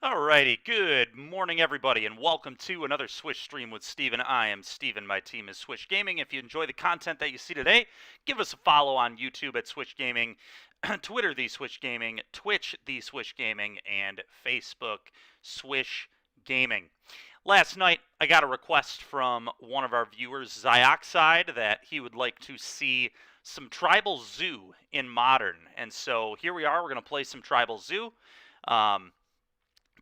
Alrighty, good morning everybody, and welcome to another Swish stream with Steven. I am Steven, my team is Swish Gaming. If you enjoy the content that you see today, give us a follow on YouTube at Swish Gaming, Twitter The Swish Gaming, Twitch The Swish Gaming, and Facebook Swish Gaming. Last night, I got a request from one of our viewers, Zyoxide, that he would like to see some Tribal Zoo in Modern. And so here we are, we're going to play some Tribal Zoo.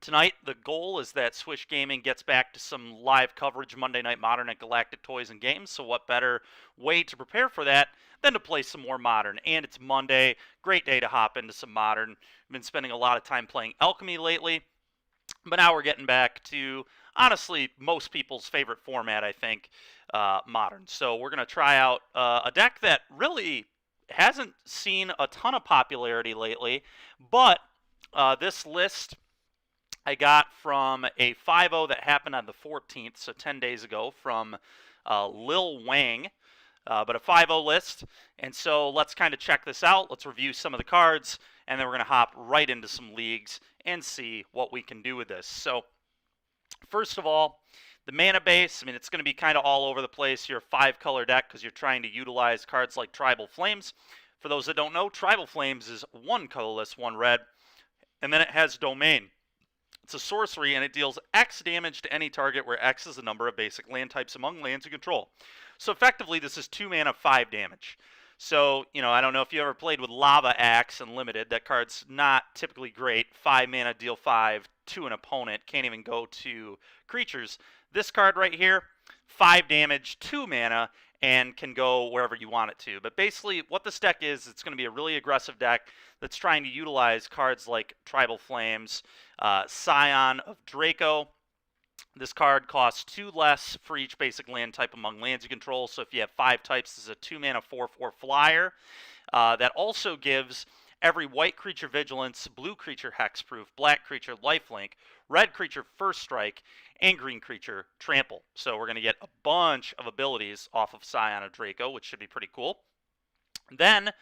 Tonight, the goal is that Swish Gaming gets back to some live coverage Monday Night Modern at Galactic Toys and Games, so what better way to prepare for that than to play some more Modern? And it's Monday, great day to hop into some Modern. I've been spending a lot of time playing Alchemy lately, but now we're getting back to, honestly, most people's favorite format, I think, Modern. So we're going to try out a deck that really hasn't seen a ton of popularity lately, but this list I got from a 5-0 that happened on the 14th, so 10 days ago, from Lil Wang, but a 5-0 list. And so let's kind of check this out. Let's review some of the cards, and then we're going to hop right into some leagues and see what we can do with this. So first of all, the mana base, I mean, it's going to be kind of all over the place. You're a 5-color deck because you're trying to utilize cards like Tribal Flames. For those that don't know, Tribal Flames is 1 colorless, 1 red, and then it has Domain. It's a sorcery, and it deals X damage to any target where X is the number of basic land types among lands you control. So effectively, this is 2 mana, 5 damage. So, I don't know if you ever played with Lava Axe Unlimited. That card's not typically great. 5 mana, deal 5 to an opponent. Can't even go to creatures. This card right here, 5 damage, 2 mana, and can go wherever you want it to. But basically, what this deck is, it's going to be a really aggressive deck that's trying to utilize cards like Tribal Flames, Scion of Draco. This card costs 2 less for each basic land type among lands you control. So if you have 5 types, this is a 2 mana 4/4 flyer. That also gives every white creature vigilance, blue creature hexproof, black creature lifelink, red creature first strike, and green creature trample. So we're going to get a bunch of abilities off of Scion of Draco, which should be pretty cool. Then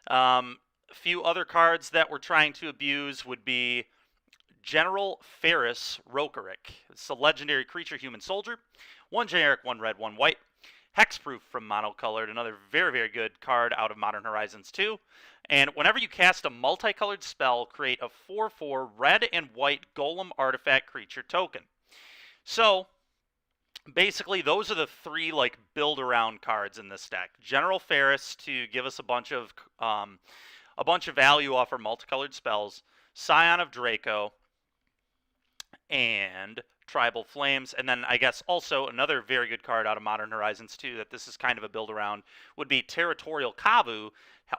a few other cards that we're trying to abuse would be General Ferris Rokerik. It's a legendary creature human soldier. 1 generic, 1 red, 1 white. Hexproof from Monocolored, another very, very good card out of Modern Horizons 2. And whenever you cast a multicolored spell, create a 4/4 red and white golem artifact creature token. So basically, those are the 3 build around cards in this deck. General Ferris to give us a bunch of value off our multicolored spells. Scion of Draco, and Tribal Flames. And then I guess also another very good card out of Modern Horizons 2 that this is kind of a build around would be Territorial Kavu.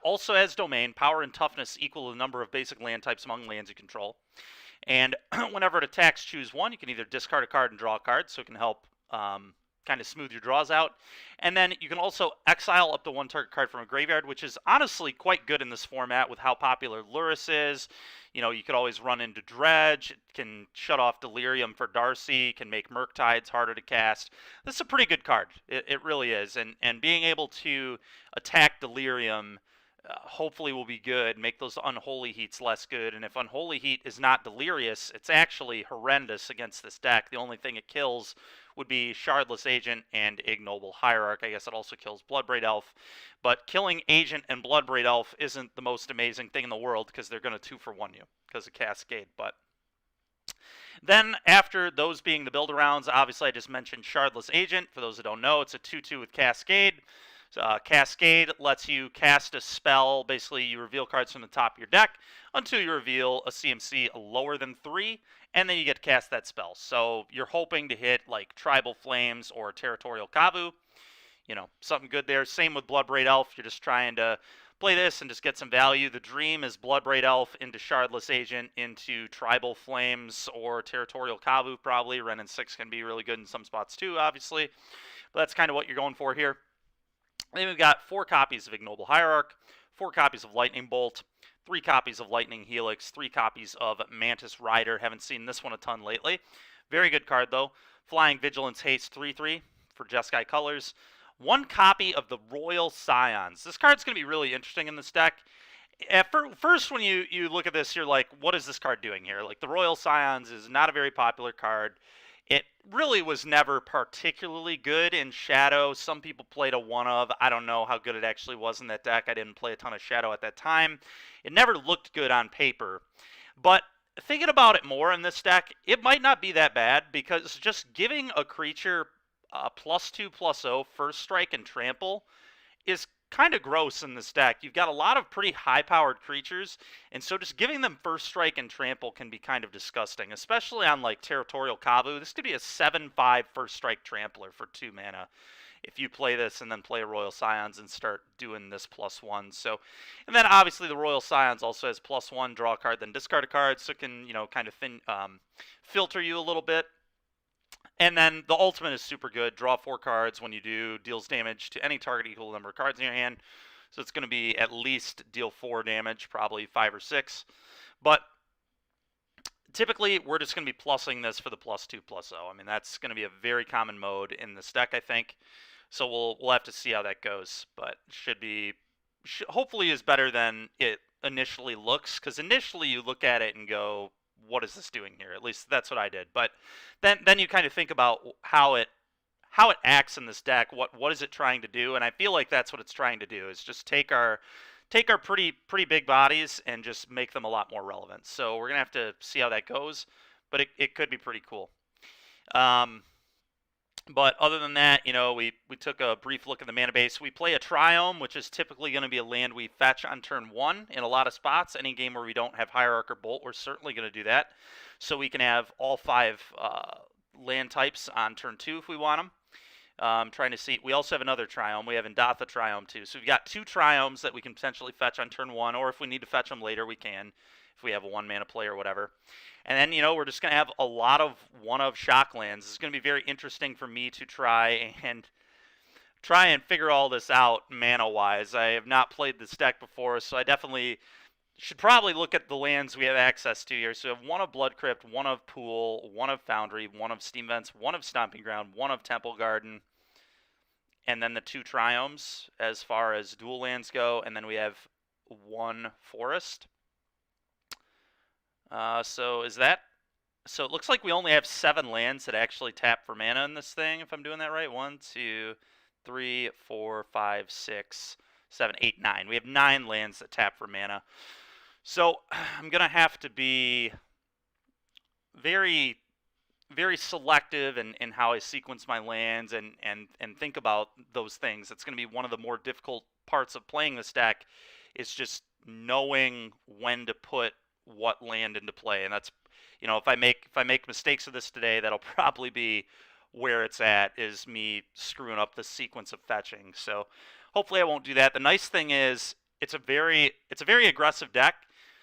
Also has Domain, power and toughness equal to the number of basic land types among lands you control. And whenever it attacks, choose 1. You can either discard a card and draw a card, so it can help kind of smooth your draws out. And then you can also exile up to 1 target card from a graveyard, which is honestly quite good in this format with how popular Lurrus is. You could always run into Dredge. It can shut off Delirium for Darcy. Can make Murktides harder to cast. This is a pretty good card. It really is. And being able to attack Delirium hopefully will be good, make those Unholy Heats less good. And if Unholy Heat is not Delirious, it's actually horrendous against this deck. The only thing it kills would be Shardless Agent and Ignoble Hierarch. I guess it also kills Bloodbraid Elf. But killing Agent and Bloodbraid Elf isn't the most amazing thing in the world because they're going to 2-for-1 you because of Cascade. But then after those being the build-arounds, obviously I just mentioned Shardless Agent. For those that don't know, it's a 2/2 with Cascade. Cascade lets you cast a spell. Basically, you reveal cards from the top of your deck until you reveal a CMC lower than 3, and then you get to cast that spell. So you're hoping to hit like Tribal Flames or Territorial Kavu. Something good there. Same with Bloodbraid Elf. You're just trying to play this and just get some value. The dream is Bloodbraid Elf into Shardless Agent into Tribal Flames or Territorial Kavu probably. Wrenn and 6 can be really good in some spots too, obviously. But that's kind of what you're going for here. Then we've got 4 copies of Ignoble Hierarch, 4 copies of Lightning Bolt, 3 copies of Lightning Helix, 3 copies of Mantis Rider. Haven't seen this one a ton lately. Very good card, though. Flying Vigilance Haste 3/3 for Jeskai colors. 1 copy of the Royal Scions. This card's going to be really interesting in this deck. At first, when you look at this, you're like, what is this card doing here? Like, the Royal Scions is not a very popular card. It really was never particularly good in Shadow. Some people played a one of. I don't know how good it actually was in that deck. I didn't play a ton of Shadow at that time. It never looked good on paper. But thinking about it more in this deck, it might not be that bad, because just giving a creature +2/+0 first strike and trample is kind of gross in this deck. You've got a lot of pretty high-powered creatures, and so just giving them first strike and trample can be kind of disgusting, especially on like Territorial Kavu. This could be a 7/5 first strike trampler for 2 mana if you play this and then play a Royal Scions and start doing this +1. So, and then obviously the Royal Scions also has +1, draw a card, then discard a card, so it can, kind of filter you a little bit. And then the ultimate is super good. Draw 4 cards when you do. Deals damage to any target equal number of cards in your hand. So it's going to be at least deal 4 damage, probably 5 or 6. But typically, we're just going to be plussing this for the +2/+0. I mean, that's going to be a very common mode in this deck, I think. So we'll have to see how that goes. But hopefully is better than it initially looks. Because initially you look at it and go, what is this doing here? At least that's what I did. But then you kind of think about how it acts in this deck. What is it trying to do? And I feel like that's what it's trying to do, is just take our pretty big bodies and just make them a lot more relevant. So we're gonna have to see how that goes, but it could be pretty cool. But other than that, we took a brief look at the mana base. We play a Triome, which is typically going to be a land we fetch on turn 1 in a lot of spots. Any game where we don't have Hierarch or Bolt, we're certainly going to do that. So we can have all 5 land types on turn 2 if we want them. Trying to see. We also have another Triome. We have Indatha Triome too. So we've got 2 Triomes that we can potentially fetch on turn 1, or if we need to fetch them later, we can, if we have a 1 mana play or whatever. And then, we're just going to have a lot of one-of shock lands. It's going to be very interesting for me to try and figure all this out mana-wise. I have not played this deck before, so I definitely should probably look at the lands we have access to here. So we have 1 of Blood Crypt, 1 of Pool, 1 of Foundry, 1 of Steam Vents, 1 of Stomping Ground, 1 of Temple Garden, and then the 2 Triomes as far as dual lands go, and then we have 1 Forest. So it looks like we only have 7 lands that actually tap for mana in this thing, if I'm doing that right. 1, 2, 3, 4, 5, 6, 7, 8, 9. We have 9 lands that tap for mana. So I'm going to have to be very, very selective in how I sequence my lands and think about those things. It's going to be one of the more difficult parts of playing this deck, is just knowing when to put what land into play. And that's, if I make mistakes of this today, that'll probably be where it's at, is me screwing up the sequence of fetching. So hopefully I won't do that. The nice thing is it's a very aggressive deck,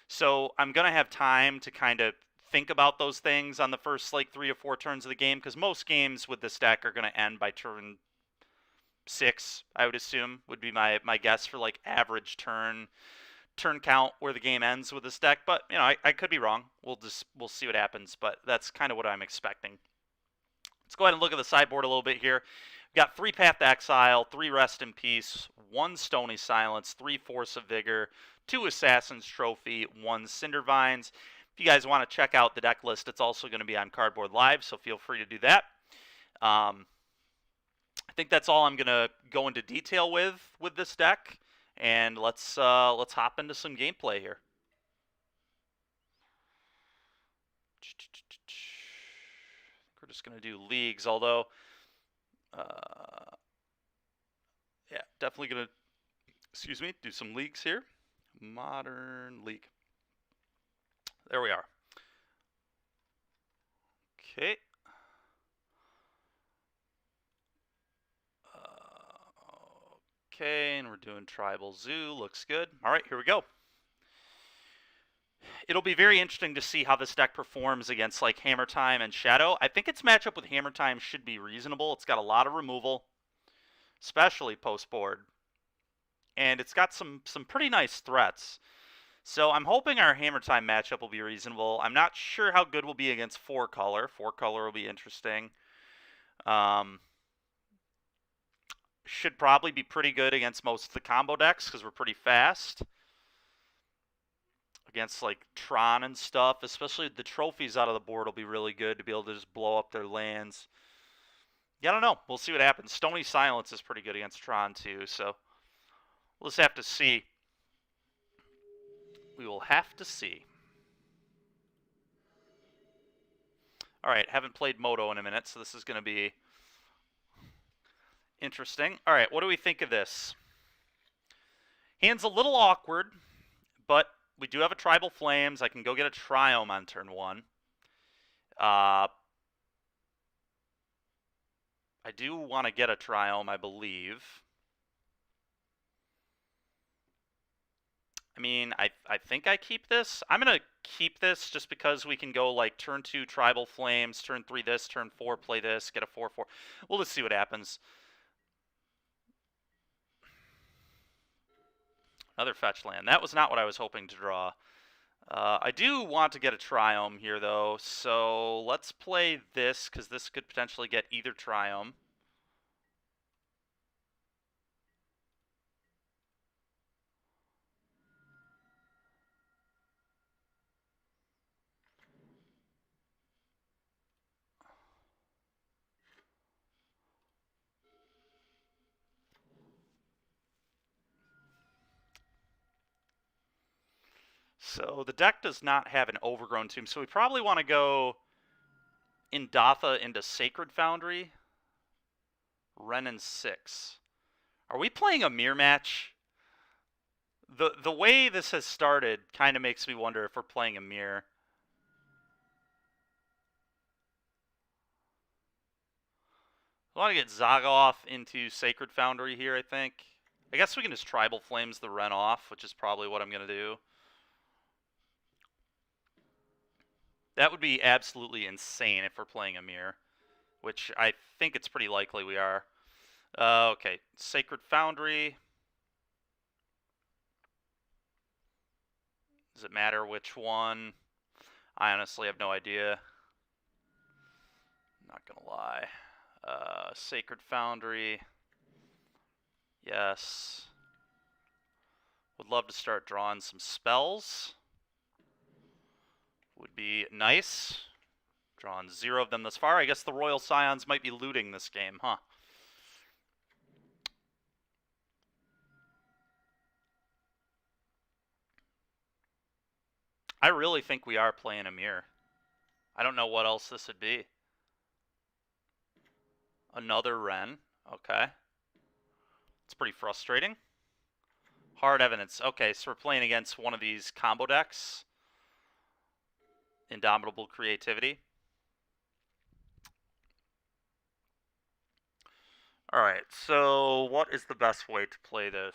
so I'm gonna have time to kind of think about those things on the first 3 or 4 turns of the game, because most games with this deck are gonna end by turn 6, I would assume, would be my guess for average turn count where the game ends with this deck. But I could be wrong. We'll see what happens, but that's kind of what I'm expecting. Let's go ahead and look at the sideboard a little bit here. We've got 3 Path to Exile, 3 Rest in Peace, 1 Stony Silence, 3 Force of Vigor, 2 Assassin's Trophy, 1 Cindervines. If you guys want to check out the deck list, it's also going to be on Cardboard Live, so feel free to do that. I think that's all I'm going to go into detail with this deck. And let's hop into some gameplay here. We're just gonna do leagues, although, yeah, definitely gonna, do some leagues here. Modern League. There we are. Okay. Okay, and we're doing Tribal Zoo. Looks good. All right, here we go. It'll be very interesting to see how this deck performs against Hammer Time and Shadow. I think its matchup with Hammer Time should be reasonable. It's got a lot of removal, especially post-board. And it's got some pretty nice threats. So I'm hoping our Hammer Time matchup will be reasonable. I'm not sure how good we'll be against 4-color. 4-color will be interesting. Should probably be pretty good against most of the combo decks because we're pretty fast. against like Tron and stuff, especially the trophies out of the board will be really good to be able to just blow up their lands. Yeah, I don't know. We'll see what happens. Stony Silence is pretty good against Tron too, so we'll just have to see. We will have to see. All right, haven't played Moto in a minute, so this is going to be interesting. All right, what do we think of this? Hand's a little awkward, but we do have a Tribal Flames. I can go get a Triome on turn 1. I do want to get a Triome, I believe. I mean, I think I keep this. I'm going to keep this just because we can go like turn 2 Tribal Flames, turn 3 this, turn 4 play this, get a 4/4. We'll just see what happens. Another fetch land. That was not what I was hoping to draw. I do want to get a Triome here, though, so let's play this, because this could potentially get either Triome. So the deck does not have an Overgrown Tomb, so we probably want to go Indatha into Sacred Foundry. Renin 6. Are we playing a mirror match? The way this has started kind of makes me wonder if we're playing a mirror. I want to get Zagoth into Sacred Foundry here, I think. I guess we can just Tribal Flames the Ren off, which is probably what I'm going to do. That would be absolutely insane if we're playing a mirror, which I think it's pretty likely we are. Okay, Sacred Foundry. Does it matter which one? I honestly have no idea. Not gonna lie. Sacred Foundry. Yes. Would love to start drawing some spells. Would be nice. Drawn 0 of them thus far. I guess the Royal Scions might be looting this game, huh? I really think we are playing a mirror. I don't know what else this would be. Another Ren. Okay. It's pretty frustrating. Hard Evidence. Okay, so we're playing against one of these combo decks. Indomitable Creativity. Alright, so what is the best way to play this?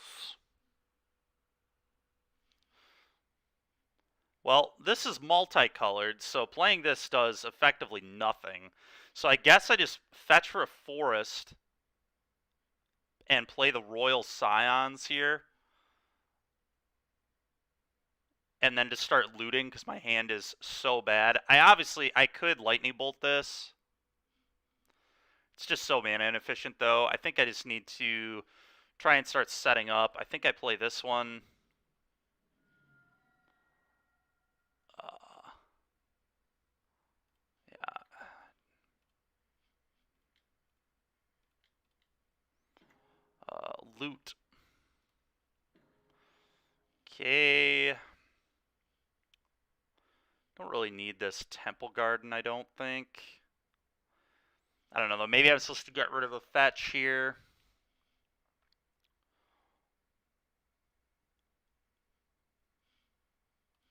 Well, this is multicolored, so playing this does effectively nothing. So I guess I just fetch for a forest and play the Royal Scions here. And then just start looting because my hand is so bad. I could Lightning Bolt this. It's just so mana inefficient, though. I think I just need to try and start setting up. I think I play this one. Loot. Okay. Don't really need this Temple Garden, I don't think. I don't know, though. Maybe I'm supposed to get rid of a fetch here.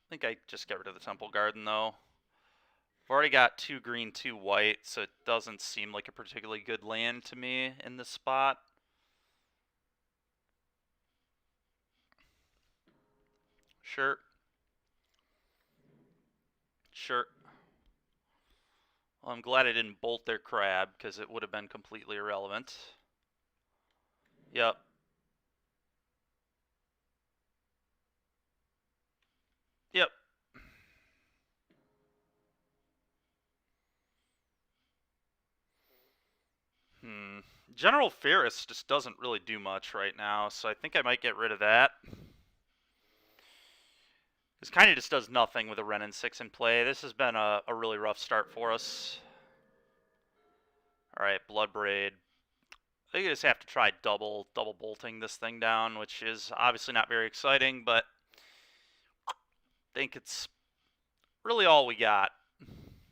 I think I just get rid of the Temple Garden, though. I've already got 2 green, 2 white, so it doesn't seem like a particularly good land to me in this spot. Sure. Sure. Well, I'm glad I didn't bolt their crab, because it would have been completely irrelevant. Yep. Yep. General Ferris just doesn't really do much right now, so I think I might get rid of that. This kind of just does nothing with a Wrenn and 6 in play. This has been a really rough start for us. Alright, Bloodbraid. I think I just have to try double bolting this thing down, which is obviously not very exciting, but I think it's really all we got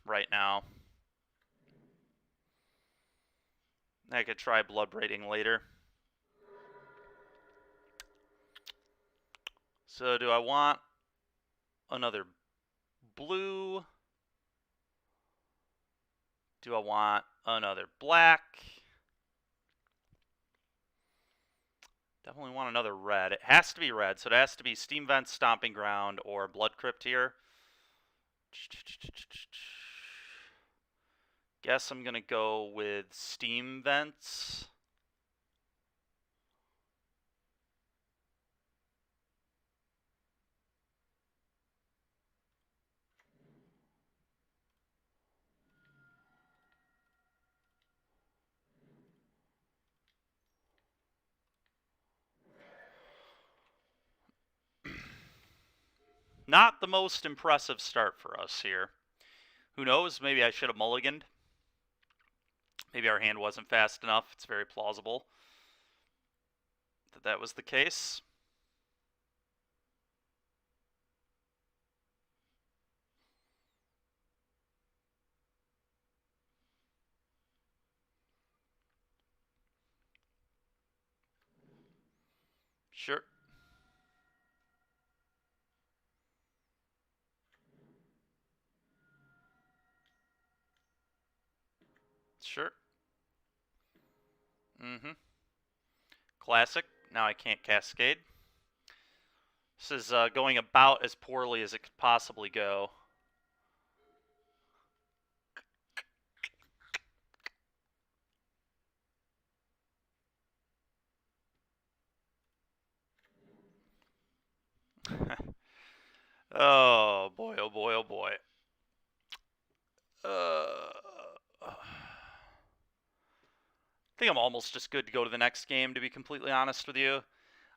right now. I could try Bloodbraiding later. So do I want another blue? Do I want another black? Definitely want another red. It has to be red, so it has to be Steam Vents, Stomping Ground, or Blood Crypt here. Guess I'm gonna go with Steam Vents. Not the most impressive start for us here. Who knows? Maybe I should have mulliganed. Maybe our hand wasn't fast enough. It's very plausible that that was the case. Sure. Sure. Classic. Now I can't cascade. This is going about as poorly as it could possibly go. Oh boy, oh boy, oh boy. I think I'm almost just good to go to the next game, to be completely honest with you.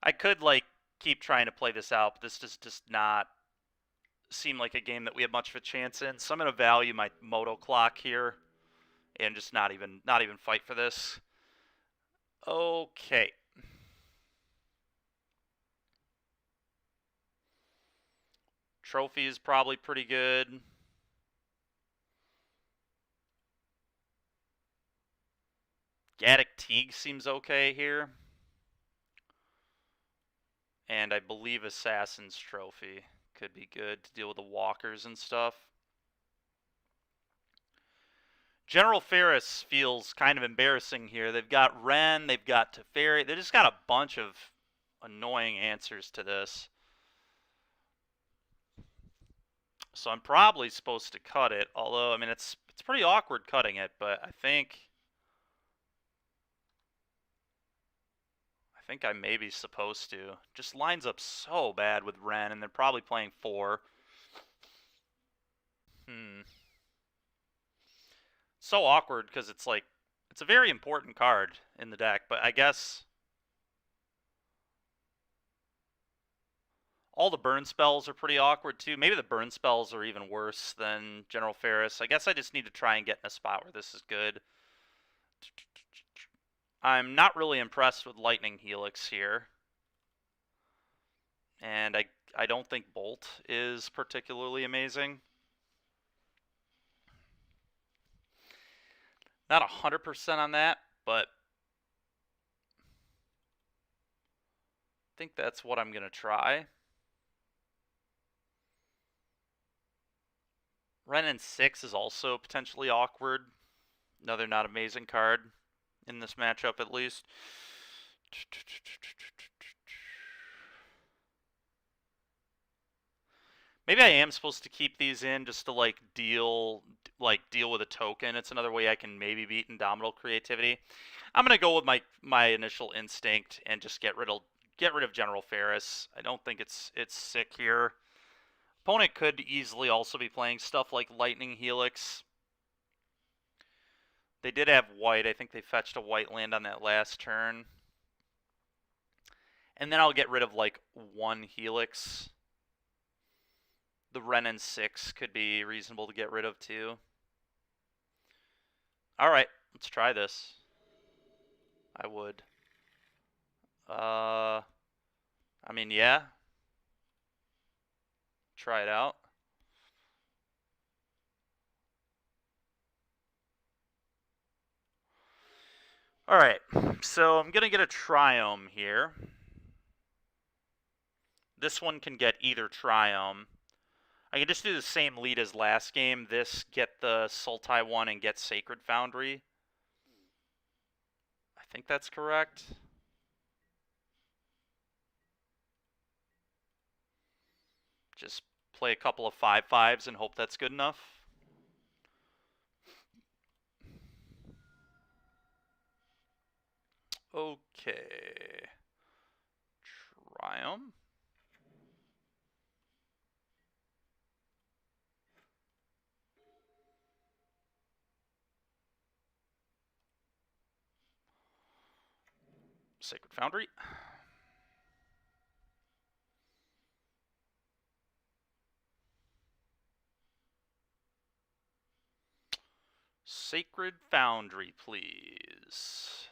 I could, like, keep trying to play this out, but this does just not seem like a game that we have much of a chance in. So I'm going to value my Moto Clock here and just not even fight for this. Okay. Trophy is probably pretty good. Gaddock Teague seems okay here. And I believe Assassin's Trophy could be good to deal with the walkers and stuff. General Ferris feels kind of embarrassing here. They've got Wrenn, they've got Teferi. They just got a bunch of annoying answers to this. So I'm probably supposed to cut it, although, I mean, it's pretty awkward cutting it, but I think I may be supposed to. Just lines up so bad with Wrenn, and they're probably playing 4. So awkward, because it's like, it's a very important card in the deck, but I guess all the burn spells are pretty awkward too. Maybe the burn spells are even worse than General Ferris. I guess I just need to try and get in a spot where this is good. I'm not really impressed with Lightning Helix here. And I don't think Bolt is particularly amazing. Not 100% on that, but I think that's what I'm going to try. Wrenn and 6 is also potentially awkward. Another not amazing card in this matchup, at least. Maybe I am supposed to keep these in just to like deal with a token. It's another way I can maybe beat Indomitable Creativity. I'm gonna go with my initial instinct and just get rid of General Ferris. I don't think it's sick here. Opponent could easily also be playing stuff like Lightning Helix. They did have white. I think they fetched a white land on that last turn. And then I'll get rid of like 1 Helix. The Renin 6 could be reasonable to get rid of too. Alright, let's try this. I would. I mean, yeah. Try it out. Alright, so I'm going to get a Triome here. This one can get either Triome. I can just do the same lead as last game. This, get the Sultai one, and get Sacred Foundry. I think that's correct. Just play a couple of 5/5s and hope that's good enough. Okay. Triumph. Sacred Foundry. Sacred Foundry, please.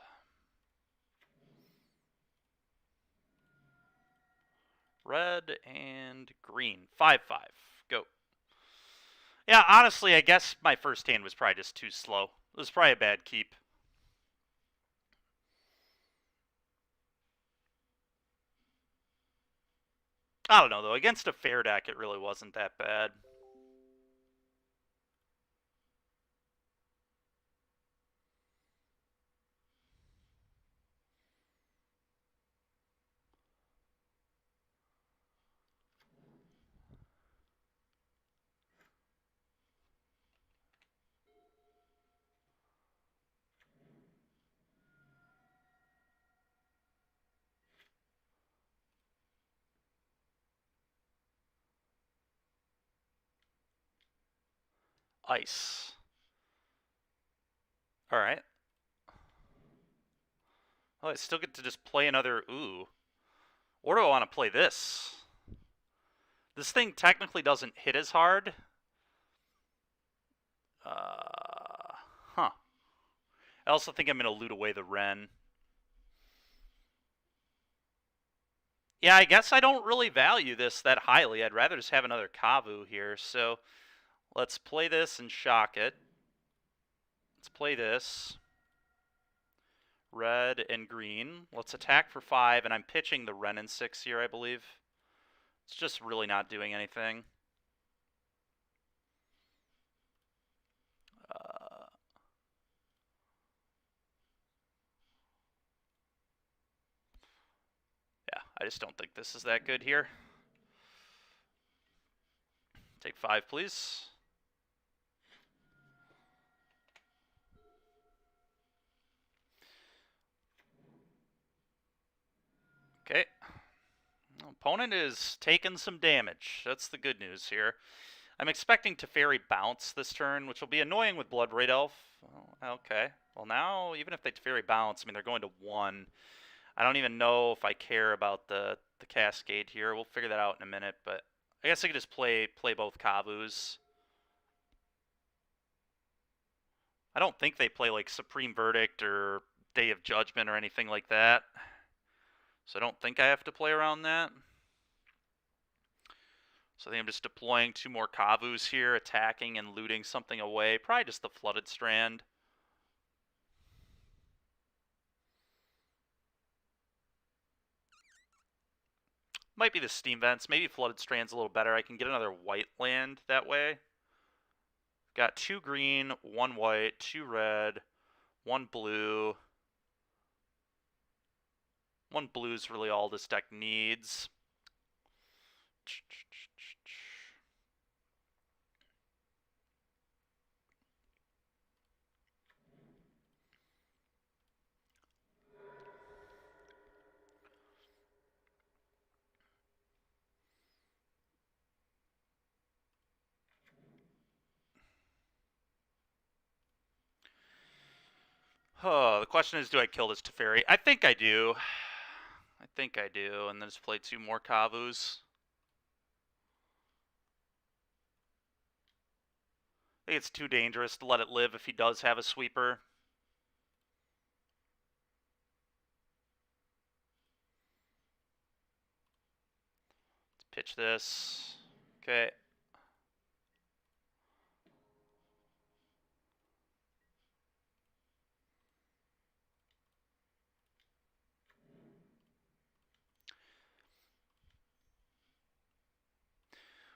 Red and green. 5/5. Go. Yeah, honestly, I guess my first hand was probably just too slow. It was probably a bad keep. I don't know, though. Against a fair deck, it really wasn't that bad. Ice. Alright. Oh, I still get to just play another ooh. Or do I want to play this? This thing technically doesn't hit as hard. Huh. I also think I'm going to loot away the Ren. Yeah, I guess I don't really value this that highly. I'd rather just have another Kavu here. So let's play this and shock it. Let's play this. Red and green. Let's attack for 5, and I'm pitching the Ren and 6 here, I believe. It's just really not doing anything. Yeah, I just don't think this is that good here. Take 5, please. Okay. Opponent is taking some damage. That's the good news here. I'm expecting Teferi bounce this turn, which will be annoying with Bloodbraid Elf. Oh, okay. Well, now, even if they Teferi bounce, I mean, they're going to 1. I don't even know if I care about the Cascade here. We'll figure that out in a minute, but I guess I could just play both Kavus. I don't think they play, like, Supreme Verdict or Day of Judgment or anything like that. So I don't think I have to play around that. So I think I'm just deploying 2 more Kavus here, attacking and looting something away. Probably just the Flooded Strand. Might be the Steam Vents. Maybe Flooded Strand's a little better. I can get another white land that way. Got 2 green, 1 white, 2 red, 1 blue. 1 blue's really all this deck needs. Oh, the question is, do I kill this Teferi? I think I do. I think I do, and then just play 2 more Kavus. think it's too dangerous to let it live if he does have a sweeper. Let's pitch this. Okay.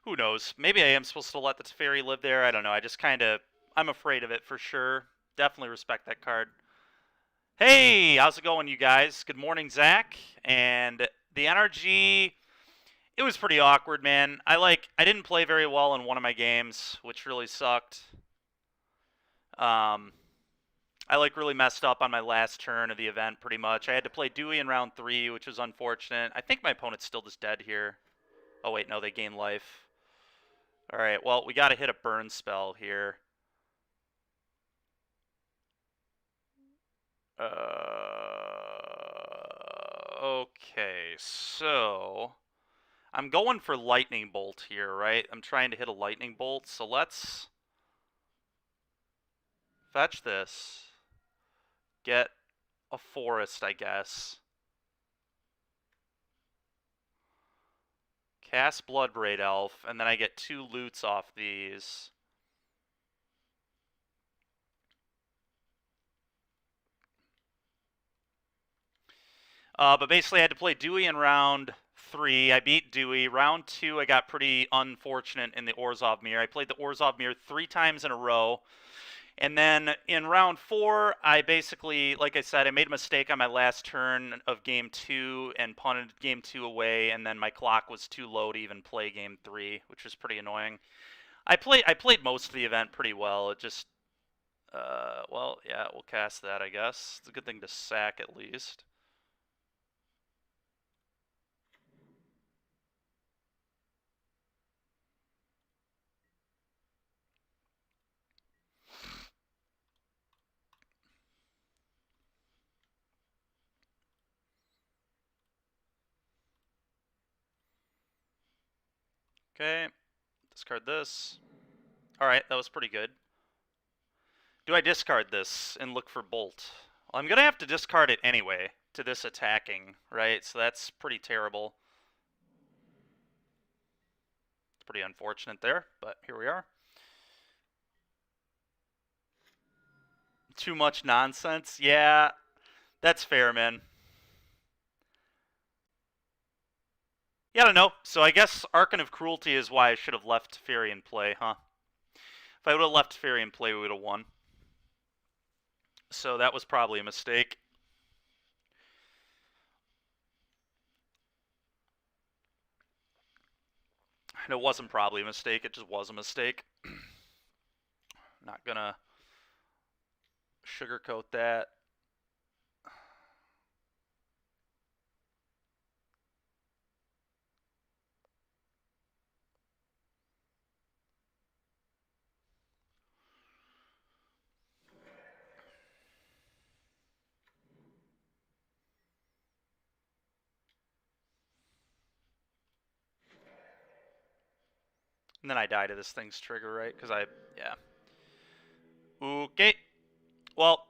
Who knows? Maybe I am supposed to let the Teferi live there. I don't know. I just kind of... I'm afraid of it for sure. Definitely respect that card. Hey, how's it going, you guys? Good morning, Zach. And the NRG... It was pretty awkward, man. I didn't play very well in one of my games, which really sucked. I really messed up on my last turn of the event, pretty much. I had to play Dewey in round 3, which was unfortunate. I think my opponent's still just dead here. Oh, wait, no, they gain life. All right, well, we got to hit a burn spell here. Okay, so I'm going for lightning bolt here, right? I'm trying to hit a lightning bolt, so let's fetch this. Get a forest, I guess. Cast Bloodbraid Elf, and then I get 2 loots off these. But basically, I had to play Dewey in round 3. I beat Dewey. Round 2, I got pretty unfortunate in the Orzhov Mirror. I played the Orzhov Mirror 3 times in a row. And then in round 4, I basically, like I said, I made a mistake on my last turn of game 2 and punted game 2 away, and then my clock was too low to even play game 3, which was pretty annoying. I played most of the event pretty well. It just, well, yeah, we'll cast that, I guess. It's a good thing to sack at least. Okay, discard this. Alright, that was pretty good. Do I discard this and look for Bolt? Well, I'm going to have to discard it anyway to this attacking, right? So that's pretty terrible. It's pretty unfortunate there, but here we are. Too much nonsense? Yeah, that's fair, man. Yeah, I don't know. So I guess Archon of Cruelty is why I should have left Teferi in play, huh? If I would have left Teferi in play, we would have won. So that was probably a mistake. And it wasn't probably a mistake, it just was a mistake. Not gonna sugarcoat that. And then I die to this thing's trigger, right? Because yeah. Okay. Well,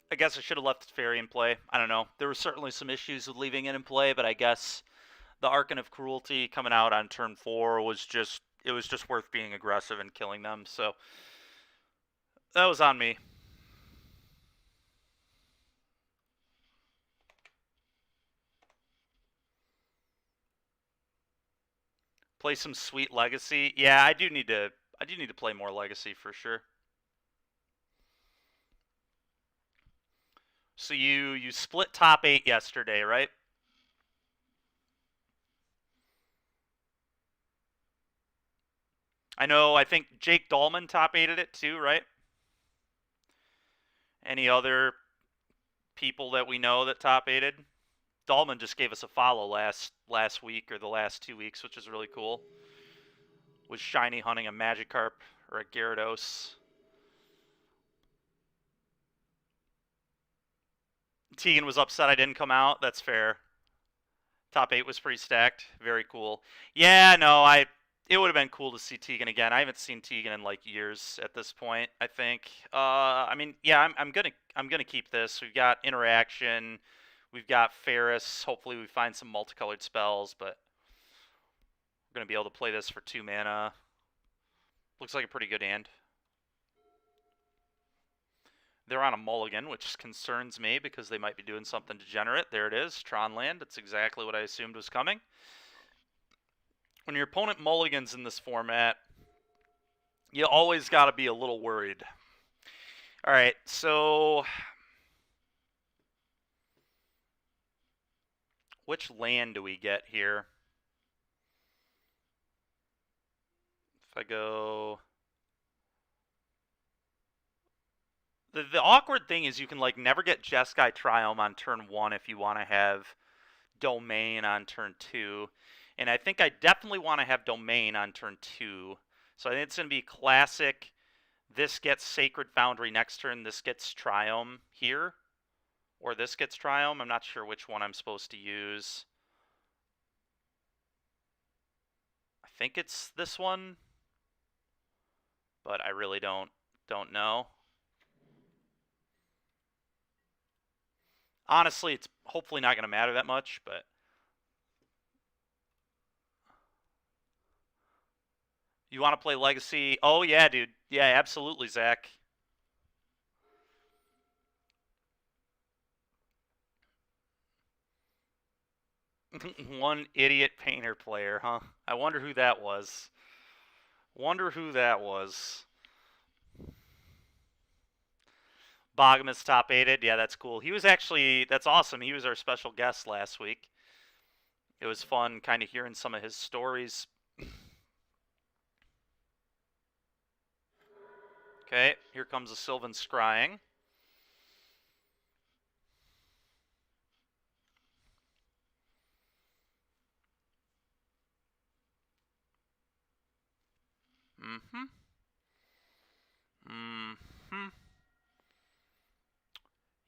I guess I should have left Fairy in play. I don't know. There were certainly some issues with leaving it in play, but I guess the Archon of Cruelty coming out on turn 4 was just worth being aggressive and killing them. So that was on me. Play some sweet Legacy. Yeah, I do need to play more Legacy for sure. So you split top 8 yesterday, right? I think Jake Dahlman top 8'd it too, right? Any other people that we know that top 8'd? Dahlman just gave us a follow last week or the last 2 weeks, which is really cool. Was shiny hunting a Magikarp or a Gyarados. Tegan was upset I didn't come out. That's fair. Top 8 was pretty stacked. Very cool. Yeah, no, It would have been cool to see Tegan again. I haven't seen Tegan in like years at this point, I think. I mean, yeah, I'm gonna keep this. We've got interaction, we've got Ferris. Hopefully we find some multicolored spells, but we're gonna be able to play this for 2 mana. Looks like a pretty good hand. They're on a mulligan, which concerns me because they might be doing something degenerate. There it is, Tron land. That's exactly what I assumed was coming. When your opponent mulligans in this format, you always got to be a little worried. All right, so which land do we get here? If I go... The awkward thing is you can like never get Jeskai Triome on turn 1 if you want to have Domain on turn 2. And I think I definitely want to have Domain on turn 2. So I think it's going to be classic. This gets Sacred Foundry next turn. This gets Triome here. Or this gets Triome. I'm not sure which one I'm supposed to use. I think it's this one. But I really don't know. Honestly, it's hopefully not going to matter that much, but... You want to play Legacy? Oh, yeah, dude. Yeah, absolutely, Zach. One idiot painter player, huh? I wonder who that was. Wonder who that was. Bogamus top 8'd. Yeah, that's cool. He was actually... That's awesome. He was our special guest last week. It was fun kind of hearing some of his stories. Okay, here comes a Sylvan Scrying.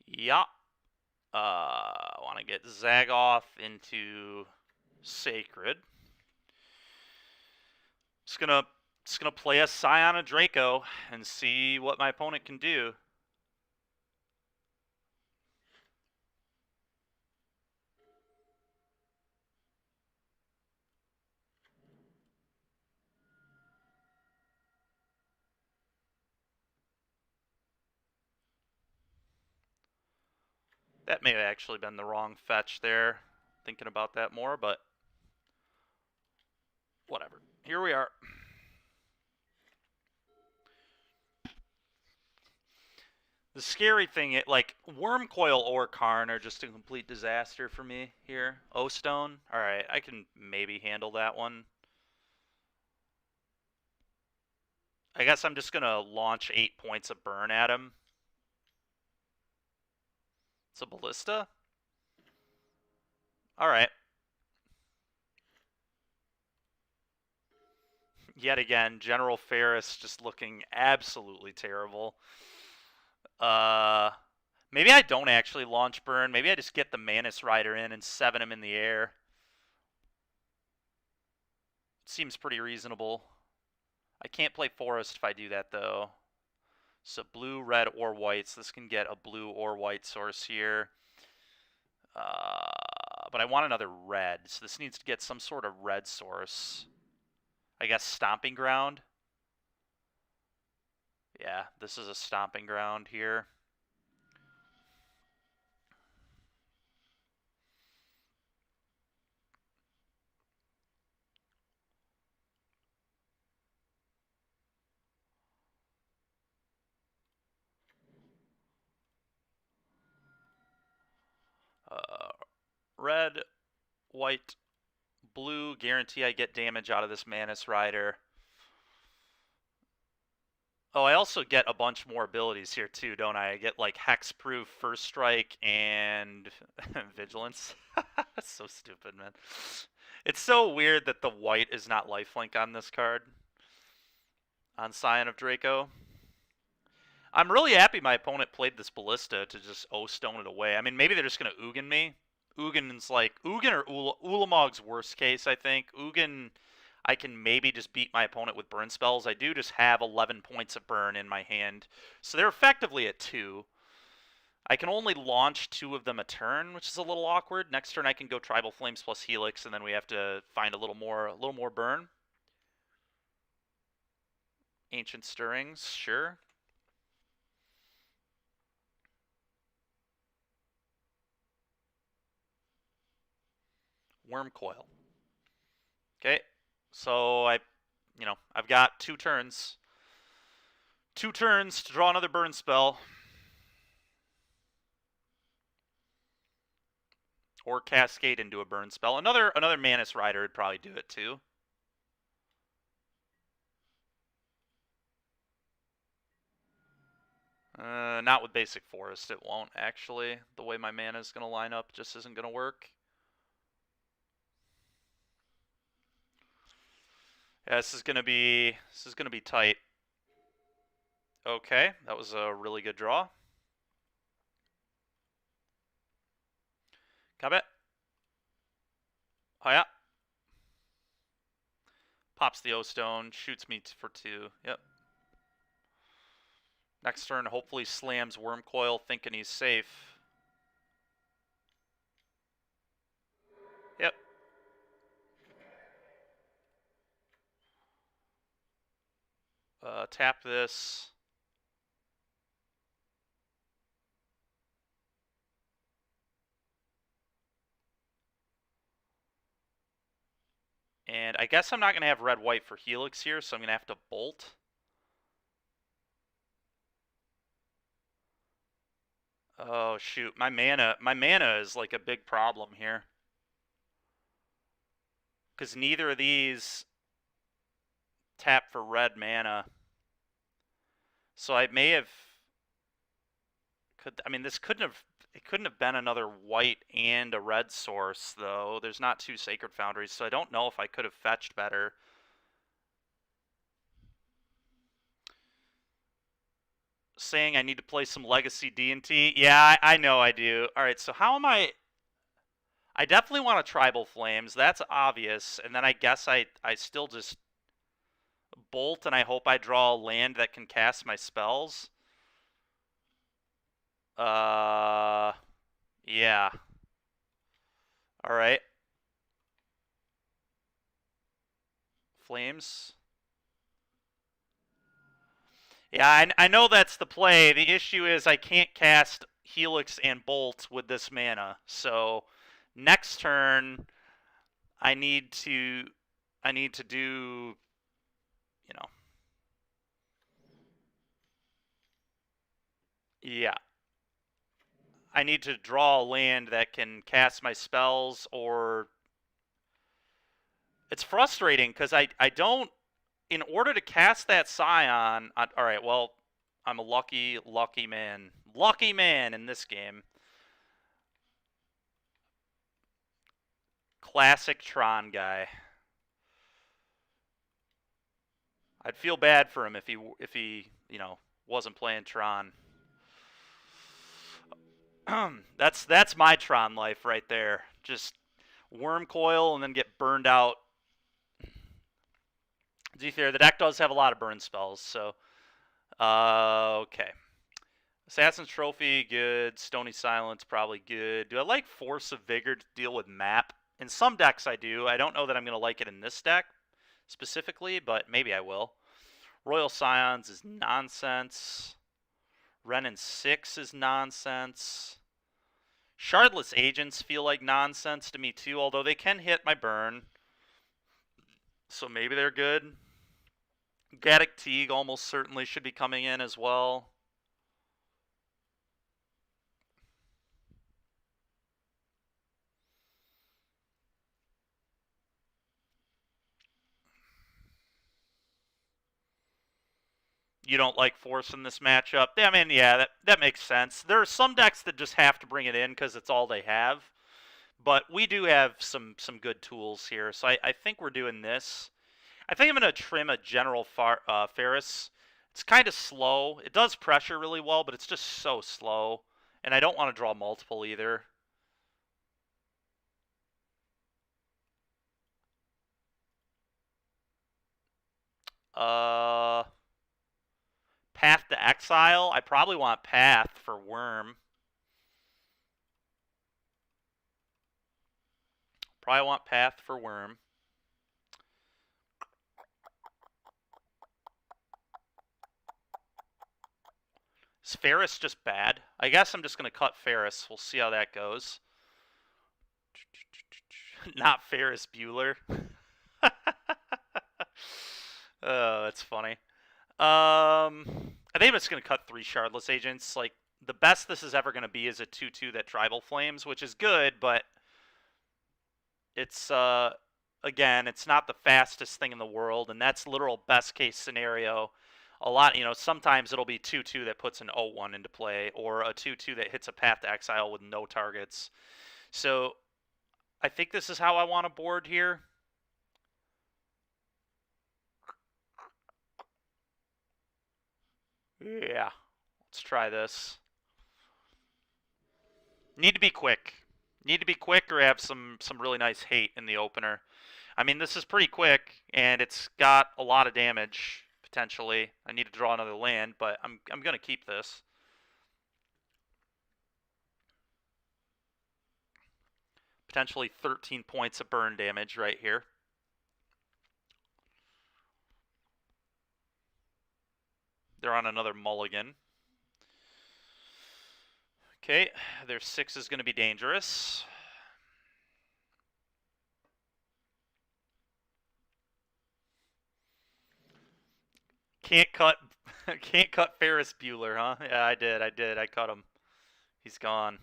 Yeah. I want to get Zagoth into Sacred. Just gonna play a Scion of Draco and see what my opponent can do. That may have actually been the wrong fetch there. Thinking about that more, but whatever. Here we are. The scary thing, like, Wormcoil or Karn are just a complete disaster for me here. O-Stone. Alright, I can maybe handle that one. I guess I'm just going to launch 8 points of burn at him. It's a Ballista? Alright. Yet again, General Ferris just looking absolutely terrible. Maybe I don't actually launch burn. Maybe I just get the Mantis Rider in and 7 him in the air. Seems pretty reasonable. I can't play Forest if I do that, though. So blue, red, or white. So this can get a blue or white source here. But I want another red. So this needs to get some sort of red source. I guess Stomping Ground. Yeah, this is a Stomping Ground here. Red, white, blue. Guarantee I get damage out of this Mantis Rider. Oh, I also get a bunch more abilities here too, don't I? I get like Hexproof, First Strike, and Vigilance. That's so stupid, man. It's so weird that the white is not lifelink on this card. On Scion of Draco. I'm really happy my opponent played this Ballista to just O-Stone it away. I mean, maybe they're just going to Ugin me. Ugin or Ulamog's worst case, I think. Ugin, I can maybe just beat my opponent with burn spells. I do just have 11 points of burn in my hand, so they're effectively at 2. I can only launch 2 of them a turn, which is a little awkward. Next turn I can go Tribal Flames plus Helix, and then we have to find a little more burn. Ancient Stirrings, sure. Wurmcoil. Okay, so I've got 2 turns. 2 turns to draw another burn spell. Or cascade into a burn spell. Another Mantis Rider would probably do it too. Not with Basic Forest, it won't actually. The way my mana is going to line up just isn't going to work. Yeah, this is going to be tight. Okay, that was a really good draw. Kabet. Oh yeah. Pops the O-Stone, shoots me for 2. Yep. Next turn, hopefully slams Wurmcoil, thinking he's safe. Yep. Tap this. And I guess I'm not going to have red-white for Helix here, so I'm going to have to bolt. Oh, shoot. My mana is like a big problem here. Because neither of these tap for red mana. So I may have... this couldn't have been another white and a red source, though. There's not 2 Sacred Foundries, so I don't know if I could have fetched better. Saying I need to play some Legacy D&T? Yeah, I know I do. Alright, so how am I... I definitely want a Tribal Flames. That's obvious. And then I guess I still just bolt and I hope I draw a land that can cast my spells. Yeah. Alright. Flames. Yeah, I know that's the play. The issue is I can't cast Helix and Bolt with this mana. So next turn I need to do, yeah. I need to draw a land that can cast my spells, or it's frustrating because I don't, in order to cast that Scion, alright, well, I'm a lucky man. Lucky man in this game. Classic Tron guy. I'd feel bad for him if he wasn't playing Tron. That's my Tron life right there. Just Wurmcoil and then get burned out. To be fair, the deck does have a lot of burn spells, so okay. Assassin's Trophy, good. Stony Silence, probably good. Do I like Force of Vigor to deal with map? In some decks I do. I don't know that I'm going to like it in this deck specifically, but maybe I will. Royal Scions is nonsense. Renin 6 is nonsense. Shardless Agents feel like nonsense to me too, although they can hit my burn. So maybe they're good. Gaddock Teague almost certainly should be coming in as well. You don't like Force in this matchup? I mean, yeah, that makes sense. There are some decks that just have to bring it in because it's all they have. But we do have some good tools here, so I think we're doing this. I think I'm going to trim a General Ferris. It's kind of slow. It does pressure really well, but it's just so slow. And I don't want to draw multiple either. Path to Exile. I probably want Path for Worm. Probably want Path for Worm. Is Ferris just bad? I guess I'm just going to cut Ferris. We'll see how that goes. Not Ferris Bueller. Oh, that's funny. I think I'm just going to cut 3 Shardless Agents. Like, the best this is ever going to be is a 2-2 that Tribal Flames, which is good, but it's, again, it's not the fastest thing in the world, and that's literal best case scenario. A lot, sometimes it'll be 2-2 that puts an 0-1 into play, or a 2-2 that hits a Path to Exile with no targets. So I think this is how I want to board here. Yeah, let's try this. Need to be quick. Need to be quick or have some really nice hate in the opener. I mean, this is pretty quick, and it's got a lot of damage, potentially. I need to draw another land, but I'm going to keep this. Potentially 13 points of burn damage right here. They're on another mulligan. Okay, their 6 is going to be dangerous. Can't cut Ferris Bueller, huh? Yeah, I did. I cut him. He's gone.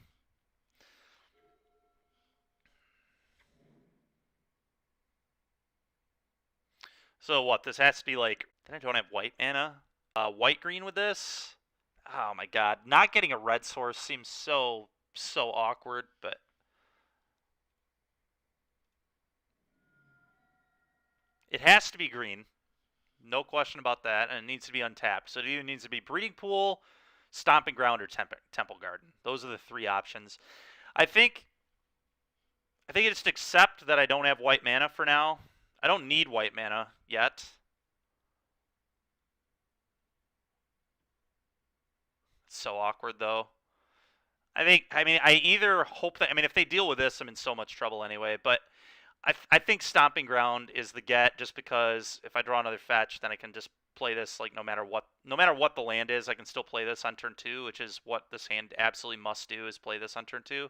So what? This has to be like... Then I don't have white mana. White-green with this? Oh my god. Not getting a red source seems so awkward, but... It has to be green. No question about that, and it needs to be untapped. So it either needs to be Breeding Pool, Stomping Ground, or Temple Garden. Those are the 3 options. I think I just accept that I don't have white mana for now. I don't need white mana yet. It's so awkward, though. I either hope that... if they deal with this, I'm in so much trouble anyway, but I think Stomping Ground is the get, just because if I draw another fetch, then I can just play this, like, no matter what the land is, I can still play this on turn 2, which is what this hand absolutely must do, is play this on turn 2.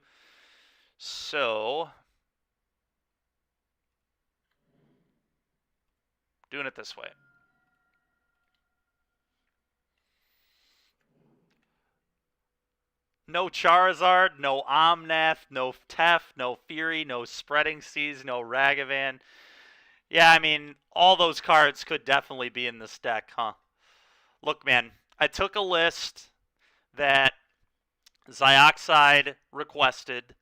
So... doing it this way. No Charizard, no Omnath, no Tef, no Fury, no Spreading Seas, no Ragavan. Yeah, all those cards could definitely be in this deck, huh? Look, man, I took a list that Zioxide requested.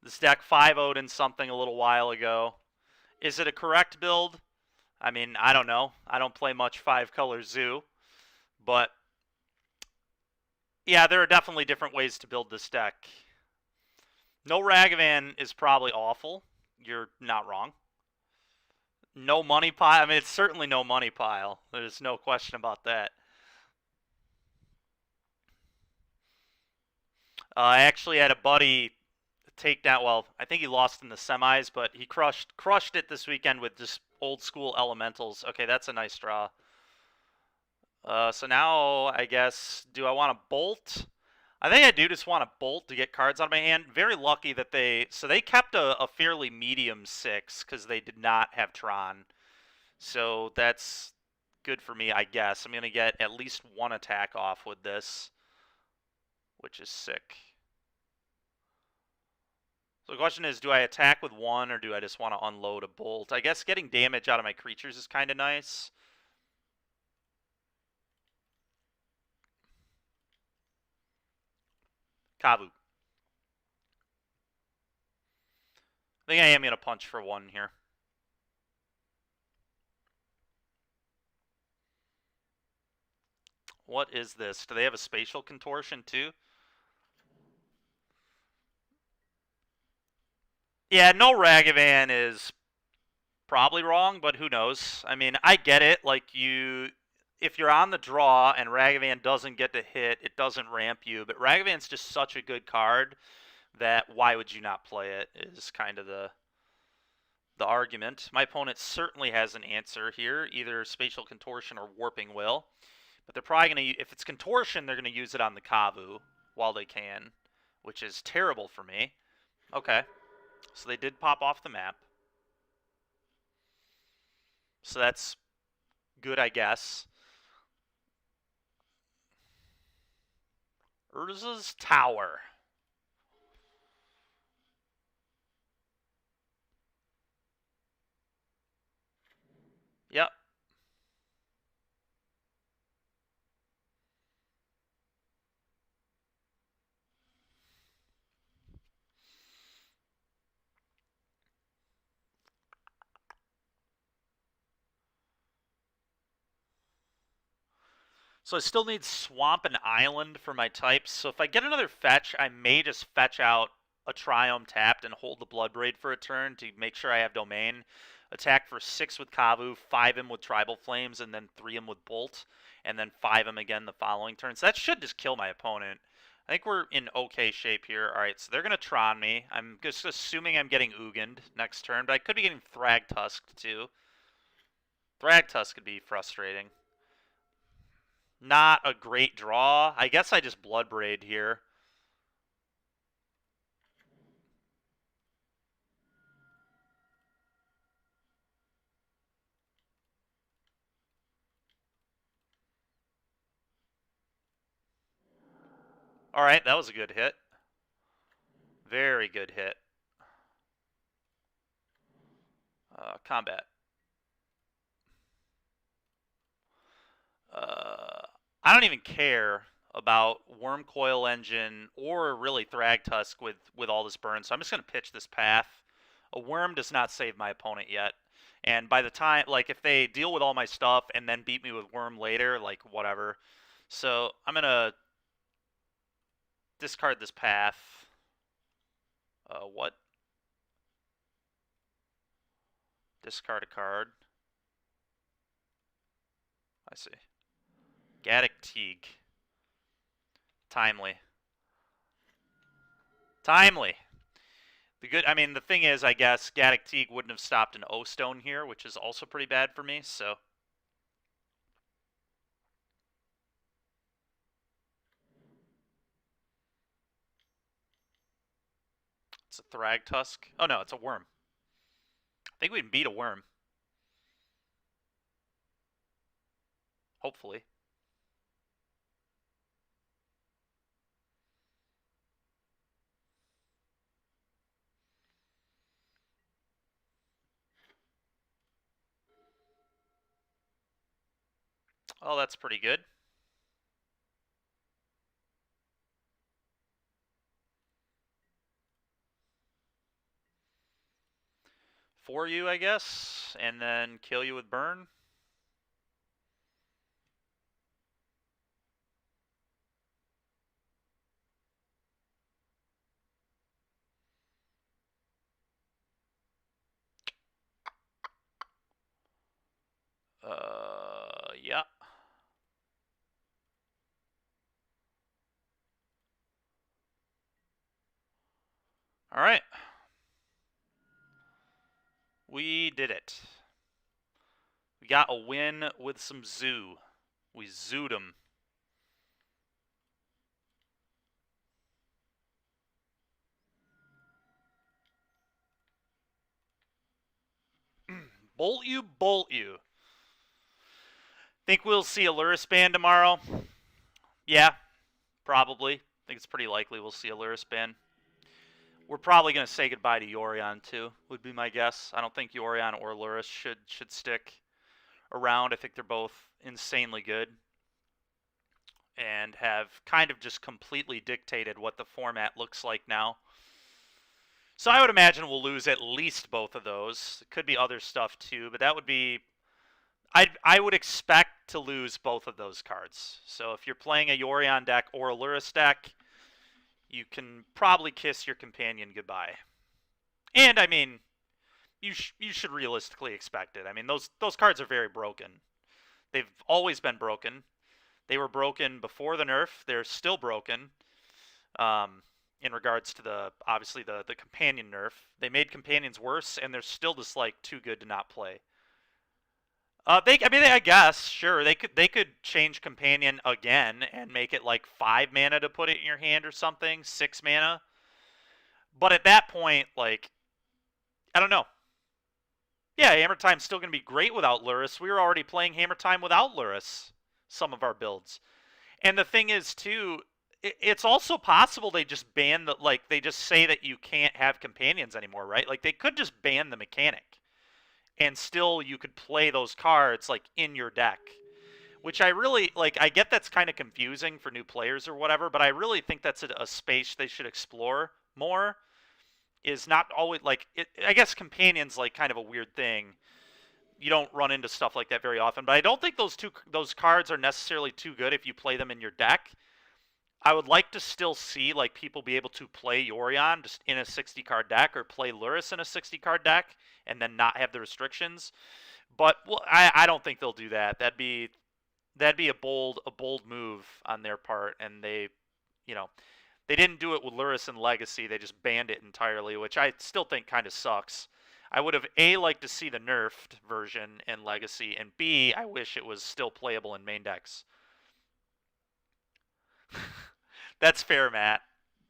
This deck 5-0'd in something a little while ago. Is it a correct build? I don't know. I don't play much 5-color Zoo, but yeah, there are definitely different ways to build this deck. No Ragavan is probably awful. You're not wrong. No money pile. It's certainly no money pile. There's no question about that. I actually had a buddy take down... Well, I think he lost in the semis, but he crushed it this weekend with just old school elementals. Okay, that's a nice draw. So now, I guess, do I want to bolt? I think I do just want to bolt to get cards out of my hand. Very lucky that they kept a fairly medium 6 because they did not have Tron. So that's good for me, I guess. I'm going to get at least 1 attack off with this, which is sick. So the question is, do I attack with 1 or do I just want to unload a bolt? I guess getting damage out of my creatures is kind of nice. Kavu. I think I am going to punch for 1 here. What is this? Do they have a spatial contortion too? Yeah, no Ragavan is Probably wrong, but who knows? I mean, I get it. Like, if you're on the draw and Ragavan doesn't get to hit, it doesn't ramp you. But Ragavan's just such a good card that why would you not play it is kind of the argument. My opponent certainly has an answer here, either Spatial Contortion or Warping Will. But they're probably going to, if it's Contortion, they're going to use it on the Kavu while they can, which is terrible for me. Okay, so they did pop off the map. So that's good, I guess. Urza's Tower. Yep. So I still need Swamp and Island for my types. So if I get another fetch, I may just fetch out a Triome tapped and hold the Bloodbraid for a turn to make sure I have Domain. Attack for 6 with Kavu, 5 him with Tribal Flames, and then 3 him with Bolt, and then 5 him again the following turn. So that should just kill my opponent. I think we're in okay shape here. All right, so they're going to Tron me. I'm just assuming I'm getting Ugin next turn, but I could be getting Thragtusked too. Thragtusk could be frustrating. Not a great draw. I guess I just Bloodbraid here. All right, that was a good hit. Very good hit. Combat. I don't even care about Wormcoil Engine or really Thragtusk with all this burn, so I'm just going to pitch this path. A Worm does not save my opponent yet. And by the time, like, if they deal with all my stuff and then beat me with Worm later, like, whatever. So I'm going to discard this path. What? Discard a card. I see. Gaddock Teeg. Timely. Timely. The thing is, I guess, Gaddock Teeg wouldn't have stopped an O-Stone here, which is also pretty bad for me, so. It's a Thragtusk. Oh, no, it's a Worm. I think we can beat a Worm. Hopefully. Oh, that's pretty good. For you, I guess, and then kill you with burn. Yeah. All right. We did it. We got a win with some zoo. We zooed them. Bolt you, bolt you. Think we'll see a Lurrus Band tomorrow? Yeah, probably. I think it's pretty likely we'll see a Lurrus Band. We're probably going to say goodbye to Yorion too, would be my guess. I don't think Yorion or Lurrus should stick around. I think they're both insanely good and have kind of just completely dictated what the format looks like now. So I would imagine we'll lose at least both of those. It could be other stuff too, but that would be... I would expect to lose both of those cards. So if you're playing a Yorion deck or a Lurrus deck, you can probably kiss your companion goodbye. And, I mean, you should realistically expect it. I mean, those cards are very broken. They've always been broken. They were broken before the nerf. They're still broken. Um, in regards to the obviously the companion nerf, they made companions worse, and they're still just like too good to not play. I guess, sure, they could change companion again and make it like 5 mana to put it in your hand or something, 6 mana. But at that point, like, I don't know. Yeah, Hammer Time's still gonna be great without Lurrus. We were already playing Hammer Time without Lurrus, some of our builds. And the thing is, too, it's also possible they just ban the, like, they just say that you can't have companions anymore, right? Like, they could just ban the mechanic, and still you could play those cards, like, in your deck. Which I really, like, I get that's kind of confusing for new players or whatever, but I really think that's a space they should explore more. Is not always, like, I guess companions, like, kind of a weird thing. You don't run into stuff like that very often, but I don't think those cards are necessarily too good if you play them in your deck. I would like to still see, like, people be able to play Yorion just in a 60-card deck, or play Lurrus in a 60-card deck, and then not have the restrictions. But well, I don't think they'll do that. That'd be a bold move on their part, and you know, they didn't do it with Lurrus and Legacy. They just banned it entirely, which I still think kind of sucks. I would have A, liked to see the nerfed version in Legacy, and B, I wish it was still playable in main decks. That's fair, Matt.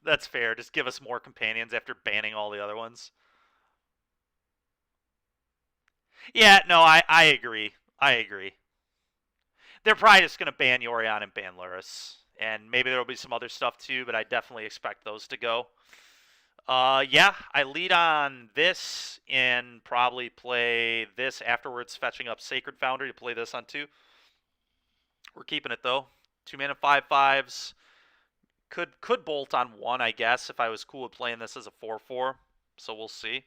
That's fair. Just give us more companions after banning all the other ones. Yeah, no, I agree. I agree. They're probably just going to ban Yorion and ban Lurrus. And maybe there will be some other stuff too, but I definitely expect those to go. Yeah, I lead on this and probably play this afterwards, fetching up Sacred Foundry to play this on 2. We're keeping it though. 2-mana 5/5s. Could bolt on 1, I guess, if I was cool with playing this as a 4/4. So we'll see.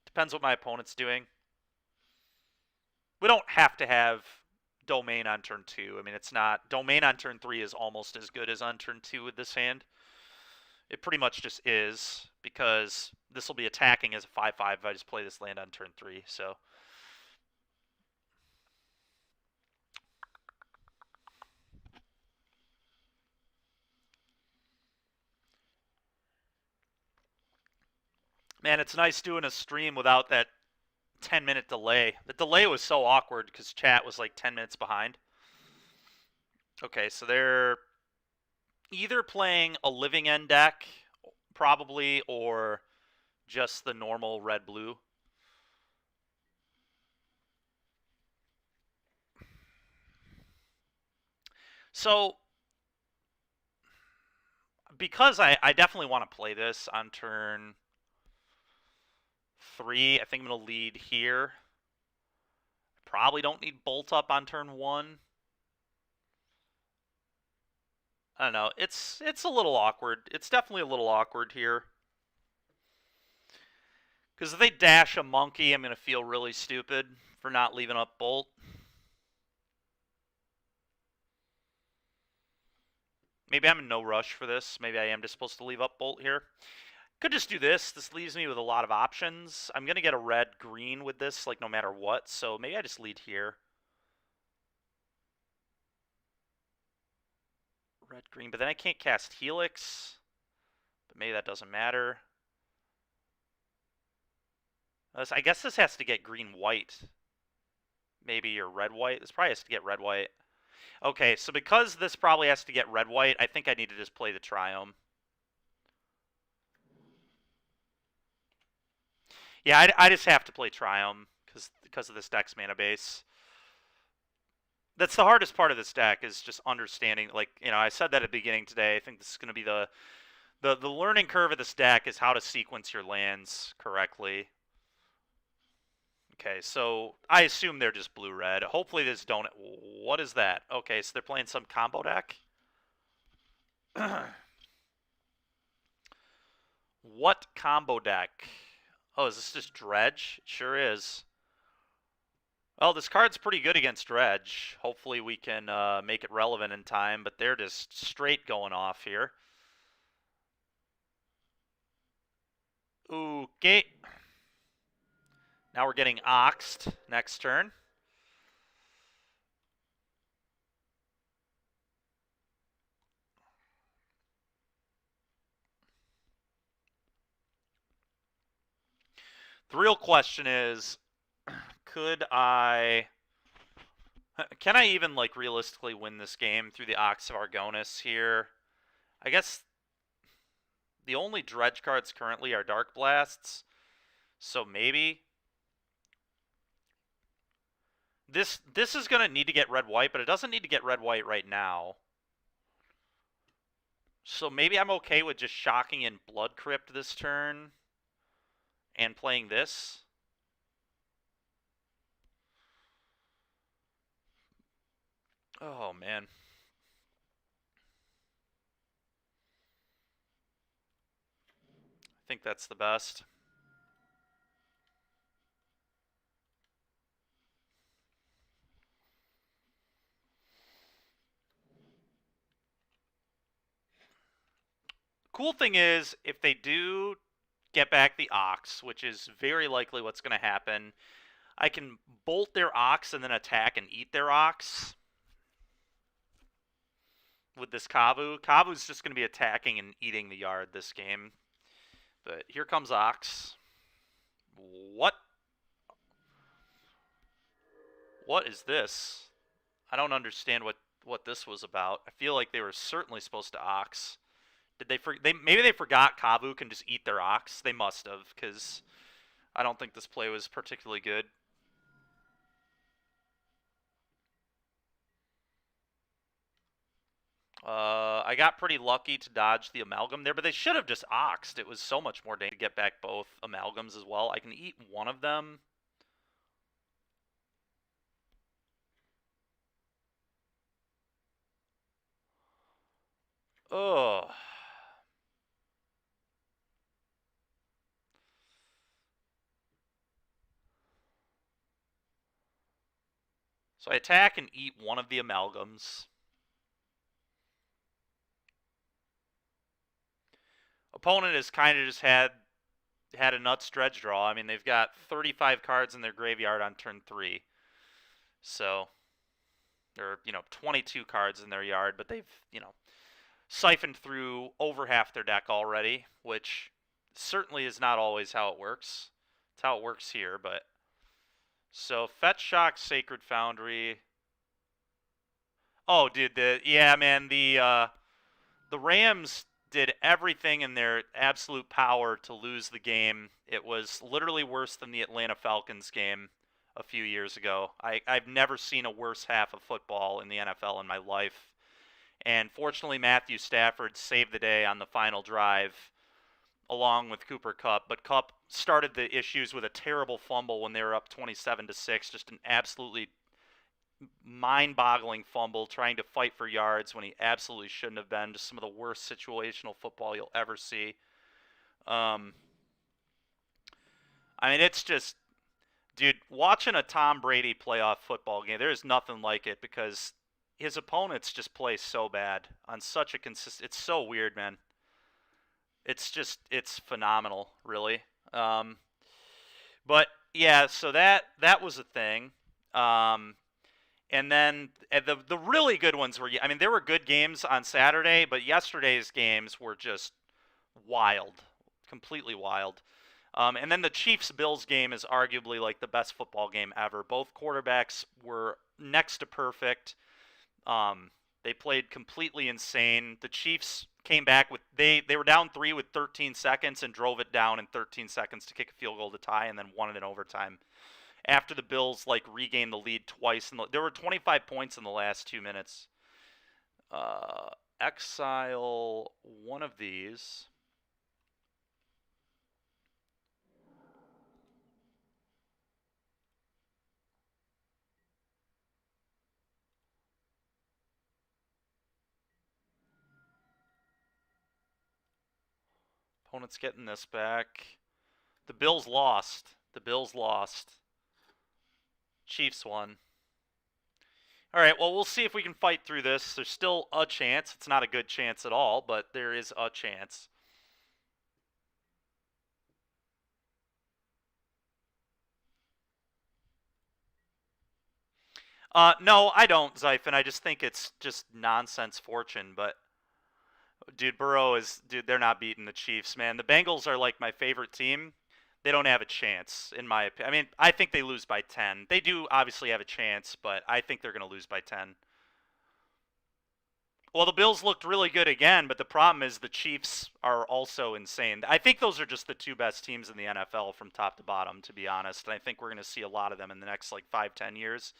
Depends what my opponent's doing. We don't have to have Domain on turn 2. I mean, it's not... Domain on turn 3 is almost as good as on turn 2 with this hand. It pretty much just is, because this will be attacking as a 5/5 if I just play this land on turn 3, so... Man, it's nice doing a stream without that 10-minute delay. The delay was so awkward because chat was like 10 minutes behind. Okay, so they're either playing a Living End deck, probably, or just the normal red-blue. So, because I definitely want to play this on turn 3, I think I'm going to lead here. Probably don't need Bolt Up on turn 1. I don't know. It's a little awkward. It's definitely a little awkward here. Because if they dash a monkey, I'm going to feel really stupid for not leaving up Bolt. Maybe I'm in no rush for this. Maybe I am just supposed to leave up Bolt here. Could just do this. This leaves me with a lot of options. I'm going to get a red-green with this, like, no matter what. So maybe I just lead here. Red-green. But then I can't cast Helix. But maybe that doesn't matter. I guess this has to get green-white. Maybe, or red-white. This probably has to get red-white. Okay, so because this probably has to get red-white, I think I need to just play the Triome. Yeah, I just have to play Triome because of this deck's mana base. That's the hardest part of this deck, is just understanding, like, I said that at the beginning today. I think this is going to be the learning curve of this deck, is how to sequence your lands correctly. Okay, so I assume they're just blue-red. Hopefully this don't... What is that? Okay, so they're playing some combo deck? What combo deck? Oh, is this just Dredge? It sure is. Well, this card's pretty good against Dredge. Hopefully we can make it relevant in time, but they're just straight going off here. Okay. Now we're getting oxed next turn. The real question is, can I even, like, realistically win this game through the Ox of Argonis here? I guess the only dredge cards currently are Dark Blasts, so maybe. This is going to need to get red-white, but it doesn't need to get red-white right now. So maybe I'm okay with just shocking in Blood Crypt this turn and playing this. Oh, man. I think that's the best. Cool thing is, if they do get back the Ox, which is very likely what's going to happen, I can bolt their Ox and then attack and eat their Ox with this Kavu. Kavu's just going to be attacking and eating the yard this game. But here comes Ox. What? What is this? I don't understand what this was about. I feel like they were certainly supposed to Ox. Did they maybe they forgot Kavu can just eat their Ox? They must have, because I don't think this play was particularly good. I got pretty lucky to dodge the Amalgam there, but they should have just Oxed. It was so much more dangerous to get back both Amalgams as well. I can eat one of them. Ugh. So I attack and eat one of the Amalgams. Opponent has kind of just had a nuts dredge draw. I mean, they've got 35 cards in their graveyard on turn 3. So, there are, 22 cards in their yard, but they've, siphoned through over half their deck already, which certainly is not always how it works. It's how it works here, but... So, Fetch Shock, Sacred Foundry... Oh, dude, yeah, man, the Rams did everything in their absolute power to lose the game. It was literally worse than the Atlanta Falcons game a few years ago. I've never seen a worse half of football in the NFL in my life. And fortunately, Matthew Stafford saved the day on the final drive along with Cooper Kupp. But Kupp started the issues with a terrible fumble when they were up 27-6. Just an absolutely mind-boggling fumble trying to fight for yards when he absolutely shouldn't have been. Just some of the worst situational football you'll ever see. I mean, it's just, dude, watching a Tom Brady playoff football game, there's nothing like it because his opponents just play so bad on such a consistent. It's so weird, man. It's phenomenal, really. But yeah, so that was a thing. And then the really good ones were, I mean, there were good games on Saturday, but yesterday's games were just wild, completely wild. And then the Chiefs-Bills game is arguably like the best football game ever. Both quarterbacks were next to perfect. They played completely insane. The Chiefs came back with they were down 3 with 13 seconds and drove it down in 13 seconds to kick a field goal to tie and then won it in overtime. After the Bills regained the lead twice, there were 25 points in the last 2 minutes. Exile one of these. Opponent's getting this back. The Bills lost. Chiefs won. All right, well, we'll see if we can fight through this. There's still a chance. It's not a good chance at all, but there is a chance. No, I don't, Zyphon. I just think it's just nonsense fortune. But dude, dude. They're not beating the Chiefs, man. The Bengals are like my favorite team. They don't have a chance, in my opinion. I mean, I think they lose by 10. They do obviously have a chance, but I think they're going to lose by 10. Well, the Bills looked really good again, but the problem is the Chiefs are also insane. I think those are just the two best teams in the NFL from top to bottom, to be honest. And I think we're going to see a lot of them in the next like 5-10 years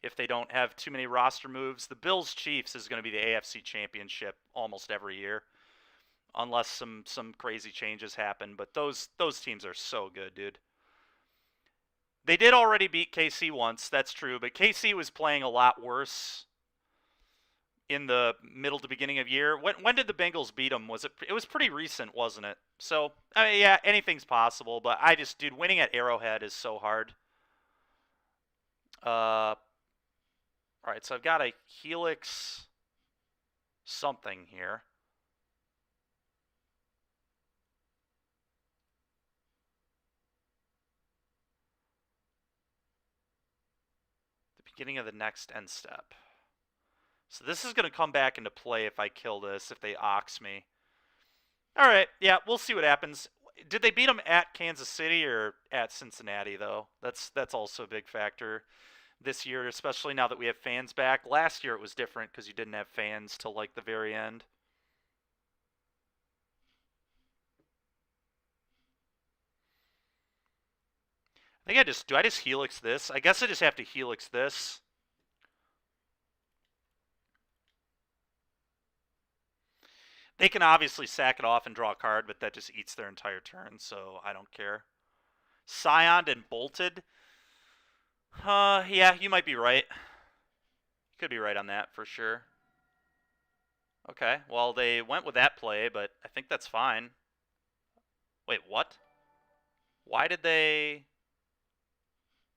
if they don't have too many roster moves. The Bills Chiefs is going to be the AFC Championship almost every year, unless some crazy changes happen. But those teams are so good, dude. They did already beat KC once, that's true, but KC was playing a lot worse in the middle to beginning of year. When did the Bengals beat them? It was pretty recent, wasn't it? So I mean, yeah, anything's possible. But dude, winning at Arrowhead is so hard. All right, so I've got a Helix something here. The beginning of the next end step. So this is going to come back into play if I kill this, if they ox me. All right, yeah, we'll see what happens. Did they beat them at Kansas City or at Cincinnati, though? That's also a big factor this year, especially now that we have fans back. Last year it was different because you didn't have fans till like the very end. I think do I just Helix this? I guess I just have to Helix this. They can obviously sack it off and draw a card, but that just eats their entire turn, so I don't care. Scioned and bolted. Yeah, you might be right. You could be right on that for sure. Okay, well, they went with that play, but I think that's fine. Wait, what? Why did they...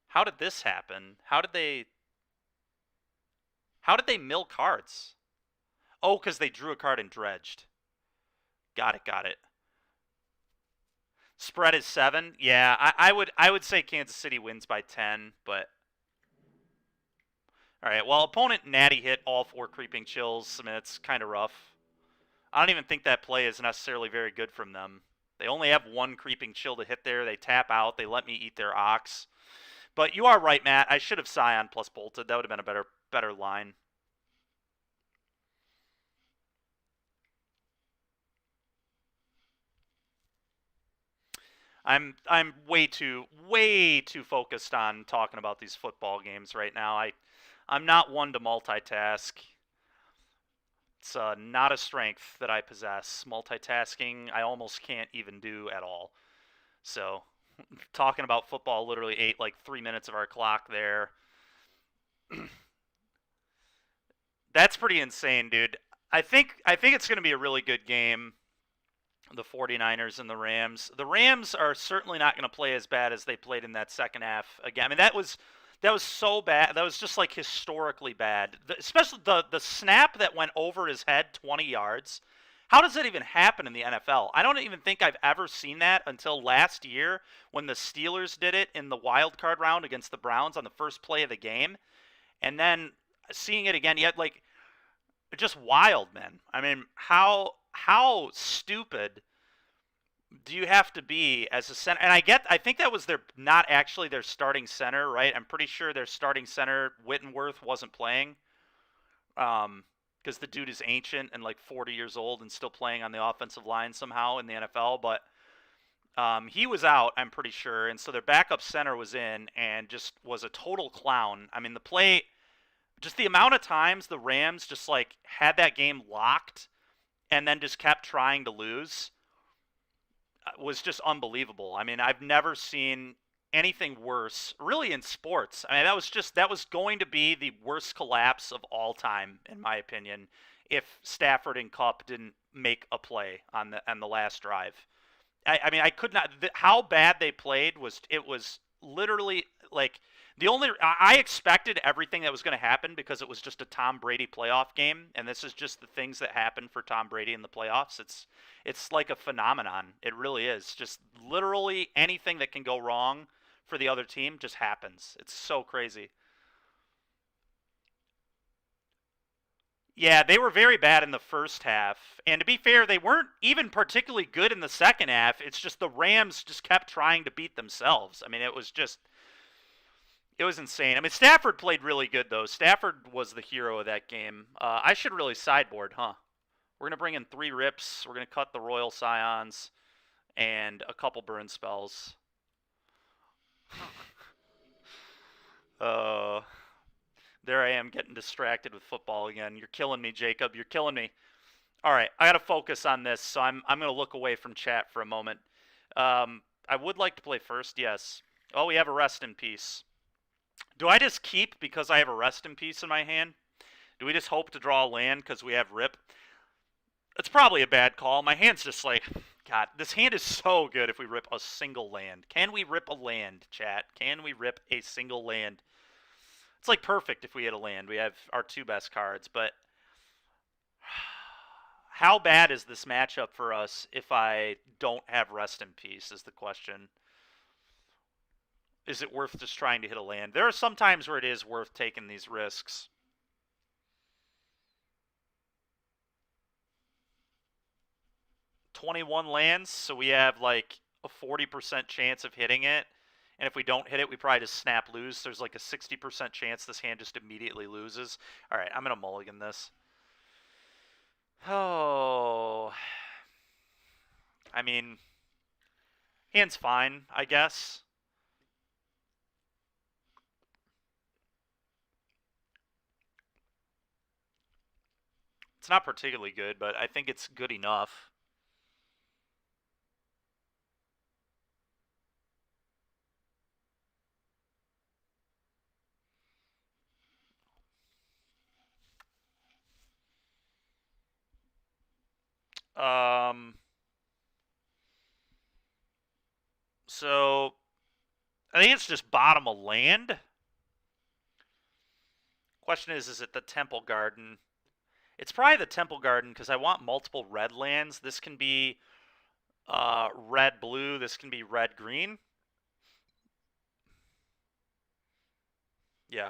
How did this happen? How did they mill cards? Oh, because they drew a card and dredged. Got it. Spread is 7. Yeah, I would say Kansas City wins by 10, but all right. Well, opponent natty hit all 4 creeping chills. I mean, it's kind of rough. I don't even think that play is necessarily very good from them. They only have 1 creeping chill to hit there. They tap out. They let me eat their ox. But you are right, Matt. I should have Scion plus bolted. That would have been a better line. I'm way too focused on talking about these football games right now. I'm not one to multitask. It's not a strength that I possess. Multitasking, I almost can't even do at all. So, talking about football literally ate like 3 minutes of our clock there. That's pretty insane, dude. I think it's going to be a really good game. The 49ers and the Rams. The Rams are certainly not going to play as bad as they played in that second half again. I mean, that was so bad. That was just like historically bad. Especially the snap that went over his head 20 yards. How does that even happen in the NFL? I don't even think I've ever seen that until last year when the Steelers did it in the wild card round against the Browns on the first play of the game. And then seeing it again, yet like just wild, man. I mean, how stupid do you have to be as a center? And I think that was not actually their starting center, right? I'm pretty sure their starting center, Whittenworth, wasn't playing. Because the dude is ancient and like 40 years old and still playing on the offensive line somehow in the NFL. But he was out, I'm pretty sure. And so their backup center was in and just was a total clown. I mean, the play, just the amount of times the Rams just like had that game locked and then just kept trying to lose was just unbelievable. I mean, I've never seen anything worse, really, in sports. I mean, that was going to be the worst collapse of all time, in my opinion, if Stafford and Kupp didn't make a play on the last drive. I mean, I could not. How bad they played was literally like I expected everything that was going to happen because it was just a Tom Brady playoff game, and this is just the things that happen for Tom Brady in the playoffs. It's like a phenomenon. It really is. Just literally anything that can go wrong for the other team just happens. It's so crazy. Yeah, they were very bad in the first half. And to be fair, they weren't even particularly good in the second half. It's just the Rams just kept trying to beat themselves. I mean, it was insane. I mean, Stafford played really good, though. Stafford was the hero of that game. I should really sideboard, huh? We're going to bring in 3 rips. We're going to cut the Royal Scions and a couple burn spells. Uh, there I am getting distracted with football again. You're killing me, Jacob. You're killing me. All right, I got to focus on this, so I'm going to look away from chat for a moment. I would like to play first, yes. Oh, we have a rest in peace. Do I just keep because I have a rest in peace in my hand? Do we just hope to draw a land because we have rip? It's probably a bad call. My hand's just like, God, this hand is so good if we rip a single land. Can we rip a land, chat? Can we rip a single land? It's like perfect if we hit a land. We have our 2 best cards, but how bad is this matchup for us if I don't have rest in peace is the question. Is it worth just trying to hit a land? There are some times where it is worth taking these risks. $21 lands, so we have like a 40% chance of hitting it. And if we don't hit it, we probably just snap lose. There's like a 60% chance this hand just immediately loses. All right, I'm going to mulligan this. Oh. I mean, hand's fine, I guess. It's not particularly good, but I think it's good enough. So I think it's just bottom a land. Question is it the Temple Garden? It's probably the Temple Garden because I want multiple red lands. This can be red-blue. This can be red-green. Yeah.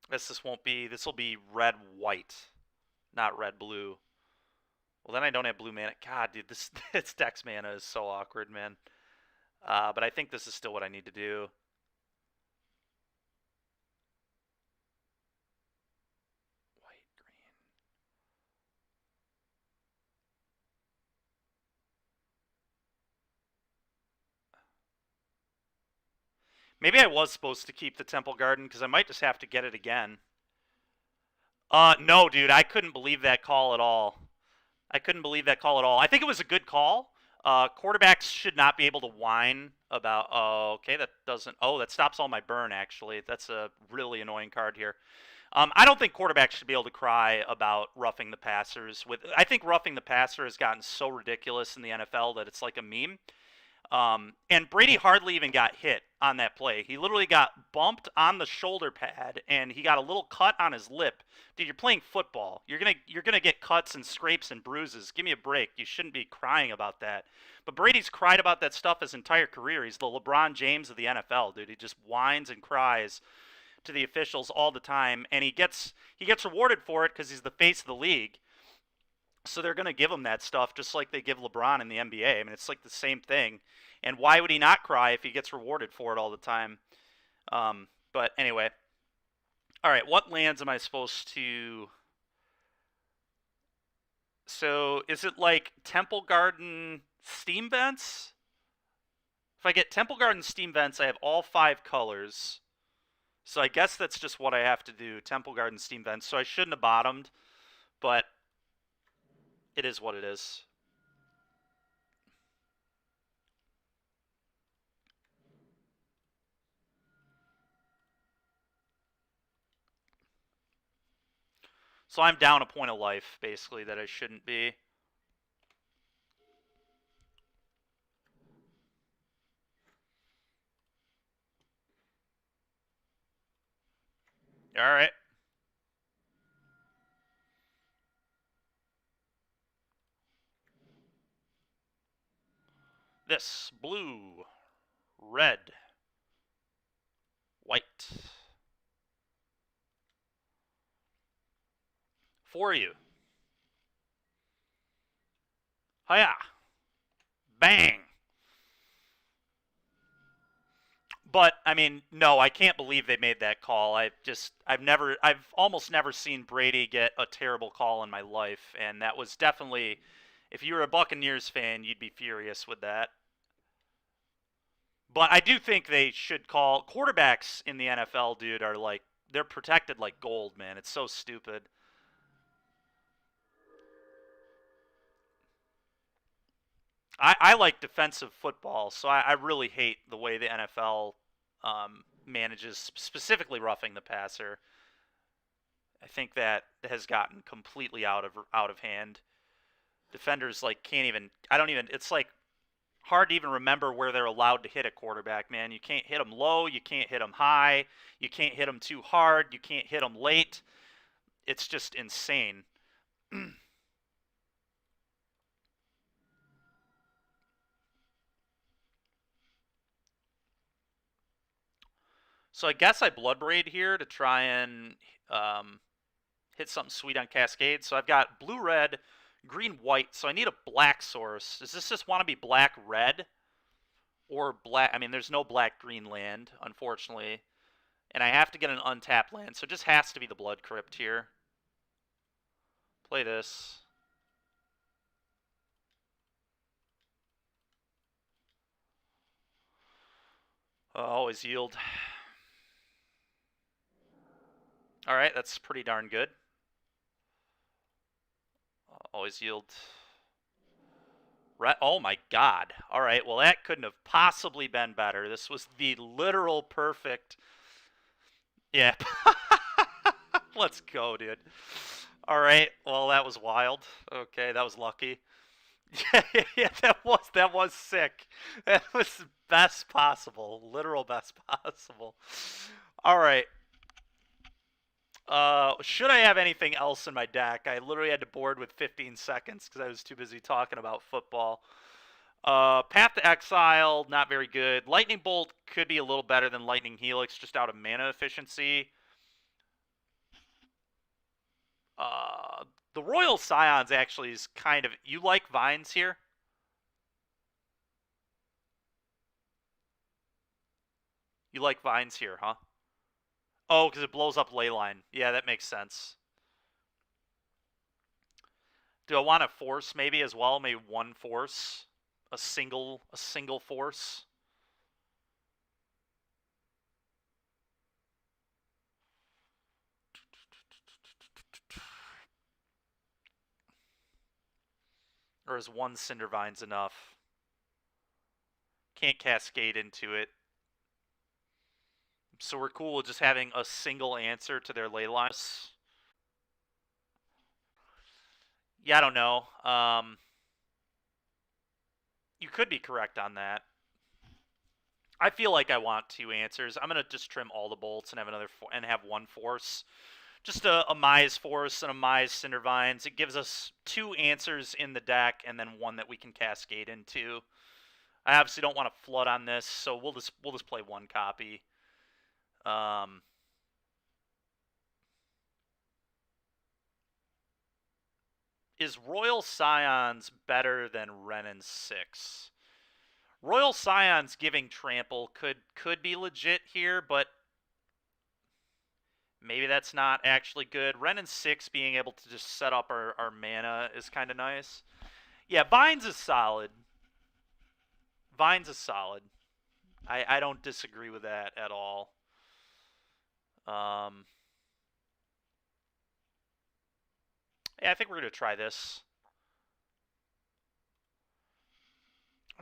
This won't be. This will be red-white, not red-blue. Well, then I don't have blue mana. God, dude, this deck's mana is so awkward, man. But I think this is still what I need to do. White, green. Maybe I was supposed to keep the Temple Garden because I might just have to get it again. No, dude, I couldn't believe that call at all. I couldn't believe that call at all. I think it was a good call. Quarterbacks should not be able to whine about. Oh, okay, that doesn't. Oh, that stops all my burn. Actually, that's a really annoying card here. I don't think quarterbacks should be able to cry about roughing the passers. I think roughing the passer has gotten so ridiculous in the NFL that it's like a meme. And Brady hardly even got hit on that play. He literally got bumped on the shoulder pad, and he got a little cut on his lip. Dude, you're playing football. You're gonna get cuts and scrapes and bruises. Give me a break. You shouldn't be crying about that. But Brady's cried about that stuff his entire career. He's the LeBron James of the NFL, dude. He just whines and cries to the officials all the time, and he gets rewarded for it because he's the face of the league. So they're going to give him that stuff just like they give LeBron in the NBA. I mean, it's like the same thing. And why would he not cry if he gets rewarded for it all the time? But anyway. All right, what lands am I supposed to... So is it like Temple Garden Steam Vents? If I get Temple Garden Steam Vents, I have all 5 colors. So I guess that's just what I have to do. Temple Garden Steam Vents. So I shouldn't have bottomed, but it is what it is. So I'm down a point of life, basically, that I shouldn't be. All right. This blue, red, White. For you. Hiya. Bang. But I mean, no, I can't believe they made that call. I've almost never seen Brady get a terrible call in my life, and that was definitely, if you were a Buccaneers fan, you'd be furious with that. But I do think they should call quarterbacks in the NFL, dude, are like they're protected like gold, man. It's so stupid. I like defensive football, so I really hate the way the NFL manages specifically roughing the passer. I think that has gotten completely out of hand. Defenders like can't even. I don't even. It's like hard to even remember where they're allowed to hit a quarterback. Man, you can't hit them low. You can't hit them high. You can't hit them too hard. You can't hit them late. It's just insane. So I guess I blood braid here to try and um, hit something sweet on Cascade. So I've got blue, red, green, white. So I need a black source. Does this just want to be black, red, or black? I mean, there's no black, green land, unfortunately. And I have to get an untapped land. So it just has to be the Blood Crypt here. Play this. Always yield. Alright, that's pretty darn good. Always yield. Oh my god. Alright, well that couldn't have possibly been better. This was the literal perfect... Yeah. Let's go, dude. Alright, well that was wild. Okay, that was lucky. Yeah, that was sick. That was best possible. Literal best possible. Alright. Should I have anything else in my deck? I literally had to board with 15 seconds because I was too busy talking about football. Path to Exile, not very good. Lightning Bolt could be a little better than Lightning Helix, just out of mana efficiency. Uh, the Royal Scions actually is kind of... You like Vines here? You like Vines here, huh? Oh, because it blows up Leyline. Yeah, that makes sense. Do I want a force maybe as well? Maybe one force? A single force? Or is one Cindervines enough? Can't cascade into it. So we're cool with just having a single answer to their ley lines. Yeah, I don't know. You could be correct on that. I feel like I want two answers. I'm gonna just trim all the bolts and have and have one force. Just a Mize Force and a Mize Cindervines. It gives us two answers in the deck and then one that we can cascade into. I obviously don't want to flood on this, so we'll just play one copy. Is Royal Scions better than Renin 6? Royal Scions giving trample could be legit here, but maybe that's not actually good. Renin 6 being able to just set up our mana is kind of nice. Yeah, Vines is solid. Vines is solid. I don't disagree with that at all. Yeah, I think we're going to try this.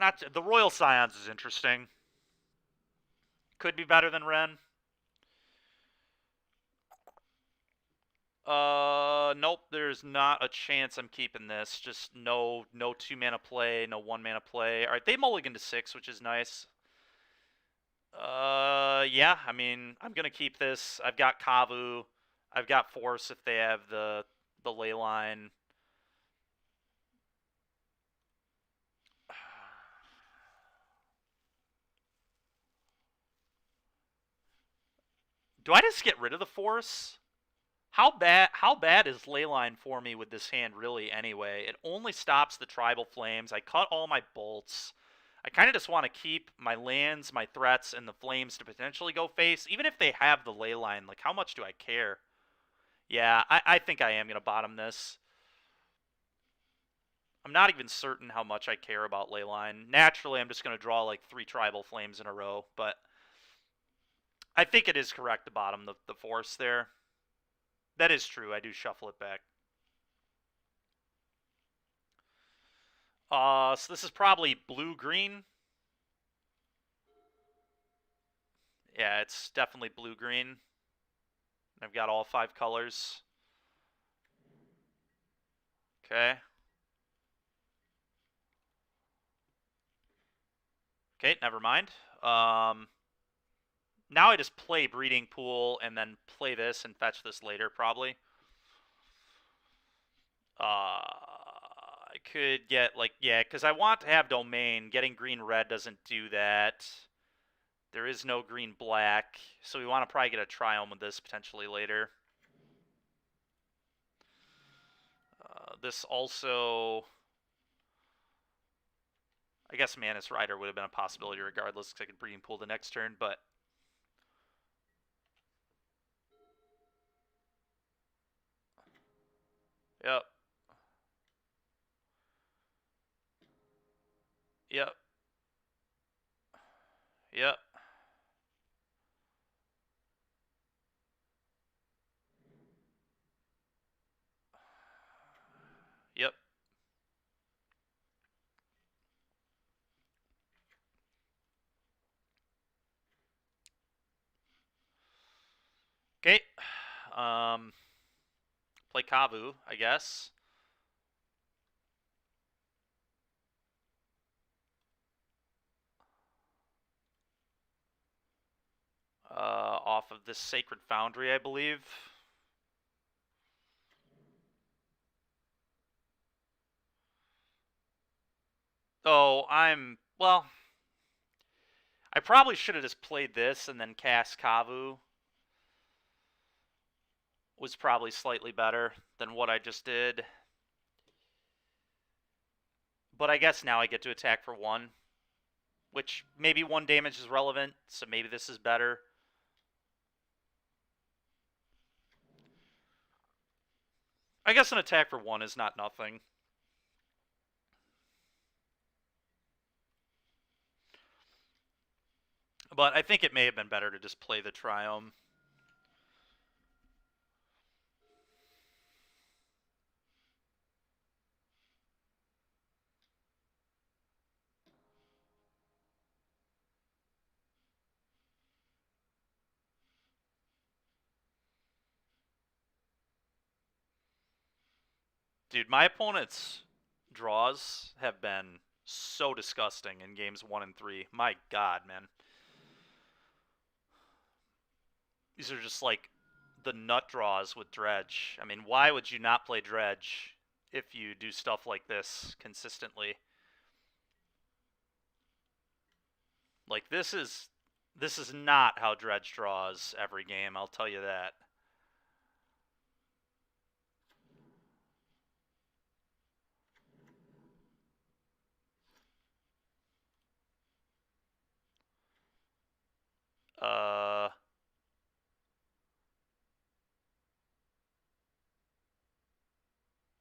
Not the Royal Scions is interesting. Could be better than Ren. Nope. There's not a chance I'm keeping this. Just no 2-mana play, no 1-mana play. All right, they mulligan to 6, which is nice. Yeah. I mean, I'm gonna keep this. I've got Kavu. I've got Force if they have the ley line. Do I just get rid of the Force? How bad is Leyline for me with this hand really anyway? It only stops the Tribal Flames. I cut all my bolts. I kind of just want to keep my lands, my threats, and the flames to potentially go face. Even if they have the Leyline, like, how much do I care? Yeah, I think I am going to bottom this. I'm not even certain how much I care about Leyline. Naturally, I'm just going to draw like 3 Tribal Flames in a row, but I think it is correct to bottom the Force there. That is true. I do shuffle it back. So this is probably blue-green. Yeah, it's definitely blue-green. I've got all 5 colors. Okay. Okay, never mind. Now I just play Breeding Pool and then play this and fetch this later, probably. I could get, like, yeah, because I want to have Domain. Getting green-red doesn't do that. There is no green-black, so we want to probably get a Triome with this potentially later. This also... I guess Manus Rider would have been a possibility regardless, because I could Breeding Pool the next turn, but... Yep. Yep. Yep. Yep. Okay. Play Kavu, I guess. Off of this Sacred Foundry, I believe. Oh, well, I probably should have just played this and then cast Kavu. Was probably slightly better than what I just did. But I guess now I get to attack for 1. Which, maybe 1 damage is relevant, so maybe this is better. I guess an attack for 1 is not nothing. But I think it may have been better to just play the Triome. Dude, my opponent's draws have been so disgusting in games 1 and 3. My god, man. These are just like the nut draws with Dredge. I mean, why would you not play Dredge if you do stuff like this consistently? Like, this is not how Dredge draws every game, I'll tell you that.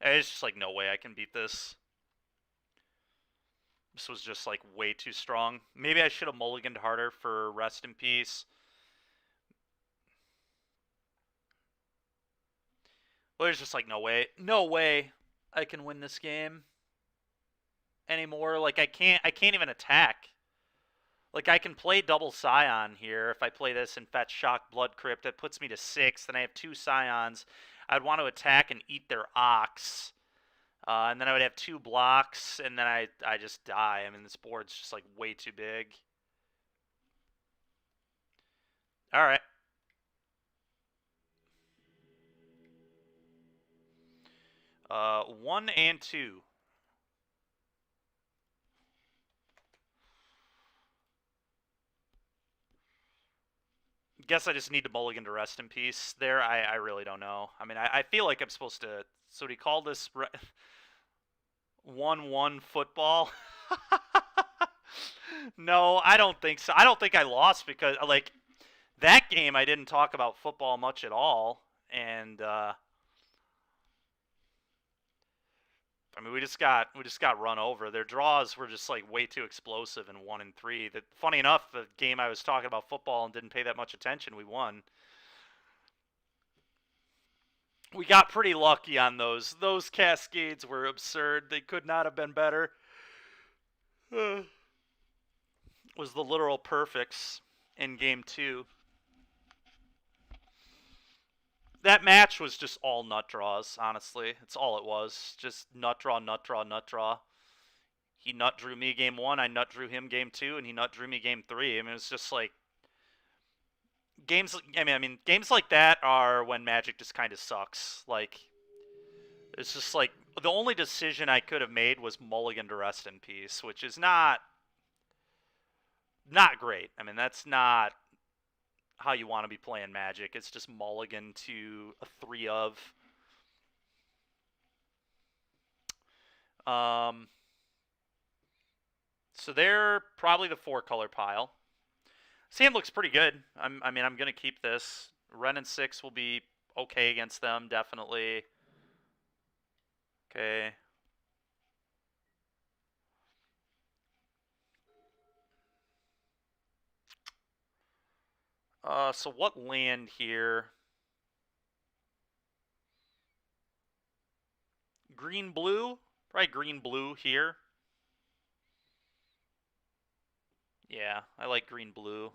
It's just like, no way I can beat this. This was just like way too strong. Maybe I should have mulliganed harder for Rest in Peace. But there's just like no way I can win this game anymore. Like I can't even attack. Like I can play double Scion here if I play this and fetch Shock Blood Crypt. That puts me to 6. Then I have 2 Scions. I'd want to attack and eat their Ox. And then I would have 2 blocks, and then I just die. I mean, this board's just like way too big. All right. One and 2. Guess I just need to mulligan to rest in peace there. I really don't know. I mean, I feel like I'm supposed to... So do you call this 1-1 football? No, I don't think so. I don't think I lost because, like, that game I didn't talk about football much at all. And, I mean, we just got run over. Their draws were just like way too explosive in 1 and 3. That, funny enough, the game I was talking about football and didn't pay that much attention, we won. We got pretty lucky on those. Those cascades were absurd. They could not have been better. Was the literal perfects in game 2. That match was just all nut draws, honestly. It's all it was. Just nut draw, nut draw, nut draw. He nut drew me game 1, I nut drew him game 2, and he nut drew me game 3. I mean, it's just like games. I mean, games like that are when Magic just kind of sucks. Like, it's just like the only decision I could have made was mulligan to rest in peace, which is not great. I mean, that's not how you want to be playing Magic. It's just mulligan to a 3 of. So they're probably the 4-color pile. Sand looks pretty good. I mean, I'm going to keep this. Ren and 6 will be okay against them, definitely. Okay. So what land here? Green-blue? Probably green-blue here. Yeah, I like green-blue.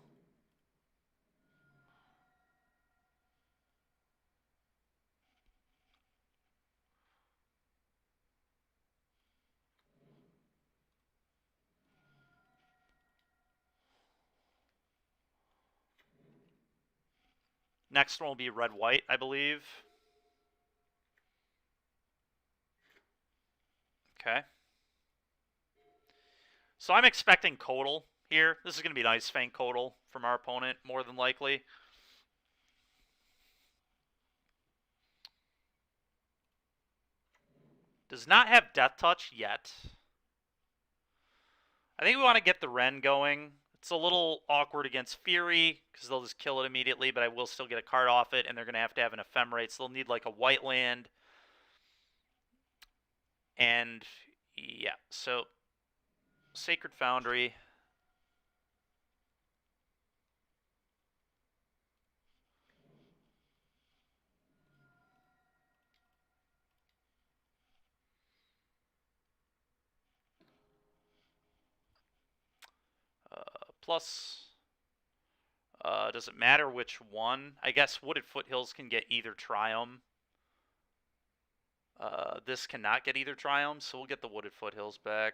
Next one will be red-white, I believe. Okay. So I'm expecting Codal here. This is going to be an Ice Fang Codal from our opponent, more than likely. Does not have Death Touch yet. I think we want to get the Ren going. It's a little awkward against Fury, because they'll just kill it immediately, but I will still get a card off it, and they're going to have an Ephemerate, so they'll need like a white land. And, yeah, so Sacred Foundry. Plus, does it matter which one? I guess Wooded Foothills can get either Triumph. This cannot get either Triumph, so we'll get the Wooded Foothills back.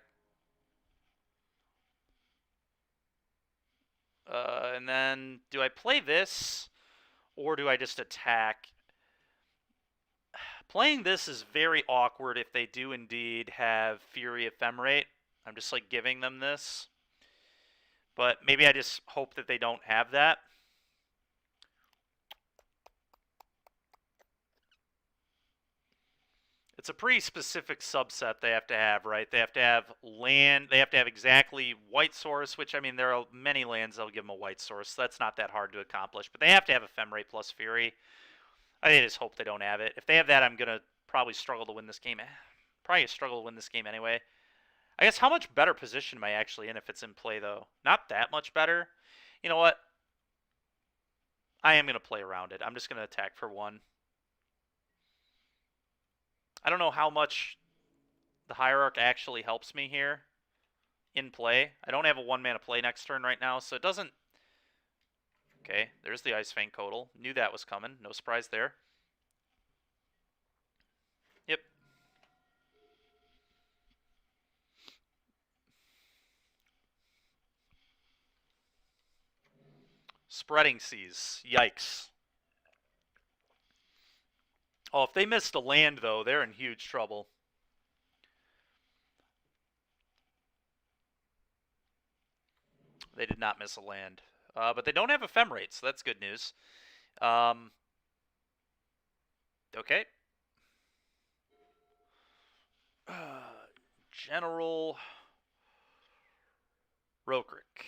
And then, do I play this, or do I just attack? Playing this is very awkward if they do indeed have Fury Ephemerate. I'm just like giving them this. But maybe I just hope that they don't have that. It's a pretty specific subset they have to have, right? They have to have land. They have to have exactly white source, which, I mean, there are many lands that'll give them a white source. So that's not that hard to accomplish. But they have to have Ephemerate plus Fury. I just hope they don't have it. If they have that, I'm going to probably struggle to win this game. Probably struggle to win this game anyway. I guess how much better position am I actually in if it's in play, though? Not that much better. You know what? I am going to play around it. I'm just going to attack for 1. I don't know how much the Hierarch actually helps me here in play. I don't have a 1-mana play next turn right now, so it doesn't... Okay, there's the Ice Fang Codal. Knew that was coming. No surprise there. Yep. Spreading Seas. Yikes. Oh, if they missed a land, though, they're in huge trouble. They did not miss a land. But they don't have Ephemerate, so that's good news. Okay. General Rokrick.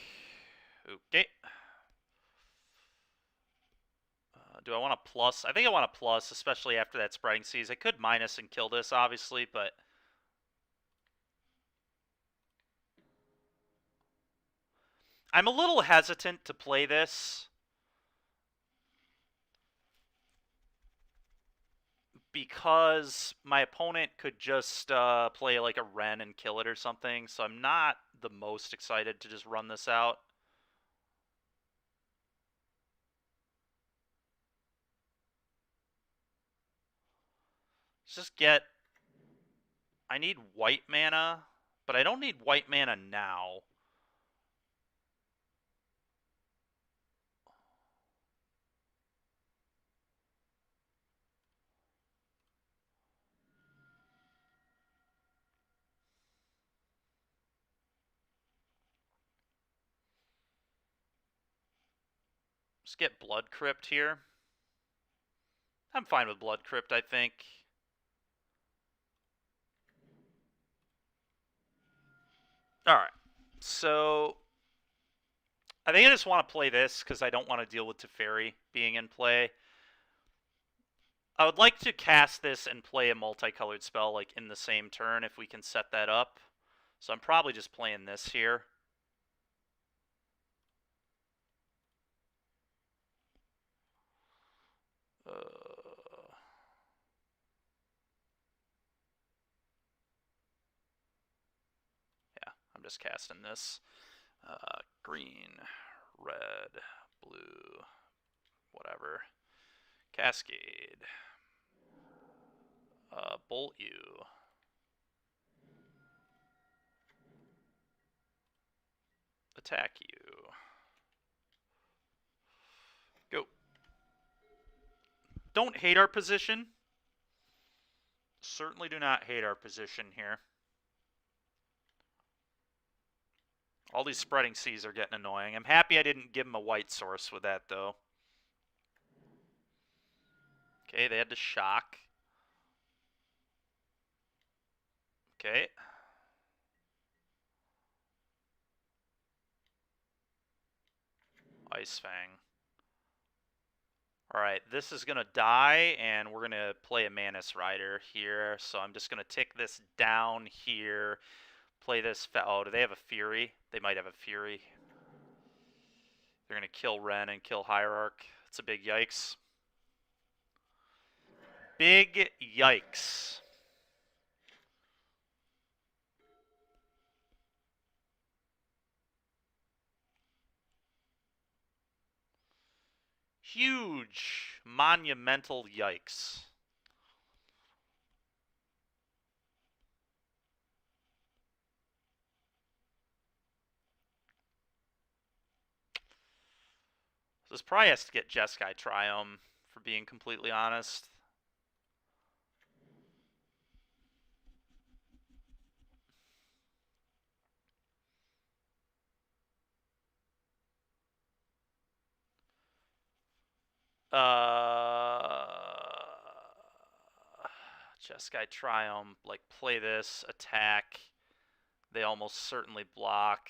Okay. Do I want a plus? I think I want a plus, especially after that Spreading Seas. I could minus and kill this, obviously, but... I'm a little hesitant to play this because my opponent could just play like a Wrenn and kill it or something, so I'm not the most excited to just run this out. Let's just get... I need white mana, but I don't need white mana now. Let's get Blood Crypt here. I'm fine with Blood Crypt, I think. Alright, so I think I just want to play this because I don't want to deal with Teferi being in play. I would like to cast this and play a multicolored spell like in the same turn if we can set that up. So I'm probably just playing this here. Yeah, I'm just casting this. Green, red, blue, whatever. Cascade. Bolt you. Attack you. Go. Don't hate our position. Certainly do not hate our position here. All these Spreading Seas are getting annoying. I'm happy I didn't give him a white source with that, though. Okay, they had to shock. Okay. Ice Fang. Alright, this is going to die, and we're going to play a Mantis Rider here. So I'm just going to tick this down here. Play this... Oh, do they have a Fury? They might have a Fury. They're going to kill Wrenn and kill Hierarch. It's a big yikes. Big yikes. Huge, monumental yikes. This probably has to get Jeskai Triumph, for being completely honest. Jeskai Triumph, like, play this, attack. They almost certainly block.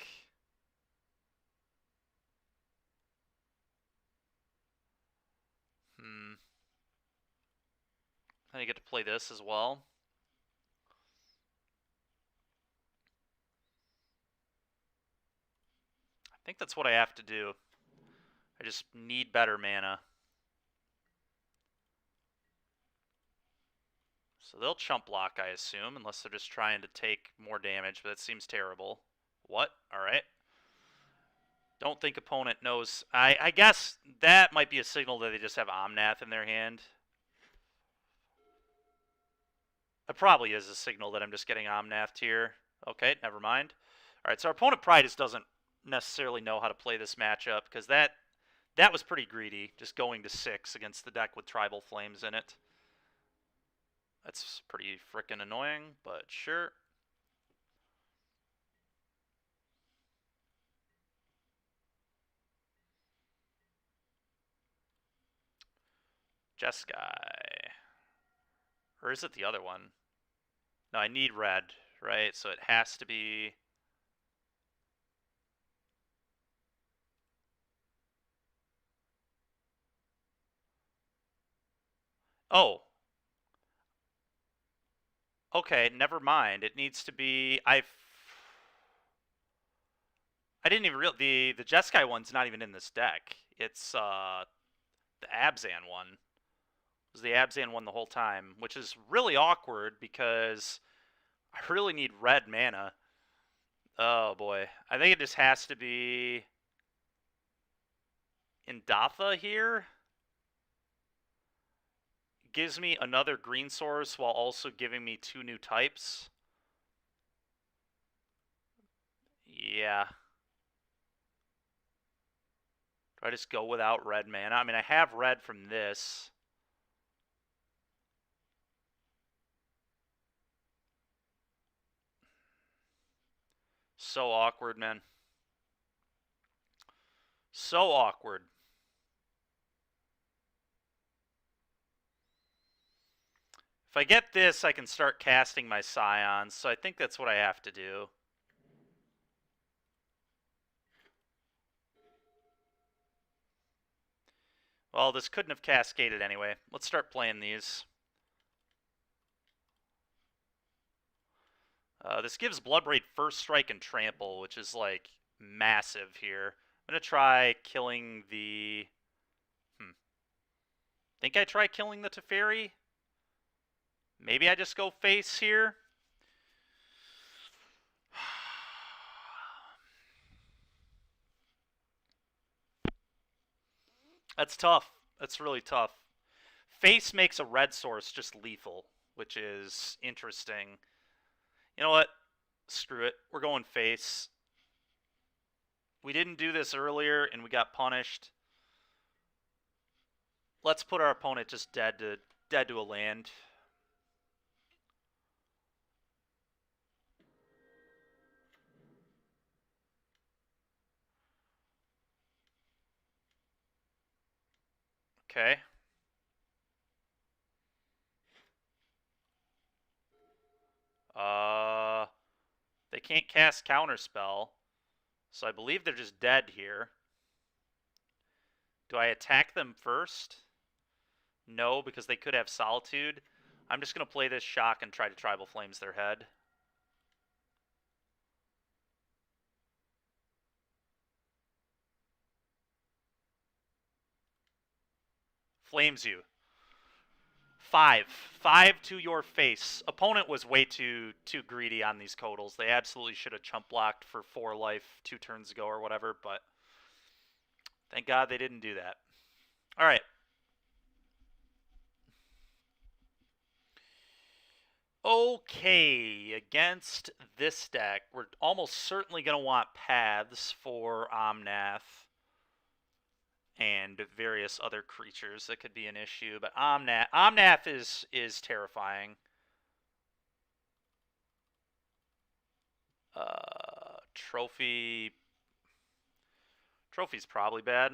Then you get to play this as well. I think that's what I have to do. I just need better mana. So they'll chump block, I assume, unless they're just trying to take more damage, but that seems terrible. What? Alright. Don't think opponent knows. I guess that might be a signal that they just have Omnath in their hand. It probably is a signal that I'm just getting Omnath here. Okay, never mind. Alright, so our opponent probably just doesn't necessarily know how to play this matchup, because that was pretty greedy, just going to 6 against the deck with Tribal Flames in it. That's pretty frickin' annoying, but sure. Jeskai. Or is it the other one? No, I need red, right? So it has to be... Oh. Okay, never mind. It needs to be... I didn't even realize... The Jeskai one's not even in this deck. It's the Abzan one. It was the Abzan one the whole time, which is really awkward because I really need red mana. Oh boy. I think it just has to be Indatha here. Gives me another green source while also giving me 2 new types. Yeah. Do I just go without red mana? I mean, I have red from this. So awkward, man. So awkward. If I get this, I can start casting my Scions, so I think that's what I have to do. Well, this couldn't have cascaded anyway. Let's start playing these. This gives Bloodbraid First Strike and Trample, which is, like, massive here. I'm going to try killing the... Think I try killing the Teferi? Maybe I just go face here? That's tough. That's really tough. Face makes a red source just lethal, which is interesting. You know what? Screw it. We're going face. We didn't do this earlier, and we got punished. Let's put our opponent just dead to a land. Okay. They can't cast Counterspell, so I believe they're just dead here. Do I attack them first? No, because they could have Solitude. I'm just going to play this Shock and try to Tribal Flames their head. Flames you. 5 to your face. Opponent was way too greedy on these Codals. They absolutely should have chump blocked for 4 life 2 turns ago or whatever, but thank God they didn't do that. All right. Okay, against this deck, we're almost certainly going to want Paths for Omnath and various other creatures that could be an issue, but Omnath is terrifying. Trophy's probably bad.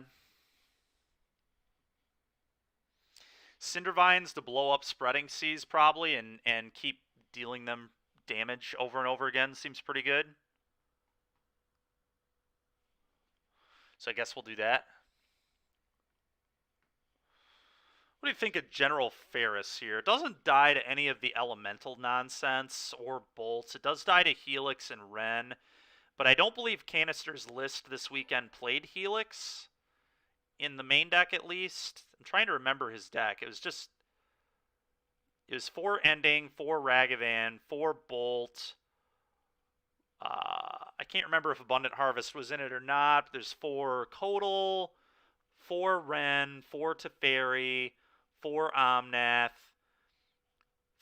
Cindervines to blow up Spreading Seas probably and keep dealing them damage over and over again seems pretty good. So I guess we'll do that. What do you think of General Ferris here? It doesn't die to any of the elemental nonsense or bolts. It does die to Helix and Wrenn, but I don't believe Canister's list this weekend played Helix. In the main deck, at least. I'm trying to remember his deck. It was 4 Ending, 4 Ragavan, 4 Bolt. I can't remember if Abundant Harvest was in it or not. There's 4 Codal, 4 Wrenn, 4 Teferi, 4 Omnath,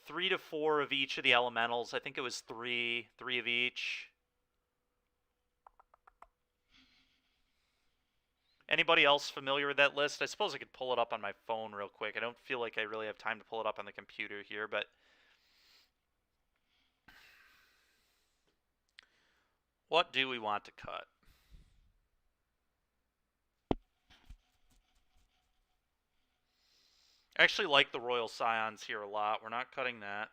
3 to 4 of each of the elementals. I think it was 3 of each. Anybody else familiar with that list? I suppose I could pull it up on my phone real quick. I don't feel like I really have time to pull it up on the computer here, but... What do we want to cut? I actually like the Royal Scions here a lot. We're not cutting that.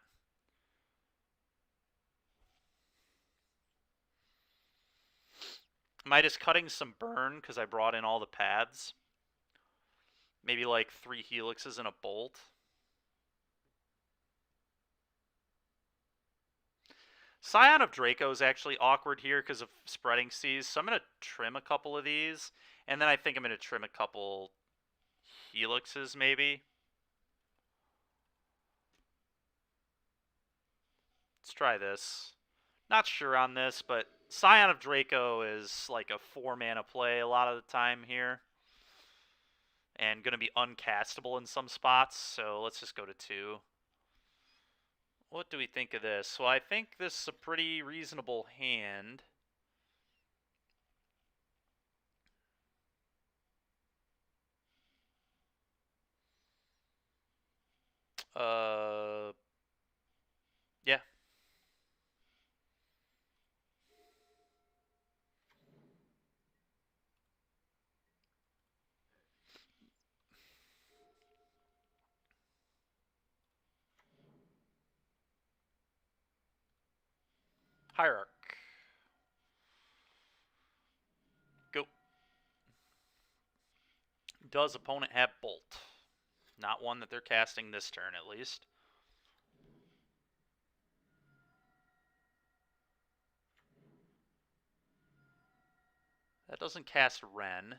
Am I just cutting some burn because I brought in all the pads? Maybe like 3 helixes and a bolt. Scion of Draco is actually awkward here because of spreading seas, so I'm going to trim a couple of these, and then I think I'm going to trim a couple helixes maybe. Let's try this. Not sure on this, but Scion of Draco is like a 4-mana play a lot of the time here. And going to be uncastable in some spots, so let's just go to 2. What do we think of this? Well, I think this is a pretty reasonable hand. Yeah. Hierarch. Go. Does opponent have Bolt? Not one that they're casting this turn, at least. That doesn't cast Ren.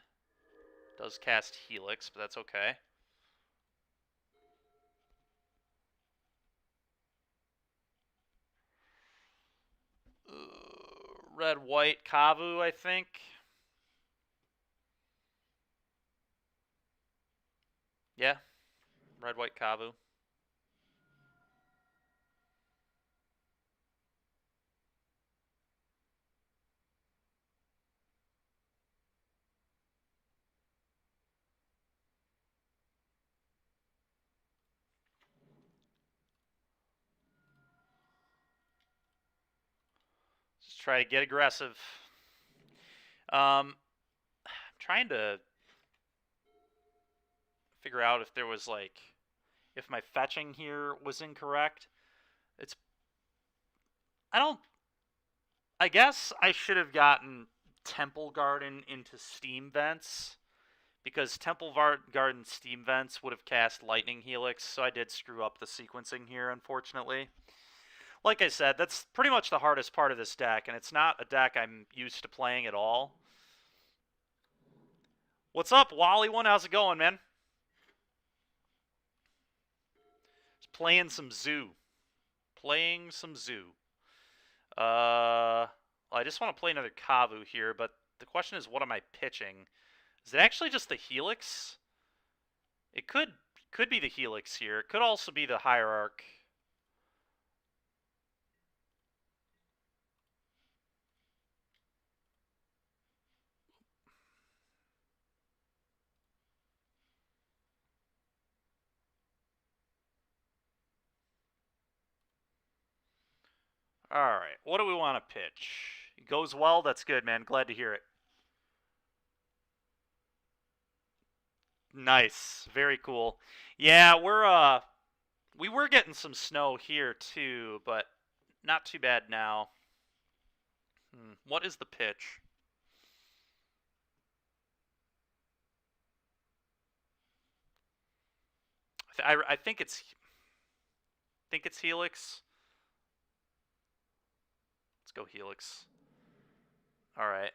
Does cast Helix, but that's okay. Red-white Kavu, I think. Yeah. Red-white Kavu. Just try to get aggressive. I'm trying to figure out if there was like, if my fetching here was incorrect. I guess I should have gotten Temple Garden into Steam Vents, because Temple Garden Steam Vents would have cast Lightning Helix, so I did screw up the sequencing here, unfortunately. Like I said, that's pretty much the hardest part of this deck, and it's not a deck I'm used to playing at all. What's up, Wally1? How's it going, man? Just playing some Zoo. Playing some Zoo. Well, I just want to play another Kavu here, but the question is, what am I pitching? Is it actually just the Helix? It could be the Helix here. It could also be the Hierarch. All right, what do we want to pitch? It goes well. That's good, man. Glad to hear it. Nice, very cool. Yeah, we were getting some snow here too, but not too bad now. What is the pitch? I think it's Helix. Let's go Helix. All right.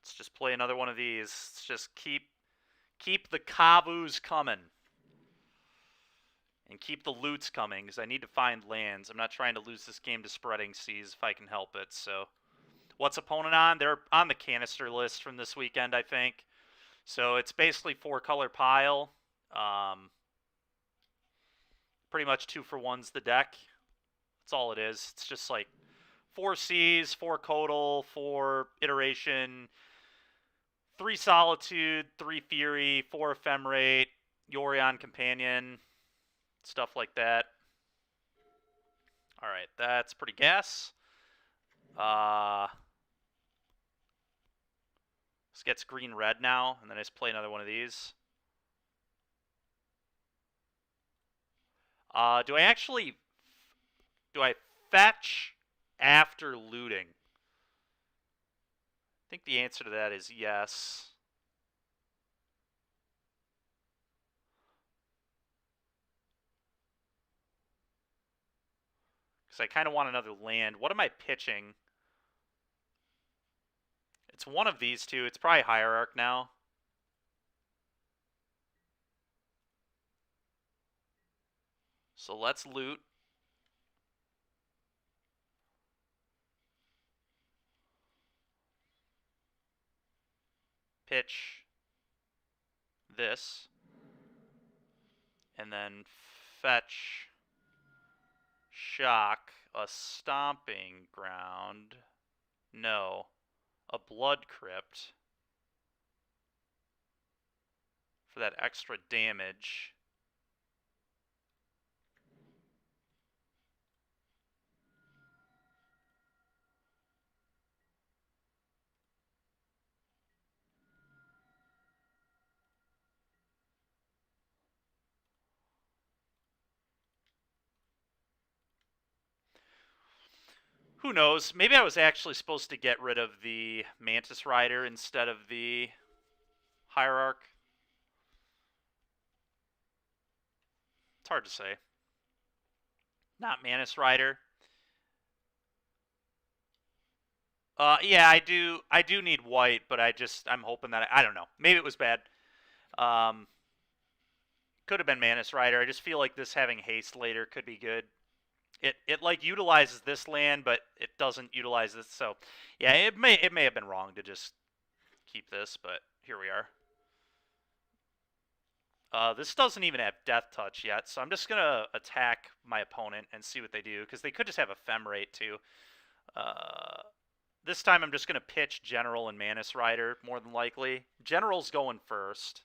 Let's just play another one of these. Let's just keep the Kavus coming. And keep the loots coming, because I need to find lands. I'm not trying to lose this game to spreading seas if I can help it, so. What's opponent on? They're on the canister list from this weekend, I think. So it's basically 4-color pile. Pretty much 2-for-1's the deck. That's all it is. It's just like 4 Seas, 4 Codal, 4 Iteration, 3 Solitude, 3 Fury, 4 Ephemerate, Yorion Companion, stuff like that. Alright, that's pretty gas. gets green-red now, and then I just play another one of these. Do I fetch after looting? I think the answer to that is yes. Because I kind of want another land. What am I pitching? It's one of these two. It's probably Hierarch now. So let's loot. Pitch this. And then fetch shock a stomping ground. No. A blood crypt. For that extra damage. Who knows? Maybe I was actually supposed to get rid of the Mantis Rider instead of the Hierarch. It's hard to say. Not Mantis Rider. Yeah, I do need white, but I'm hoping that I don't know. Maybe it was bad. Could have been Mantis Rider. I just feel like this having haste later could be good. It like utilizes this land, but it doesn't utilize this. So, yeah, it may have been wrong to just keep this, but here we are. This doesn't even have Death Touch yet, so I'm just gonna attack my opponent and see what they do, because they could just have Ephemerate too. This time I'm just gonna pitch General and Mantis Rider, more than likely. General's going first.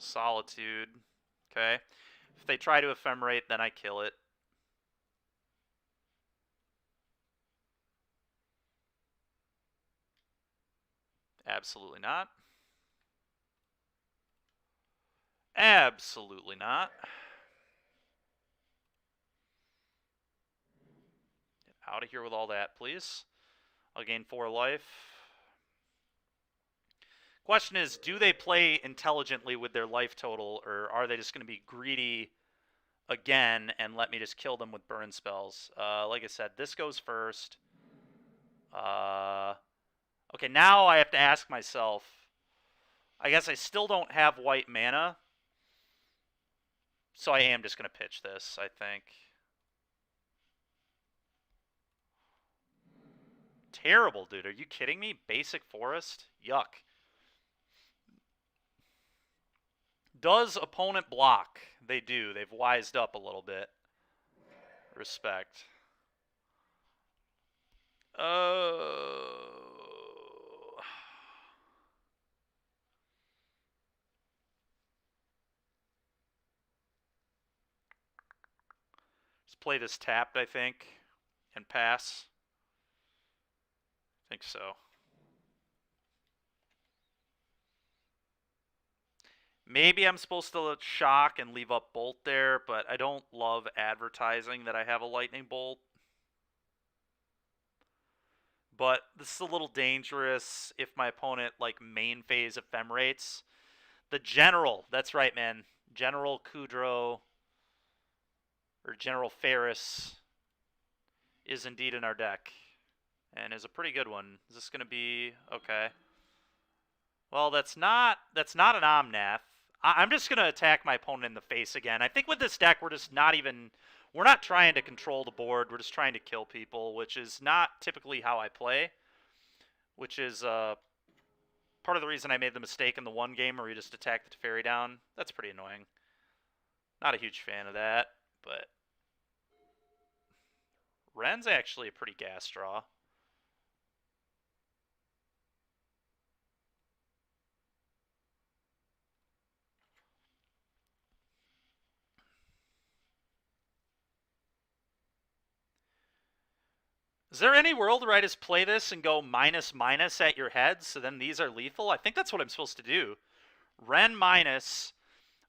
Solitude. Okay. If they try to Ephemerate, then I kill it. Absolutely not. Absolutely not. Get out of here with all that, please. I'll gain 4 life. Question is, do they play intelligently with their life total, or are they just going to be greedy again and let me just kill them with burn spells? Like I said, this goes first. Okay, now I have to ask myself, I guess I still don't have white mana, so I am just going to pitch this, I think. Terrible, dude. Are you kidding me? Basic Forest? Yuck. Does opponent block? They do. They've wised up a little bit. Respect. Just play this tapped, I think, and pass. I think so. Maybe I'm supposed to shock and leave up Bolt there, but I don't love advertising that I have a Lightning Bolt. But this is a little dangerous if my opponent, like, main phase Ephemerates. The General, that's right, man. General Kudro, or General Ferris, is indeed in our deck. And is a pretty good one. Is this going to be... okay. Well, that's not an Omnath. I'm just going to attack my opponent in the face again. I think with this deck, we're just not even... we're not trying to control the board. We're just trying to kill people, which is not typically how I play. Which is part of the reason I made the mistake in the one game where we just attacked the Teferi down. That's pretty annoying. Not a huge fan of that, but... Ren's actually a pretty gas draw. Is there any world where I just play this and go minus minus at your head, so then these are lethal? I think that's what I'm supposed to do. Ren minus,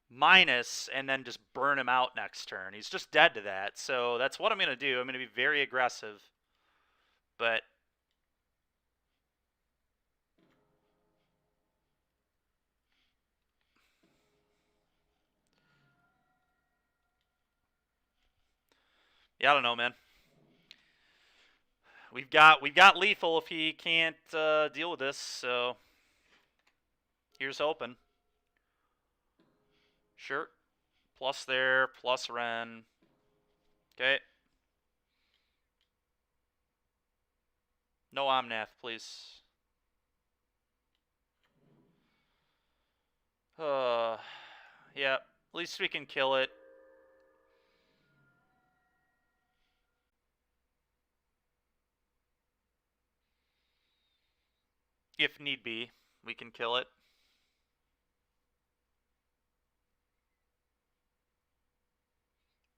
minus, and then just burn him out next turn. He's just dead to that, so that's what I'm going to do. I'm going to be very aggressive. But yeah, I don't know, man. We've got lethal if he can't deal with this, so here's hoping. Sure. Plus there, plus Ren. Okay. No Omnath, please. Yeah, at least we can kill it. If need be, we can kill it.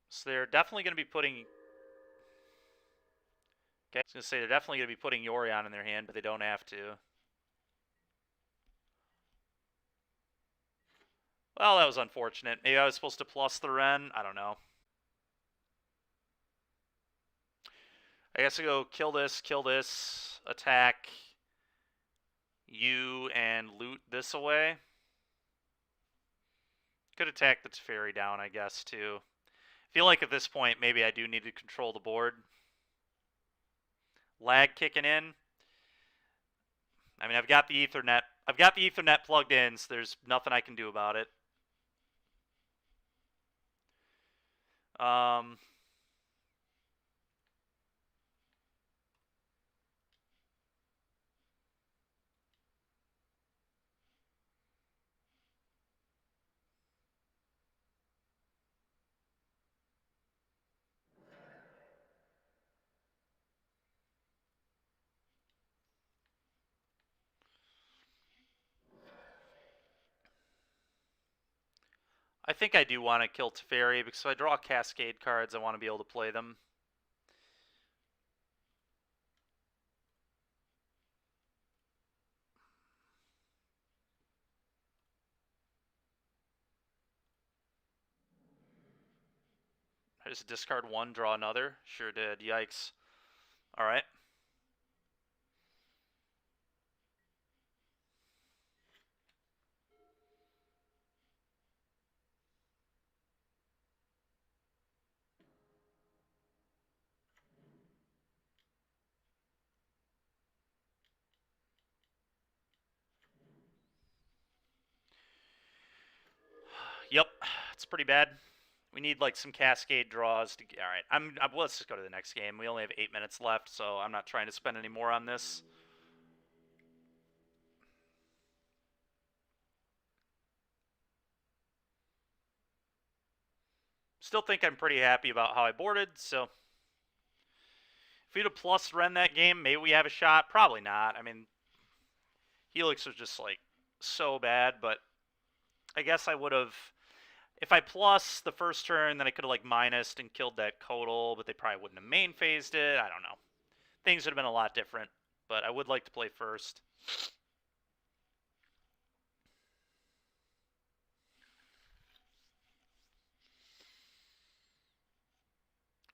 So they're definitely going to be putting... Okay, I was going to say they're definitely going to be putting Yorion in their hand, but they don't have to. Well, that was unfortunate. Maybe I was supposed to plus the Ren. I don't know. I guess I go kill this, attack you, and loot this away. Could attack the Teferi down, I guess, too. I feel like at this point, maybe I do need to control the board. Lag kicking in. I mean, I've got the Ethernet. I've got the Ethernet plugged in, so there's nothing I can do about it. I think I do want to kill Teferi because if I draw Cascade cards, I want to be able to play them. I just discard one, draw another. Sure did. Yikes. All right. Yep, it's pretty bad. We need like some Cascade draws to. All right, let's just go to the next game. We only have 8 minutes left, so I'm not trying to spend any more on this. Still think I'm pretty happy about how I boarded, so if we'd have plus Ren that game, maybe we have a shot. Probably not. I mean, Helix was just like so bad, but I guess I would have. If I plus the first turn, then I could have like minused and killed that Codal, but they probably wouldn't have main phased it. I don't know. Things would have been a lot different, but I would like to play first.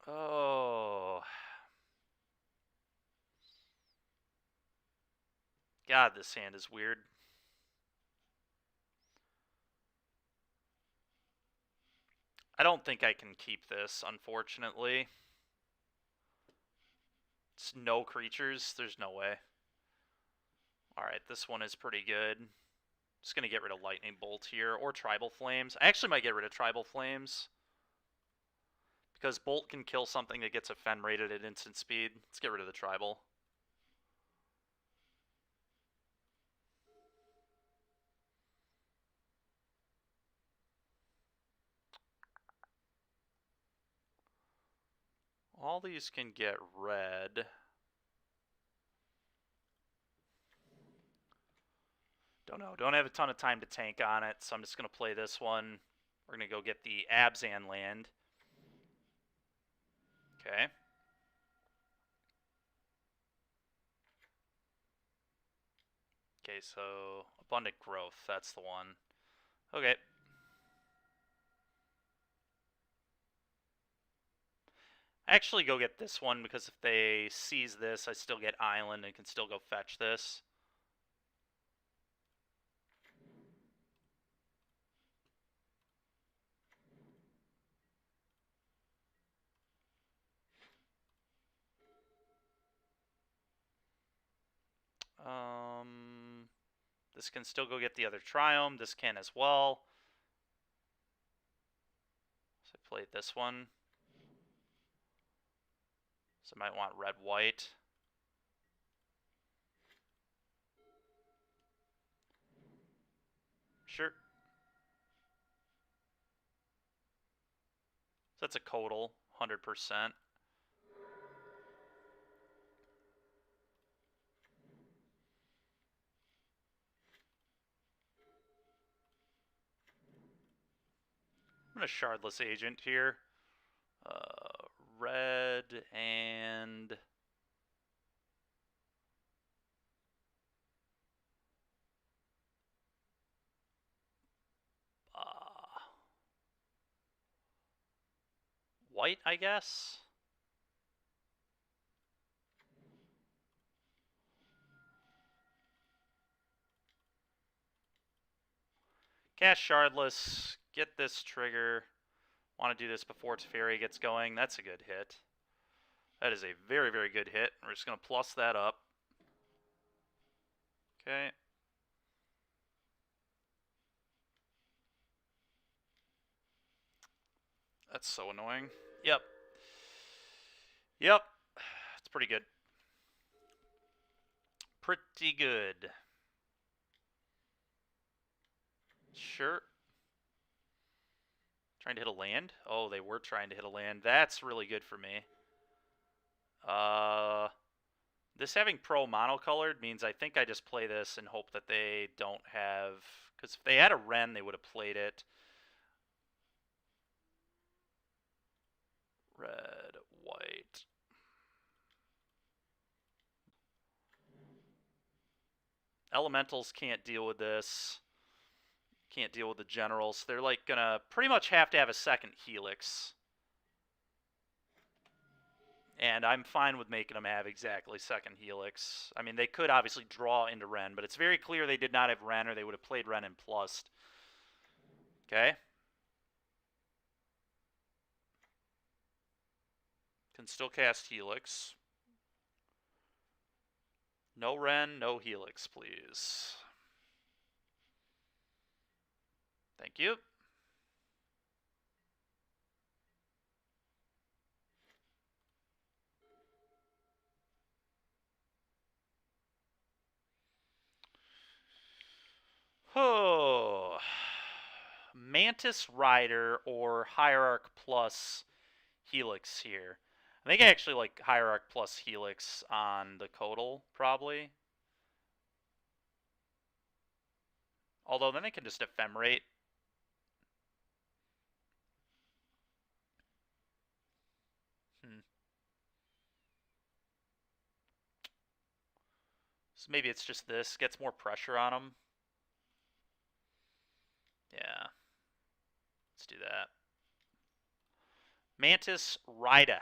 Oh. God, this hand is weird. I don't think I can keep this, unfortunately. It's no creatures. There's no way. Alright, this one is pretty good. Just going to get rid of Lightning Bolt here, or Tribal Flames. I actually might get rid of Tribal Flames. Because Bolt can kill something that gets a Fen rated at instant speed. Let's get rid of the Tribal. All these can get red. Don't know. Don't have a ton of time to tank on it, so I'm just going to play this one. We're going to go get the Abzan land. Okay. Okay, so Abundant Growth, that's the one. Okay. Actually go get this one, because if they seize this, I still get Island and can still go fetch this. This can still go get the other Triome. This can as well. So I played this one. So I might want red-white. Sure. So that's a Codal, 100%. I'm going to Shardless Agent here. Red and... white, I guess? Cast Shardless, get this trigger. Want to do this before Teferi gets going. That's a good hit. That is a very, very good hit. We're just going to plus that up. Okay. That's so annoying. Yep. Yep. It's pretty good. Pretty good. Sure. Trying to hit a land? Oh, they were trying to hit a land. That's really good for me. This having pro monocolored means I think I just play this and hope that they don't have... Because if they had a Wrenn, they would have played it. Red, white. Elementals can't deal with this. Can't deal with the generals. They're like gonna pretty much have to have a second Helix. And I'm fine with making them have exactly second Helix. I mean, they could obviously draw into Wrenn, but it's very clear they did not have Wrenn, or they would have played Wrenn and plussed. Okay. Can still cast Helix. No Wrenn, no Helix, please. Thank you. Oh. Mantis Rider or Hierarch plus Helix here. I think I actually like Hierarch plus Helix on the Codal, probably. Although then they can just Ephemerate. So maybe it's just this. Gets more pressure on them. Yeah. Let's do that. Mantis Rider.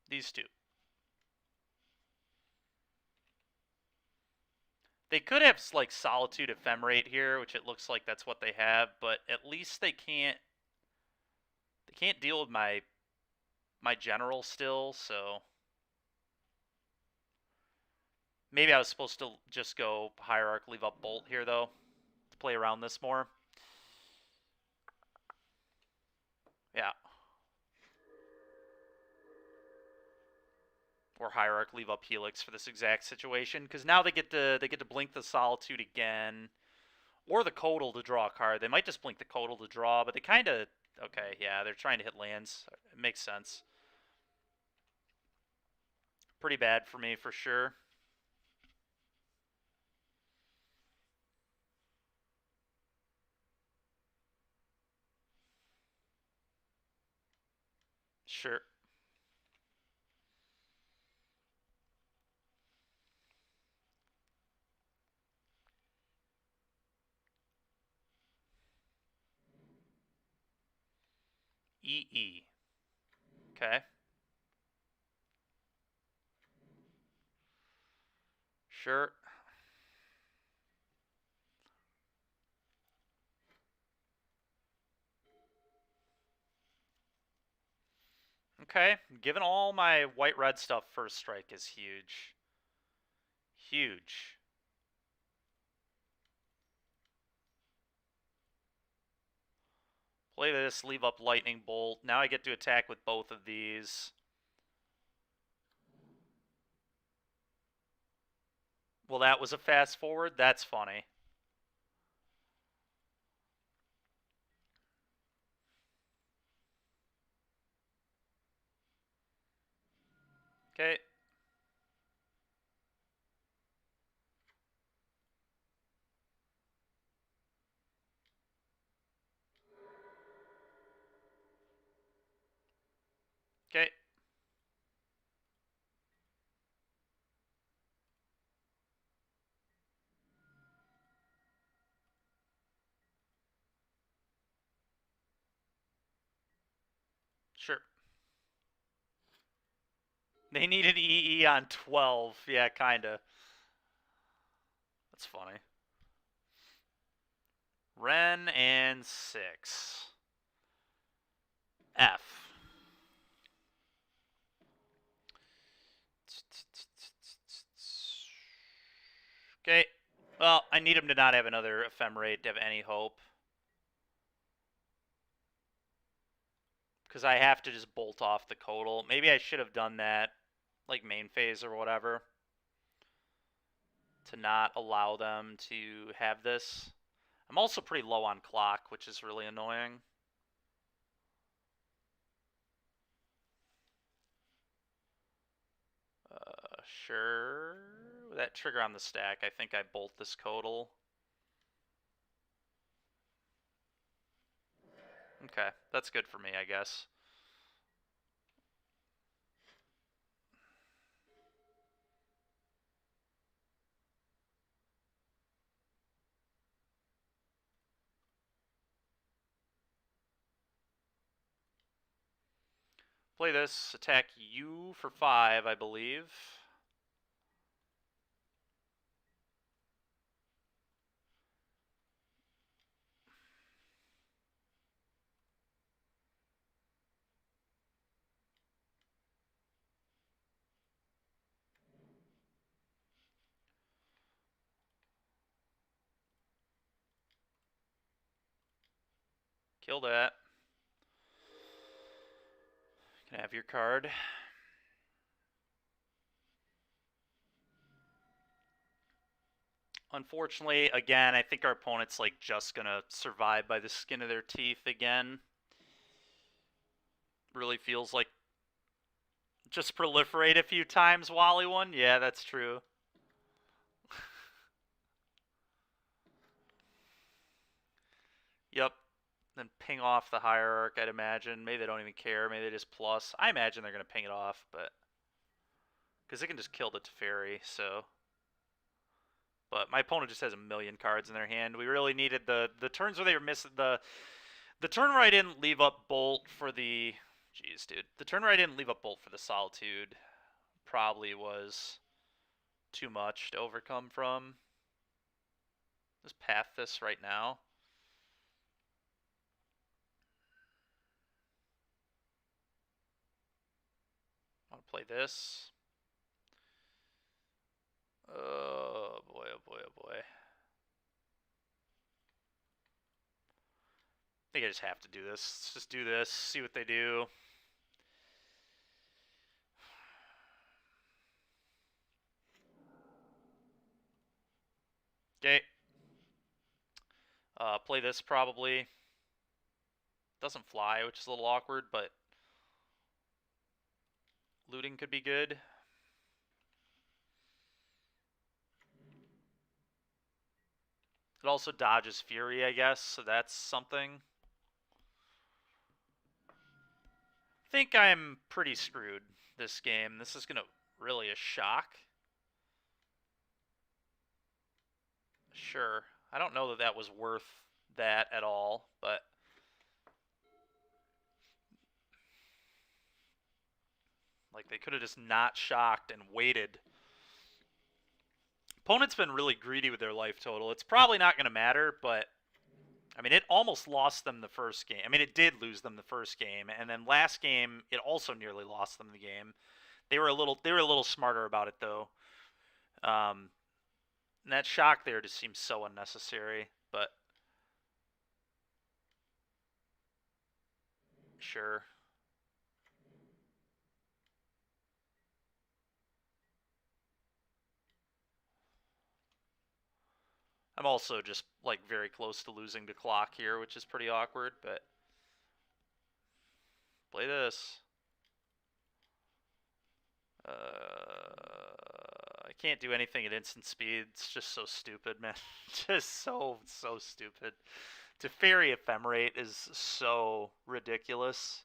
These two. They could have like Solitude Ephemerate here, which it looks like that's what they have, but at least they can't deal with my general still, so maybe I was supposed to just go Hierarch, leave up Bolt here though, to play around this more. Yeah. Or Hierarch, leave up Helix for this exact situation, because now they get to blink the Solitude again, or the Codal to draw a card. They might just blink the Codal to draw, but they kind of... Okay, yeah, they're trying to hit lands. It makes sense. Pretty bad for me, for sure. Sure. EE. Okay. Sure. Okay. Giving all my white-red stuff first strike is huge. Huge. Play this, leave up Lightning Bolt. Now I get to attack with both of these. Well, that was a fast forward. That's funny. Okay. Okay. Sure. They need an EE on 12. Yeah, kinda. That's funny. Ren and 6. F. Okay. Well, I need him to not have another Ephemerate to have any hope. Because I have to just bolt off the Codal. Maybe I should have done that, like main phase or whatever, to not allow them to have this. I'm also pretty low on clock, which is really annoying. Sure. With that trigger on the stack, I think I bolt this Codal. Okay, that's good for me, I guess. Play this, attack you for 5, I believe. Kill that. Can I have your card? Unfortunately, again, I think our opponent's like just gonna survive by the skin of their teeth again. Really feels like just proliferate a few times, Wally one. Yeah, that's true. Yep. Then ping off the Hierarch, I'd imagine. Maybe they don't even care. Maybe they just plus. I imagine they're gonna ping it off, but because they can just kill the Teferi, so. But my opponent just has a million cards in their hand. We really needed the turns where they were missing the turn where I didn't leave up Bolt for the. Jeez, dude. The turn where I didn't leave up Bolt for the Solitude probably was too much to overcome from. Just path this right now. I want to play this. Oh boy, oh boy, oh boy. I think I just have to do this. Let's just do this, see what they do. Okay. Play this probably. Doesn't fly, which is a little awkward, but looting could be good. It also dodges Fury, I guess, so that's something. think I'm pretty screwed this game. This is gonna really a shock. Sure. I don't know that that was worth that at all, but like they could have just not shocked and waited. Opponent's been really greedy with their life total. It's probably not going to matter, but I mean, it almost lost them the first game. I mean, it did lose them the first game, and then last game it also nearly lost them the game. They were a little smarter about it though. And that shock there just seems so unnecessary, but sure. I'm also just like very close to losing the clock here, which is pretty awkward, but play this. I can't do anything at instant speed. It's just so stupid, man. Just so stupid. Teferi Ephemerate is so ridiculous.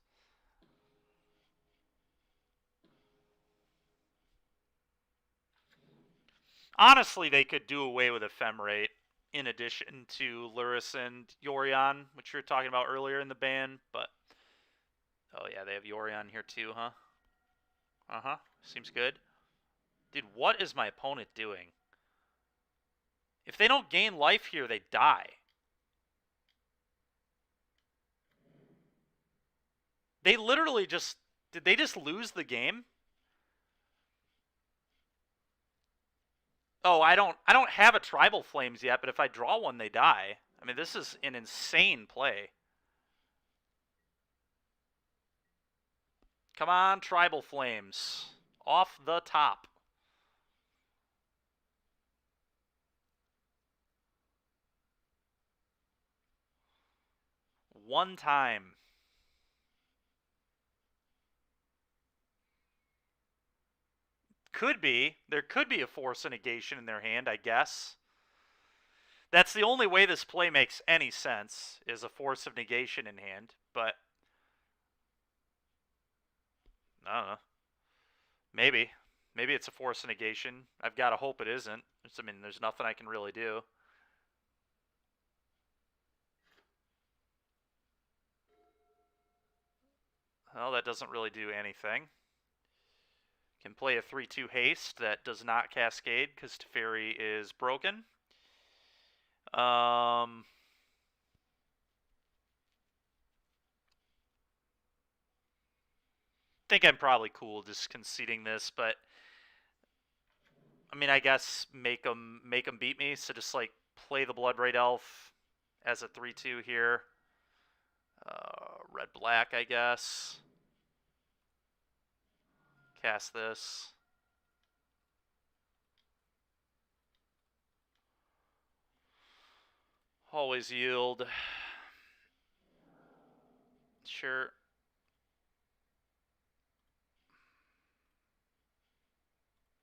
Honestly, they could do away with Ephemerate in addition to Lurrus and Yorion, which we were talking about earlier in the ban, but oh yeah, they have Yorion here too, huh? Uh-huh. Seems good. Dude, what is my opponent doing? If they don't gain life here, they die. They literally just... Did they just lose the game? Oh, I don't have a Tribal Flames yet, but if I draw one, they die. I mean, this is an insane play. Come on, Tribal Flames. Off the top. One time. Could be. There could be a Force of Negation in their hand, I guess. That's the only way this play makes any sense, is a Force of Negation in hand, but I don't know. Maybe. Maybe it's a Force of Negation. I've got to hope it isn't. I mean, there's nothing I can really do. Well, that doesn't really do anything. Can play a 3-2 haste that does not cascade because Teferi is broken. Think I'm probably cool just conceding this, but I mean, I guess make them beat me. So just like play the Bloodbraid Elf as a 3-2 here. Red black, I guess. Cast this. Always yield. Sure.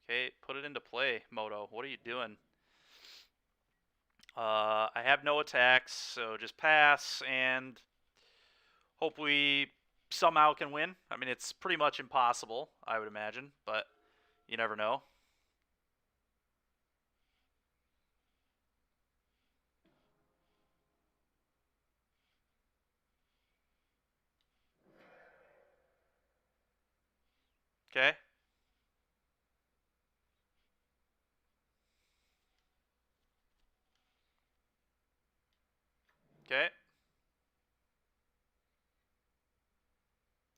Okay, put it into play, Moto. What are you doing? I have no attacks, so just pass and hope we somehow can win. I mean, it's pretty much impossible, I would imagine, but you never know. Okay. Okay.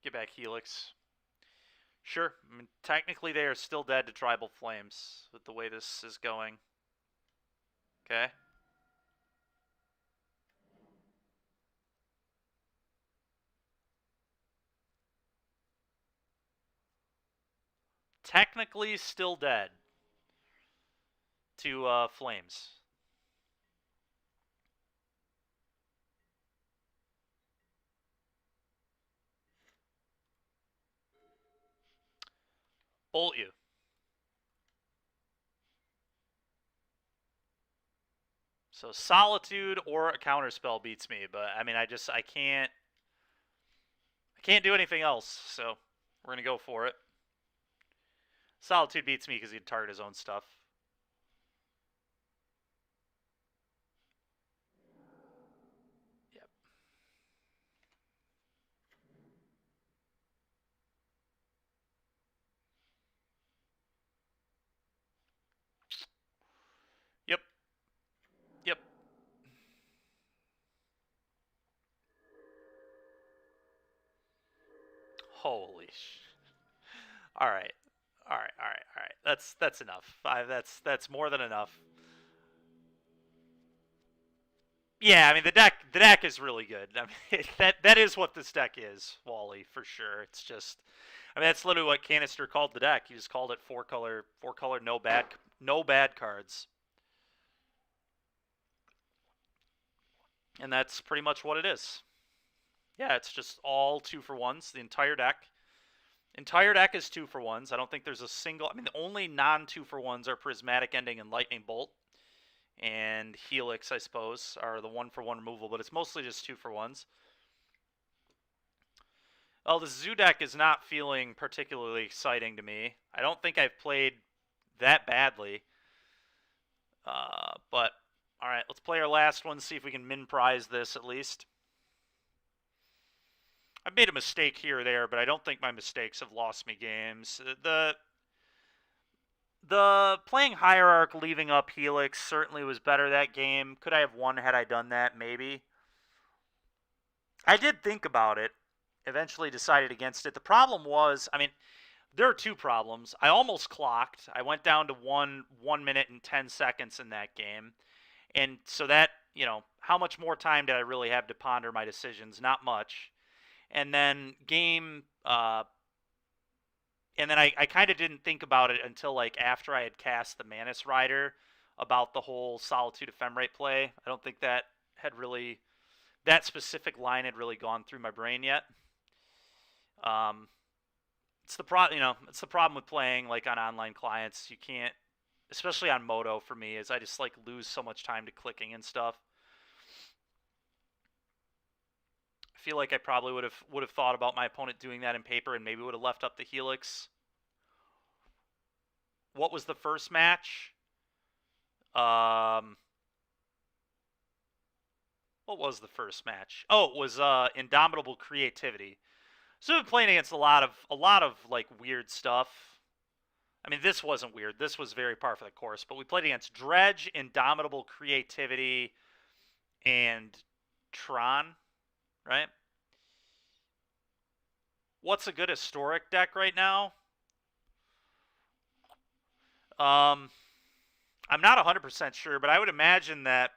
Get back Helix. Sure. I mean, technically they are still dead to Tribal Flames with the way this is going. Okay. Technically still dead to Flames. Bolt you. So Solitude or a counterspell beats me, but I mean, I can't. I can't do anything else, so we're going to go for it. Solitude beats me because he'd target his own stuff. Yep. Yep. Yep. Holy sh... All right. All right. All right. All right. That's enough. That's more than enough. Yeah, I mean the deck is really good. I mean that is what this deck is, Wally, for sure. It's just, I mean that's literally what Canister called the deck. He just called it four color no bad cards. And that's pretty much what it is. Yeah, it's just all 2-for-1s, the entire deck. Entire deck is 2-for-1s. I don't think there's a single, I mean the only non 2-for-1s are Prismatic Ending and Lightning Bolt. And Helix, I suppose, are the 1-for-1 removal, but it's mostly just 2-for-1s. Well, the Zoo deck is not feeling particularly exciting to me. I don't think I've played that badly. But, alright, let's play our last one, see if we can min prize this at least. I've made a mistake here or there, but I don't think my mistakes have lost me games. The playing Hierarch, leaving up Helix certainly was better that game. Could I have won had I done that? Maybe. I did think about it. Eventually decided against it. The problem was, I mean, there are two problems. I almost clocked. I went down to 1 minute and 10 seconds in that game. And so that, you know, how much more time did I really have to ponder my decisions? Not much. And then and then I kind of didn't think about it until like after I had cast the Manus Rider about the whole Solitude Ephemerate play. I don't think that had really, that specific line had really gone through my brain yet. It's the it's the problem with playing like on online clients. You can't, especially on Moto for me, is I just like lose so much time to clicking and stuff. I feel like I probably would have thought about my opponent doing that in paper and maybe would have left up the Helix. What was the first match? What was the first match? Oh, it was Indomitable Creativity. So I've been playing against a lot of like weird stuff. I mean, this wasn't weird. This was very par for the course. But we played against Dredge, Indomitable Creativity, and Tron, right? What's a good historic deck right now? I'm not 100% sure, but I would imagine that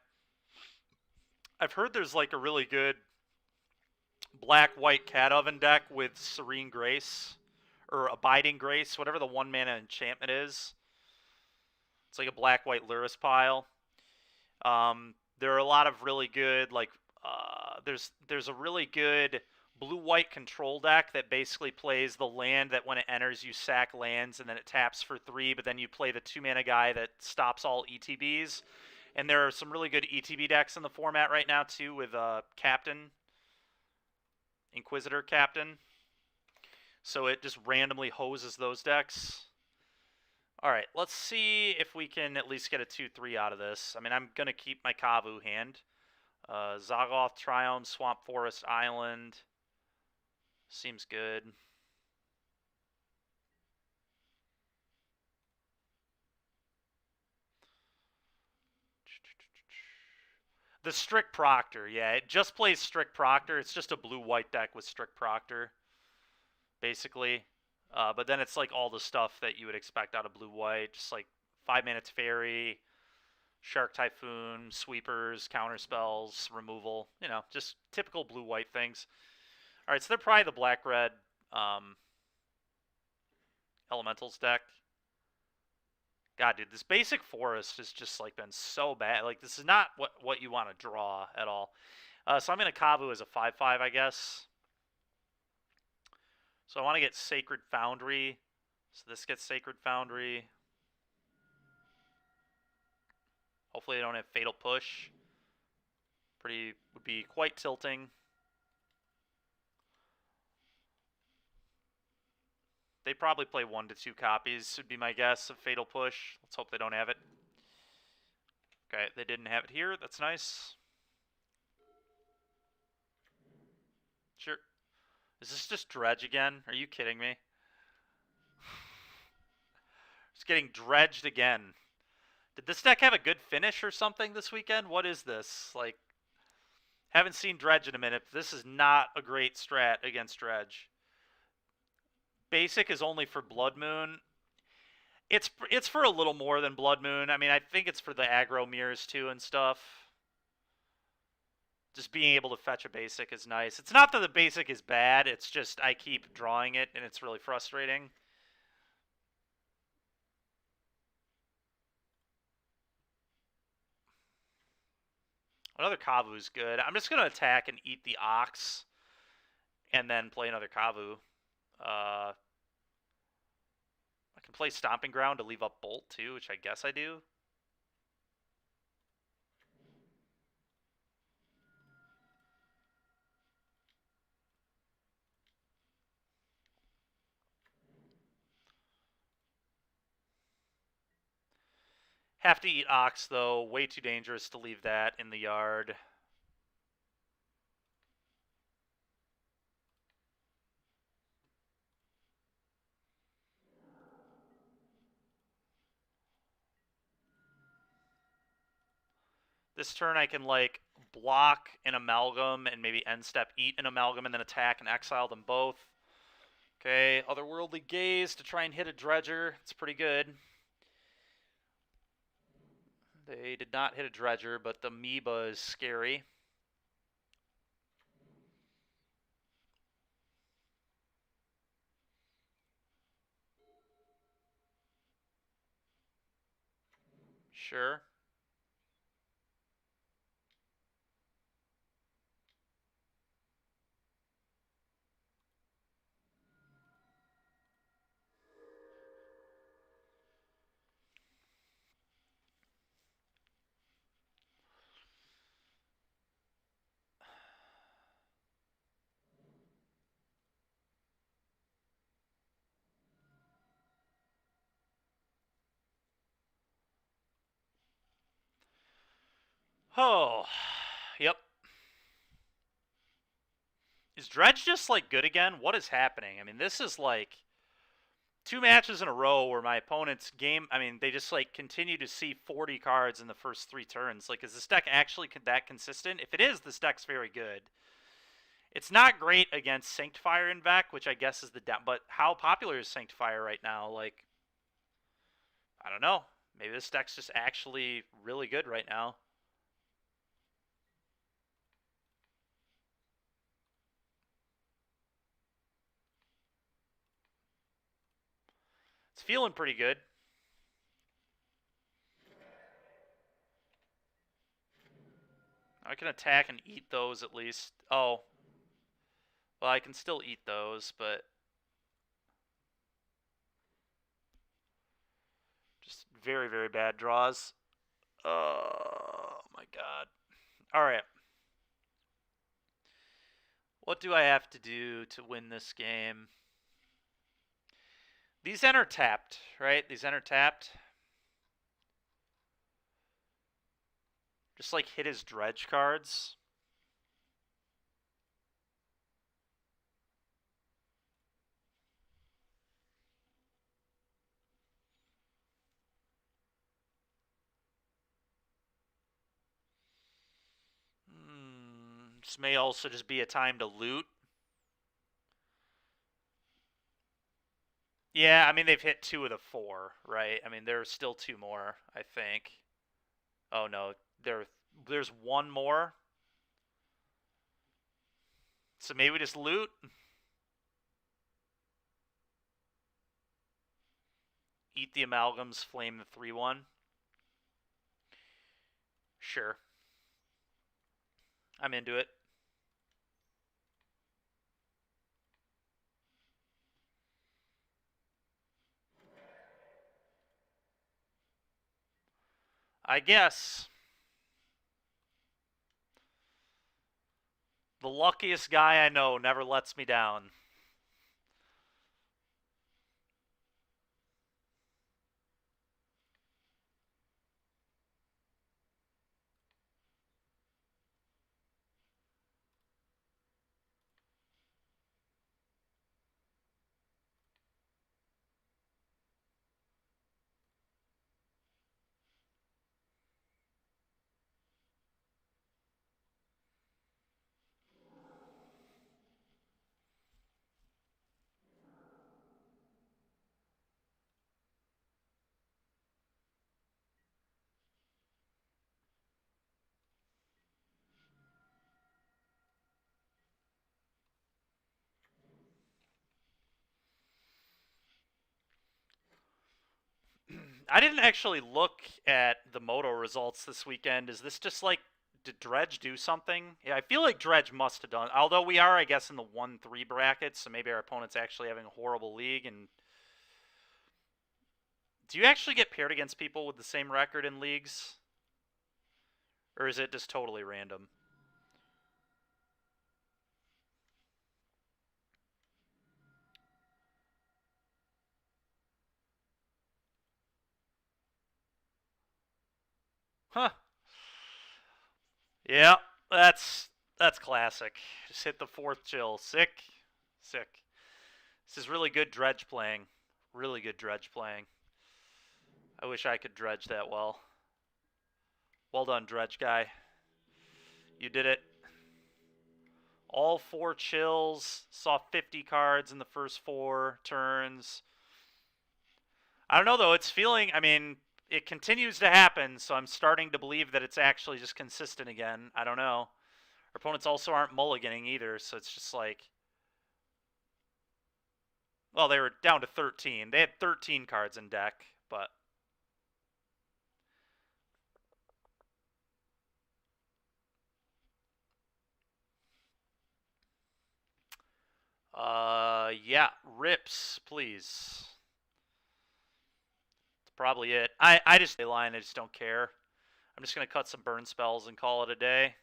I've heard there's like a really good black-white Cat Oven deck with Serene Grace, or Abiding Grace, whatever the 1-mana enchantment is. It's like a black-white Lurrus pile. There are a lot of really good, like, there's a really good blue-white control deck that basically plays the land that when it enters you sack lands and then it taps for 3, but then you play the 2-mana guy that stops all ETBs. And there are some really good ETB decks in the format right now too, with Captain, Inquisitor Captain. So it just randomly hoses those decks. Alright, let's see if we can at least get a 2-3 out of this. I mean, I'm going to keep my Kavu hand. Zagoth, Triome, Swamp Forest, Island. Seems good. The Strict Proctor, yeah, it just plays Strict Proctor. It's just a blue-white deck with Strict Proctor, basically. But then it's like all the stuff that you would expect out of blue-white, just like 5-mana Fairy, Shark Typhoon, Sweepers, Counterspells, Removal. You know, just typical blue-white things. Alright, so they're probably the black-red Elementals deck. God, dude, this basic forest has just like been so bad. Like, this is not what you want to draw at all. So I'm going to Kavu as a 5/5, I guess. So I want to get Sacred Foundry. So this gets Sacred Foundry. Hopefully they don't have Fatal Push. Would be quite tilting. They probably play 1 to 2 copies, would be my guess, of Fatal Push. Let's hope they don't have it. Okay, they didn't have it here. That's nice. Sure. Is this just Dredge again? Are you kidding me? It's getting dredged again. Did this deck have a good finish or something this weekend? What is this? Like, haven't seen Dredge in a minute. This is not a great strat against Dredge. Basic is only for Blood Moon. It's for a little more than Blood Moon. I mean, I think it's for the aggro mirrors too and stuff. Just being able to fetch a basic is nice. It's not that the basic is bad. It's just I keep drawing it, and it's really frustrating. Another Kavu is good. I'm just going to attack and eat the Ox, and then play another Kavu. I can play Stomping Ground to leave up Bolt too, which I guess I do. Have to eat Ox, though. Way too dangerous to leave that in the yard. This turn I can, like, block an Amalgam and maybe end step eat an Amalgam and then attack and exile them both. Okay, Otherworldly Gaze to try and hit a Dredger. It's pretty good. They did not hit a Dredger, but the Amoeba is scary. Sure. Oh, yep. Is Dredge just, like, good again? What is happening? I mean, this is, like, 2 matches in a row where my opponent's game, I mean, they just, like, continue to see 40 cards in the first 3 turns. Like, is this deck actually that consistent? If it is, this deck's very good. It's not great against Sanctifier and Vec, which I guess is the down. But how popular is Sanctifier right now? Like, I don't know. Maybe this deck's just actually really good right now. It's feeling pretty good. I can attack and eat those at least. Oh. Well, I can still eat those, but just very, very bad draws. Oh, my God. All right. What do I have to do to win this game? These enter tapped, right? These enter tapped. Just, like, hit his Dredge cards. This may also just be a time to loot. Yeah, I mean, they've hit 2 of the 4, right? I mean, there's still 2 more, I think. Oh, no. There's 1 more. So maybe we just loot. Eat the Amalgams, flame the 3-1. Sure. I'm into it. I guess. The luckiest guy I know never lets me down. I didn't actually look at the Moto results this weekend. Is this just like, did Dredge do something? Yeah, I feel like Dredge must have done. Although we are, I guess, in the 1-3 bracket, so maybe our opponent's actually having a horrible league. And do you actually get paired against people with the same record in leagues? Or is it just totally random? Huh. Yeah, that's classic. Just hit the fourth chill. Sick. Sick. This is really good dredge playing. Really good dredge playing. I wish I could dredge that well. Well done, dredge guy. You did it. All 4 chills. Saw 50 cards in the first 4 turns. I don't know, though. It's feeling, I mean, it continues to happen, so I'm starting to believe that it's actually just consistent again. I don't know. Our opponents also aren't mulliganing either, so it's just like... Well, they were down to 13. They had 13 cards in deck, but... Yeah, rips, please. That's probably it. I just line, I just don't care. I'm just going to cut some burn spells and call it a day.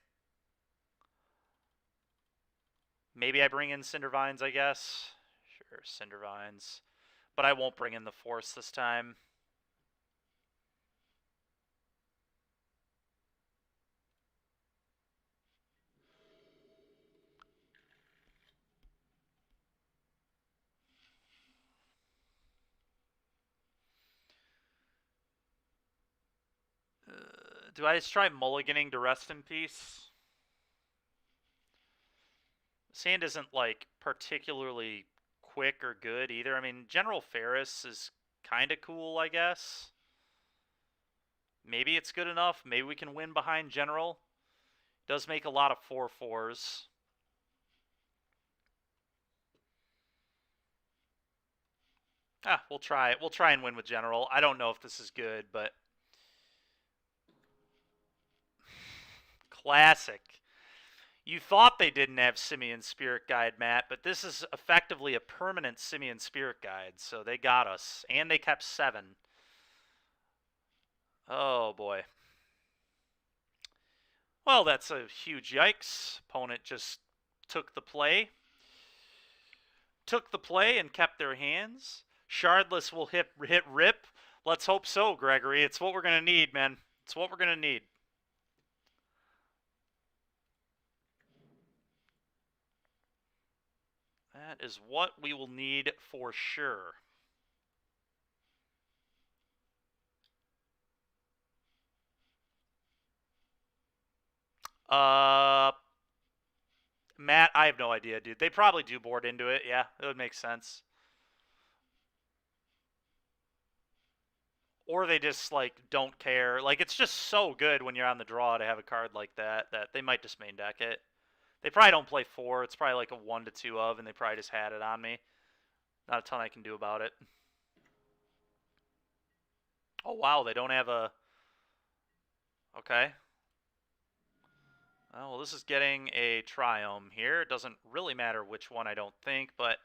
Maybe I bring in Cindervines, I guess. Sure, Cindervines. But I won't bring in the Force this time. Do I just try mulliganing to rest in peace? Sand isn't, like, particularly quick or good either. I mean, General Ferris is kind of cool, I guess. Maybe it's good enough. Maybe we can win behind General. Does make a lot of 4/4s. We'll try it. We'll try and win with General. I don't know if this is good, but... Classic. You thought they didn't have Simian Spirit Guide, Matt, but this is effectively a permanent Simian Spirit Guide, so they got us. And they kept 7. Oh, boy. Well, that's a huge yikes. Opponent just took the play. Took the play and kept their hands. Shardless will hit rip. Let's hope so, Gregory. It's what we're going to need, man. It's what we're going to need. That is what we will need for sure. Matt, I have no idea, dude. They probably do board into it. Yeah, it would make sense. Or they just, like, don't care. Like, it's just so good when you're on the draw to have a card like that they might just main deck it. They probably don't play 4. It's probably like a 1 to 2 of, and they probably just had it on me. Not a ton I can do about it. Oh, wow, they don't have a... Okay. Oh, well, this is getting a Triome here. It doesn't really matter which one, I don't think, but...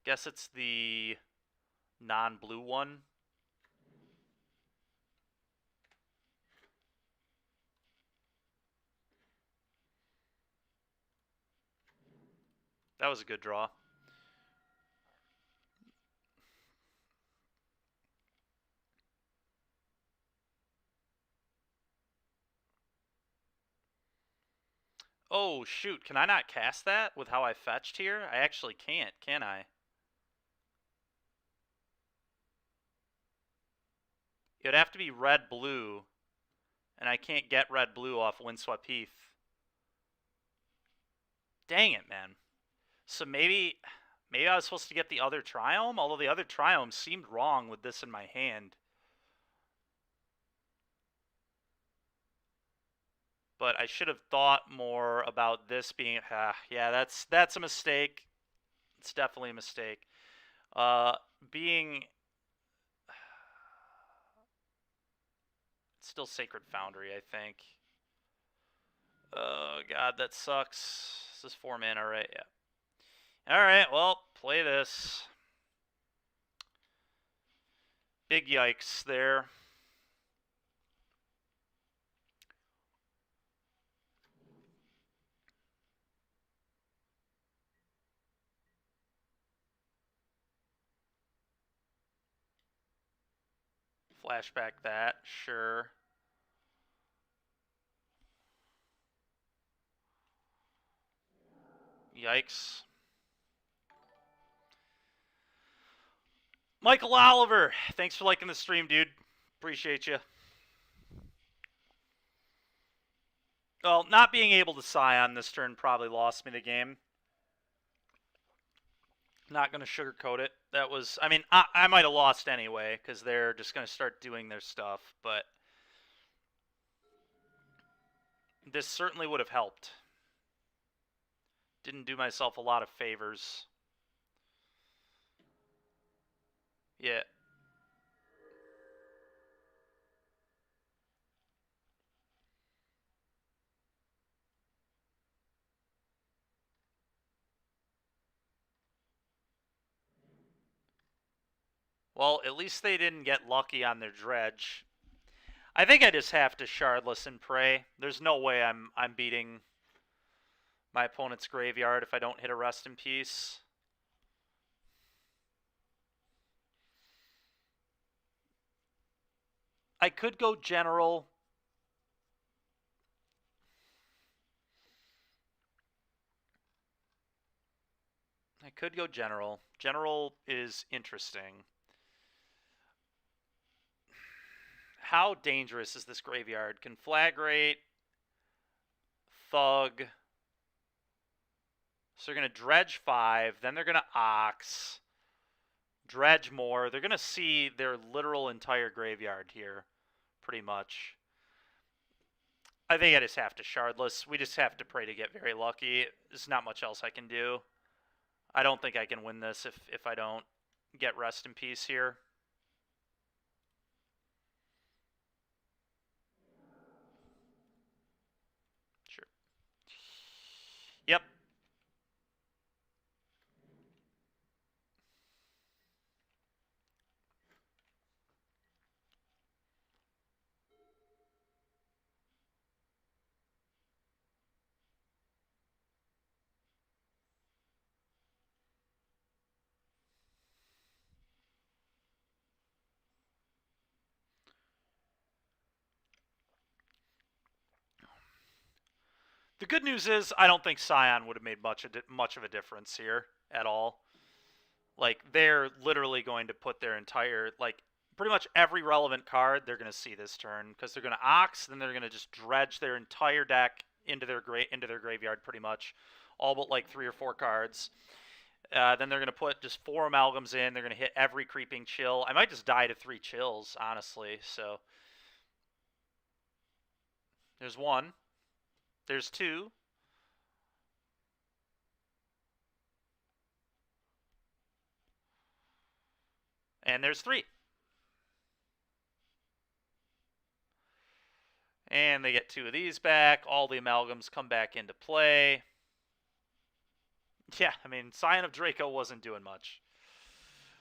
Guess it's the non-blue one. That was a good draw. Oh, shoot. Can I not cast that with how I fetched here? I actually can't, can I? It would have to be red-blue, and I can't get red-blue off Windswept Heath. Dang it, man. So maybe I was supposed to get the other Triome, although the other Triome seemed wrong with this in my hand. But I should have thought more about this being... yeah, that's a mistake. It's definitely a mistake. Being still Sacred Foundry, I think. Oh god, that sucks. This is 4 mana, right? Yeah. Alright, well, play this. Big yikes there. Flashback that, sure. Yikes. Michael Oliver, thanks for liking the stream, dude. Appreciate you. Well, not being able to Scion this turn probably lost me the game. Not going to sugarcoat it. That was, I mean, I might have lost anyway, because they're just going to start doing their stuff, but this certainly would have helped. Didn't do myself a lot of favors. Yeah. Well, at least they didn't get lucky on their dredge. I think I just have to Shardless and pray. There's no way I'm beating my opponent's graveyard if I don't hit a Rest in Peace. I could go General. I could go General. General is interesting. How dangerous is this graveyard? Conflagrate, Thug. So they're going to Dredge 5, then they're going to Ox, Dredge more. They're going to see their literal entire graveyard here, pretty much. I think I just have to Shardless. We just have to pray to get very lucky. There's not much else I can do. I don't think I can win this if I don't get Rest in Peace here. Sure. Yep. The good news is I don't think Scion would have made much of a difference here at all. Like, they're literally going to put their entire, like, pretty much every relevant card they're going to see this turn, because they're going to Ox, then they're going to just dredge their entire deck into their graveyard pretty much, all but like 3 or 4 cards. Then they're going to put just 4 Amalgams in. They're going to hit every Creeping Chill. I might just die to 3 Chills, honestly. So there's 1. There's 2. And there's 3. And they get 2 of these back. All the Amalgams come back into play. Yeah, I mean, Scion of Draco wasn't doing much.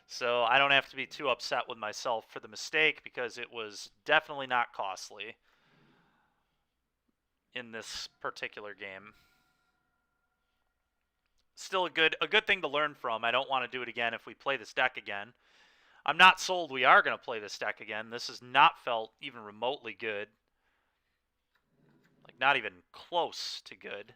So I don't have to be too upset with myself for the mistake, because it was definitely not costly in this particular game. Still a good thing to learn from. I don't want to do it again if we play this deck again. I'm not sold we are going to play this deck again. This has not felt even remotely good. Like, not even close to good.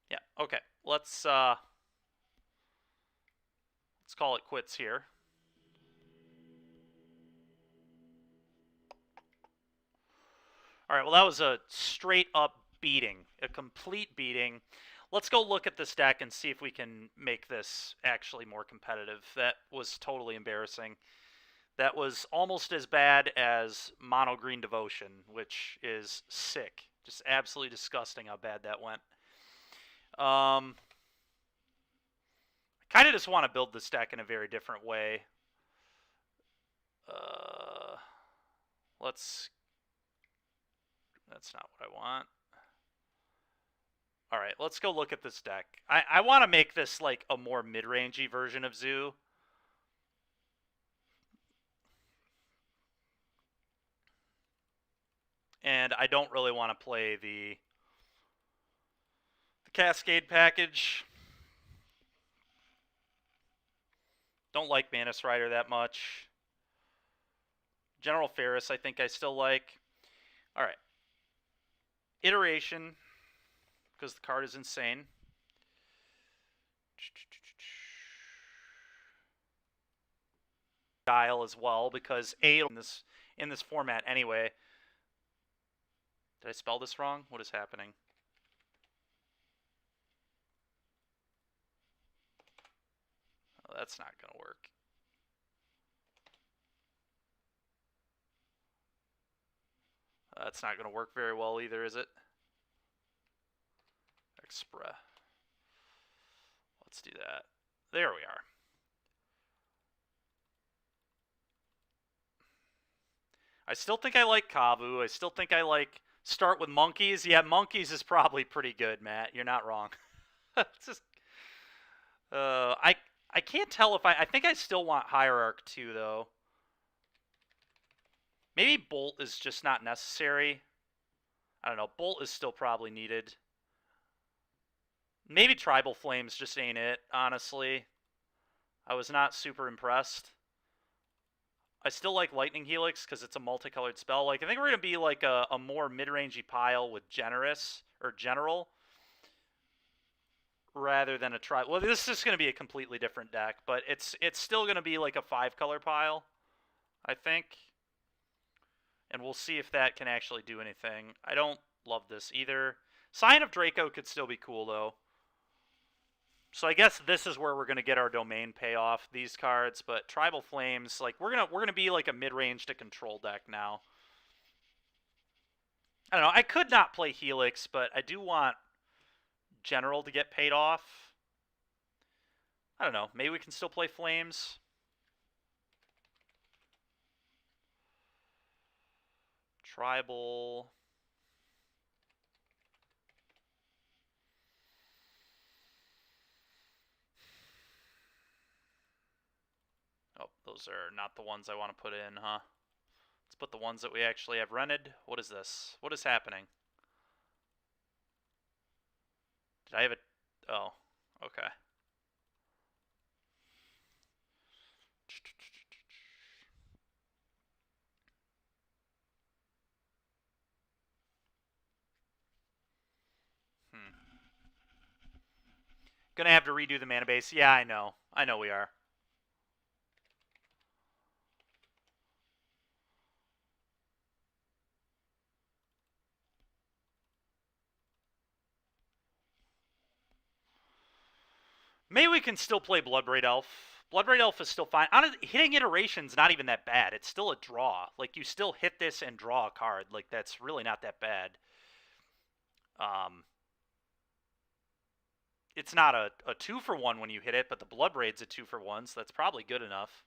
Yeah, okay. Let's call it quits here. All right, well, that was a straight-up beating, a complete beating. Let's go look at this deck and see if we can make this actually more competitive. That was totally embarrassing. That was almost as bad as Mono Green Devotion, which is sick. Just absolutely disgusting how bad that went. I kind of just want to build this deck in a very different way. That's not what I want. All right, let's go look at this deck. I want to make this like a more mid-rangey version of Zoo. And I don't really want to play the Cascade package. Don't like Mantis Rider that much. General Ferris, I think I still like. All right. Iteration, because the card is insane. Dial as well, because in this format anyway. Did I spell this wrong? What is happening? Oh, that's not going to work. That's not going to work very well either, is it? Express. Let's do that. There we are. I still think I like Kavu. I still think I like start with Monkeys. Yeah, Monkeys is probably pretty good, Matt. You're not wrong. It's just, I can't tell if I think I still want Hierarch too, though. Maybe Bolt is just not necessary. I don't know. Bolt is still probably needed. Maybe Tribal Flames just ain't it, honestly. I was not super impressed. I still like Lightning Helix because it's a multicolored spell. Like, I think we're going to be like a more mid-rangey pile with Generous or General rather than a Tribal. Well, this is just going to be a completely different deck, but it's still going to be like a 5-color pile, I think. And we'll see if that can actually do anything. I don't love this either. Sign of Draco could still be cool, though. So I guess this is where we're going to get our domain payoff, these cards, but Tribal Flames, like we're going to be like a mid-range to control deck now. I don't know, I could not play Helix, but I do want General to get paid off. I don't know, maybe we can still play Flames. Tribal. Oh, those are not the ones I want to put in, huh? Let's put the ones that we actually have rented. What is this? What is happening? Did I have it? Oh, okay. Gonna have to redo the mana base. Yeah, I know. I know we are. Maybe we can still play Bloodbraid Elf. Bloodbraid Elf is still fine. Hitting Iteration's not even that bad. It's still a draw. Like, you still hit this and draw a card. Like, that's really not that bad. It's not a 2-for-1 when you hit it, but the Bloodbraid's a 2-for-1, so that's probably good enough.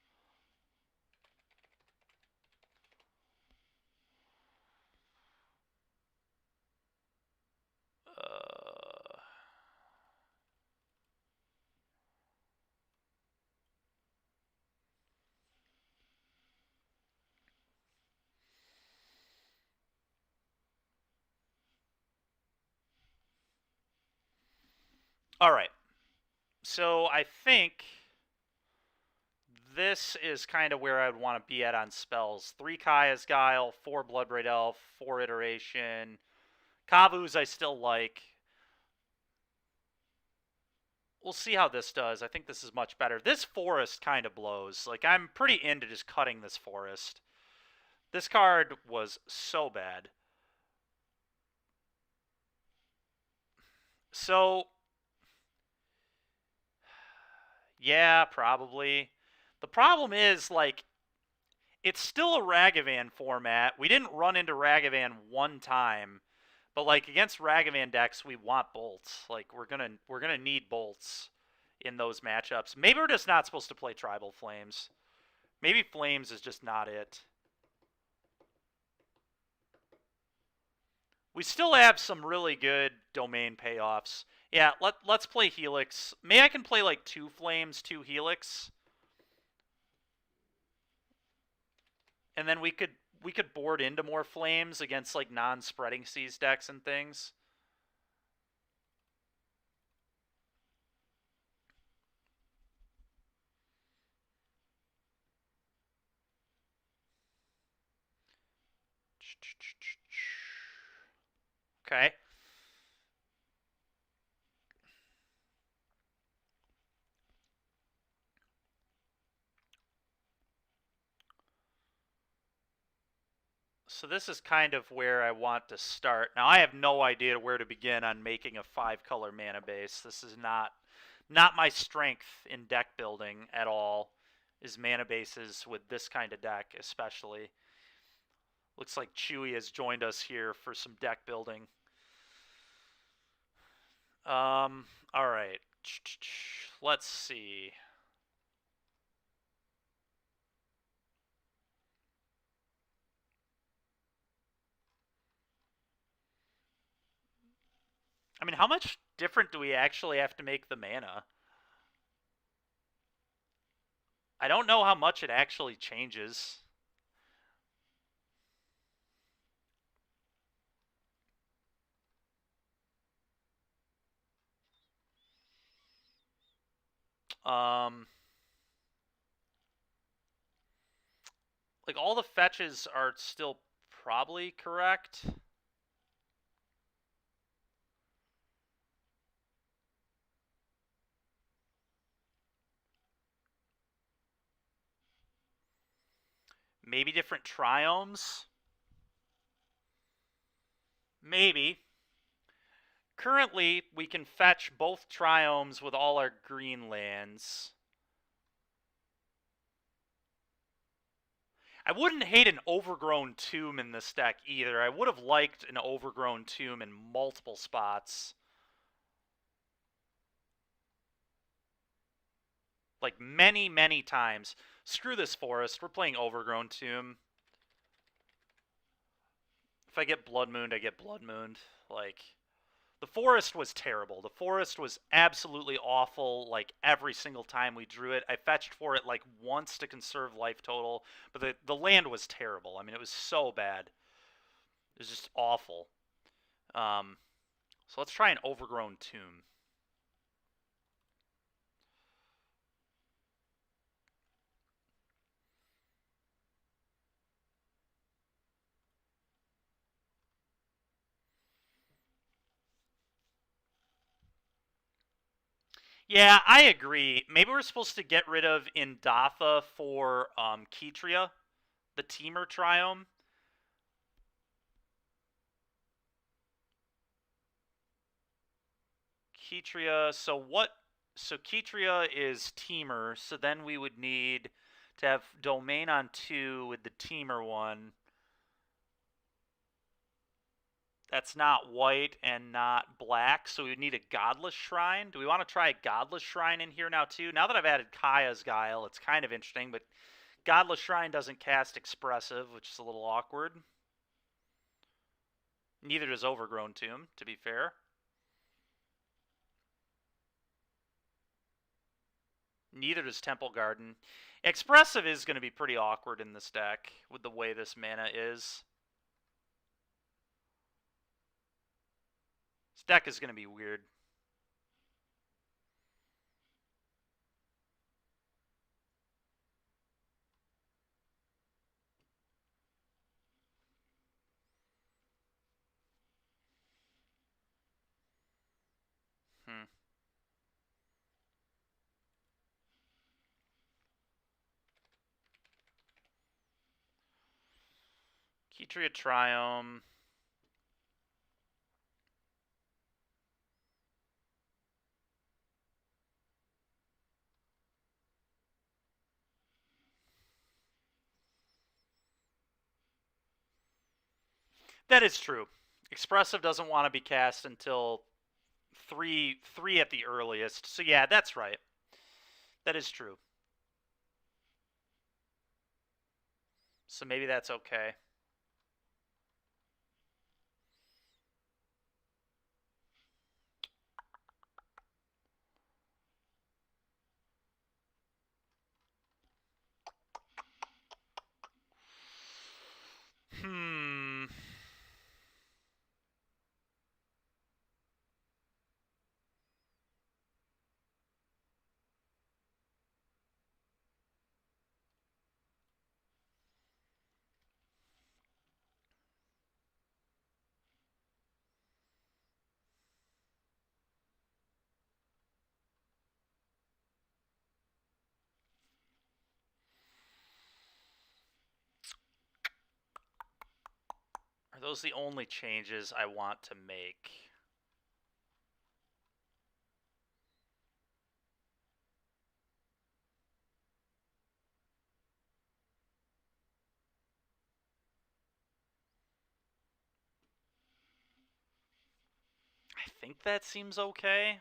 All right. So I think this is kind of where I would want to be at on spells. 3 Kaya's Guile, 4 Bloodbraid Elf, 4 Iteration. Kavu's I still like. We'll see how this does. I think this is much better. This Forest kind of blows. Like, I'm pretty into just cutting this Forest. This card was so bad. So, yeah, probably. The problem is, like, It's still a Ragavan format. We didn't run into Ragavan one time, but like against Ragavan decks, we want bolts. Like we're gonna need bolts in those matchups. Maybe we're just not supposed to play Tribal Flames. Maybe Flames is just not it. We still have some really good domain payoffs. Yeah, let's play Helix. Maybe I can play like 2 Flames, 2 Helix. And then we could board into more Flames against like non-spreading seas decks and things. Okay. So this is kind of where I want to start. Now I have no idea where to begin on making a 5-color mana base. This is not my strength in deck building at all, is mana bases with this kind of deck especially. Looks like Chewy has joined us here for some deck building. All right. Let's see. I mean, how much different do we actually have to make the mana? I don't know how much it actually changes. Like all the fetches are still probably correct. Maybe different triomes. Maybe. Currently, we can fetch both triomes with all our green lands. I wouldn't hate an overgrown tomb in this deck either. I would have liked an overgrown tomb in multiple spots. Like many, many times. Screw this forest. We're playing overgrown tomb. If I get Blood Mooned, I get Blood Mooned. Like, the forest was terrible. The forest was absolutely awful, like, every single time we drew it. I fetched for it, like, once to conserve life total, but the land was terrible. I mean, it was so bad. It was just awful. So let's try an overgrown tomb. Yeah, I agree. Maybe we're supposed to get rid of Indatha for Ketria, the Temur Triome. Ketria, so Ketria is Temur, so then we would need to have Domain on 2 with the Temur one. That's not white and not black, so we would need a Godless Shrine. Do we want to try a Godless Shrine in here now too? Now that I've added Kaya's Guile, it's kind of interesting, but Godless Shrine doesn't cast Expressive, which is a little awkward. Neither does Overgrown Tomb, to be fair. Neither does Temple Garden. Expressive is going to be pretty awkward in this deck with the way this mana is. This deck is going to be weird. Ketria Triome. That is true. Expressive doesn't want to be cast until three at the earliest. So yeah, that's right. That is true. So maybe that's okay. Hmm. Are those the only changes I want to make? I think that seems okay.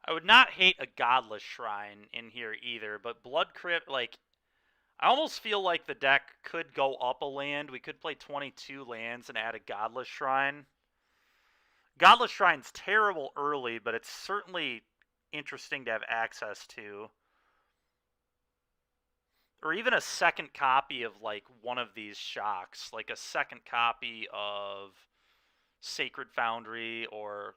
I would not hate a Godless Shrine in here either, but Blood Crypt, like, I almost feel like the deck could go up a land. We could play 22 lands and add a Godless Shrine. Godless Shrine's terrible early, but it's certainly interesting to have access to. Or even a second copy of, like, one of these shocks. Like a second copy of Sacred Foundry or...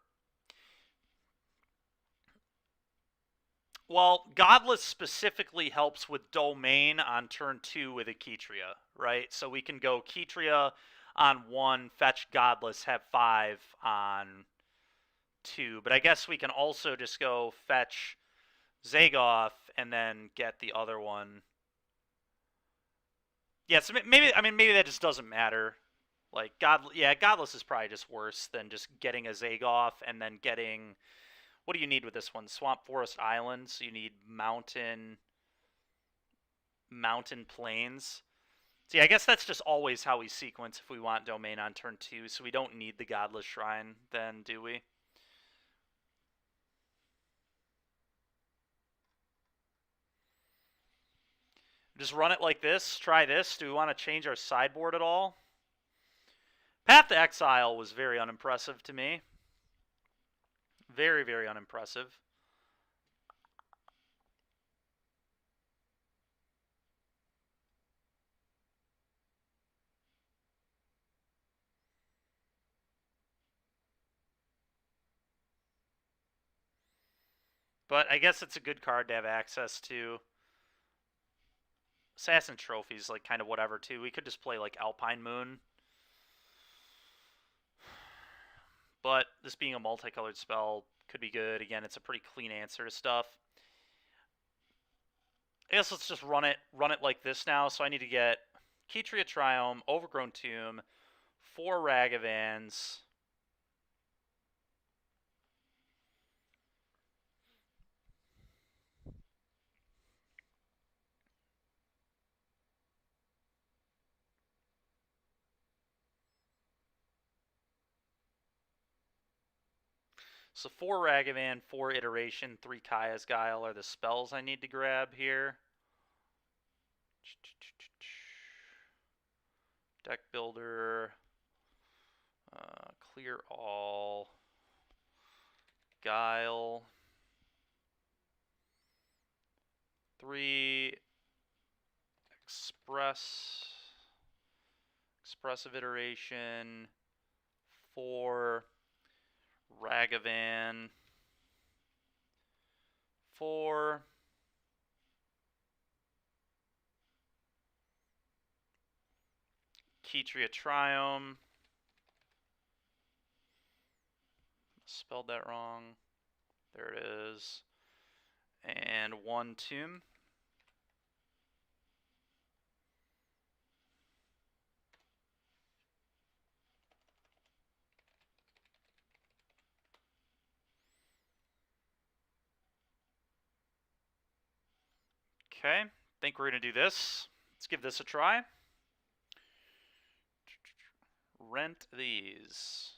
Well, Godless specifically helps with Domain on turn 2 with a Ketria, right? So we can go Ketria on 1, fetch Godless, have 5 on 2. But I guess we can also just go fetch Zagoth and then get the other one. Yeah, so maybe that just doesn't matter. Like, Godless is probably just worse than just getting a Zagoth and then getting... What do you need with this one? Swamp Forest Island, so you need mountain plains. See, I guess that's just always how we sequence if we want Domain on turn 2, so we don't need the Godless Shrine then, do we? Just run it like this, try this. Do we want to change our sideboard at all? Path to Exile was very unimpressive to me. Very, very unimpressive. But I guess it's a good card to have access to. Assassin Trophy's like kind of whatever too. We could just play like Alpine Moon. But this being a multicolored spell could be good. Again, it's a pretty clean answer to stuff. I guess let's just run it like this now. So I need to get Ketria Triome, Overgrown Tomb, 4 Ragavans. So 4 Ragavan, 4 Iteration, 3 Kaya's Guile are the spells I need to grab here. Deck Builder, Clear All, Guile, 3 Expressive Iteration, 4 Ragavan, 4 Ketria Triome. Spelled that wrong. There it is. And 1 Tomb. Okay, think we're going to do this. Let's give this a try. Rent these.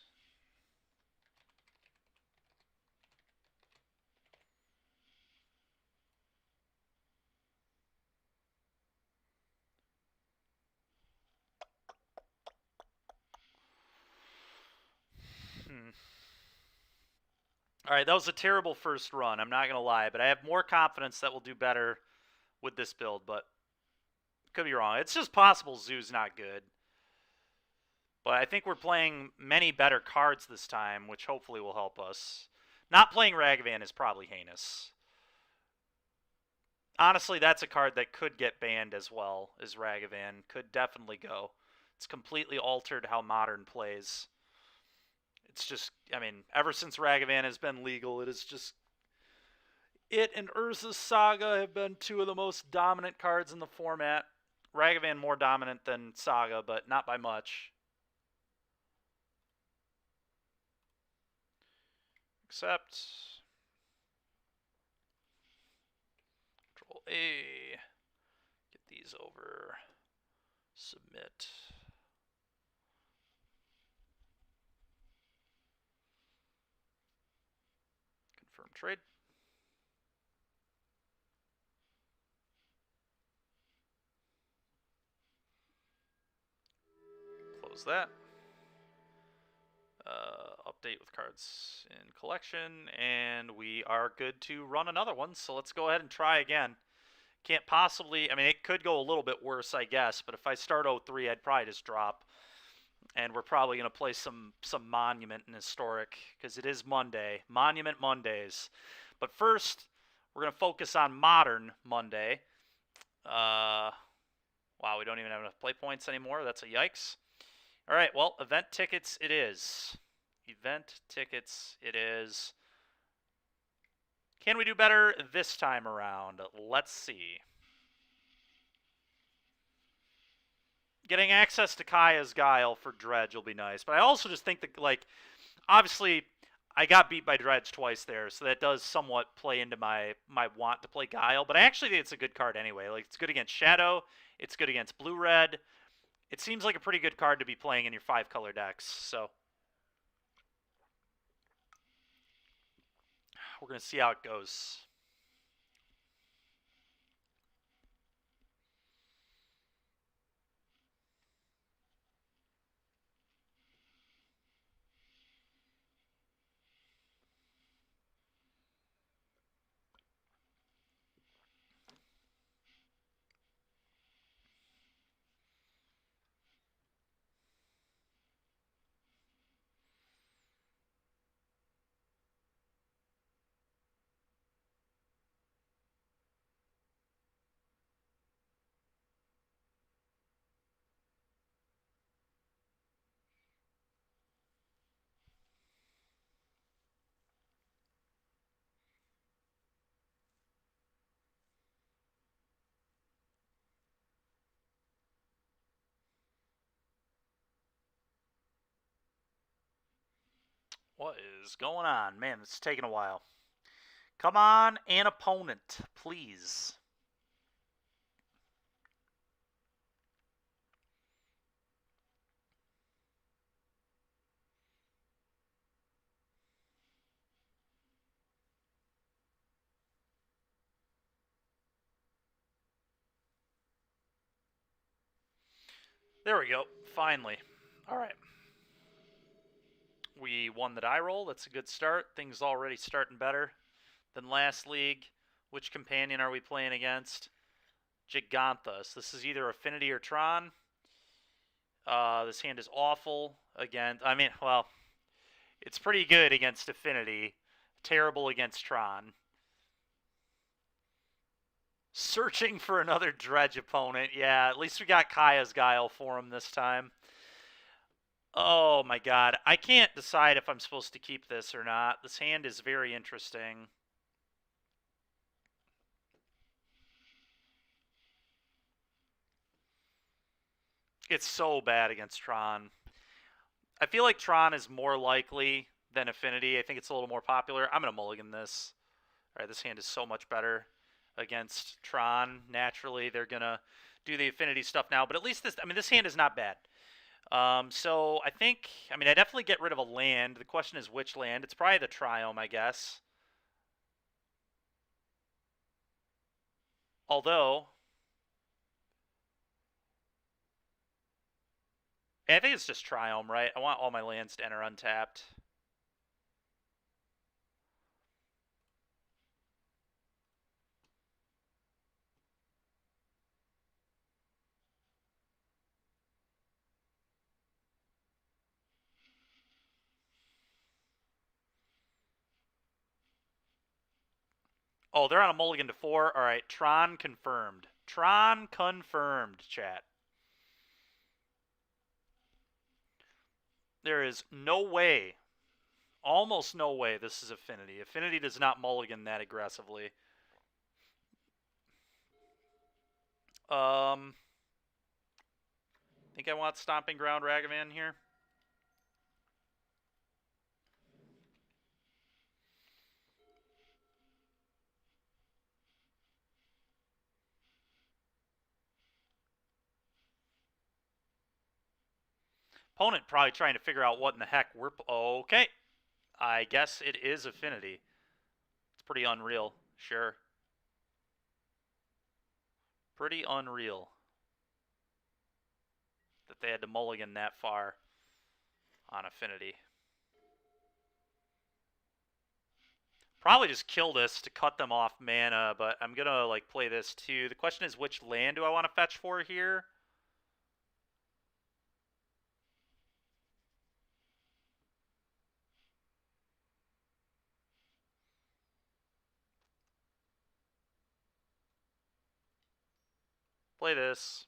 All right, that was a terrible first run. I'm not going to lie, but I have more confidence that we'll do better with this build, but could be wrong. It's just possible Zoo's not good. But I think we're playing many better cards this time, which hopefully will help us. Not playing Ragavan is probably heinous. Honestly, that's a card that could get banned as well as Ragavan. Could definitely go. It's completely altered how Modern plays. It's just, I mean, ever since Ragavan has been legal, it is just... It and Urza's Saga have been two of the most dominant cards in the format. Ragavan more dominant than Saga, but not by much. Accept. Control A. Get these over. Submit. Confirm trade. Close that. Update with cards in collection, and we are good to run another one. So let's go ahead and try again. Can't possibly, I mean, it could go a little bit worse, I guess, but if I start 03, I'd probably just drop. And we're probably going to play some Monument and Historic, because it is Monday. Monument Mondays. But first, we're going to focus on Modern Monday. Wow, we don't even have enough play points anymore. That's a yikes. All right, well, event tickets it is. Event tickets it is. Can we do better this time around? Let's see. Getting access to Kaya's Guile for Dredge will be nice. But I also just think that, like, obviously, I got beat by Dredge twice there, so that does somewhat play into my want to play Guile. But I actually think it's a good card anyway. Like, it's good against Shadow. It's good against Blue-Red. It seems like a pretty good card to be playing in your 5-color decks, so... We're going to see how it goes. What is going on? Man, it's taking a while. Come on, an opponent, please. There we go. Finally. All right. We won the die roll. That's a good start. Things already starting better than last league. Which companion are we playing against? Giganthus. This is either Affinity or Tron. This hand is awful again. I mean, well, it's pretty good against Affinity. Terrible against Tron. Searching for another Dredge opponent. Yeah, at least we got Kaya's Guile for him this time. Oh my god. I can't decide if I'm supposed to keep this or not. This hand is very interesting. It's so bad against Tron. I feel like Tron is more likely than Affinity. I think it's a little more popular. I'm going to mulligan this. All right, this hand is so much better against Tron. Naturally, they're going to do the affinity stuff now. But at least this, I mean, this hand is not bad. So I think, I mean, I definitely get rid of a land. The question is which land. It's probably the Triome, I guess. Although, yeah, I think it's just Triome, right? I want all my lands to enter untapped. Oh, they're on a mulligan to 4. All right, Tron confirmed. Tron confirmed, chat. There is no way, almost no way this is Affinity. Affinity does not mulligan that aggressively. I think I want Stomping Ground Ragavan here. Opponent probably trying to figure out what in the heck we're... Okay. I guess it is Affinity. It's pretty unreal. Sure. Pretty unreal that they had to mulligan that far on Affinity. Probably just kill this to cut them off mana, but I'm going to like play this too. The question is, which land do I want to fetch for here? Play this.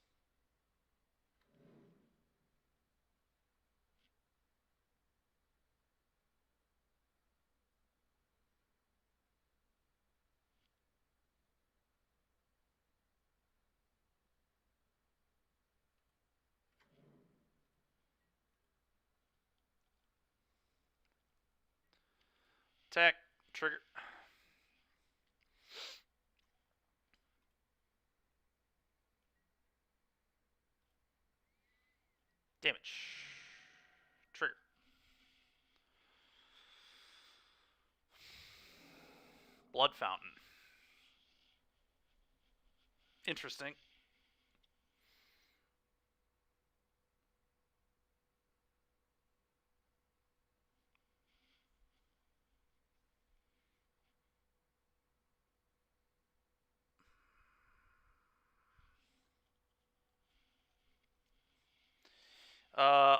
Attack. Trigger. Damage. Trigger. Blood Fountain. Interesting.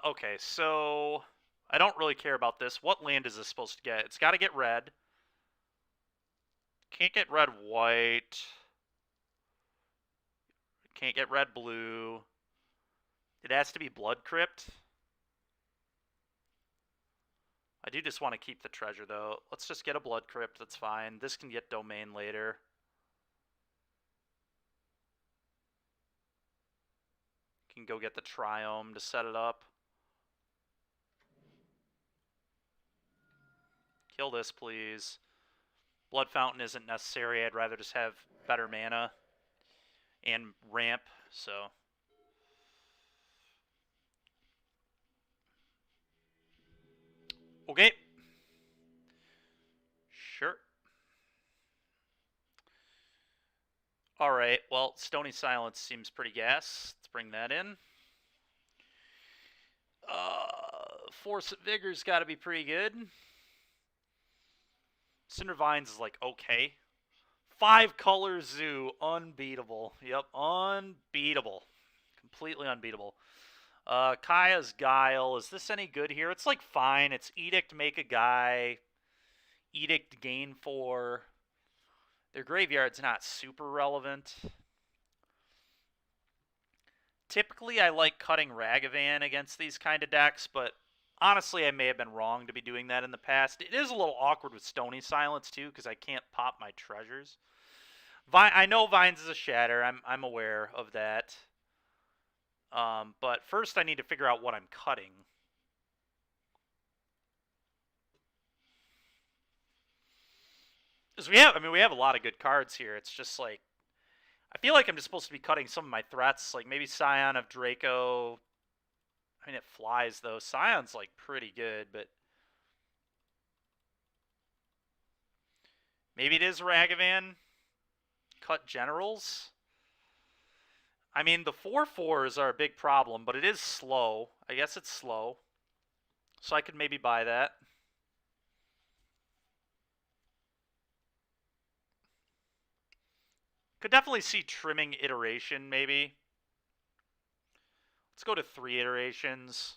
Okay, so I don't really care about this. What land is this supposed to get? It's got to get red. Can't get red white. Can't get red blue. It has to be Blood Crypt. I do just want to keep the treasure though. Let's just get a Blood Crypt. That's fine. This can get domain later. Can go get the Triome to set it up. Kill this, please. Blood Fountain isn't necessary. I'd rather just have better mana and ramp, so. Okay. Sure. Alright, well, Stony Silence seems pretty gas. Let's bring that in. Force of Vigor's got to be pretty good. Cinder Vines is like okay. 5-color Zoo, unbeatable. Yep, unbeatable. Completely unbeatable. Kaya's Guile, is this any good here? It's like fine. It's Edict, make a guy. Edict, gain 4. Their graveyard's not super relevant. Typically, I like cutting Ragavan against these kind of decks, but honestly, I may have been wrong to be doing that in the past. It is a little awkward with Stony Silence, too, because I can't pop my treasures. I know Vines is a shatter. I'm aware of that. But first, I need to figure out what I'm cutting. Because we have a lot of good cards here. It's just like, I feel like I'm just supposed to be cutting some of my threats, like maybe Scion of Draco. I mean, it flies, though. Scion's, like, pretty good, but... Maybe it is Ragavan. Cut Generals. I mean, the 4/4s are a big problem, but it is slow. I guess it's slow. So I could maybe buy that. Could definitely see trimming iteration, maybe. Let's go to 3 iterations.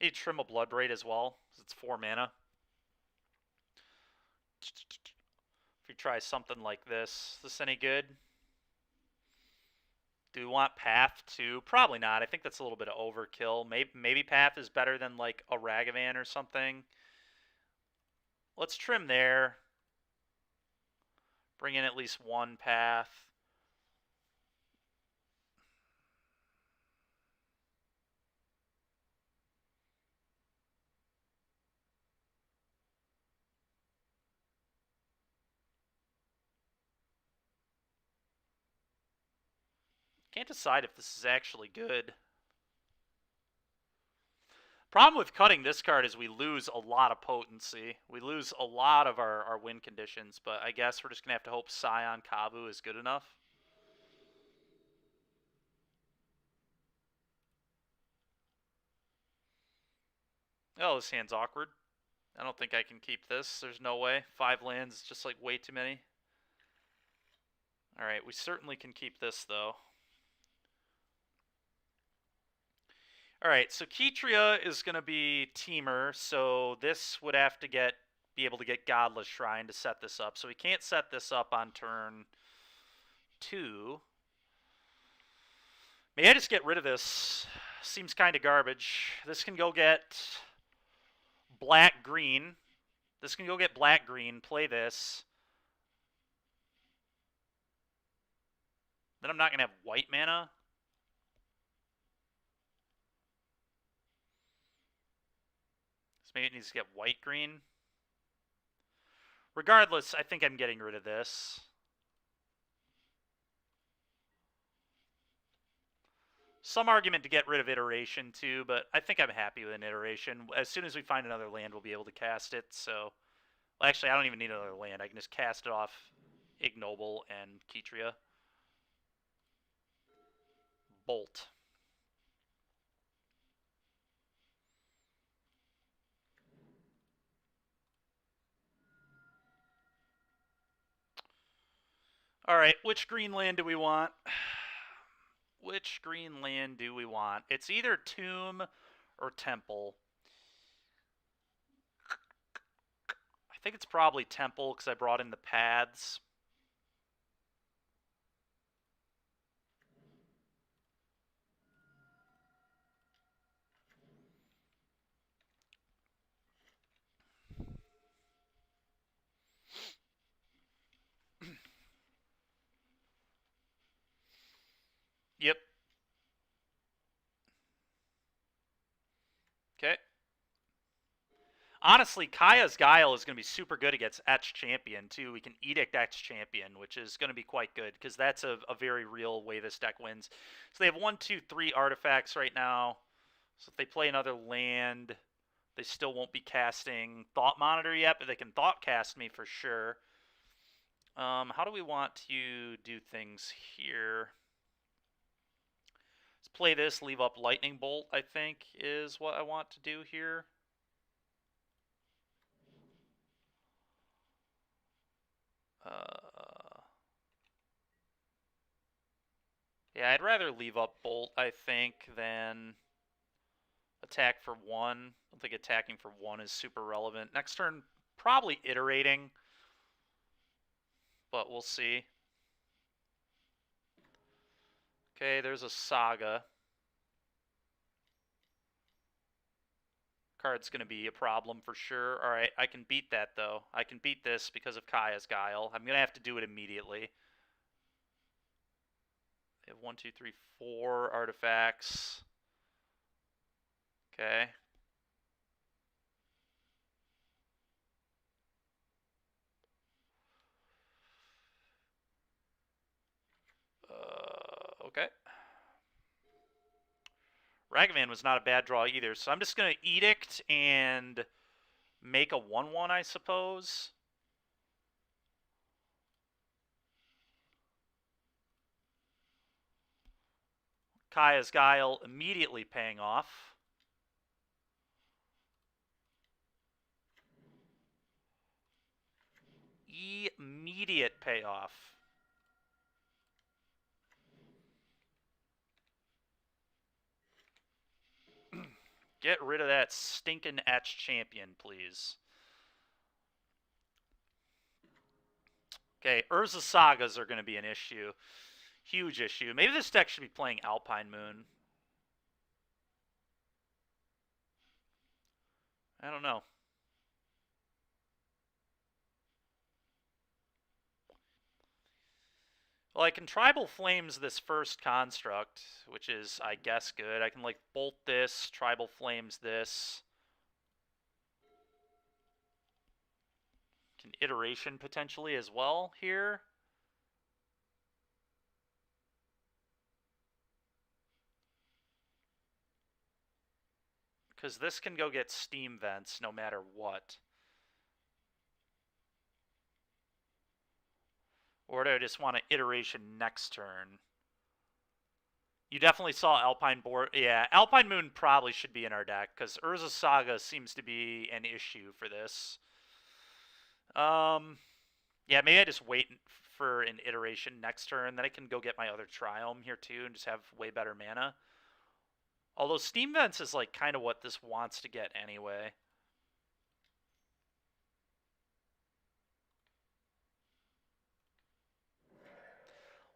Maybe trim a Bloodbraid as well, because it's 4 mana. If we try something like this, is this any good? Do we want Path too? Probably not. I think that's a little bit of overkill. Maybe Path is better than like a Ragavan or something. Let's trim there. Bring in at least 1 Path. Can't decide if this is actually good. Problem with cutting this card is we lose a lot of potency. We lose a lot of our win conditions, but I guess we're just going to have to hope Scion Kavu is good enough. Oh, this hand's awkward. I don't think I can keep this. There's no way. 5 lands is just like way too many. Alright, we certainly can keep this though. Alright, so Ketria is going to be Teamer, so this would have to be able to get Godless Shrine to set this up. So we can't set this up on turn 2. May I just get rid of this? Seems kind of garbage. This can go get black-green. This can go get black-green, play this. Then I'm not going to have white mana. So maybe it needs to get white-green. Regardless, I think I'm getting rid of this. Some argument to get rid of iteration too, but I think I'm happy with an iteration. As soon as we find another land, we'll be able to cast it. So, well, actually, I don't even need another land. I can just cast it off Ignoble and Ketria. Bolt. Alright, which green land do we want? Which green land do we want? It's either Tomb or Temple. I think it's probably Temple because I brought in the pads. Yep. Okay. Honestly, Kaya's Guile is going to be super good against Etch Champion, too. We can Edict Etch Champion, which is going to be quite good, because that's a very real way this deck wins. So they have 1, 2, 3 artifacts right now. So if they play another land, they still won't be casting Thought Monitor yet, but they can Thought Cast me for sure. How do we want to do things here? Let's play this, leave up Lightning Bolt, I think, is what I want to do here. Yeah, I'd rather leave up Bolt, I think, than attack for 1. I don't think attacking for 1 is super relevant. Next turn, probably iterating, but we'll see. Okay, there's a Saga. Card's going to be a problem for sure. Alright, I can beat that, though. I can beat this because of Kaya's Guile. I'm going to have to do it immediately. We have 1, 2, 3, 4 artifacts. Okay. Okay. Ragavan was not a bad draw either, so I'm just going to Edict and make a 1/1, I suppose. Kaya's Guile immediately paying off. Immediate payoff. Get rid of that stinking Etch Champion, please. Okay, Urza Sagas are going to be an issue. Huge issue. Maybe this deck should be playing Alpine Moon. I don't know. Well, I can Tribal Flames this first construct, which is, I guess, good. I can, like, bolt this, Tribal Flames this. Can Iteration potentially as well here. Because this can go get Steam Vents no matter what. Or do I just want an Iteration next turn? You definitely saw Alpine Board. Yeah, Alpine Moon probably should be in our deck, because Urza Saga seems to be an issue for this. Yeah, maybe I just wait for an Iteration next turn, then I can go get my other Triome here too, and just have way better mana. Although Steam Vents is like kind of what this wants to get anyway.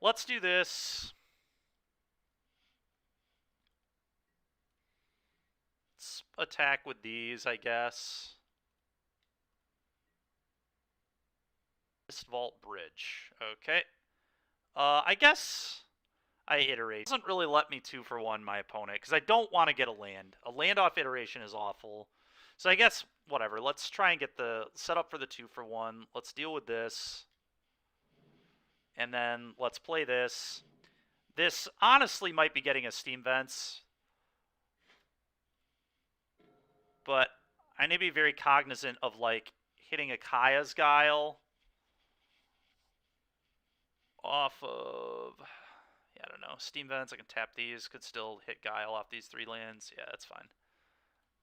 Let's do this. Let's attack with these, I guess. Vault Bridge. Okay. I guess I iterate. It doesn't really let me 2-for-1 my opponent, because I don't want to get a land. A land off iteration is awful. So I guess, whatever. Let's try and get the set up for the 2-for-1. Let's deal with this. And then let's play this. This honestly might be getting a Steam Vents. But I need to be very cognizant of, like, hitting a Kaya's Guile off of... Yeah, I don't know. Steam Vents, I can tap these. Could still hit Guile off these 3 lands. Yeah, that's fine.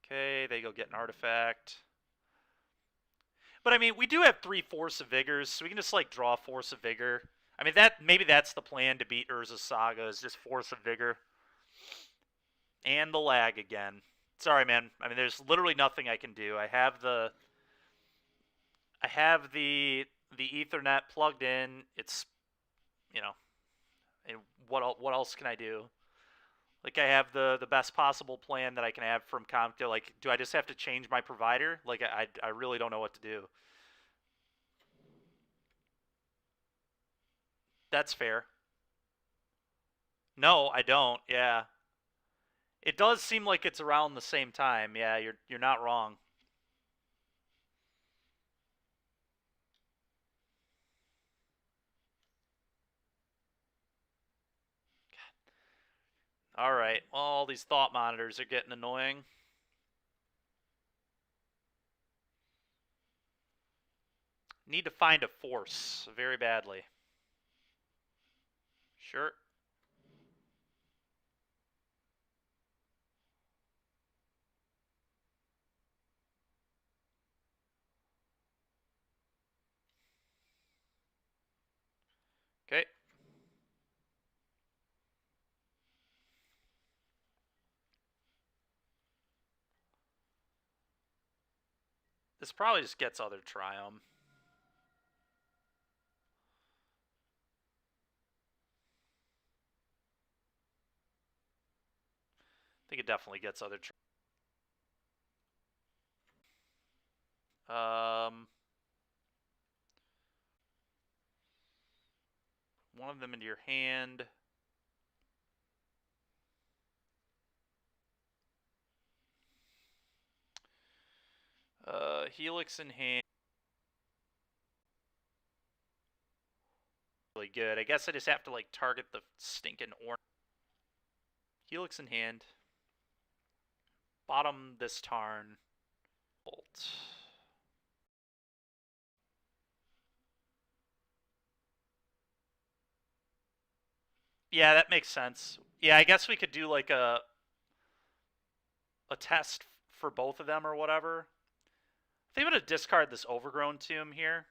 Okay, they go get an artifact. But, I mean, we do have 3 Force of Vigors, so we can just, like, draw Force of Vigor. I mean, maybe that's the plan to beat Urza's Saga, is just Force of Vigor. And the lag again. Sorry, man. I mean, there's literally nothing I can do. I have the Ethernet plugged in. It's, you know, what else can I do? Like, I have the best possible plan that I can have from Comcast. Like, do I just have to change my provider? Like, I really don't know what to do. That's fair. No, I don't. Yeah. It does seem like it's around the same time. Yeah, you're not wrong. All right. Well, all these thought monitors are getting annoying. Need to find a force very badly. Sure. Okay. This probably just gets other Triome. I think it definitely gets other one of them into your hand. Helix in hand. Really good. I guess I just have to like target the stinking orange. Helix in hand. Bottom this Tarn. Bolt. Yeah, that makes sense. Yeah, I guess we could do like a test for both of them or whatever. I think I'm going to discard this Overgrown Tomb here.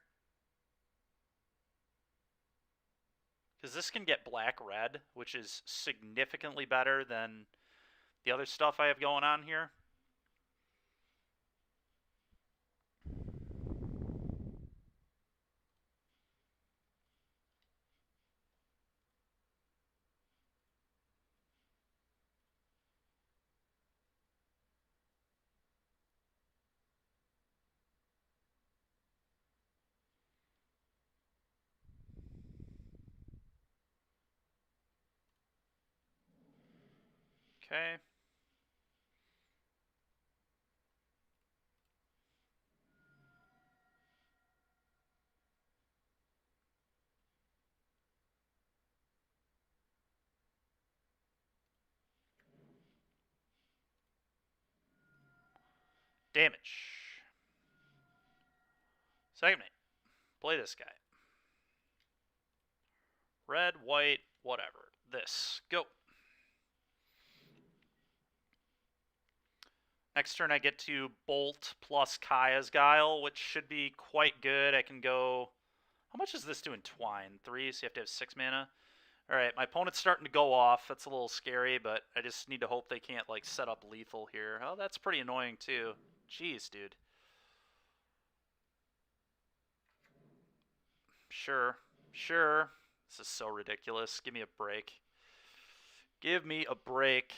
Because this can get black-red, which is significantly better than the other stuff I have going on here. Okay. Damage. Second mate. Play this guy. Red, white, whatever. This. Go. Next turn I get to Bolt plus Kaya's Guile, which should be quite good. I can go... How much is this doing Twine? 3, so you have to have 6 mana? Alright, my opponent's starting to go off. That's a little scary, but I just need to hope they can't like set up lethal here. Oh, that's pretty annoying too. Jeez, dude. Sure. Sure. This is so ridiculous. Give me a break. Give me a break.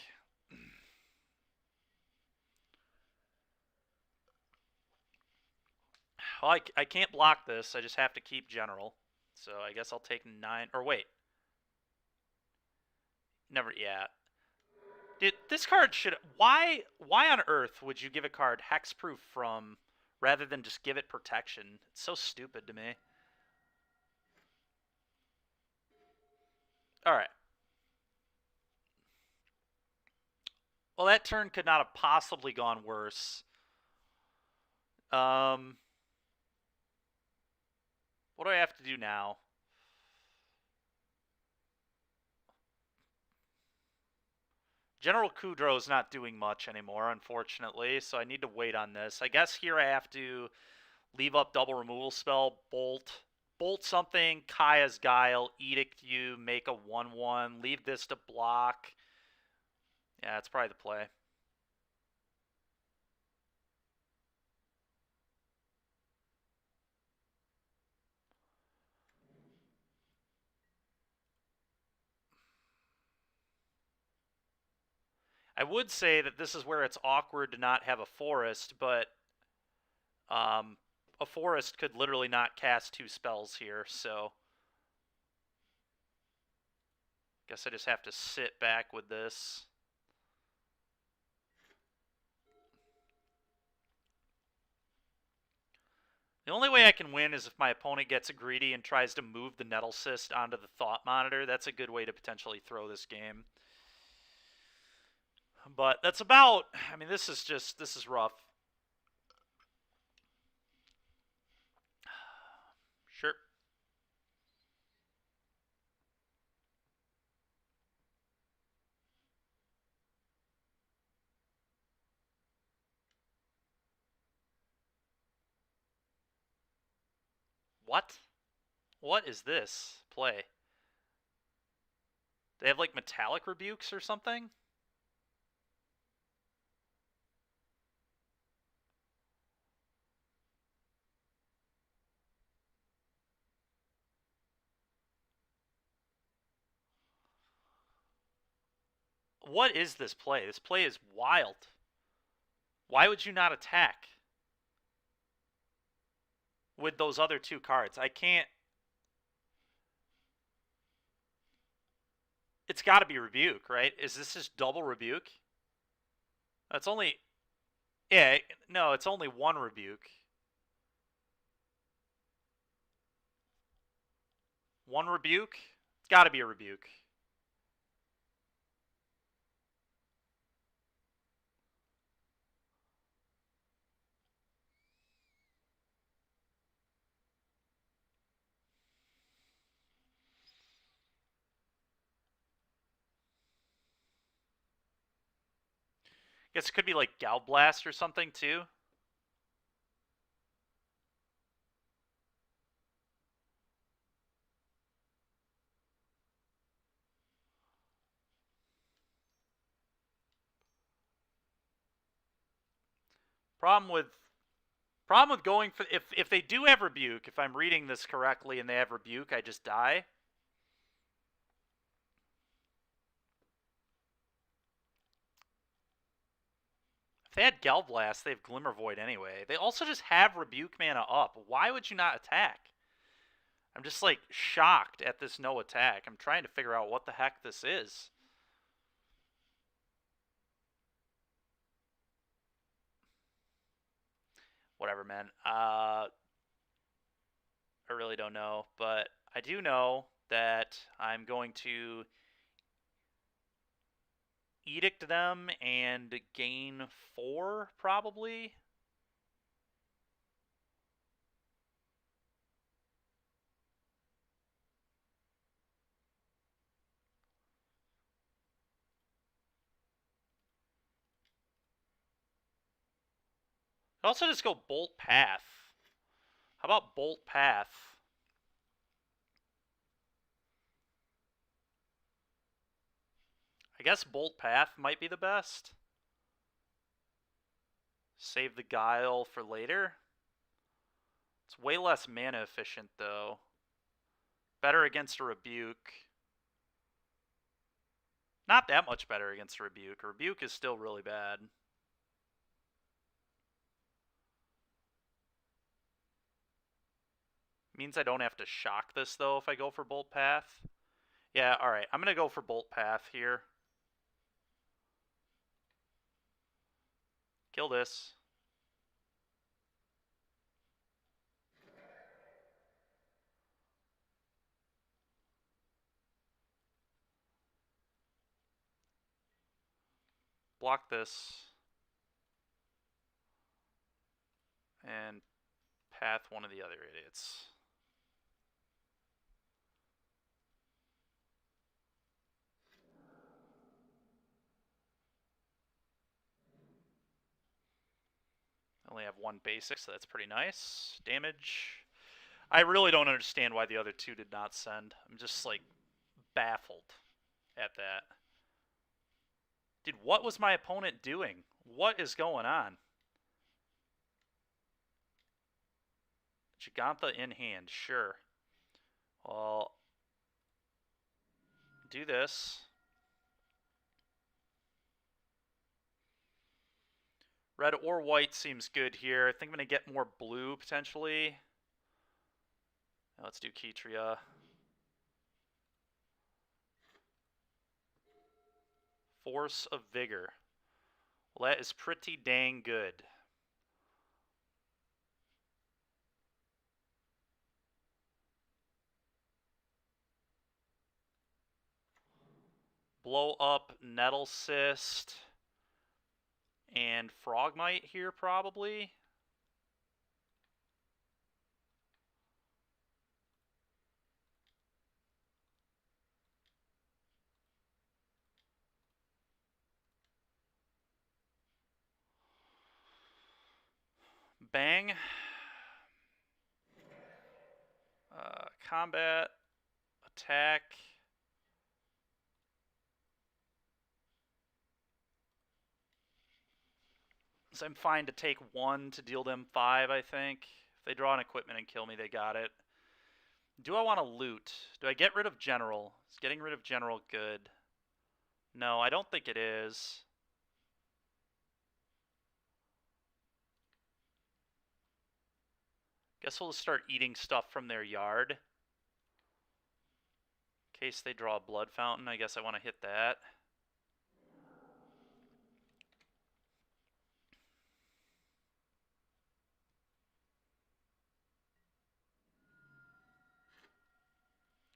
Well, I can't block this. I just have to keep general. So I guess I'll take 9. Or wait. Never. Yeah. Dude, this card should... Why on earth would you give a card hexproof from rather than just give it protection? It's so stupid to me. Alright. Well, that turn could not have possibly gone worse. What do I have to do now? General Kudro's not doing much anymore, unfortunately, so I need to wait on this. I guess here I have to leave up double removal spell, Bolt something, Kaya's Guile, Edict you, make a 1/1, leave this to block. Yeah, that's probably the play. I would say that this is where it's awkward to not have a forest, but a forest could literally not cast 2 spells here, so guess I just have to sit back with this. The only way I can win is if my opponent gets greedy and tries to move the Nettle Cyst onto the Thought Monitor. That's a good way to potentially throw this game. But that's about... I mean, this is rough. Sure. What? What is this play? They have like metallic rebukes or something? What is this play? This play is wild. Why would you not attack with those other 2 cards? I can't... It's got to be Rebuke, right? Is this just double Rebuke? That's only... Yeah, no, it's only 1 Rebuke. One rebuke? It's got to be a rebuke. Guess it could be like Galblast or something too. Problem with going for if they do have rebuke, if I'm reading this correctly and they have rebuke, I just die. If they had Galblast, they have Glimmer Void anyway. They also just have rebuke mana up. Why would you not attack? I'm just like shocked at this no attack. I'm trying to figure out what the heck this is. Whatever, man. I really don't know, but I do know that I'm going to Edict them and gain 4, probably. Could also just go Bolt Path. How about Bolt Path? I guess Bolt Path might be the best. Save the Guile for later. It's way less mana efficient, though. Better against a Rebuke. Not that much better against a Rebuke. A Rebuke is still really bad. Means I don't have to shock this, though, if I go for Bolt Path. Yeah, alright. I'm going to go for Bolt Path here. Kill this. Block this. And path one of the other idiots. I only have one basic, so that's pretty nice. Damage. I really don't understand why the other two did not send. I'm just, like, baffled at that. Dude, what was my opponent doing? What is going on? Gigantha in hand, sure. Well, do this. Red or white seems good here. I think I'm going to get more blue, potentially. Now let's do Ketria. Force of Vigor. Well, that is pretty dang good. Blow up Nettle Cyst and Frogmite here, probably. Bang. Combat. Attack. So I'm fine to take 1 to deal them 5, I think. If they draw an equipment and kill me, they got it. Do I want to loot? Do I get rid of General? Is getting rid of General good? No, I don't think it is. Guess we'll just start eating stuff from their yard. In case they draw a Blood Fountain, I guess I want to hit that.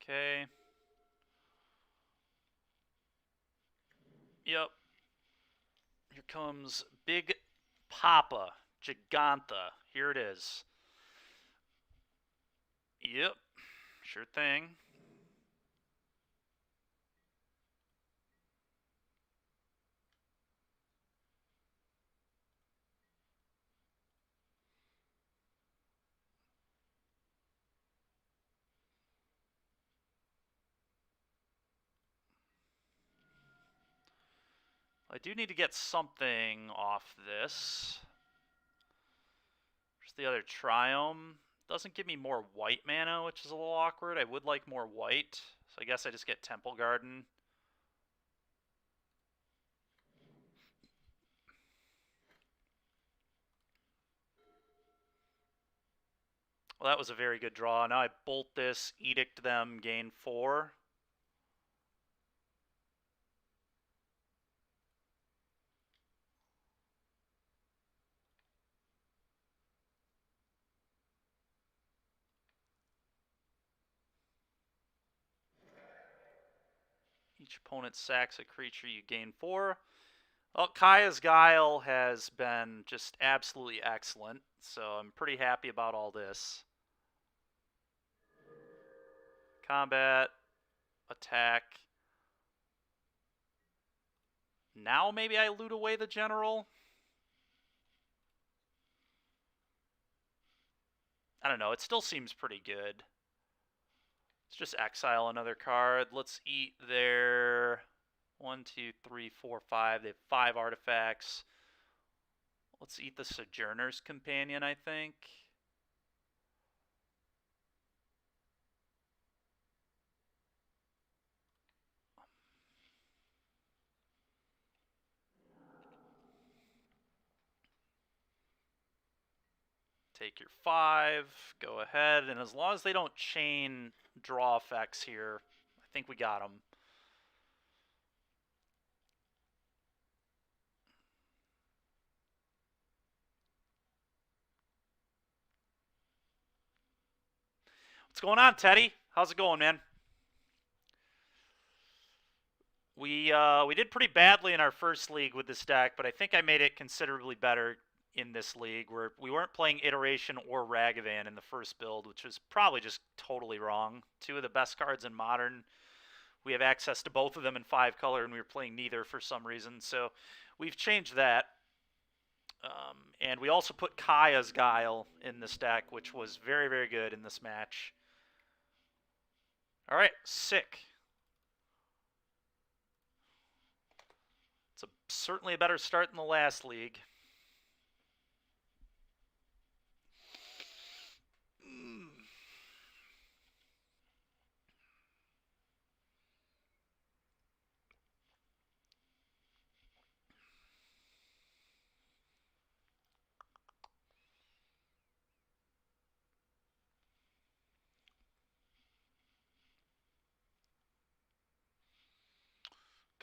Okay. Yep. Here comes Big Papa Giganta. Here it is. Yep. Sure thing. I do need to get something off this. There's the other Triome. Doesn't give me more white mana, which is a little awkward. I would like more white, so I guess I just get Temple Garden. Well, that was a very good draw. Now I bolt this, Edict them, gain 4. Each opponent sacks a creature, you gain 4. Well, Kaya's Guile has been just absolutely excellent, so I'm pretty happy about all this. Combat, attack. Now maybe I loot away the general? I don't know, it still seems pretty good. Let's just exile another card. Let's eat their 1, 2, 3, 4, 5. They have 5 artifacts. Let's eat the Sojourner's Companion, I think. Take your 5, go ahead, and as long as they don't chain draw effects here, I think we got them. What's going on, Teddy? How's it going, man? We did pretty badly in our first league with this deck, but I think I made it considerably better in this league where we weren't playing Iteration or Ragavan in the first build, which was probably just totally wrong. 2 of the best cards in Modern. We have access to both of them in 5 color, and we were playing neither for some reason. So we've changed that. And we also put Kaya's Guile in this deck, which was very, very good in this match. All right, sick. It's certainly a better start than the last league.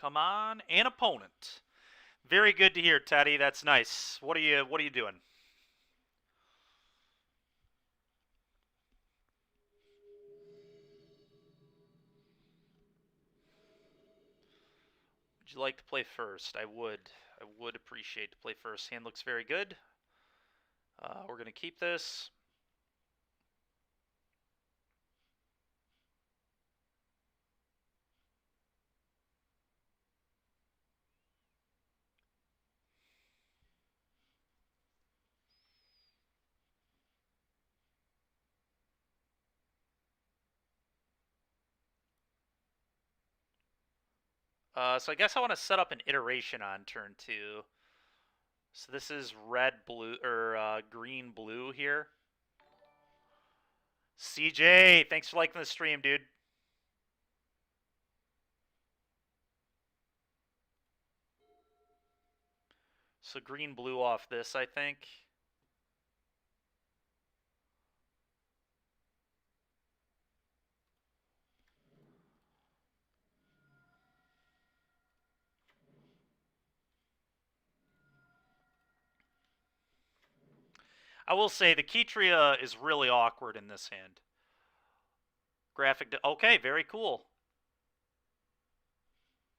Come on, an opponent. Very good to hear, Teddy. That's nice. What are you doing? Would you like to play first? I would. I would appreciate to play first. Hand looks very good. We're going to keep this. So I guess I want to set up an iteration on turn 2. So this is red, blue, or green, blue here. CJ, thanks for liking the stream, dude. So green, blue off this, I think. I will say the Ketria is really awkward in this hand. Okay, very cool.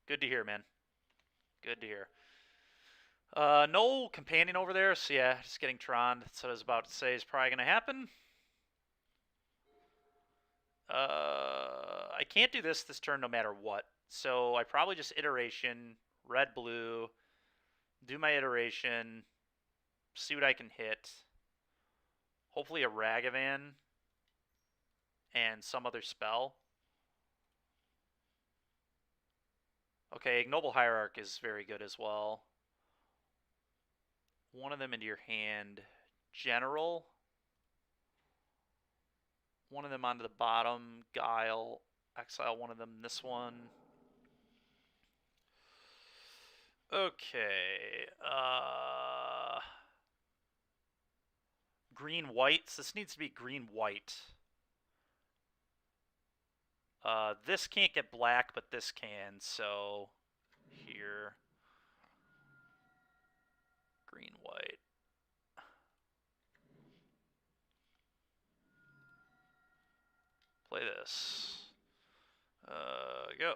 Good to hear, man. Good to hear. No companion over there, so yeah, just getting Tron. That's what I was about to say is probably going to happen. I can't do this turn no matter what. So I probably just iteration, red, blue, do my iteration, see what I can hit. Hopefully a Ragavan and some other spell. Okay, Ignoble Hierarch is very good as well. One of them into your hand. General. One of them onto the bottom. Guile. Exile one of them. This one. Okay. Green-white. So this needs to be green-white. This can't get black, but this can. So here. Green-white. Play this. Go.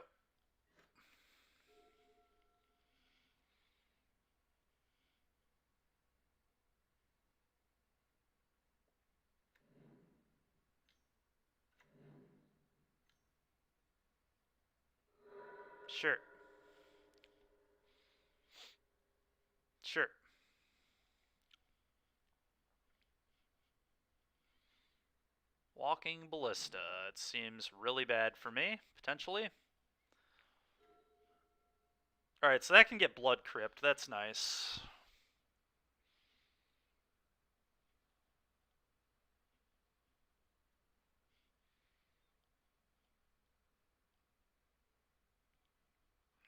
Sure. Sure. Walking Ballista. It seems really bad for me, potentially. Alright, so that can get Blood Crypt. That's nice.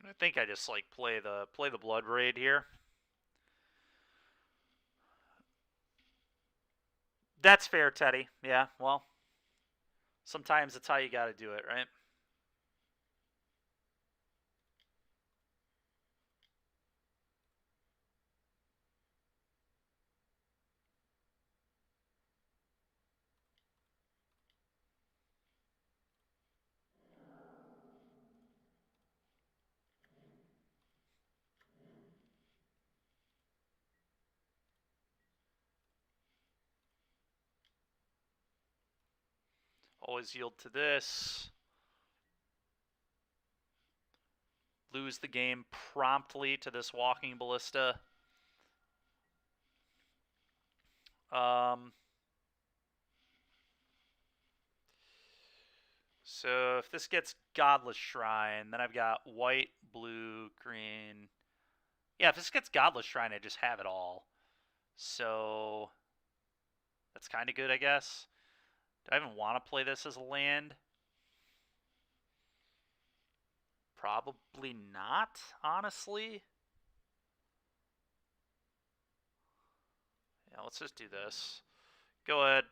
I think I just like play the Blood Raid here. That's fair, Teddy. Yeah, well, sometimes it's how you got to do it, right? Always yield to this. Lose the game promptly to this Walking Ballista. So if this gets Godless Shrine, then I've got white, blue, green. Yeah, if this gets Godless Shrine, I just have it all. So that's kind of good, I guess. Do I even want to play this as a land? Probably not, honestly. Yeah, let's just do this. Go ahead.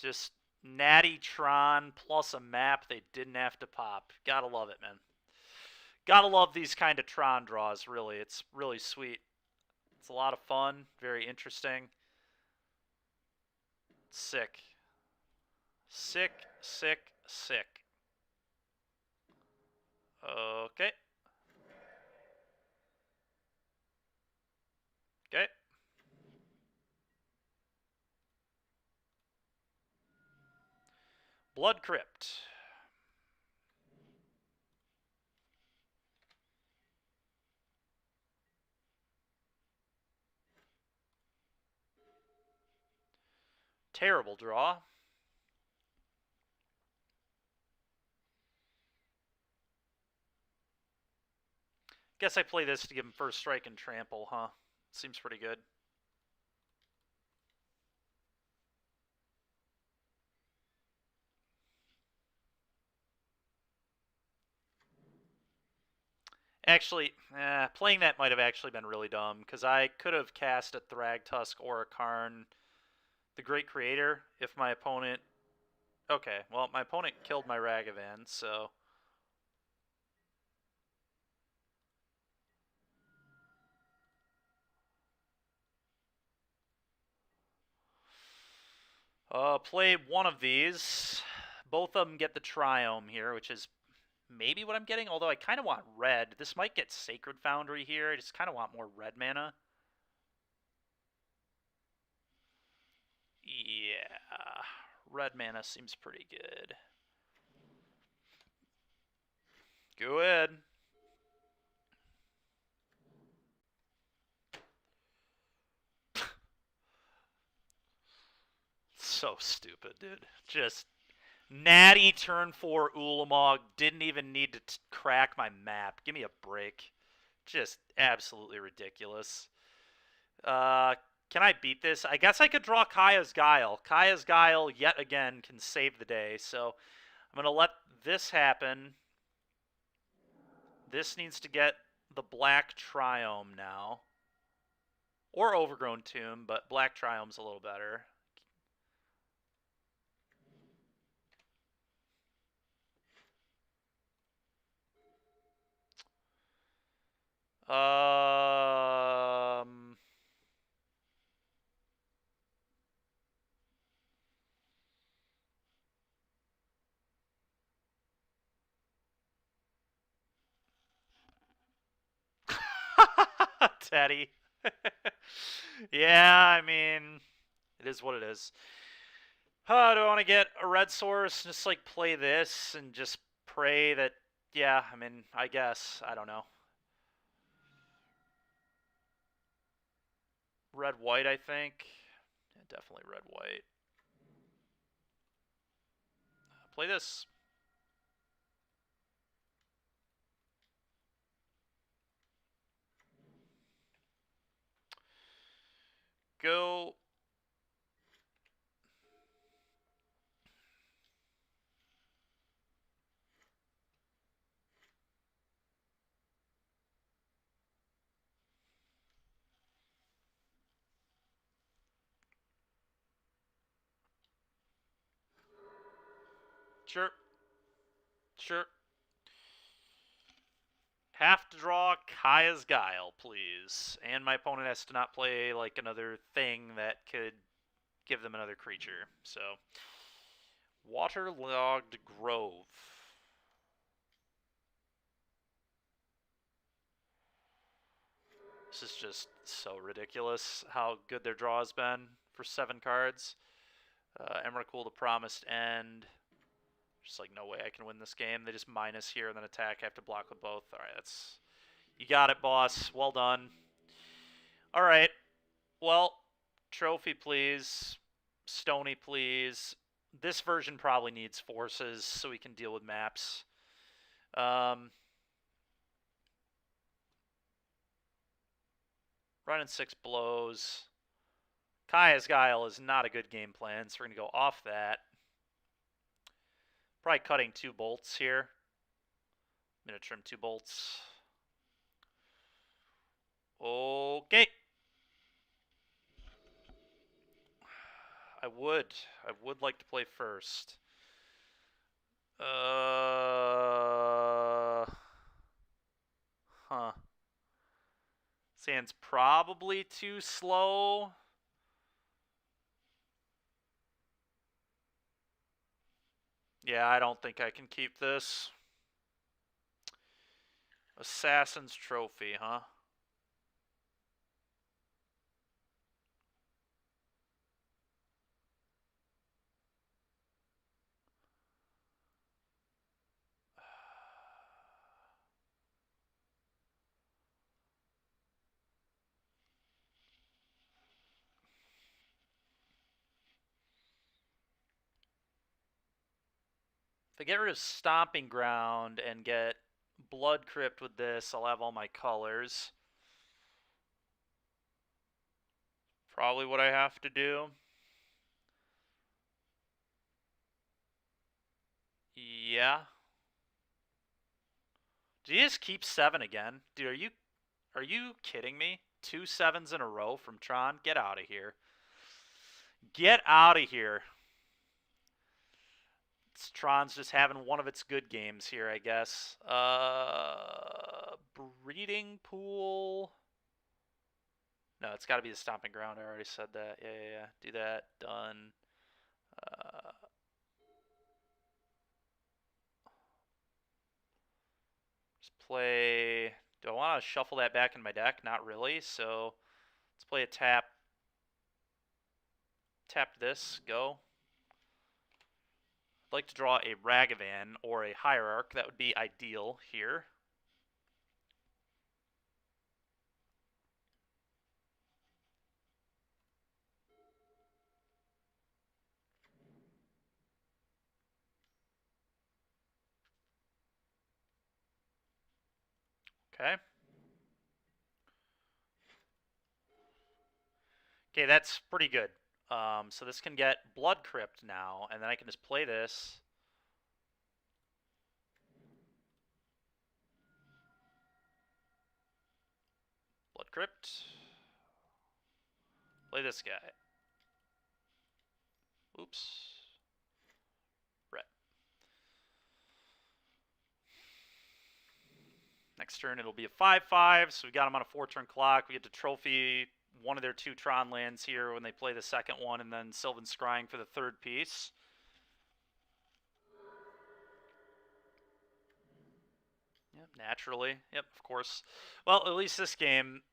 Just Natty Tron plus a map they didn't have to pop. Gotta love it, man. Gotta love these kind of Tron draws, really. It's really sweet. It's a lot of fun, very interesting. Sick. Sick, sick, sick. Okay. Okay. Blood Crypt. Terrible draw. Guess I play this to give him first strike and trample, huh? Seems pretty good. Actually, playing that might have actually been really dumb, because I could have cast a Thragtusk or a Karn, the Great Creator, if my opponent... Okay, well, my opponent killed my Ragavan, so... Play one of these. Both of them get the Triome here, which is maybe what I'm getting, although I kind of want red. This might get Sacred Foundry here. I just kind of want more red mana. Yeah, red mana seems pretty good. Go ahead. So stupid, dude. Just natty turn 4 Ulamog. Didn't even need to crack my map. Give me a break. Just absolutely ridiculous. Can I beat this? I guess I could draw Kaya's Guile. Kaya's Guile, yet again, can save the day. So I'm going to let this happen. This needs to get the Black Triome now. Or Overgrown Tomb, but Black Triome's a little better. Teddy. Yeah, I mean, it is what it is. Do I want to get a red source? Just like play this and just pray that, yeah, I mean, I guess. I don't know. Red-white, I think. Yeah, definitely red-white. Play this. Go. Sure. Sure. Have to draw Kaya's Guile, please. And my opponent has to not play like another thing that could give them another creature. So, Waterlogged Grove. This is just so ridiculous how good their draw has been for 7 cards. Emrakul, the Promised End. Just like, no way I can win this game. They just minus here and then attack. I have to block with both. All right, that's... You got it, boss. Well done. All right. Well, trophy, please. Stony, please. This version probably needs forces so we can deal with maps. Running 6 blows. Kaya's Guile is not a good game plan, so we're going to go off that. Probably cutting 2 bolts here. I'm going to trim 2 bolts. Okay. I would like to play first. Huh. Sand's probably too slow. Yeah, I don't think I can keep this. Assassin's Trophy, huh? If I get rid of Stomping Ground and get Blood Crypt with this, I'll have all my colors. Probably what I have to do. Yeah. Did he just keep 7 again? Dude, are you kidding me? 2 7s in a row from Tron? Get out of here. Get out of here. Tron's just having one of its good games here, I guess. Breeding Pool. No, it's got to be the Stomping Ground. I already said that. Yeah. Do that. Done. play... Do I want to shuffle that back in my deck? Not really, so let's play a tap. Tap this, go. I'd like to draw a Ragavan or a Hierarch. That would be ideal here. Okay. Okay, that's pretty good. So this can get Blood Crypt now, and then I can just play this. Blood Crypt. Play this guy. Oops. Ret. Next turn it'll be a 5/5, so we got them on a 4-turn clock. We get to trophy one of their 2 Tron lands here when they play the second one, and then Sylvan Scrying for the third piece. Yep, naturally. Yep, of course. Well, at least this game,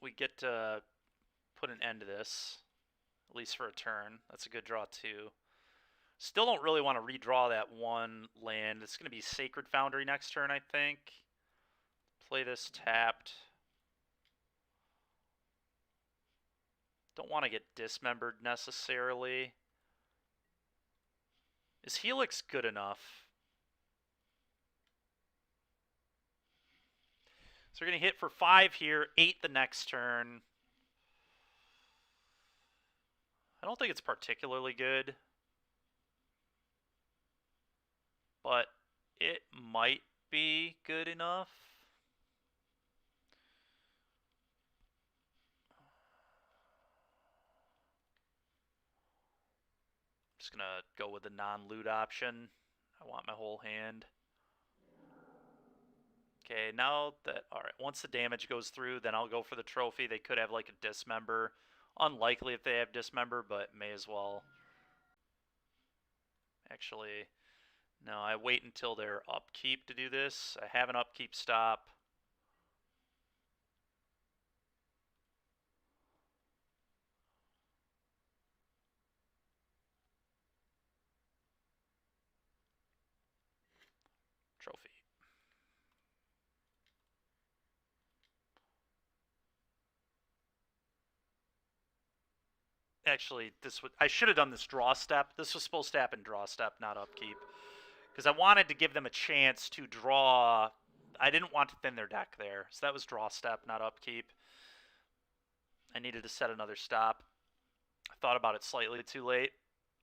we get to put an end to this, at least for a turn. That's a good draw, too. Still don't really want to redraw that one land. It's going to be Sacred Foundry next turn, I think. Play this tapped. Don't want to get dismembered necessarily. Is Helix good enough? So we're going to hit for 5 here, 8 the next turn. I don't think it's particularly good, but it might be good enough. Just going to go with the non-loot option. I want my whole hand. Okay, now that... Alright, once the damage goes through, then I'll go for the trophy. They could have like a dismember. Unlikely if they have dismember, but may as well. Actually, no, I wait until their upkeep to do this. I have an upkeep stop. Trophy. Actually, I should have done this draw step. This was supposed to happen draw step, not upkeep. Because I wanted to give them a chance to draw. I didn't want to thin their deck there. So that was draw step, not upkeep. I needed to set another stop. I thought about it slightly too late.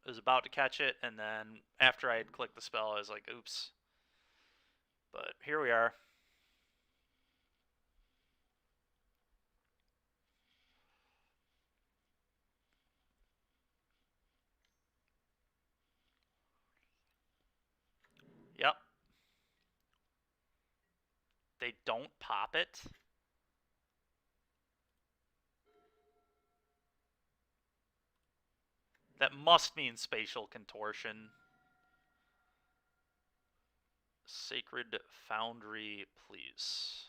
I was about to catch it, and then after I had clicked the spell, I was like, oops. But here we are. Yep. They don't pop it. That must mean Spatial Contortion. Sacred Foundry, please.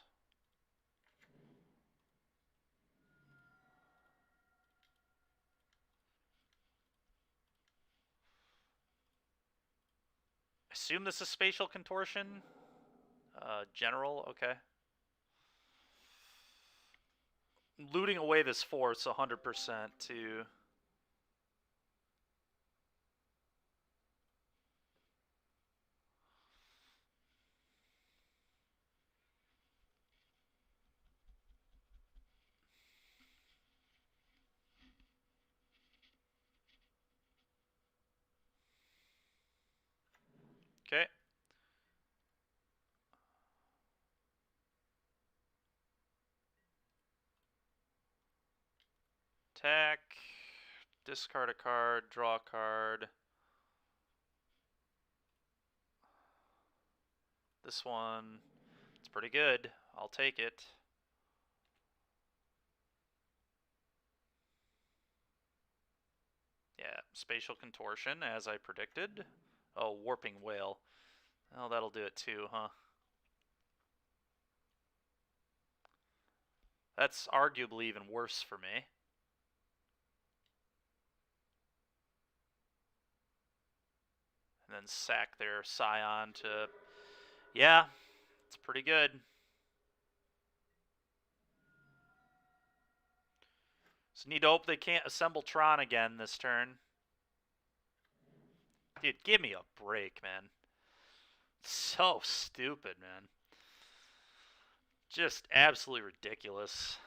Assume this is Spatial Contortion. General, okay. Looting away this force 100% too. Okay. Attack. Discard a card. Draw a card. This one, it's pretty good. I'll take it. Yeah, Spatial Contortion, as I predicted. Oh, Warping Whale. Oh, that'll do it too, huh? That's arguably even worse for me. And then sack their Scion to... Yeah, it's pretty good. So need to hope they can't assemble Tron again this turn. Dude, give me a break, man. So stupid, man. Just absolutely ridiculous.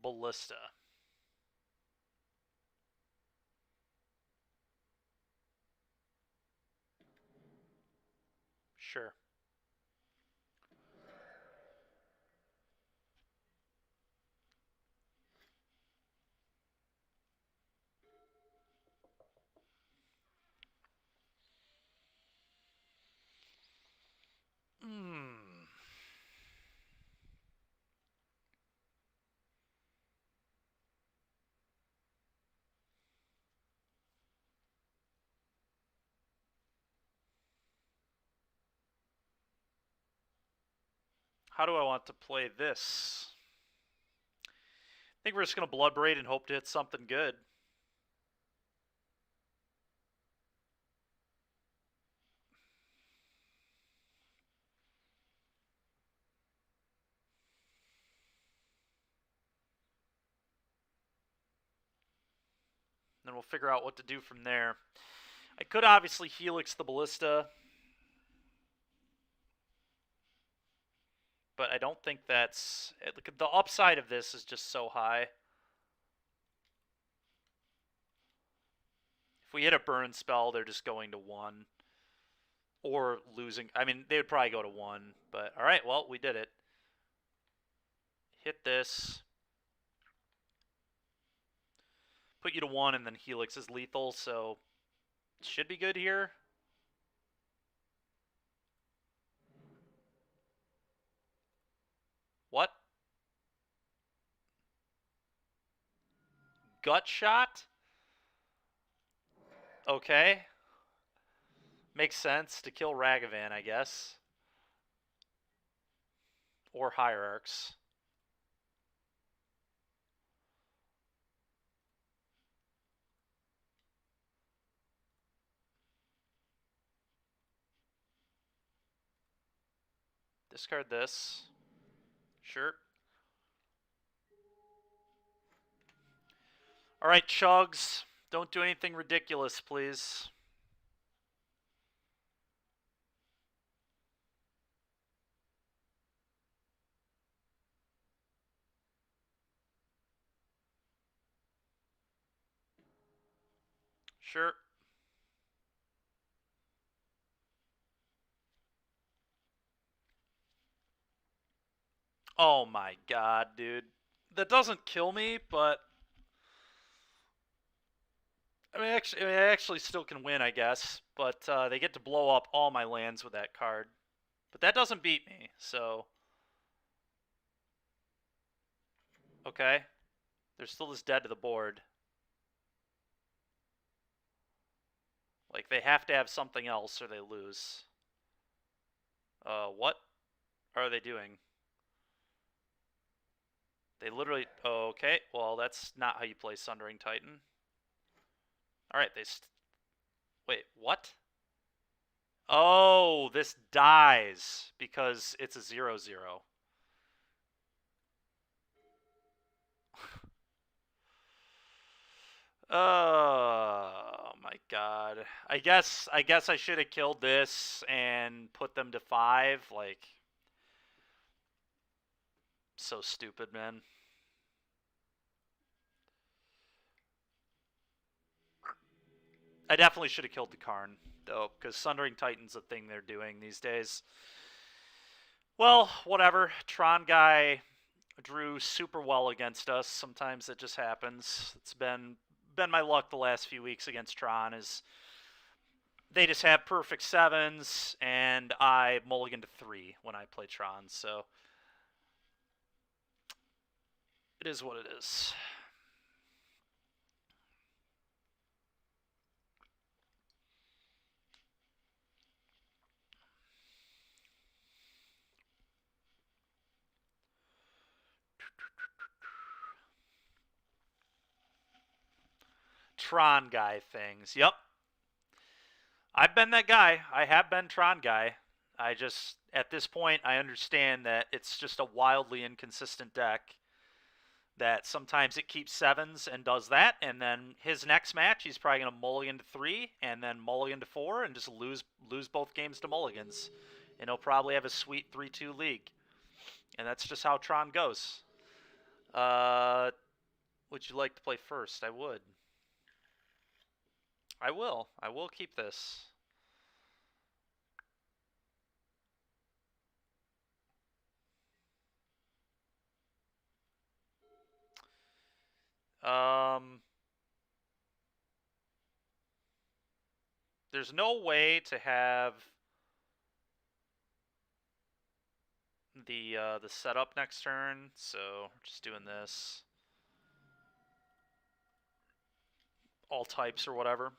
Ballista. Sure. Hmm. How do I want to play this? I think we're just going to Blood Braid and hope to hit something good. Then we'll figure out what to do from there. I could obviously Helix the Ballista, but I don't think that's... The upside of this is just so high. If we hit a burn spell, they're just going to 1. Or losing... I mean, they would probably go to 1, but... Alright, well, we did it. Hit this. Put you to 1, and then Helix is lethal, so... Should be good here. What? Gut shot? Okay. Makes sense to kill Ragavan, I guess. Or Hierarchs. Discard this. Sure. Alright, Chugs. Don't do anything ridiculous, please. Sure. Oh my god, dude. That doesn't kill me, but... I actually still can win, I guess. But they get to blow up all my lands with that card. But that doesn't beat me, so... Okay. There's still this dead to the board. Like, they have to have something else or they lose. What are they doing? They literally... Okay, well, that's not how you play Sundering Titan. Alright, wait, what? Oh, this dies because it's a 0/0. Oh my god. I guess I should have killed this and put them to 5. Like, so stupid, man. I definitely should have killed the Karn, though, because Sundering Titan's a thing they're doing these days. Well, whatever. Tron guy drew super well against us. Sometimes it just happens. It's been my luck the last few weeks against Tron is they just have perfect sevens, and I mulligan to 3 when I play Tron, so it is what it is. Tron guy things. Yep. I've been that guy. I have been Tron guy. I just, at this point, I understand that it's just a wildly inconsistent deck. That sometimes it keeps sevens and does that, and then his next match he's probably gonna mulligan to 3 and then mulligan to 4 and just lose both games to mulligans, and he'll probably have a sweet 3-2 league, and that's just how Tron goes. Would you like to play first? I would. I will. I will keep this. There's no way to have the setup next turn, so we're just doing this. All types or whatever.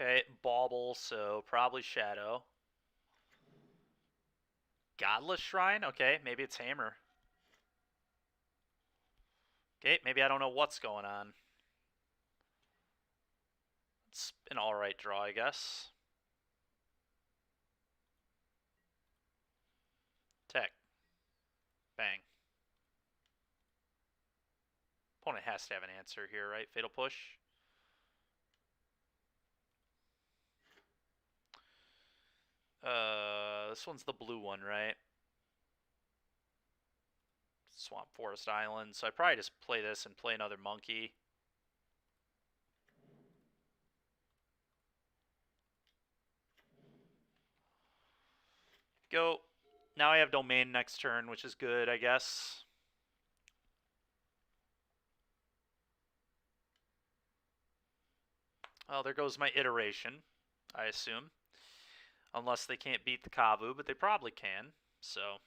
Okay, Bauble, so probably Shadow. Godless Shrine? Okay, maybe it's Hammer. Okay, maybe I don't know what's going on. It's an alright draw, I guess. Tech. Bang. Opponent has to have an answer here, right? Fatal Push. This one's the blue one, right? Swamp Forest Island. So I probably just play this and play another monkey. Go. Now I have Domain next turn, which is good, I guess. Well, there goes my iteration, I assume. Unless they can't beat the Kavu, but they probably can, so...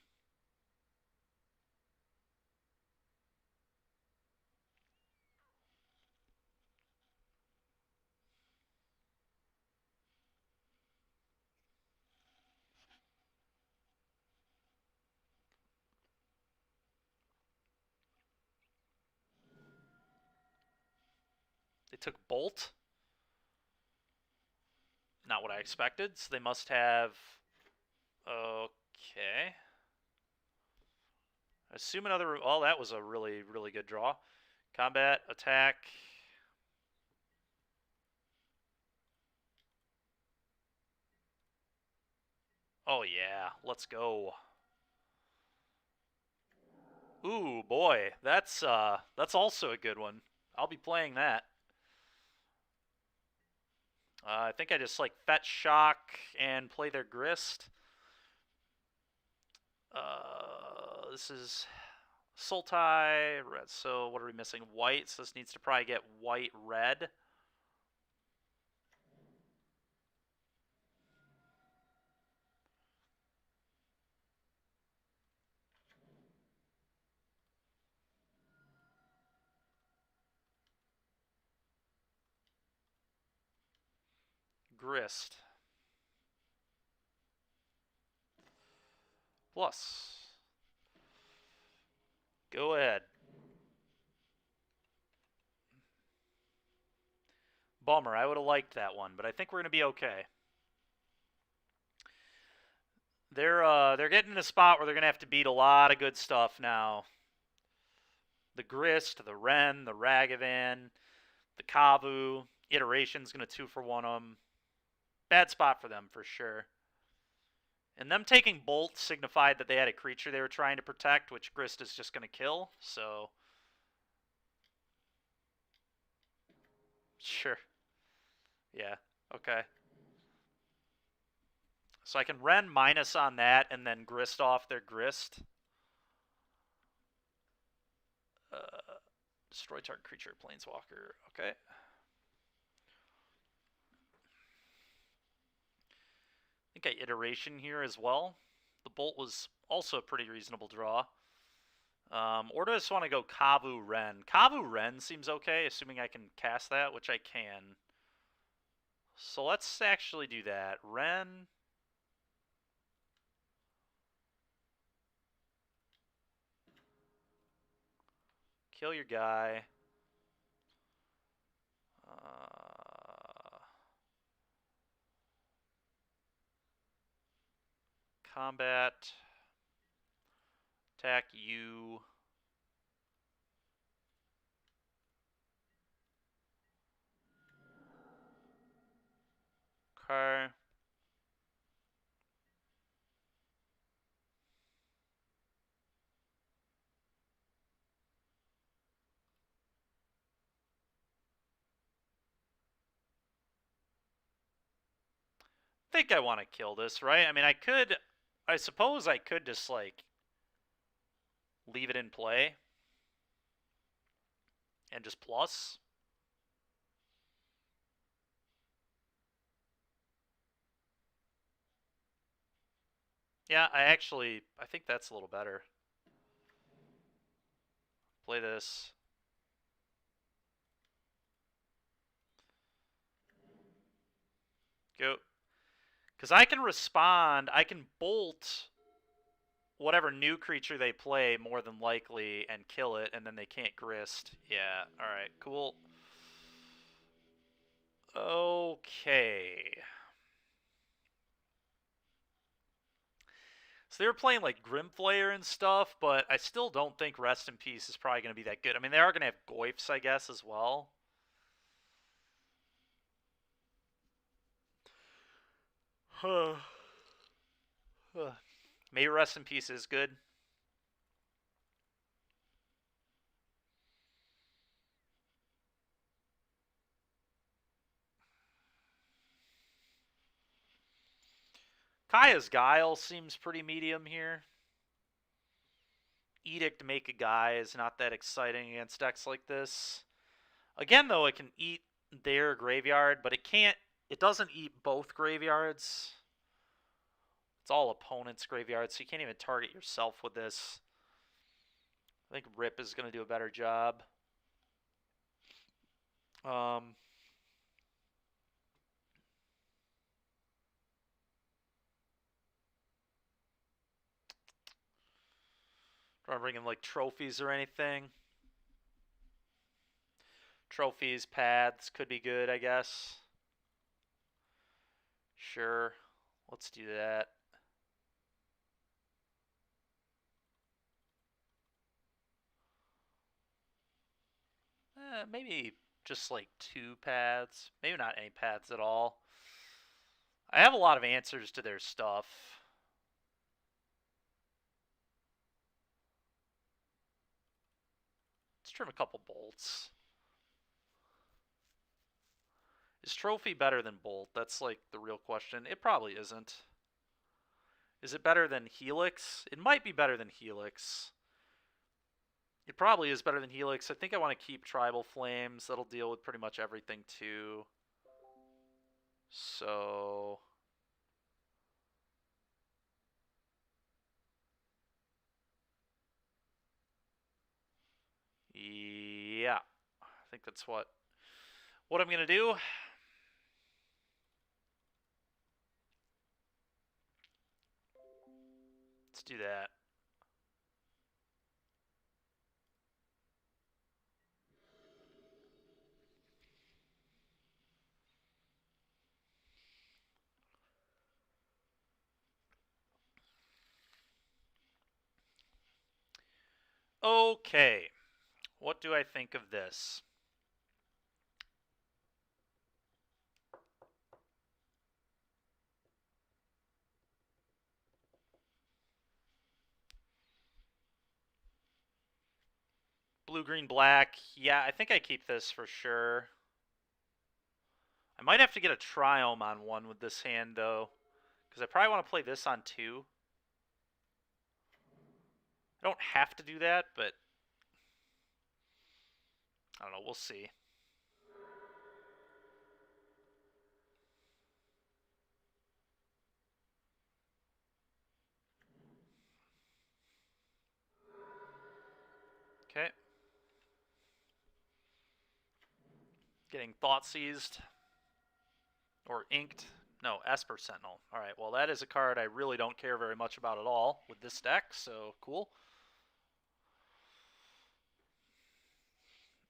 They took Bolt. Not what I expected, so they must have... Okay. Assume another... Oh, that was a really, really good draw. Combat, attack... Oh yeah, let's go. Ooh, boy, that's also a good one. I'll be playing that. I think I just like fetch shock and play their grist. This is Sultai, red. So what are we missing? White. So this needs to probably get white, red. Grist. Plus. Go ahead. Bummer, I would have liked that one, but I think we're going to be okay. They're getting in a spot where they're going to have to beat a lot of good stuff now. The Grist, the Ren, the Ragavan, The Kavu iteration's going to 2-for-1 them. Bad spot for them for sure. And them taking Bolt signified that they had a creature they were trying to protect, which Grist is just going to kill, so... Sure. Yeah, okay. So I can Ren minus on that and then Grist off their Grist. Destroy target creature, Planeswalker. Okay. I think I iteration here as well. The Bolt was also a pretty reasonable draw. Or do I just want to go Kavu Ren? Kavu Ren seems okay, assuming I can cast that, which I can. So let's actually do that. Ren. Kill your guy. Combat. Attack you. Okay. I think I want to kill this, right? I mean, I suppose I could just, like, leave it in play and just plus. Yeah, I think that's a little better. Play this. Go. Because I can respond, I can bolt whatever new creature they play more than likely and kill it, and then they can't Grist. Yeah, alright, cool. Okay. So they were playing like Grimflayer and stuff, but I still don't think Rest in Peace is probably going to be that good. I mean, they are going to have Goyfs, I guess, as well. Maybe Rest in Peace is good. Kaya's Guile seems pretty medium here. Edict Make a Guy is not that exciting against decks like this. Again, though, it can eat their graveyard, but it doesn't eat both graveyards. It's all opponent's graveyards, so you can't even target yourself with this. I think Rip is going to do a better job. Do I bring in like trophies or anything? Trophies, paths could be good, I guess. Sure, let's do that. Maybe just like 2 paths. Maybe not any paths at all. I have a lot of answers to their stuff. Let's trim a couple bolts. Is Trophy better than Bolt? That's like the real question. It probably isn't. Is it better than Helix? It might be better than Helix. It probably is better than Helix. I think I want to keep Tribal Flames. That'll deal with pretty much everything too. So... yeah. I think that's what I'm going to do. Let's do that. Okay. What do I think of this? blue, green, black. Yeah, I think I keep this for sure. I might have to get a Triome on one with this hand, though. Because I probably want to play this on two. I don't have to do that, but I don't know. We'll see. Okay. Getting Thought Seized. Or Inked. No, Esper Sentinel. Alright, well that is a card I really don't care very much about at all with this deck, so cool.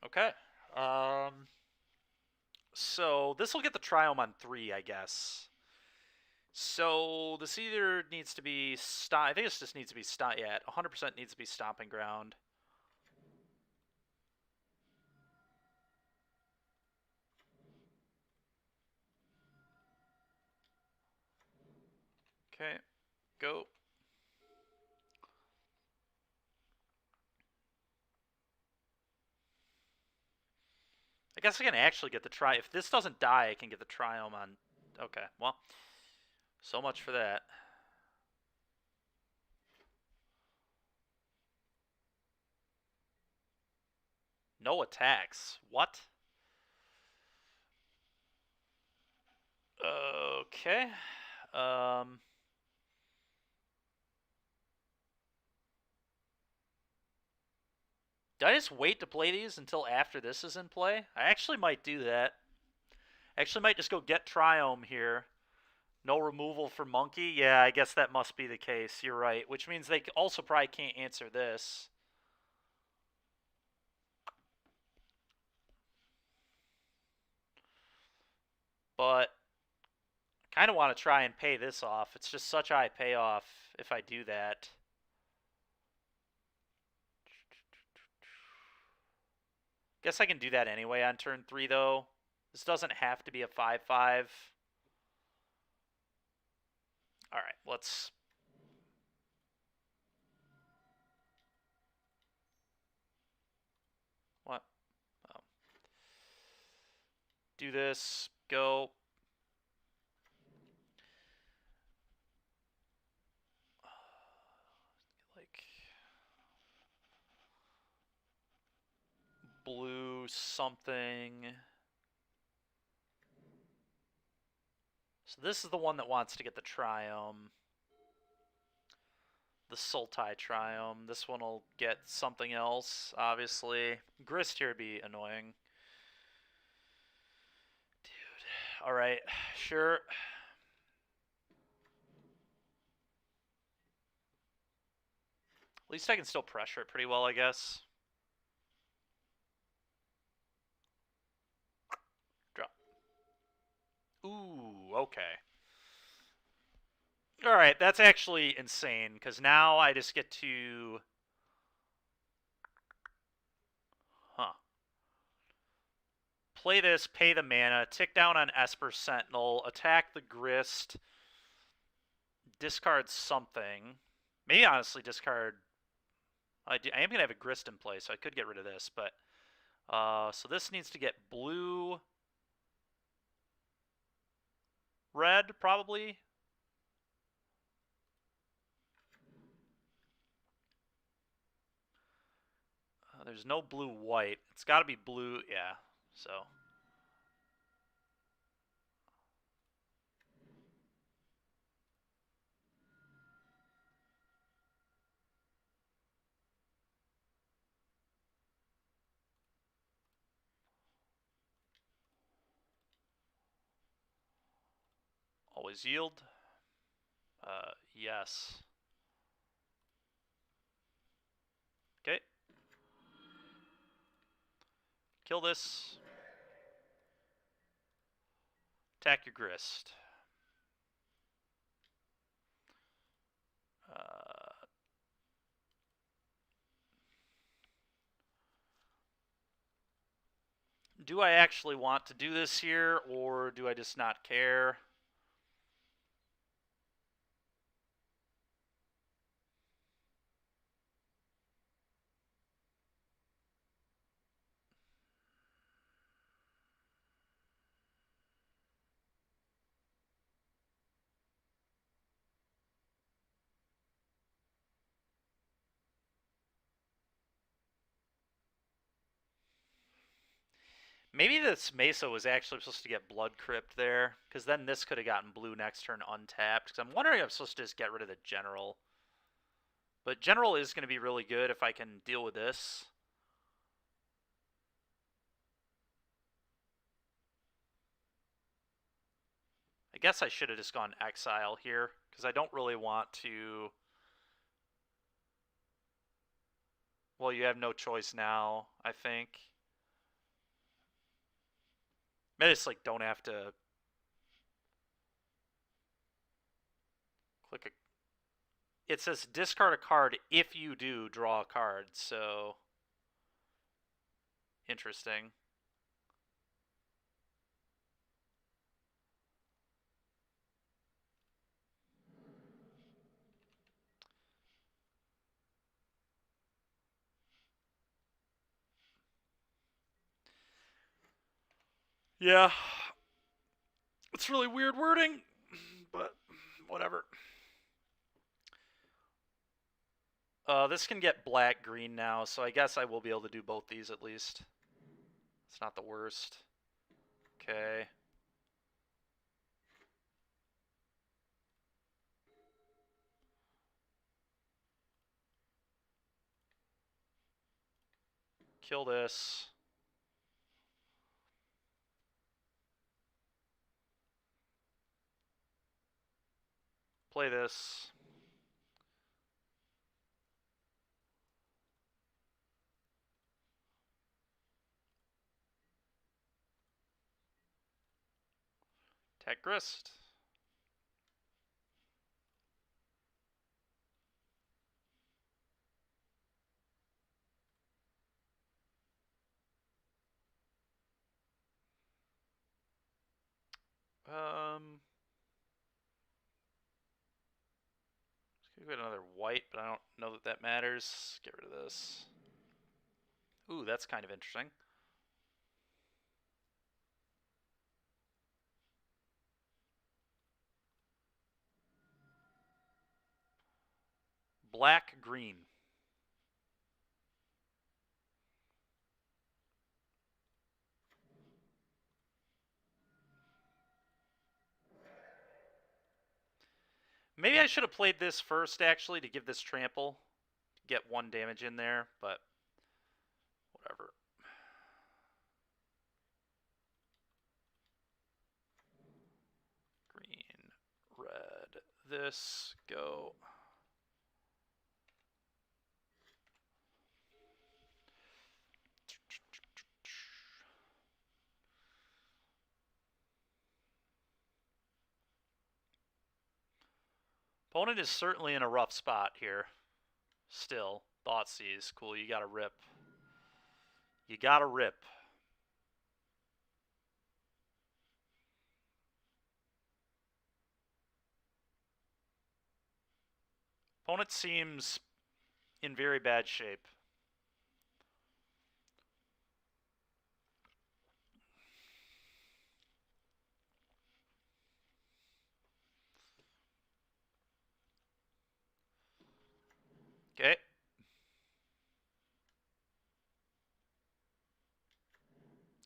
Okay. So this will get the Triome on 3, I guess. So this either needs to be I think this just needs to be yeah, 100% needs to be Stomping Ground. Okay, go. I guess I can actually get the if this doesn't die, I can get the Triome on. Okay, well, so much for that. No attacks. What? Okay. Do I just wait to play these until after this is in play? I actually might do that. Actually might just go get Triome here. No removal for Monkey? Yeah, I guess that must be the case. You're right. Which means they also probably can't answer this. But I kind of want to try and pay this off. It's just such high payoff if I do that. Guess I can do that anyway on turn 3, though. This doesn't have to be a 5/5. Alright, let's... What? Oh. Do this. Go. Like... Blue something... So this is the one that wants to get the Triome. The Sultai Triome. This one will get something else, obviously. Grist here would be annoying. Dude. Alright, sure. At least I can still pressure it pretty well, I guess. Drop. Ooh, okay. Alright, that's actually insane, because now I just get to... Play this, pay the mana, tick down on Esper Sentinel, attack the Grist, discard something. Maybe honestly discard... I am going to have a Grist in play, so I could get rid of this, but... so this needs to get blue... Red, probably? There's no blue-white. It's got to be blue, yeah, so... Always yield. Yes. Okay. Kill this. Attack your Grist. Do I actually want to do this here, or do I just not care? Maybe this Mesa was actually supposed to get Blood Crypt there, because then this could have gotten blue next turn untapped. Because I'm wondering if I'm supposed to just get rid of the General. But General is going to be really good if I can deal with this. I guess I should have just gone Exile here, because I don't really want to... Well, you have no choice now, I think. I just, like, don't have to... click a... It says discard a card if you do draw a card, so... Interesting. Yeah. It's really weird wording, but whatever. This can get black-green now, so I guess I will be able to do both these at least. It's not the worst. Okay. Kill this. Play this. Tech Grist. Let's get another white, but I don't know that that matters. Get rid of this. Ooh, that's kind of interesting. Black-green. Maybe I should have played this first, actually, to give this trample. Get 1 damage in there, but whatever. Green, red, this, go. Opponent is certainly in a rough spot here. Still. Thoughtseize. Cool, you gotta rip. You gotta rip. Opponent seems in very bad shape. Okay.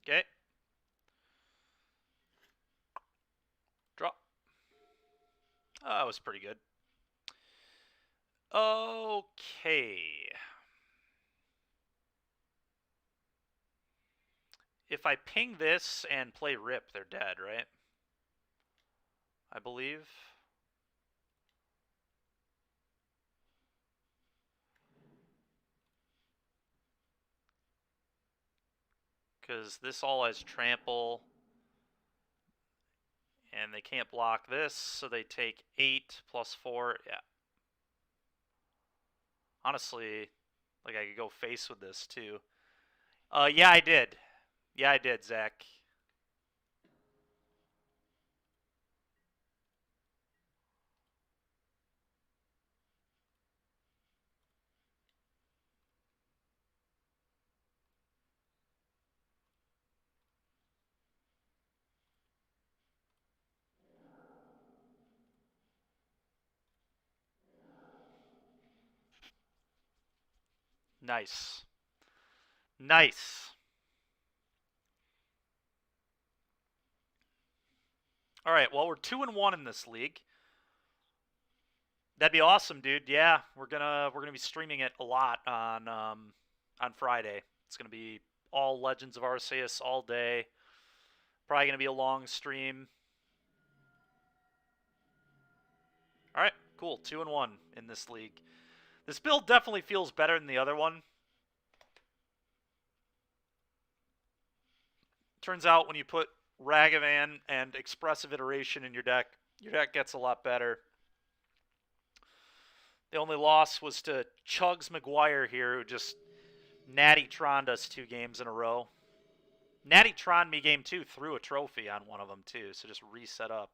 Okay. Draw. Oh, that was pretty good. Okay. If I ping this and play rip, they're dead, right? I believe. Because this all has trample. And they can't block this, so they take 8 plus 4. Yeah. Honestly, like, I could go face with this, too. Yeah, I did. Yeah, I did, Zach. Nice. Nice. All right, well, we're 2-1 in this league. That'd be awesome, dude. Yeah, we're gonna be streaming it a lot on Friday. It's gonna be all Legends of Arceus all day. Probably gonna be a long stream. All right, cool. 2-1 in this league. This build definitely feels better than the other one. Turns out when you put Ragavan and Expressive Iteration in your deck gets a lot better. The only loss was to Chugs McGuire here, who just Natty Tron'd us 2 games in a row. Natty Tron me game 2 threw a trophy on one of them too, so just reset up.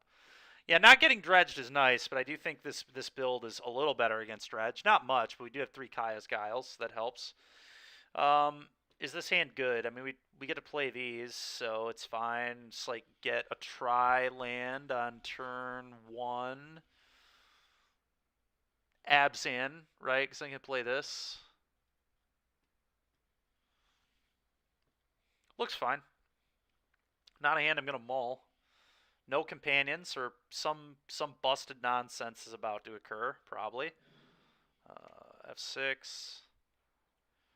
Yeah, not getting dredged is nice, but I do think this build is a little better against dredge. Not much, but we do have 3 Kaya's Guiles. That helps. Is this hand good? I mean, we get to play these, so it's fine. Just like get a tri-land on turn 1. Abzan, right? Because I can play this. Looks fine. Not a hand I'm going to mull. No companions, or some busted nonsense is about to occur, probably. F6.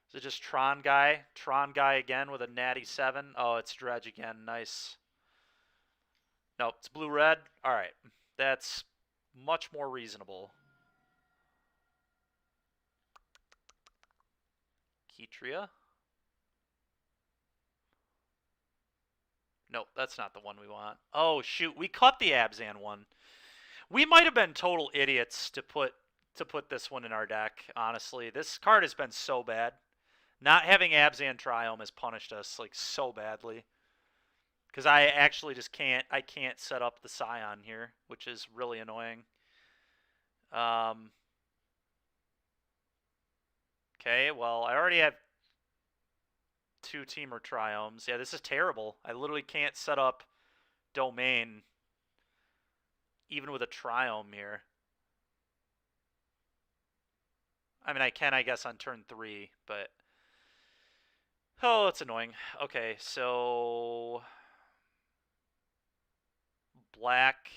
Is it just Tron guy? Tron guy again with a natty 7? Oh, it's dredge again. Nice. Nope, it's blue-red. All right. That's much more reasonable. Ketria? Nope, that's not the one we want. Oh, shoot. We cut the Abzan one. We might have been total idiots to put this one in our deck, honestly. This card has been so bad. Not having Abzan Triome has punished us like so badly. Because I actually just can't set up the Scion here, which is really annoying. Okay, well, I already have 2 Temur Triomes. Yeah, this is terrible. I literally can't set up Domain even with a Triome here. I mean, I can, I guess, on turn 3, but... Oh, that's annoying. Okay, so... Black...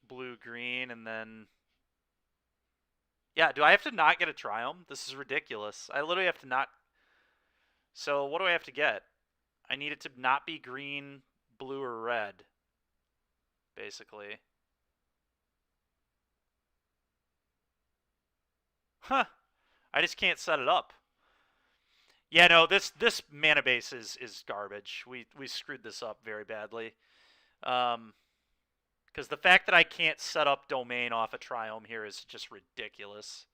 Blue, green, and then... Yeah, do I have to not get a Triome? This is ridiculous. I literally have to not... So, what do I have to get? I need it to not be green, blue, or red. Basically. Huh. I just can't set it up. Yeah, no, this mana base is garbage. We screwed this up very badly. Because the fact that I can't set up Domain off a Triome here is just ridiculous.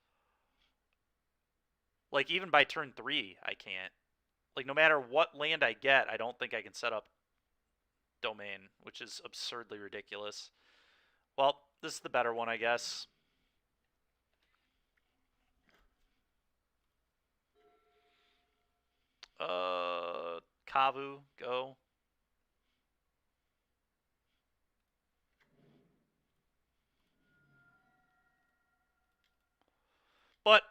Like, even by turn 3, I can't. Like, no matter what land I get, I don't think I can set up Domain, which is absurdly ridiculous. Well, this is the better one, I guess. Kavu, go. But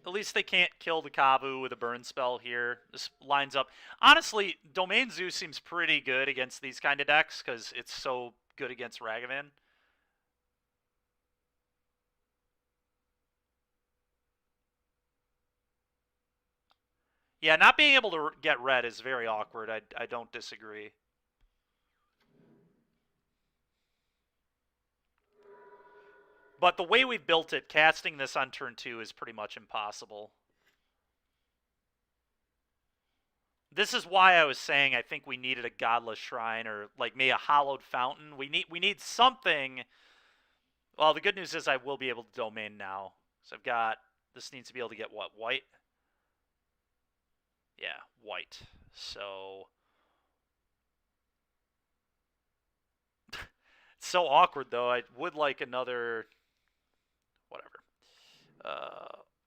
at least they can't kill the Kavu with a burn spell here. This lines up. Honestly, Domain Zoo seems pretty good against these kind of decks because it's so good against Ragavan. Yeah, not being able to get red is very awkward. I don't disagree. But the way we've built it, casting this on turn 2 is pretty much impossible. This is why I was saying I think we needed a Godless Shrine or like maybe a Hallowed Fountain. We need something. Well, the good news is I will be able to Domain now. So I've got, this needs to be able to get what, white? Yeah, white. So it's so awkward though. I would like another, whatever,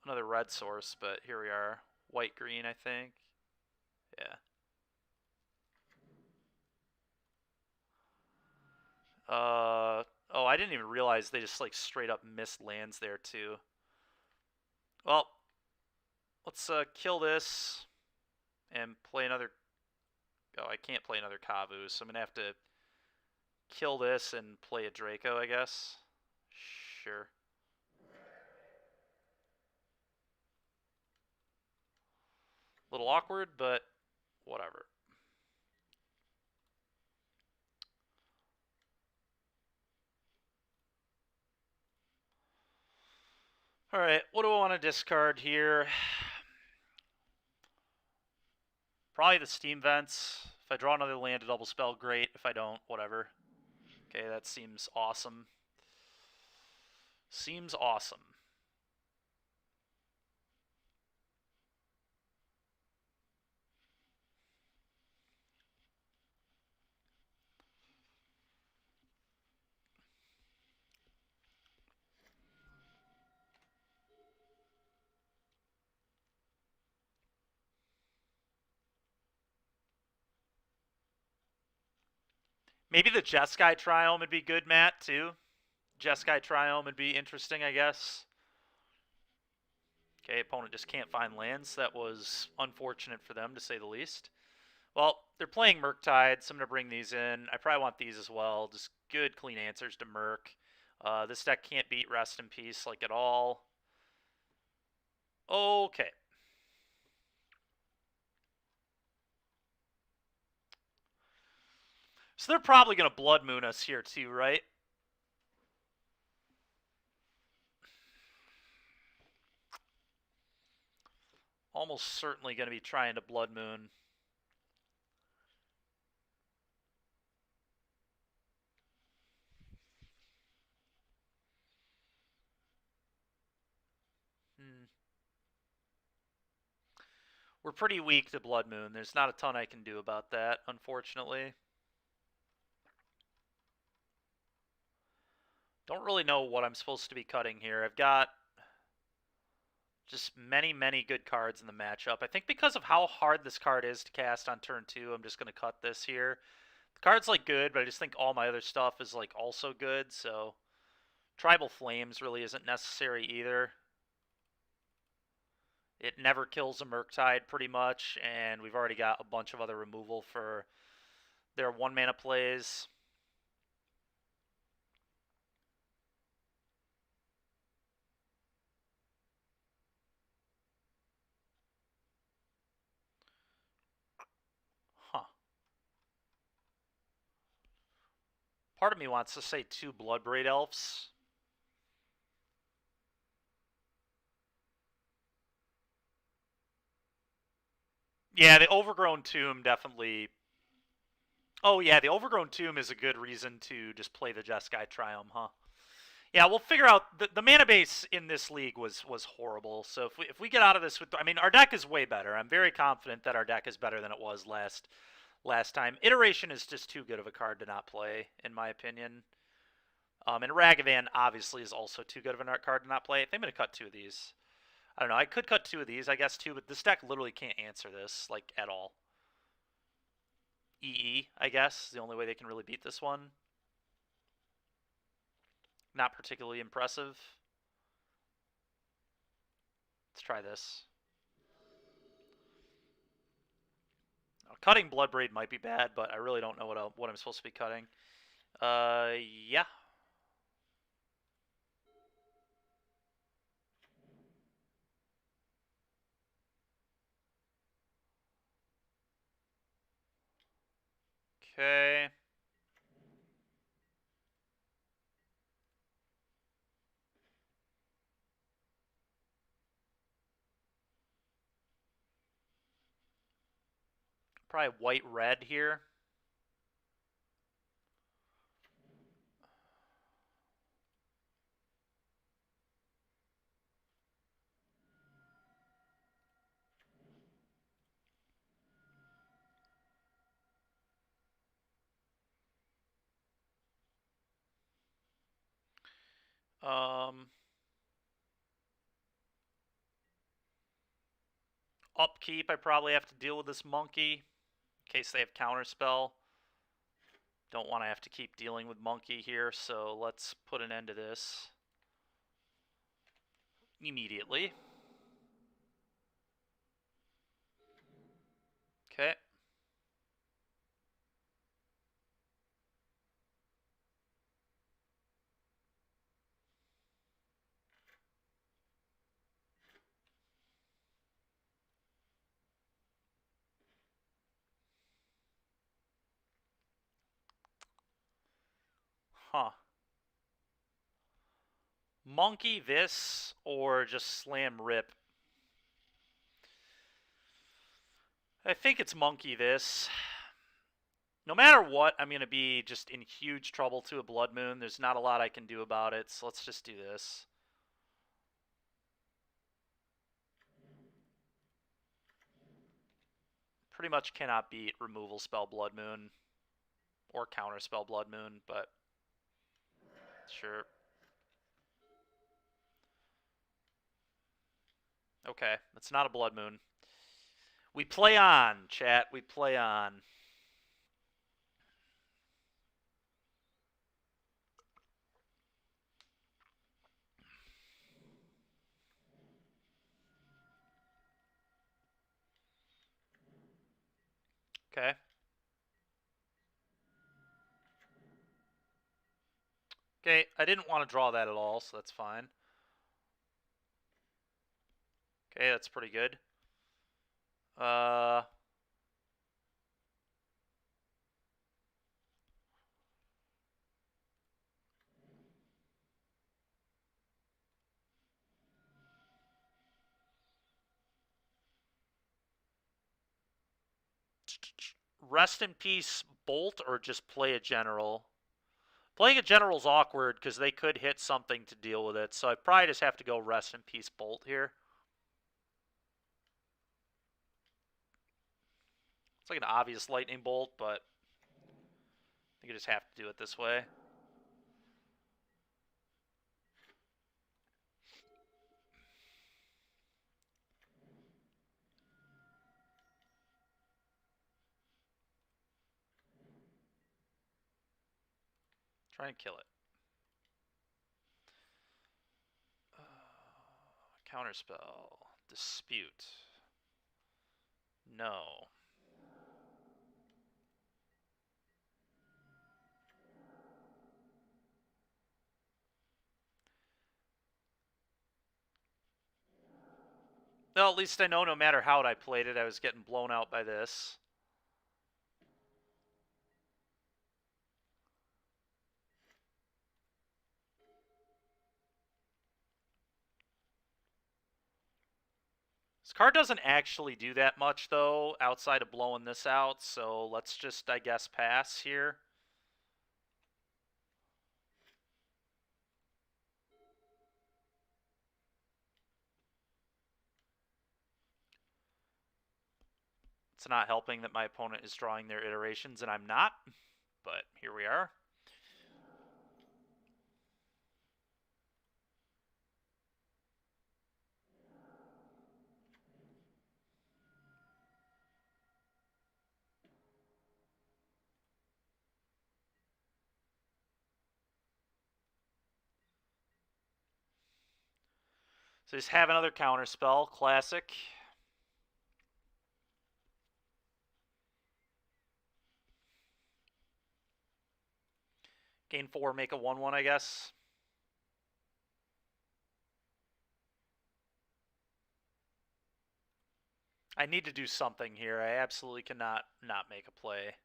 another red source, but here we are. White green, I think. Yeah. Oh, I didn't even realize they just like straight up missed lands there too. Well, let's kill this. and play another... Oh, I can't play another Kavu, so I'm going to have to kill this and play a Draco, I guess. Sure. A little awkward, but whatever. Alright, what do I want to discard here? Probably the Steam Vents. If I draw another land, a double spell, great. If I don't, whatever. Okay, that seems awesome. Seems awesome. Maybe the Jeskai Triome would be good, Matt, too. Jeskai Triome would be interesting, I guess. Okay, opponent just can't find lands. That was unfortunate for them, to say the least. Well, they're playing Murktide, so I'm going to bring these in. I probably want these as well. Just good, clean answers to Murk. This deck can't beat Rest in Peace, like, at all. Okay. So they're probably going to Blood Moon us here too, right? Almost certainly going to be trying to Blood Moon. We're pretty weak to Blood Moon. There's not a ton I can do about that, unfortunately. Don't really know what I'm supposed to be cutting here. I've got just many, many good cards in the matchup. I think because of how hard this card is to cast on turn 2, I'm just going to cut this here. The card's, like, good, but I just think all my other stuff is, like, also good, so... Tribal Flames really isn't necessary either. It never kills a Murktide, pretty much, and we've already got a bunch of other removal for their 1-mana plays. Huh. Part of me wants to say 2 Bloodbraid Elves. Yeah, the Overgrown Tomb definitely... Oh, yeah, the Overgrown Tomb is a good reason to just play the Jeskai Triome, huh? Yeah, we'll figure out... The mana base in this league was horrible, so if we get out of this with... I mean, our deck is way better. I'm very confident that our deck is better than it was last time. Iteration is just too good of a card to not play, in my opinion. And Ragavan, obviously, is also too good of a card to not play. I think I'm going to cut 2 of these. I don't know, I could cut 2 of these, I guess, too, but this deck literally can't answer this, like, at all. EE, I guess, is the only way they can really beat this one. Not particularly impressive. Let's try this. Now, cutting Bloodbraid might be bad, but I really don't know what I'm supposed to be cutting. Yeah. Okay. Probably white-red here. Upkeep, I probably have to deal with this monkey in case they have counterspell. Don't want to have to keep dealing with monkey here, so let's put an end to this immediately. Okay. Huh. Monkey this or just slam rip? I think it's monkey this. No matter what, I'm going to be just in huge trouble to a Blood Moon. There's not a lot I can do about it, so let's just do this. Pretty much cannot beat removal spell Blood Moon or counter spell Blood Moon, but sure. Okay, it's not a Blood Moon. We play on, chat. We play on. Okay. Okay, I didn't want to draw that at all, so that's fine. Okay, that's pretty good. Rest in peace, Bolt, or just play a general? Playing a general's awkward because they could hit something to deal with it, so I probably just have to go rest in peace, Bolt here. It's like an obvious lightning bolt, but I think you just have to do it this way. Try and kill it. Counterspell. Dispute. No. Well, at least I know no matter how I played it, I was getting blown out by this. This card doesn't actually do that much, though, outside of blowing this out, so let's just, I guess, pass here. It's not helping that my opponent is drawing their iterations and I'm not, but here we are. So just have another counter spell, classic. Gain 4, make a 1/1, I guess. I need to do something here. I absolutely cannot not make a play.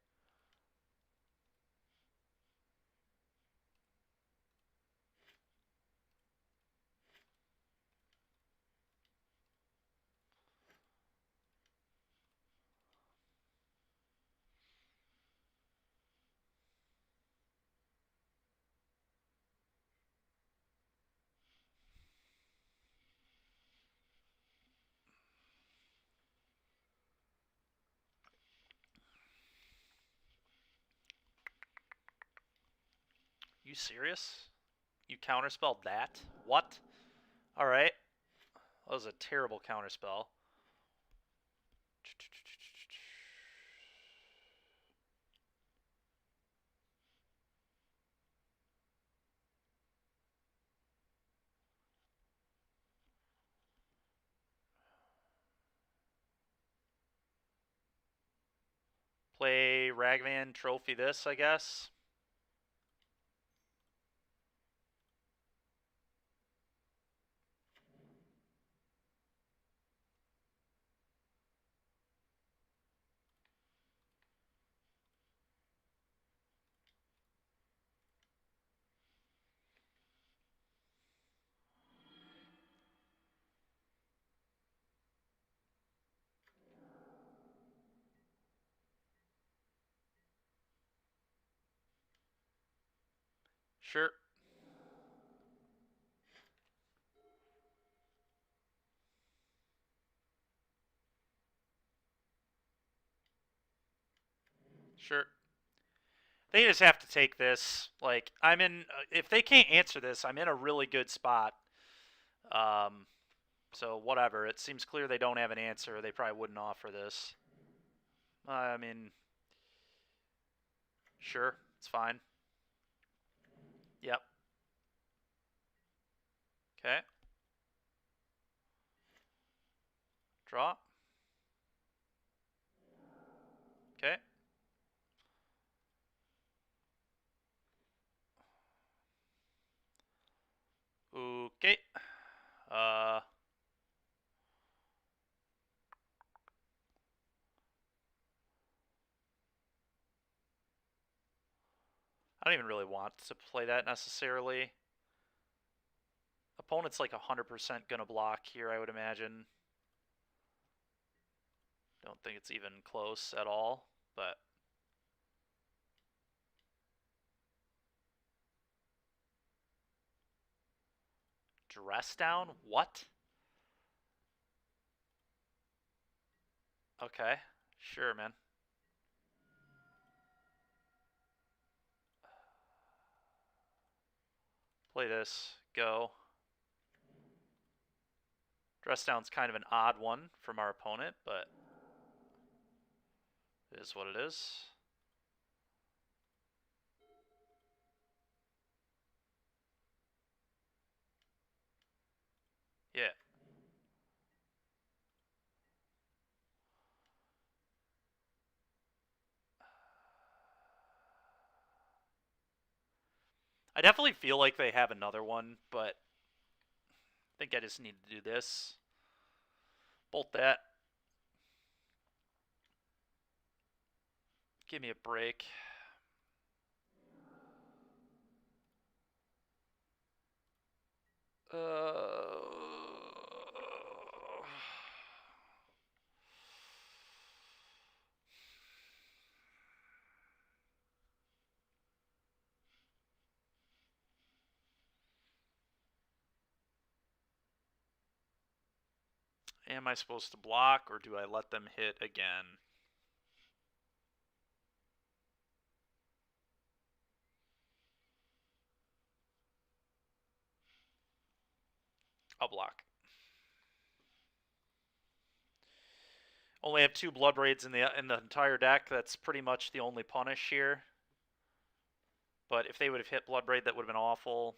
You serious? You counterspelled that? What? Alright. That was a terrible counterspell. Play Ragavan, trophy this, I guess. Sure. Sure. They just have to take this. Like, I'm in. If they can't answer this, I'm in a really good spot. Um, so whatever. It seems clear they don't have an answer. They probably wouldn't offer this. I mean, sure, it's fine. Yep. Okay. Draw. Okay. Okay. Uh. I don't even really want to play that necessarily. Opponent's like 100% gonna block here, I would imagine. Don't think it's even close at all, but dress down? What? Okay. Sure, man. Play this. Go. Dress down's kind of an odd one from our opponent, but it is what it is. Yeah. I definitely feel like they have another one, but I think I just need to do this. Bolt that. Give me a break. Am I supposed to block, or do I let them hit again? I'll block. Only have 2 Blood Raids in the entire deck. That's pretty much the only punish here. But if they would have hit Blood Braid, that would have been awful.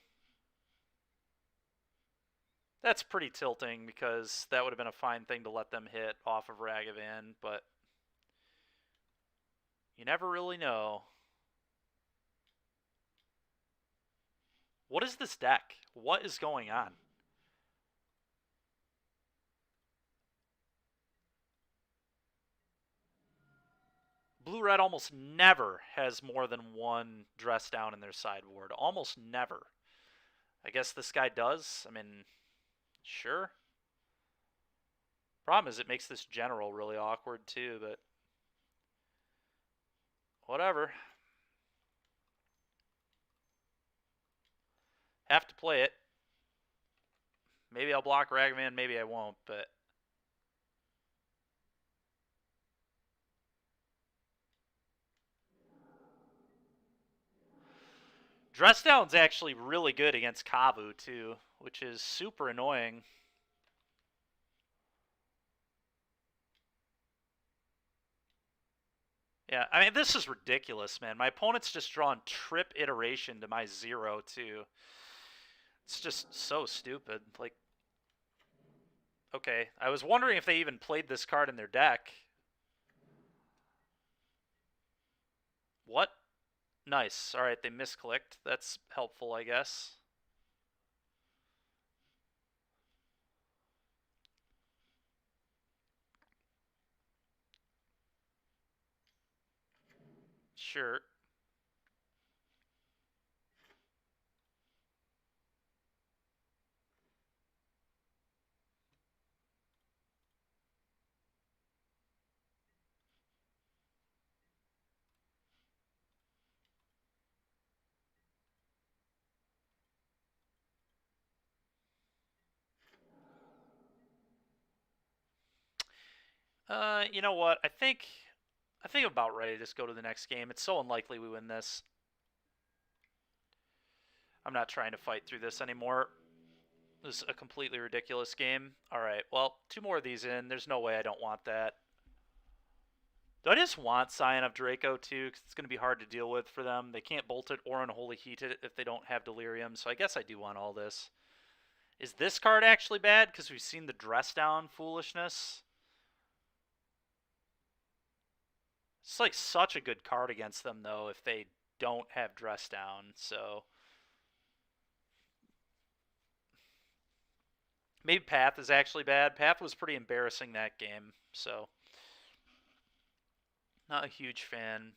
That's pretty tilting, because that would have been a fine thing to let them hit off of Ragavan, but you never really know. What is this deck? What is going on? Blue-red almost never has more than one dress down in their sideboard. Almost never. I guess this guy does. I mean, sure. Problem is it makes this general really awkward too, but whatever. Have to play it. Maybe I'll block Ragavan, maybe I won't, but Dress Down's actually really good against Kavu too, which is super annoying. Yeah, I mean, this is ridiculous, man. My opponent's just drawn trip iteration to my 0 too. It's just so stupid. Like, okay, I was wondering if they even played this card in their deck. What? Nice. Alright, they misclicked. That's helpful, I guess. Sure. You know what? I think I'm about ready to just go to the next game. It's so unlikely we win this. I'm not trying to fight through this anymore. This is a completely ridiculous game. Alright, well, 2 more of these in. There's no way I don't want that. Do I just want Scion of Draco too? Because it's going to be hard to deal with for them. They can't bolt it or unholy heat it if they don't have Delirium, so I guess I do want all this. Is this card actually bad? Because we've seen the dress down foolishness. It's like such a good card against them, though, if they don't have dress down, so... Maybe Path is actually bad. Path was pretty embarrassing that game, so... Not a huge fan.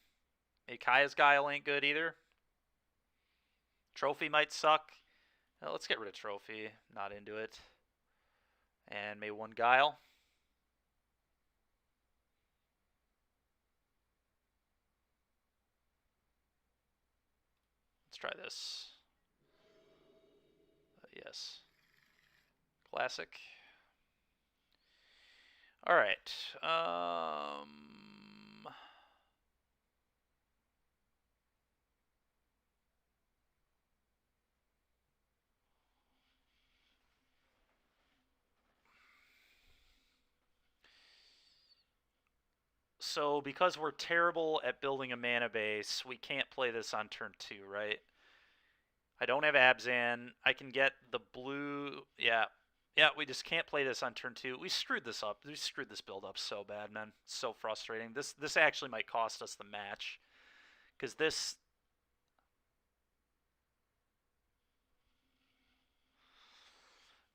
Maybe Kaya's Guile ain't good either. Trophy might suck. Let's get rid of Trophy. Not into it. And maybe 1 Guile. Let's try this. Yes. Classic. Alright. So, because we're terrible at building a mana base, we can't play this on turn 2, right? I don't have Abzan. I can get the blue... Yeah. Yeah, we just can't play this on turn 2. We screwed this up. We screwed this build up so bad, man. So frustrating. This actually might cost us the match. Because this...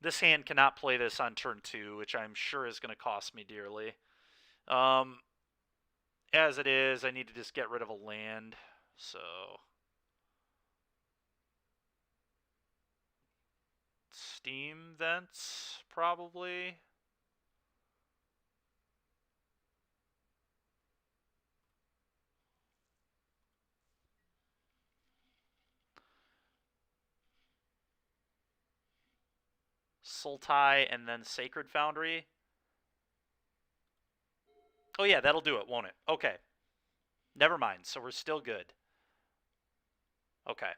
This hand cannot play this on turn 2, which I'm sure is going to cost me dearly. As it is, I need to just get rid of a land. So... Steam Vents, probably. Sultai and then Sacred Foundry. Oh yeah, that'll do it, won't it? Okay. Never mind, so we're still good. Okay.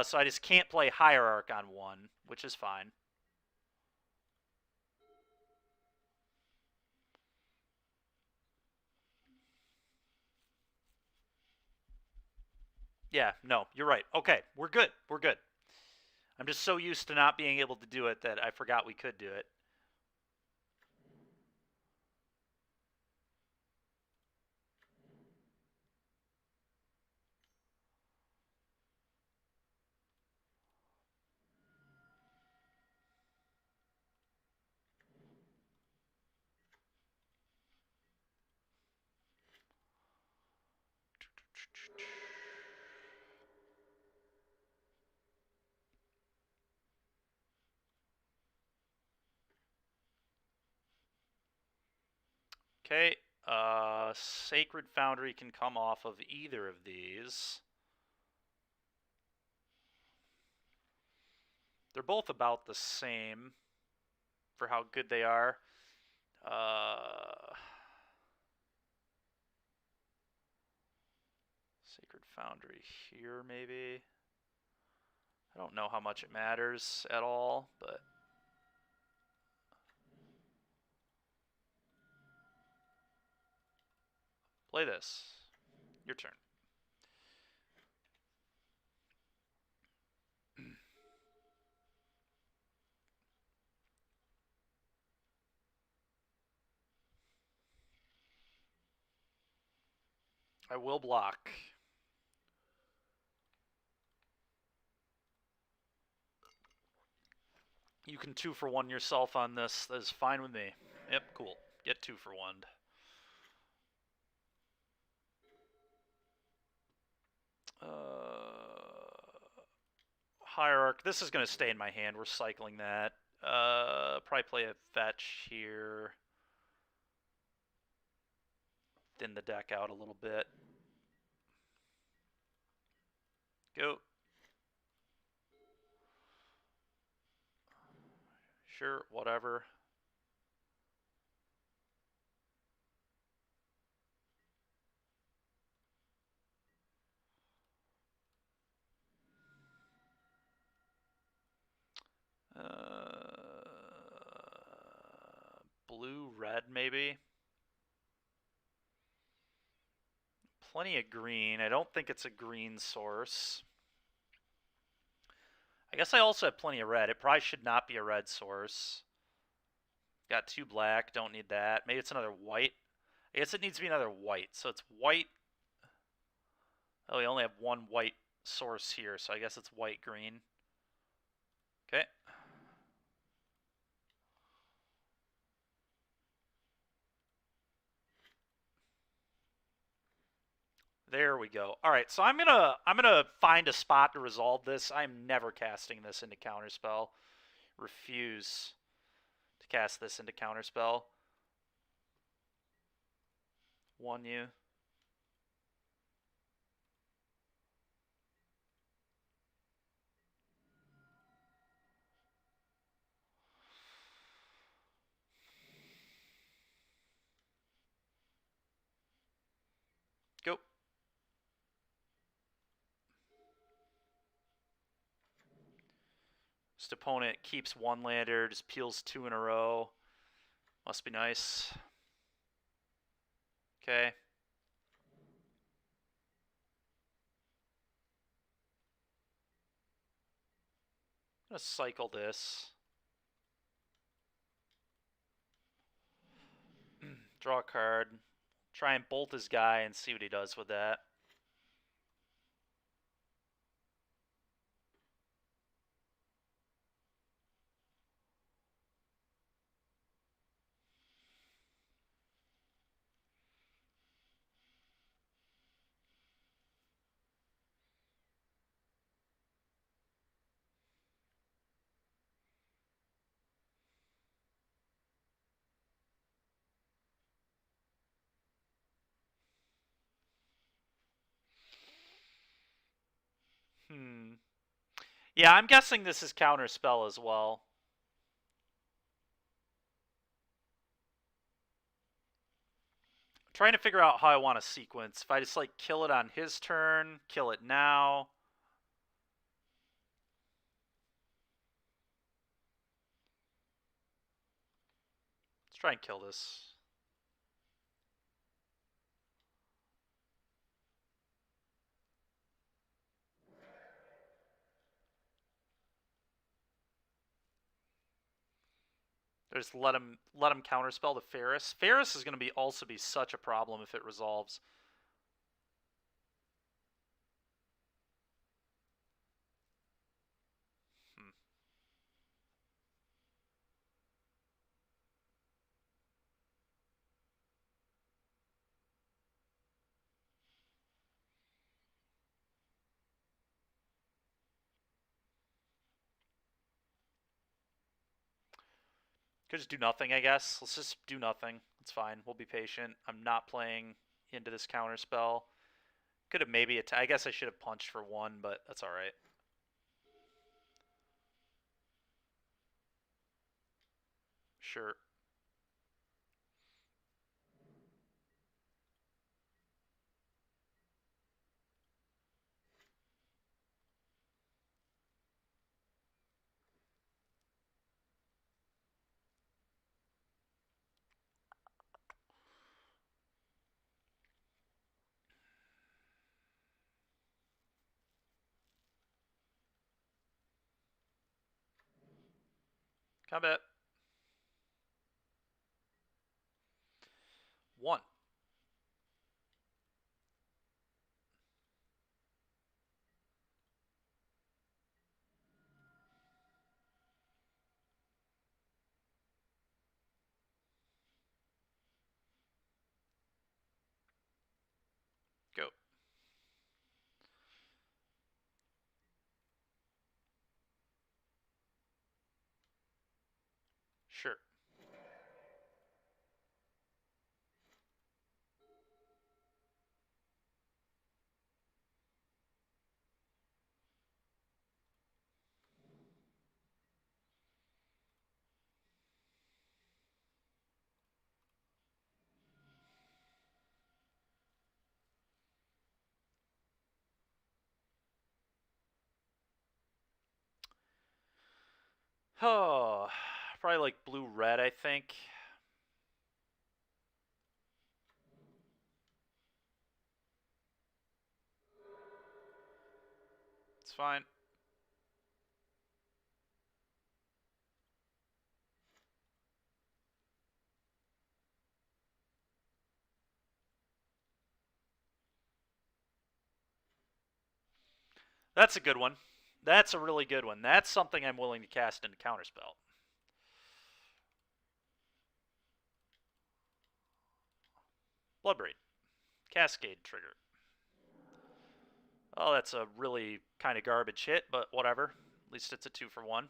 So I just can't play Hierarch on 1, which is fine. Yeah, no, you're right. Okay, we're good. We're good. I'm just so used to not being able to do it that I forgot we could do it. Okay, Sacred Foundry can come off of either of these. They're both about the same for how good they are. Sacred Foundry here, maybe. I don't know how much it matters at all, but... Play this. Your turn. I will block. You can 2-for-1 yourself on this. That is fine with me. Yep, cool. Get 2-for-1. Hierarch. This is going to stay in my hand. We're cycling that. Probably play a fetch here. Thin the deck out a little bit. Go. Sure, whatever. Blue, red, maybe. Plenty of green. I don't think it's a green source. I guess I also have plenty of red. It probably should not be a red source. Got 2 black. Don't need that. Maybe it's another white. I guess it needs to be another white. So it's white. Oh, we only have 1 white source here, so I guess it's white-green. Okay. There we go. All right, so I'm gonna find a spot to resolve this. I'm never casting this into counterspell. Refuse to cast this into counterspell. 1 you. Go. This opponent keeps 1 lander, just peels 2 in a row. Must be nice. Okay. I'm gonna cycle this. Draw a card. Try and bolt his guy and see what he does with that. Yeah, I'm guessing this is counterspell as well. I'm trying to figure out how I want to sequence. If I just like kill it on his turn, kill it now. Let's try and kill this. Just let him counterspell the Ferris. Ferris is going to also be such a problem if it resolves. Could just do nothing, I guess. Let's just do nothing. It's fine. We'll be patient. I'm not playing into this counterspell. Could have maybe I guess I should have punched for 1, but that's all right. Sure. Combat. 1. Sure. Oh, probably like blue-red, I think. It's fine. That's a good one. That's a really good one. That's something I'm willing to cast into Counterspell. Bloodbraid. Cascade trigger. Oh, that's a really kind of garbage hit, but whatever. At least it's a 2-for-1.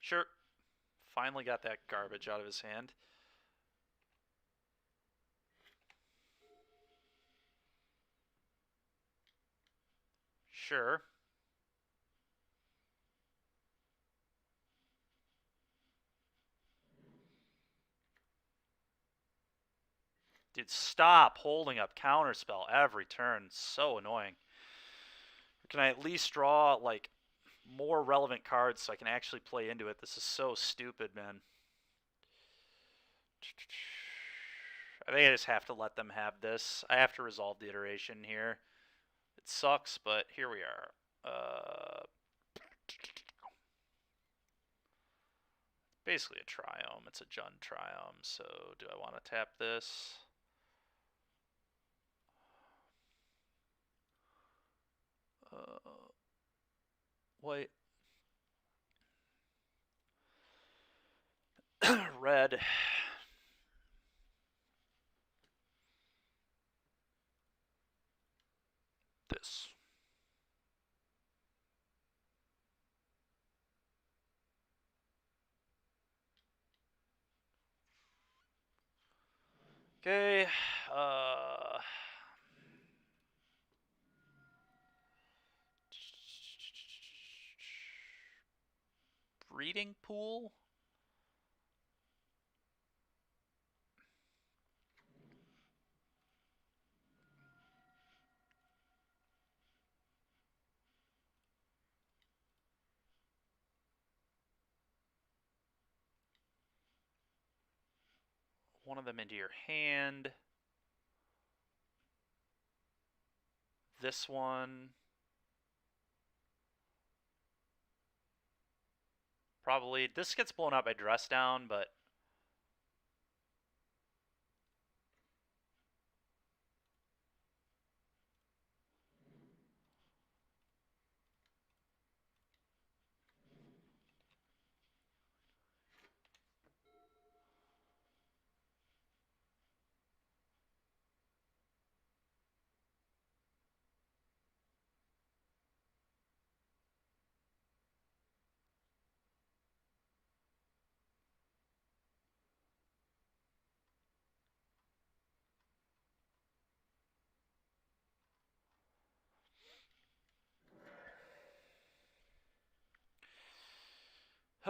Sure. Finally got that garbage out of his hand. Sure. Dude, stop holding up Counterspell every turn. So annoying. Can I at least draw, like, more relevant cards so I can actually play into it? This is so stupid, man. I think I just have to let them have this. I have to resolve the iteration here. It sucks, but here we are. Basically a Triome. It's a Jund Triome. So do I want to tap this? White. Red. This. Okay. Breeding pool? One of them into your hand. This one. Probably. This gets blown out by Dress Down, but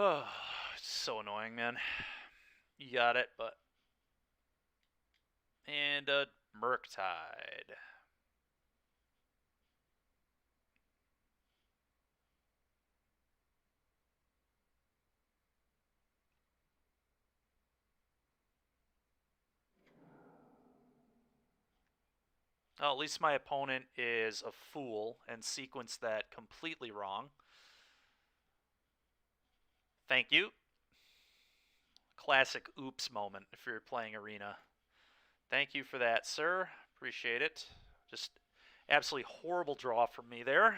oh, it's so annoying, man. You got it, but and a Murktide. Well, at least my opponent is a fool and sequenced that completely wrong. Thank you. Classic oops moment if you're playing Arena. Thank you for that, sir. Appreciate it. Just absolutely horrible draw from me there.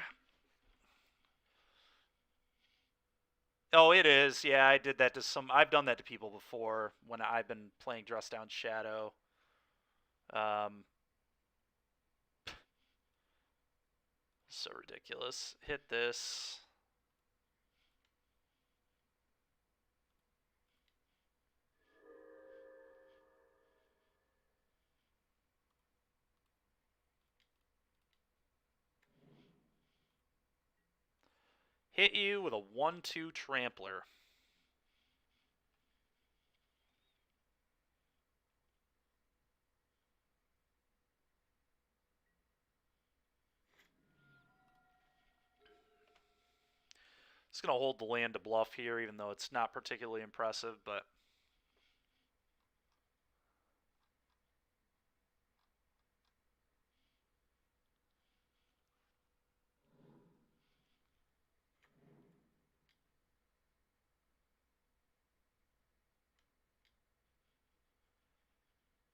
Oh, it is. Yeah, I did that to some. I've done that to people before when I've been playing Dress Down Shadow. So ridiculous. Hit this. hit you with a 1-2 trampler. It's going to hold the land to bluff here, even though it's not particularly impressive, but...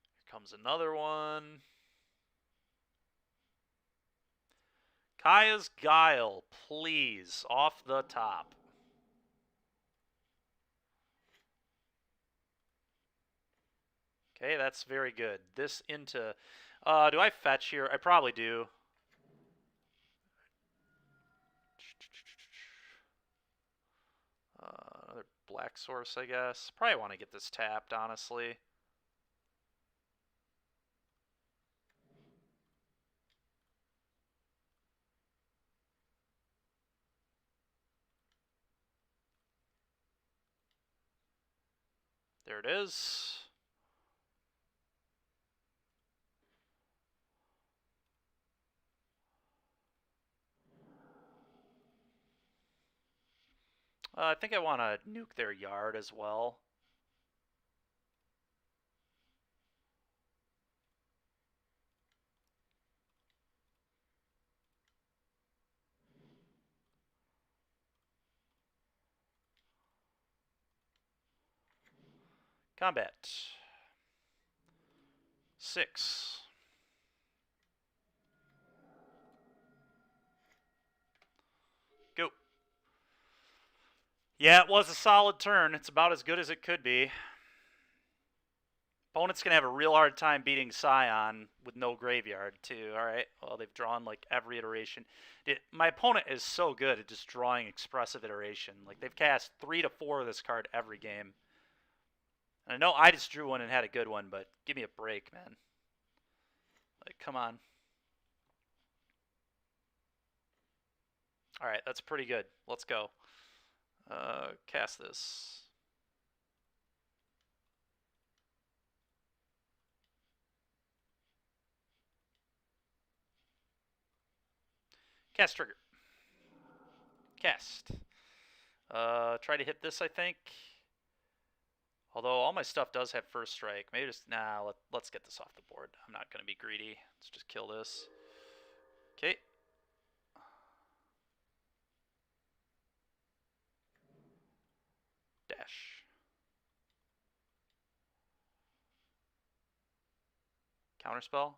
Here comes another one. Kaya's Guile, please, off the top. Okay, that's very good. This into... do I fetch here? I probably do. Another black source, I guess. Probably want to get this tapped, honestly. There it is. I think I want to nuke their yard as well. Combat. 6. Go. Yeah, it was a solid turn. It's about as good as it could be. Opponent's going to have a real hard time beating Scion with no graveyard, too. Alright, well, they've drawn, like, every iteration. My opponent is so good at just drawing expressive iteration. Like, they've cast 3 to 4 of this card every game. And I know I just drew one and had a good one, but give me a break, man. Like, come on. Alright, that's pretty good. Let's go. Cast this. Cast trigger. Cast. Try to hit this, I think. Although all my stuff does have first strike. Maybe just... Nah, let's get this off the board. I'm not going to be greedy. Let's just kill this. Okay. Dash. Counterspell.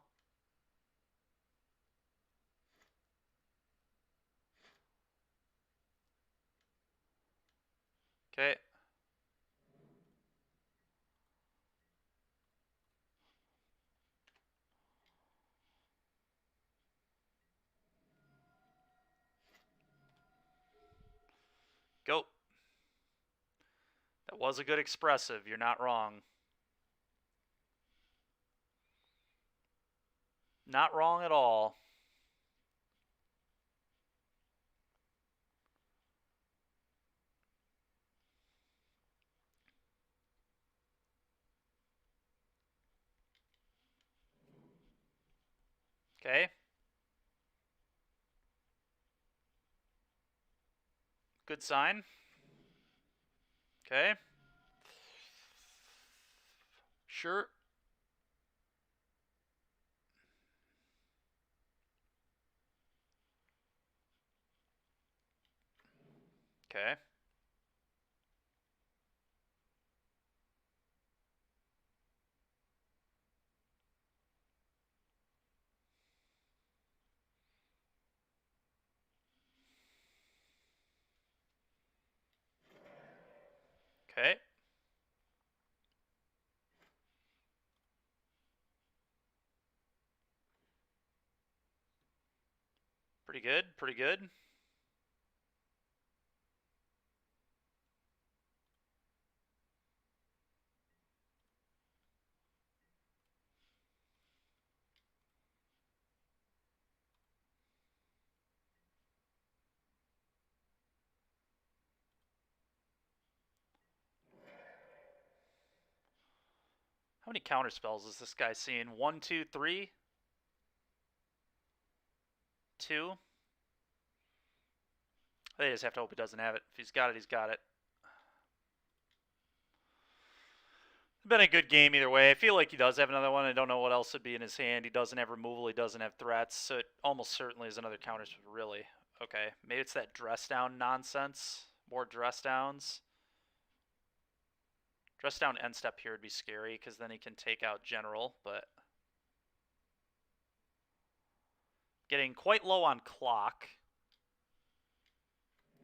Okay. Go. That was a good expressive. You're not wrong. Not wrong at all. Okay. Good sign. Okay. Sure. Okay. Okay. Pretty good. Pretty good. How many counter spells is this guy seeing? 1, 2, 3? 2? They just have to hope he doesn't have it. If he's got it, he's got it. It's been a good game either way. I feel like he does have another one. I don't know what else would be in his hand. He doesn't have removal. He doesn't have threats. So it almost certainly is another counter. Really? Okay. Maybe it's that dress down nonsense. More dress downs. Dress down end step here would be scary because then he can take out general, but getting quite low on clock.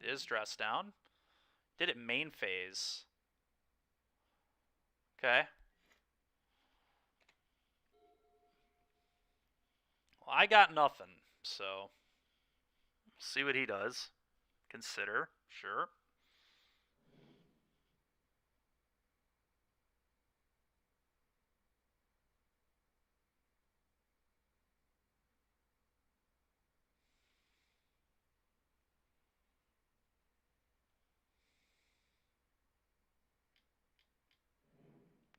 It is dress down. Did it main phase. Okay. Well, I got nothing, so see what he does. Consider, sure.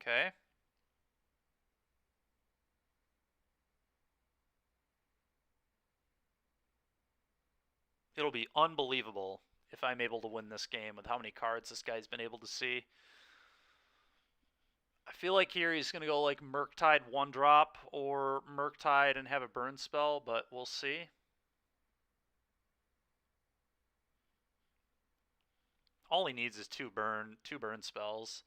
Okay. It'll be unbelievable if I'm able to win this game with how many cards this guy's been able to see. I feel like here he's going to go like Murktide 1-drop or Murktide and have a burn spell, but we'll see. All he needs is two burn spells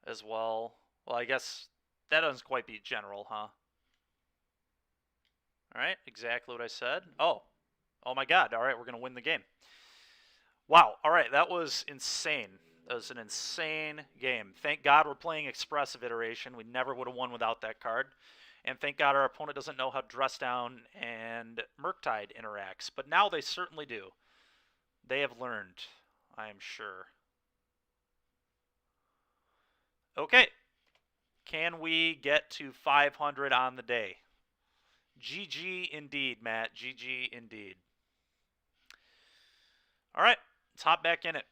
as well. Well, I guess that doesn't quite be general, huh? Alright, exactly what I said. Oh my god, alright, we're going to win the game. Wow, alright, that was insane. That was an insane game. Thank God we're playing Expressive Iteration. We never would have won without that card. And thank God our opponent doesn't know how Dress Down and Murktide interacts. But now they certainly do. They have learned, I am sure. Okay. Can we get to 500 on the day? GG indeed, Matt. GG indeed. All right. Let's hop back in it.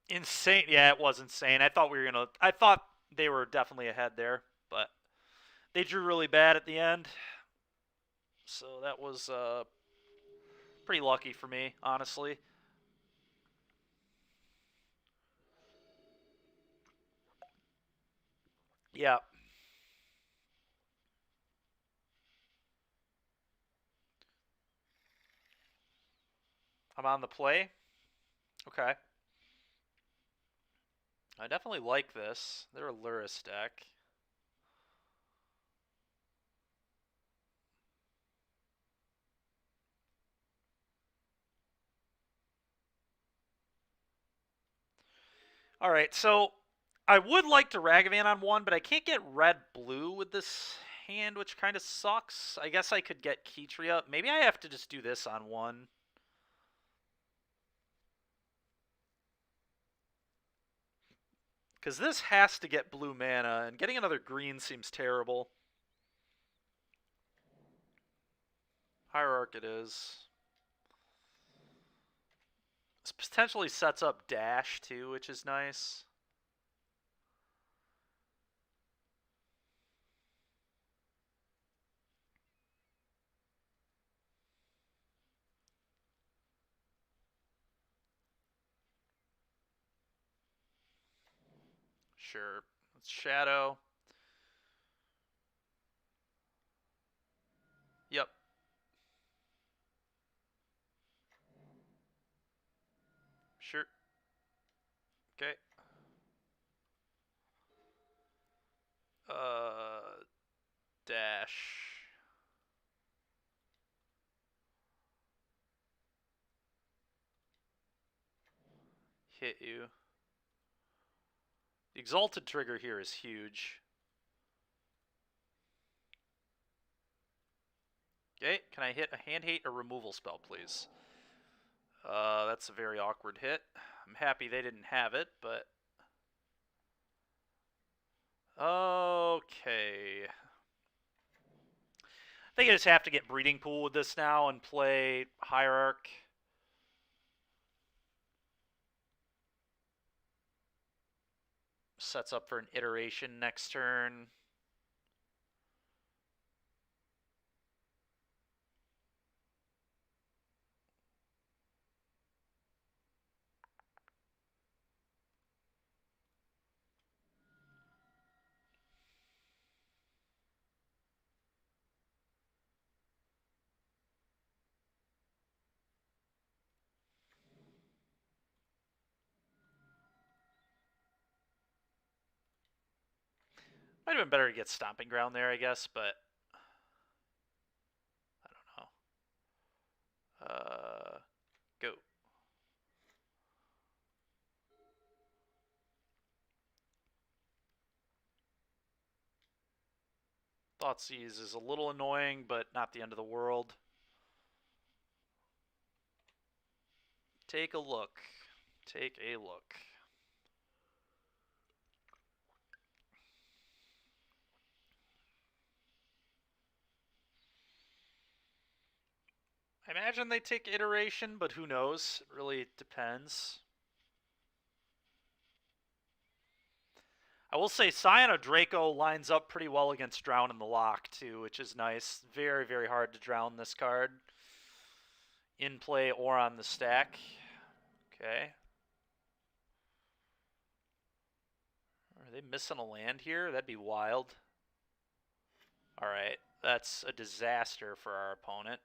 Insane. Yeah, it was insane. I thought they were definitely ahead there, but they drew really bad at the end. So that was pretty lucky for me, honestly. Yeah. I'm on the play. Okay. I definitely like this. They're a Lurrus deck. All right, so I would like to Ragavan on one, but I can't get red-blue with this hand, which kind of sucks. I guess I could get Ketria. Maybe I have to just do this on one. Because this has to get blue mana, and getting another green seems terrible. Hierarch it is. This potentially sets up Dash, too, which is nice. Sure. Let's Shadow. Yep. Sure. Okay. Dash. Hit you. The Exalted trigger here is huge. Okay, can I hit a hand hate or removal spell, please? That's a very awkward hit. I'm happy they didn't have it, but... Okay. I think I just have to get Breeding Pool with this now and play Hierarch. Sets up for an iteration next turn. Might have been better to get Stomping Ground there, I guess, but I don't know. Go. Thoughtseize is a little annoying, but not the end of the world. Take a look. Take a look. I imagine they take iteration, but who knows? It really depends. I will say Scion of Draco lines up pretty well against Drown in the Loch, too, which is nice. Very, very hard to drown this card. In play or on the stack. Okay. Are they missing a land here? That'd be wild. Alright, that's a disaster for our opponent.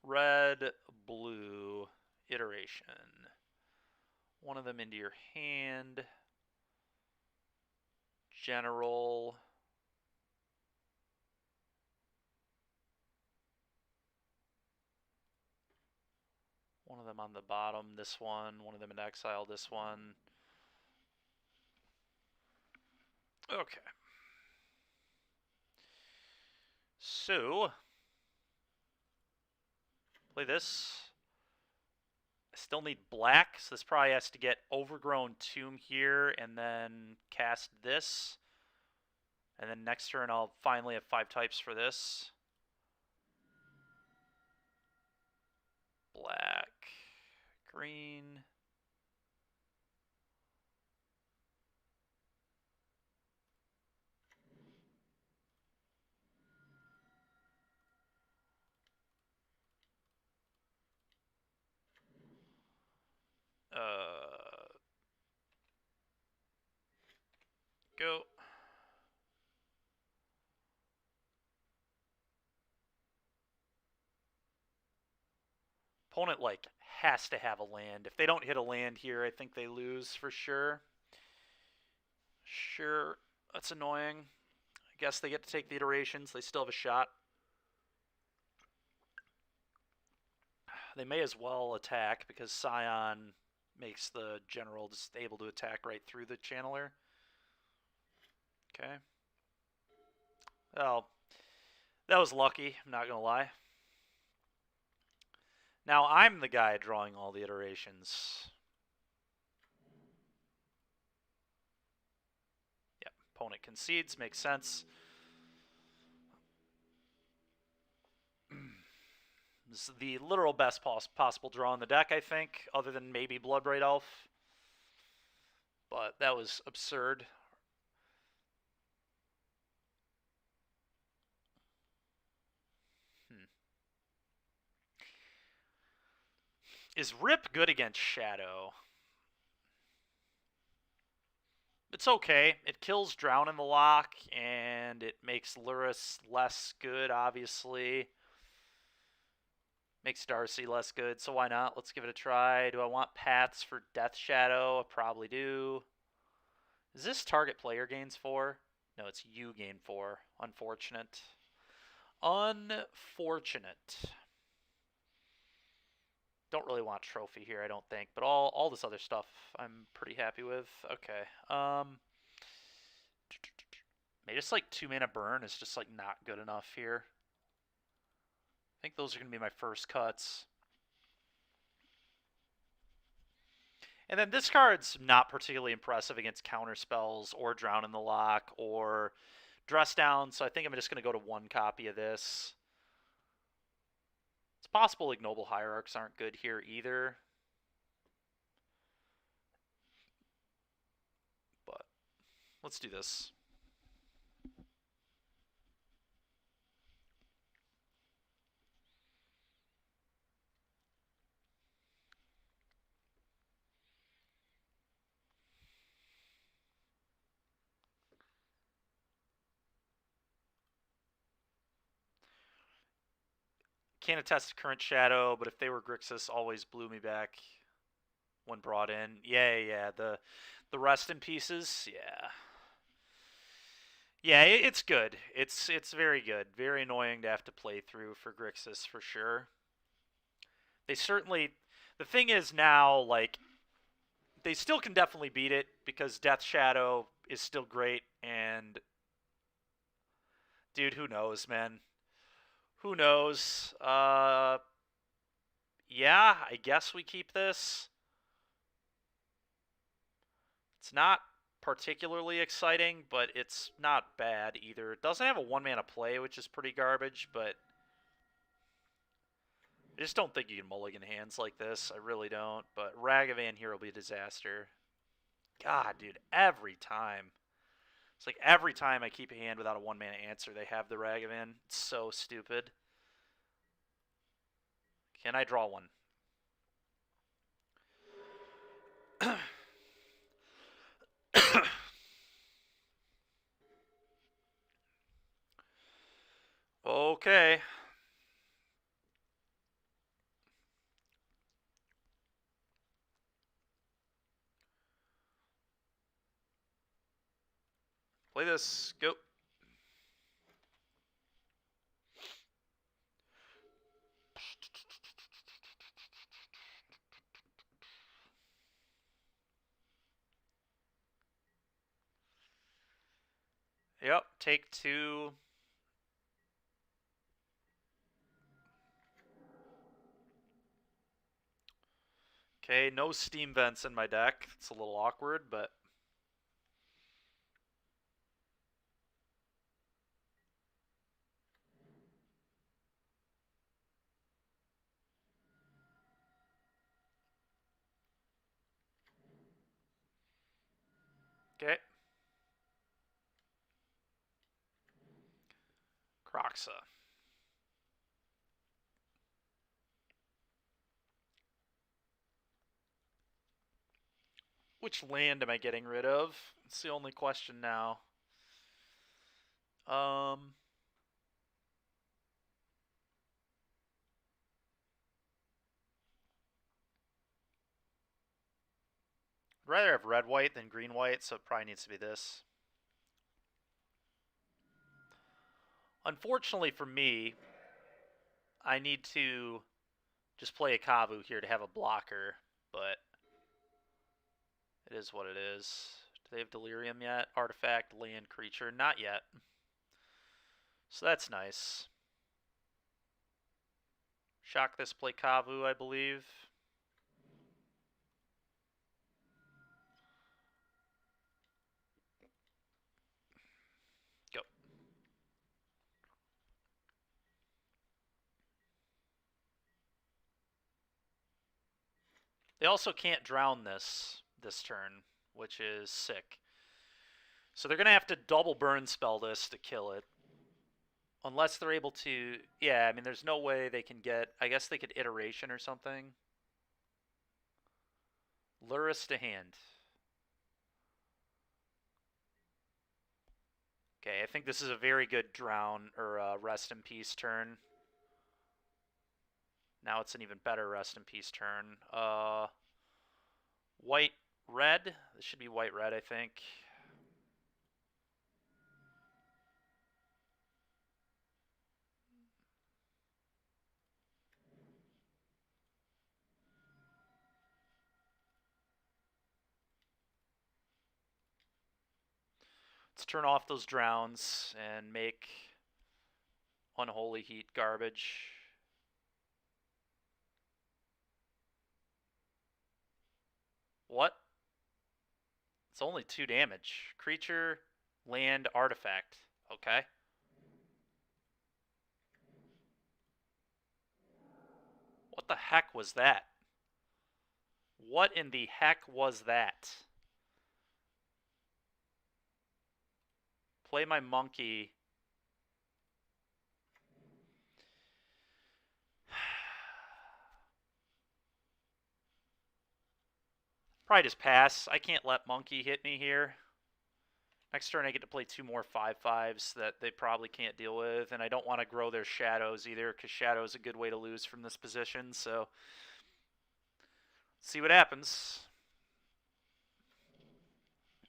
Red, blue, iteration. One of them into your hand. General. One of them on the bottom, this one. One of them in exile, this one. Okay. So, play this. I still need black, so this probably has to get Overgrown Tomb here, and then cast this. And then next turn I'll finally have 5 types for this. Black, green. Go. Opponent, like, has to have a land. If they don't hit a land here, I think they lose for sure. Sure, that's annoying. I guess they get to take the iterations. They still have a shot. They may as well attack because Scion makes the general just able to attack right through the channeler. Okay. Well, that was lucky, I'm not going to lie. Now I'm the guy drawing all the iterations. Yep, opponent concedes, makes sense. This is the literal best possible draw in the deck, I think, other than maybe Bloodbraid Elf. But that was absurd. Is Rip good against Shadow? It's okay. It kills Drown in the Loch, and it makes Lurrus less good, obviously. Makes Darcy less good, so why not? Let's give it a try. Do I want Paths for Death Shadow? I probably do. Is this target player gains 4? No, it's you gain 4. Unfortunate. Unfortunate. Don't really want trophy here, I don't think. But all this other stuff I'm pretty happy with. Okay. Maybe just like 2 mana burn is just like not good enough here. I think those are going to be my first cuts. And then this card's not particularly impressive against counter spells or Drown in the Loch or Dress Down, so I think I'm just going to go to 1 copy of this. It's possible Ignoble Hierarchs aren't good here either. Let's do this. Can't attest to current Shadow, but if they were Grixis, always blew me back when brought in. Yeah. The rest in pieces, yeah. Yeah, it's good. It's very good. Very annoying to have to play through for Grixis for sure. They certainly. The thing is now, like, they still can definitely beat it because Death Shadow is still great. And dude, who knows, man? Who knows? Yeah, I guess we keep this. It's not particularly exciting, but it's not bad either. It doesn't have a one-mana play, which is pretty garbage, but I just don't think you can mulligan hands like this. I really don't. But Ragavan here will be a disaster. God, dude, every time. It's like every time I keep a hand without a one-mana answer, they have the Ragavan. It's so stupid. Can I draw one? Okay. Play this. Go. Yep, take 2. Okay, no steam vents in my deck. It's a little awkward, but... Okay. Kroxa. Which land am I getting rid of? It's the only question now. I'd rather have red-white than green-white, so it probably needs to be this. Unfortunately for me, I need to just play a Kavu here to have a blocker, but it is what it is. Do they have Delirium yet? Artifact, land, creature? Not yet. So that's nice. Shock this, play Kavu, I believe. Go. They also can't drown this turn, which is sick. So they're going to have to double burn spell this to kill it. Unless they're able to... Yeah, I mean, there's no way they can get... I guess they could iteration or something. Lurrus to hand. Okay, I think this is a very good drown or rest in peace turn. Now it's an even better rest in peace turn. White, red. This should be white, red, I think. Let's turn off those drowns and make Unholy Heat garbage. What? It's only 2 damage. Creature, land, artifact. Okay. What the heck was that? What in the heck was that? play my monkey. Probably just pass. I can't let monkey hit me here. Next turn I get to play 2 more 5/5s that they probably can't deal with, and I don't want to grow their shadows either, because shadow is a good way to lose from this position, so see what happens.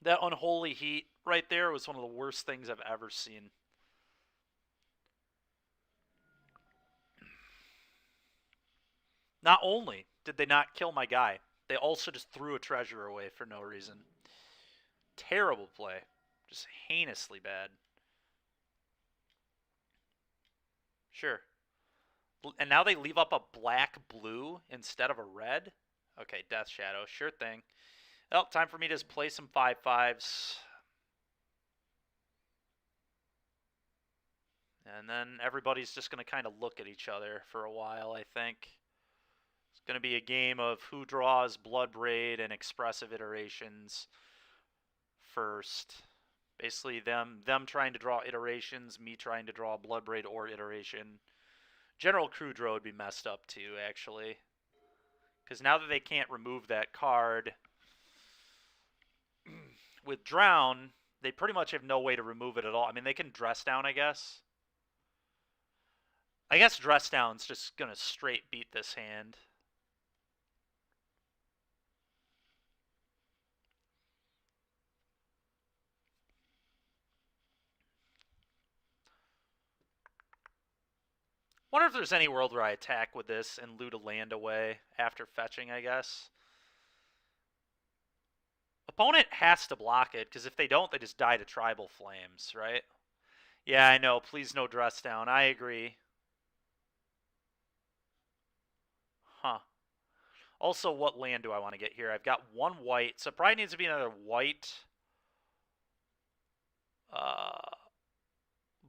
That unholy heat right there was one of the worst things I've ever seen. Not only did they not kill my guy, they also just threw a treasure away for no reason. Terrible play. Just heinously bad. Sure. And now they leave up a black-blue instead of a red? Okay, Death Shadow. Sure thing. Well, time for me to just play some 5/5s. And then everybody's just going to kind of look at each other for a while, I think. It's going to be a game of who draws Bloodbraid and expressive iterations first. Basically, them trying to draw iterations, me trying to draw Bloodbraid or iteration. General Crudro would be messed up too, actually. Because now that they can't remove that card, with Drown, they pretty much have no way to remove it at all. I mean, they can Dress Down, I guess. I guess Dress Down's just going to straight beat this hand. Wonder if there's any world where I attack with this and loot a land away after fetching, I guess. Opponent has to block it, because if they don't, they just die to Tribal Flames, right? Yeah, I know. Please no Dress Down. I agree. Huh. Also, what land do I want to get here? I've got 1 white, so it probably needs to be another white.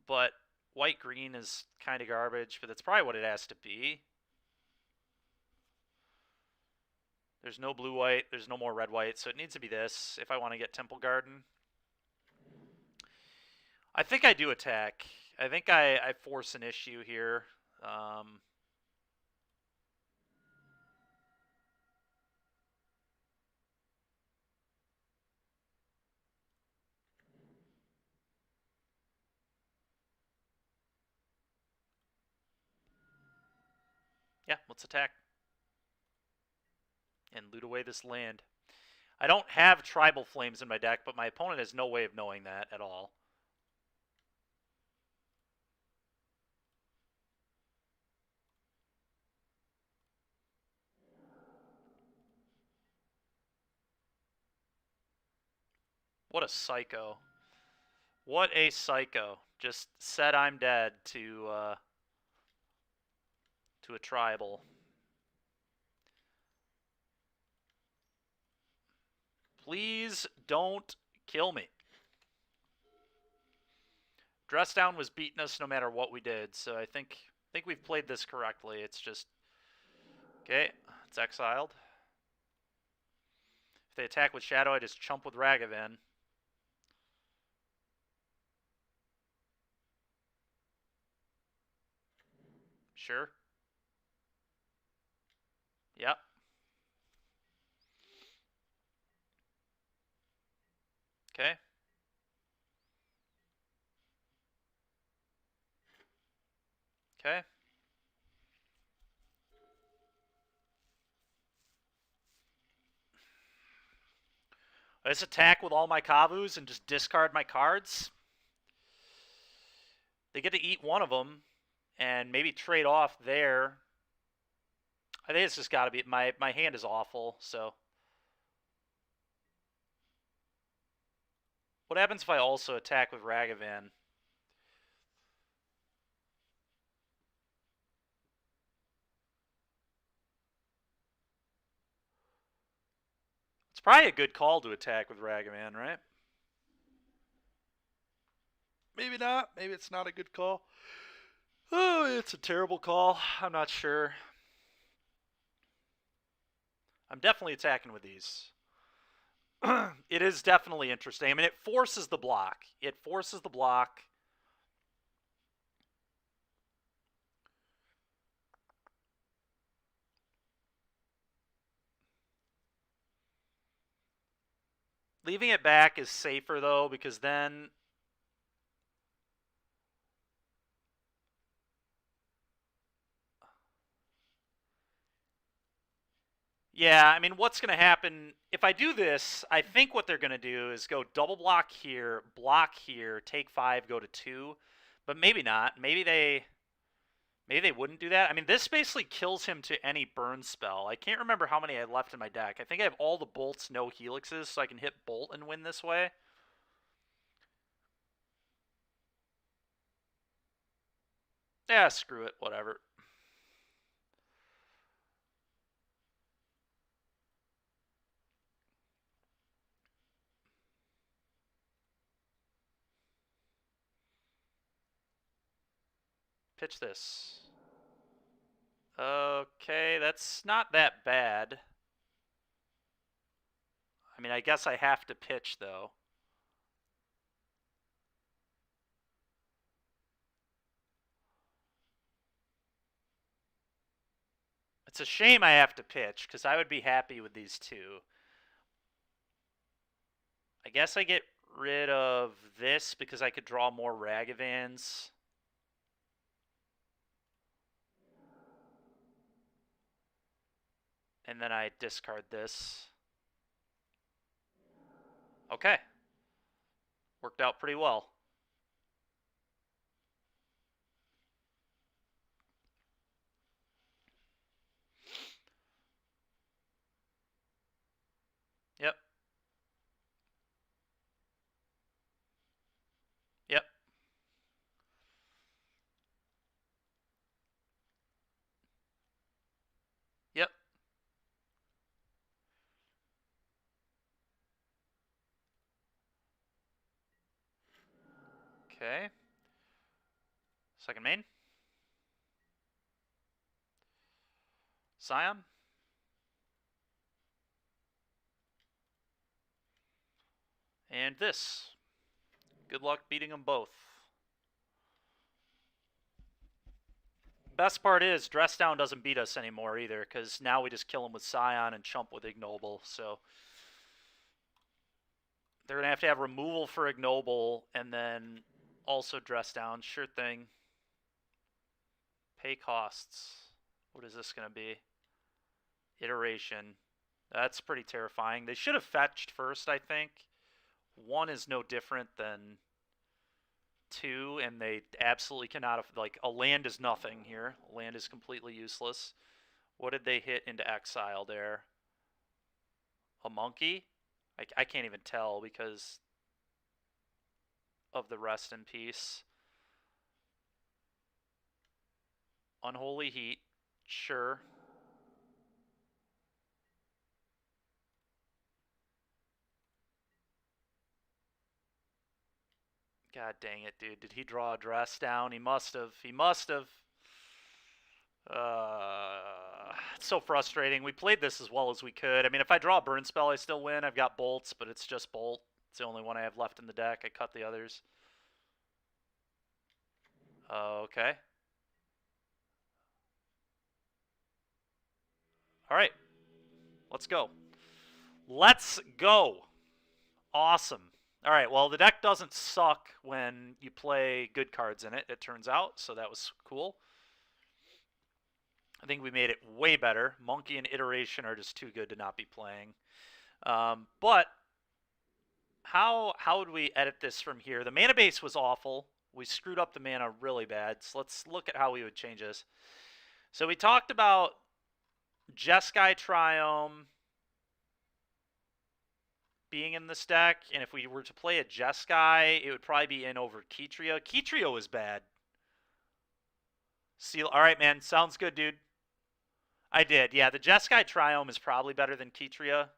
But white-green is kind of garbage, but that's probably what it has to be. There's no blue-white, there's no more red-white, so it needs to be this if I want to get Temple Garden. I think I do attack. I think I force an issue here. Yeah, let's attack. And loot away this land. I don't have Tribal Flames in my deck, but my opponent has no way of knowing that at all. What a psycho. What a psycho. Just said I'm dead to a tribal. Please don't kill me. Dress Down was beating us no matter what we did, so I think we've played this correctly. It's just... Okay, it's exiled. If they attack with Shadow, I just chump with Ragavan. Sure. Yep. Okay. Okay. I just attack with all my Kavus and just discard my cards. They get to eat one of them and maybe trade off there. I think it's just got to be... My hand is awful, so... What happens if I also attack with Ragavan? It's probably a good call to attack with Ragavan, right? Maybe not. Maybe it's not a good call. Oh, it's a terrible call. I'm not sure. I'm definitely attacking with these. It is definitely interesting. I mean, it forces the block. It forces the block. Leaving it back is safer, though, because then... Yeah, I mean, what's going to happen... If I do this, I think what they're going to do is go double block here, take 5, go to 2. But maybe not. Maybe they wouldn't do that. I mean, this basically kills him to any burn spell. I can't remember how many I left in my deck. I think I have all the bolts, no helixes, so I can hit bolt and win this way. Yeah, screw it. Whatever. Pitch this. Okay, that's not that bad. I mean, I guess I have to pitch, though. It's a shame I have to pitch, because I would be happy with these two. I guess I get rid of this because I could draw more Ragavans. And then I discard this. Okay. Worked out pretty well. Yep. Yep. Yep. Okay. Second main. Scion. And this. Good luck beating them both. Best part is, Dress Down doesn't beat us anymore either, because now we just kill him with Scion and chump with Ignoble, so... They're going to have removal for Ignoble, and then also Dress Down. Sure thing. Pay costs. What is this going to be? Iteration. That's pretty terrifying. They should have fetched first, I think. 1 is no different than 2, and they absolutely cannot have... Like, a land is nothing here. A land is completely useless. What did they hit into exile there? A monkey? I can't even tell because of the rest in peace. Unholy Heat. Sure. God dang it, dude. Did he draw a Dress Down? He must have. He must have. It's so frustrating. We played this as well as we could. I mean, if I draw a burn spell, I still win. I've got bolts, but it's just bolt. It's the only one I have left in the deck. I cut the others. Okay. All right. Let's go. Let's go. Awesome. All right, well, the deck doesn't suck when you play good cards in it, it turns out, so that was cool. I think we made it way better. Monkey and Iteration are just too good to not be playing. But how would we edit this from here? The mana base was awful. We screwed up the mana really bad, so let's look at how we would change this. So we talked about Jeskai Triome being in this deck, and if we were to play a Jeskai, it would probably be in over Ketria. Ketria is bad. Seal. All right, man. Sounds good, dude. I did. Yeah, the Jeskai Triome is probably better than Ketria.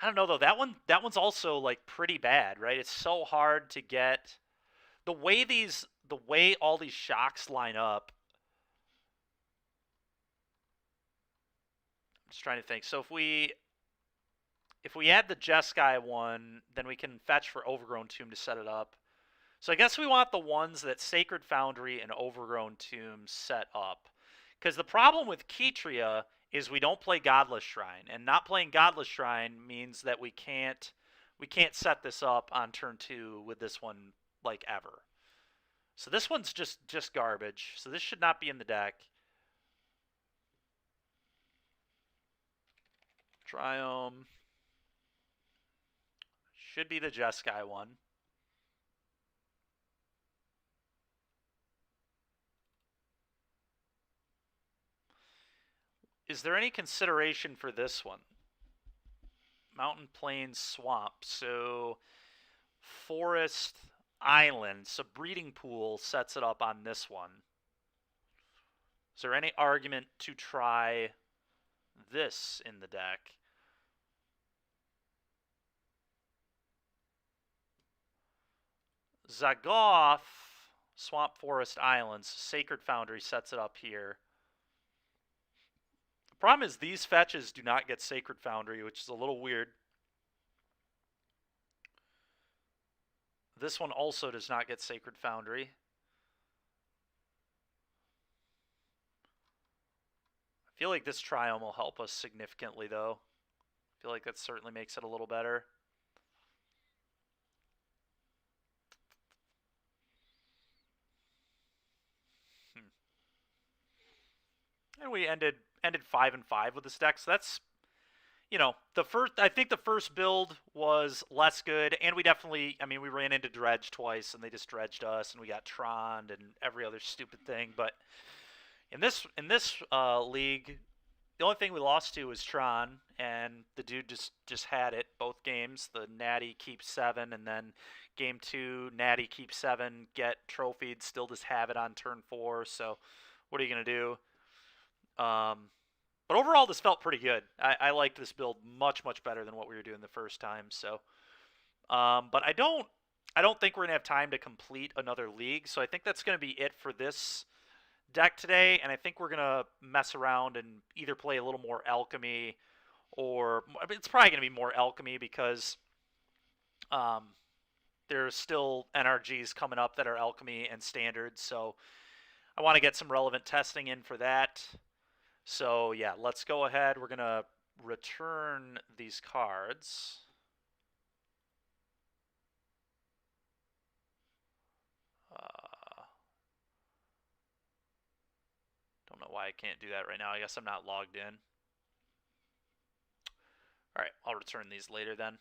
I don't know though. That one's also like pretty bad, right? It's so hard to get the way all these shocks line up. Just trying to think. So if we add the Jeskai one, then we can fetch for Overgrown Tomb to set it up. So I guess we want the ones that Sacred Foundry and Overgrown Tomb set up. Because the problem with Ketria is we don't play Godless Shrine, and not playing Godless Shrine means that we can't set this up on turn 2 with this one like ever. So this one's just garbage. So this should not be in the deck. Triome should be the Jeskai one. Is there any consideration for this one? Mountain, Plains, Swamp. So Forest, Island. So Breeding Pool sets it up on this one. Is there any argument to try this in the deck? Zagoth, Swamp, Forest, Islands. Sacred Foundry sets it up here. The problem is these fetches do not get Sacred Foundry, which is a little weird. This one also does not get Sacred Foundry. I feel like this Triome will help us significantly, though. I feel like that certainly makes it a little better. And we ended 5-5 with this deck, so that's, you know, I think the first build was less good, and we definitely, I mean, we ran into Dredge twice, and they just dredged us, and we got Troned and every other stupid thing. But in this league, the only thing we lost to was Tron, and the dude just had it both games. The Natty keep 7, and then game 2, Natty keep 7, get trophied, still just have it on turn 4. So what are you gonna do? But overall, this felt pretty good. I liked this build much better than what we were doing the first time. So, but I don't think we're gonna have time to complete another league. So I think that's gonna be it for this deck today. And I think we're gonna mess around and either play a little more Alchemy, or it's probably gonna be more Alchemy because there's still NRGs coming up that are Alchemy and Standard. So I want to get some relevant testing in for that. So yeah, let's go ahead. We're going to return these cards. Don't know why I can't do that right now. I guess I'm not logged in. All right, I'll return these later then.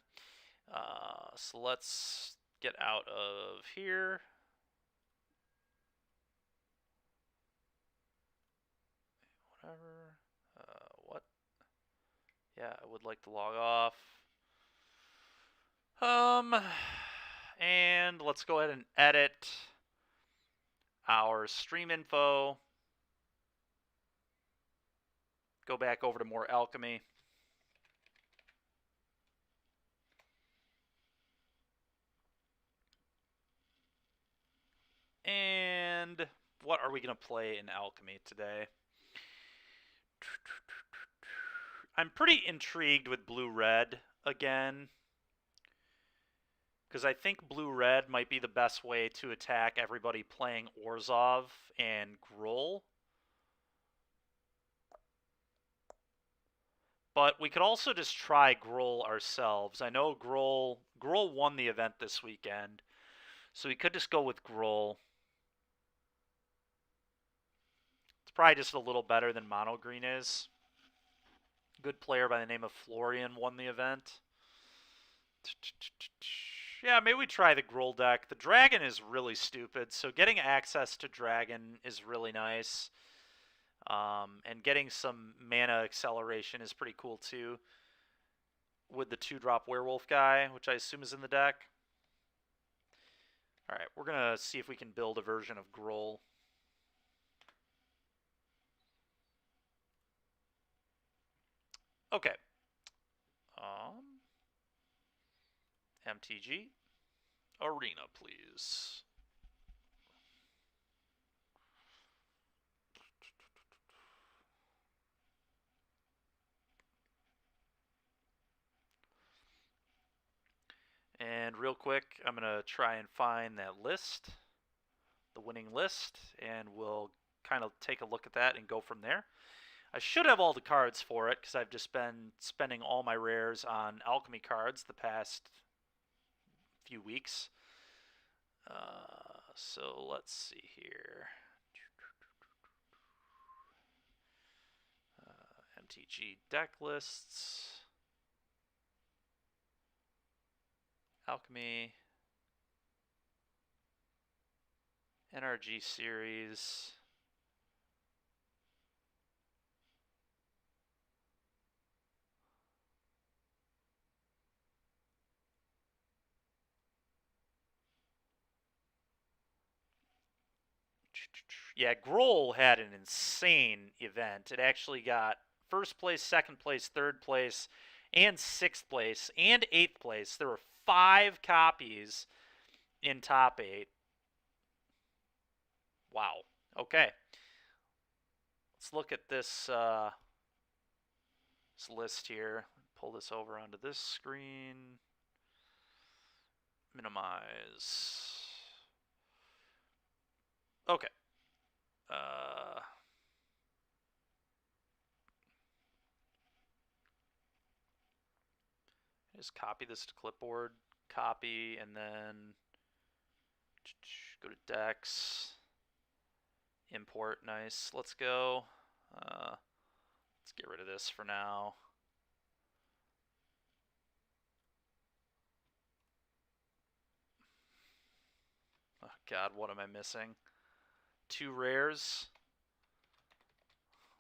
So let's get out of here. Whatever. What? Yeah, I would like to log off. And let's go ahead and edit our stream info. Go back over to more Alchemy. And what are we going to play in Alchemy today? I'm pretty intrigued with blue-red again, because I think blue-red might be the best way to attack everybody playing Orzhov and Gruul. But we could also just try Gruul ourselves. I know Gruul won the event this weekend, so we could just go with Gruul. It's probably just a little better than Mono Green is. Good player by the name of Florian won the event. Yeah, maybe we try the Gruul deck. The Dragon is really stupid, so getting access to Dragon is really nice. And getting some mana acceleration is pretty cool too. With the 2-drop Werewolf guy, which I assume is in the deck. Alright, we're going to see if we can build a version of Gruul. Okay. MTG. Arena, please. real quick, I'm going to try and find that list, the winning list, and we'll kind of take a look at that and go from there. I should have all the cards for it because I've just been spending all my rares on alchemy cards the past few weeks. So let's see here. MTG deck lists. Alchemy. NRG series. Yeah, Grohl had an insane event. It actually got first place, second place, third place, and sixth place, and eighth place. There were 5 copies in top 8. Wow. Okay. Let's look at this, this list here. Pull this over onto this screen. Minimize. Okay. Just copy this to clipboard, copy, and then go to decks, import. Nice. Let's go. Let's get rid of this for now. Oh God, what am I missing? 2 rares.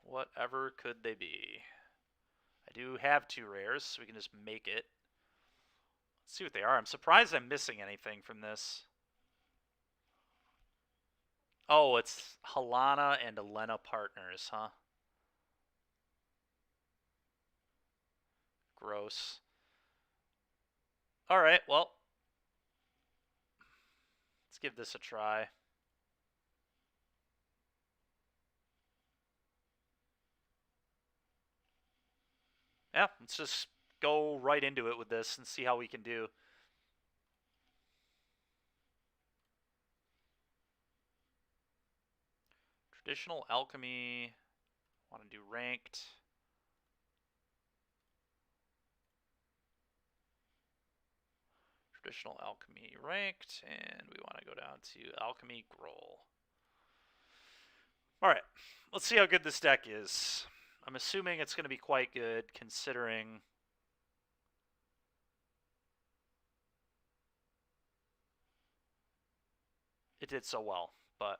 Whatever could they be? I do have 2 rares, so we can just make it. Let's see what they are. I'm surprised I'm missing anything from this. Oh, it's Halana and Elena Partners, huh? Gross. Alright, well. Let's give this a try. Yeah, let's just go right into it with this and see how we can do. Traditional alchemy. Want to do ranked. Traditional alchemy ranked, and we want to go down to alchemy Grohl. Alright, let's see how good this deck is. I'm assuming it's going to be quite good considering it did so well, but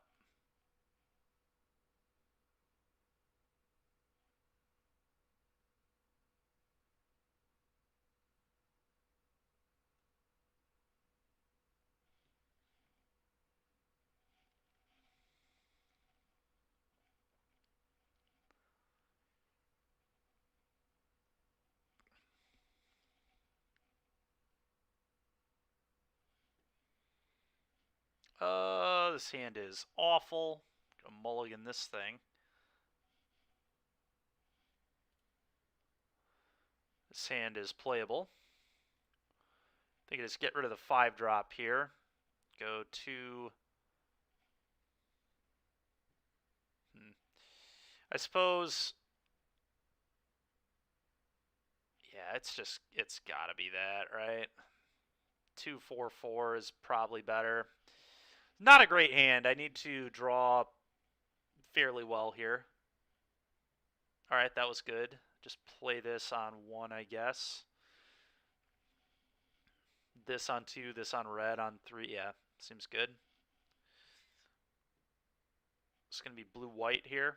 this hand is awful. Gonna mulligan this thing. This hand is playable. I think I just get rid of the 5-drop here. Go to... I suppose... Yeah, it's gotta be that, right? 2-4-4 is probably better. Not a great hand. I need to draw fairly well here. Alright, that was good. Just play this on 1, I guess. This on 2, this on red on 3. Yeah, seems good. It's going to be blue-white here.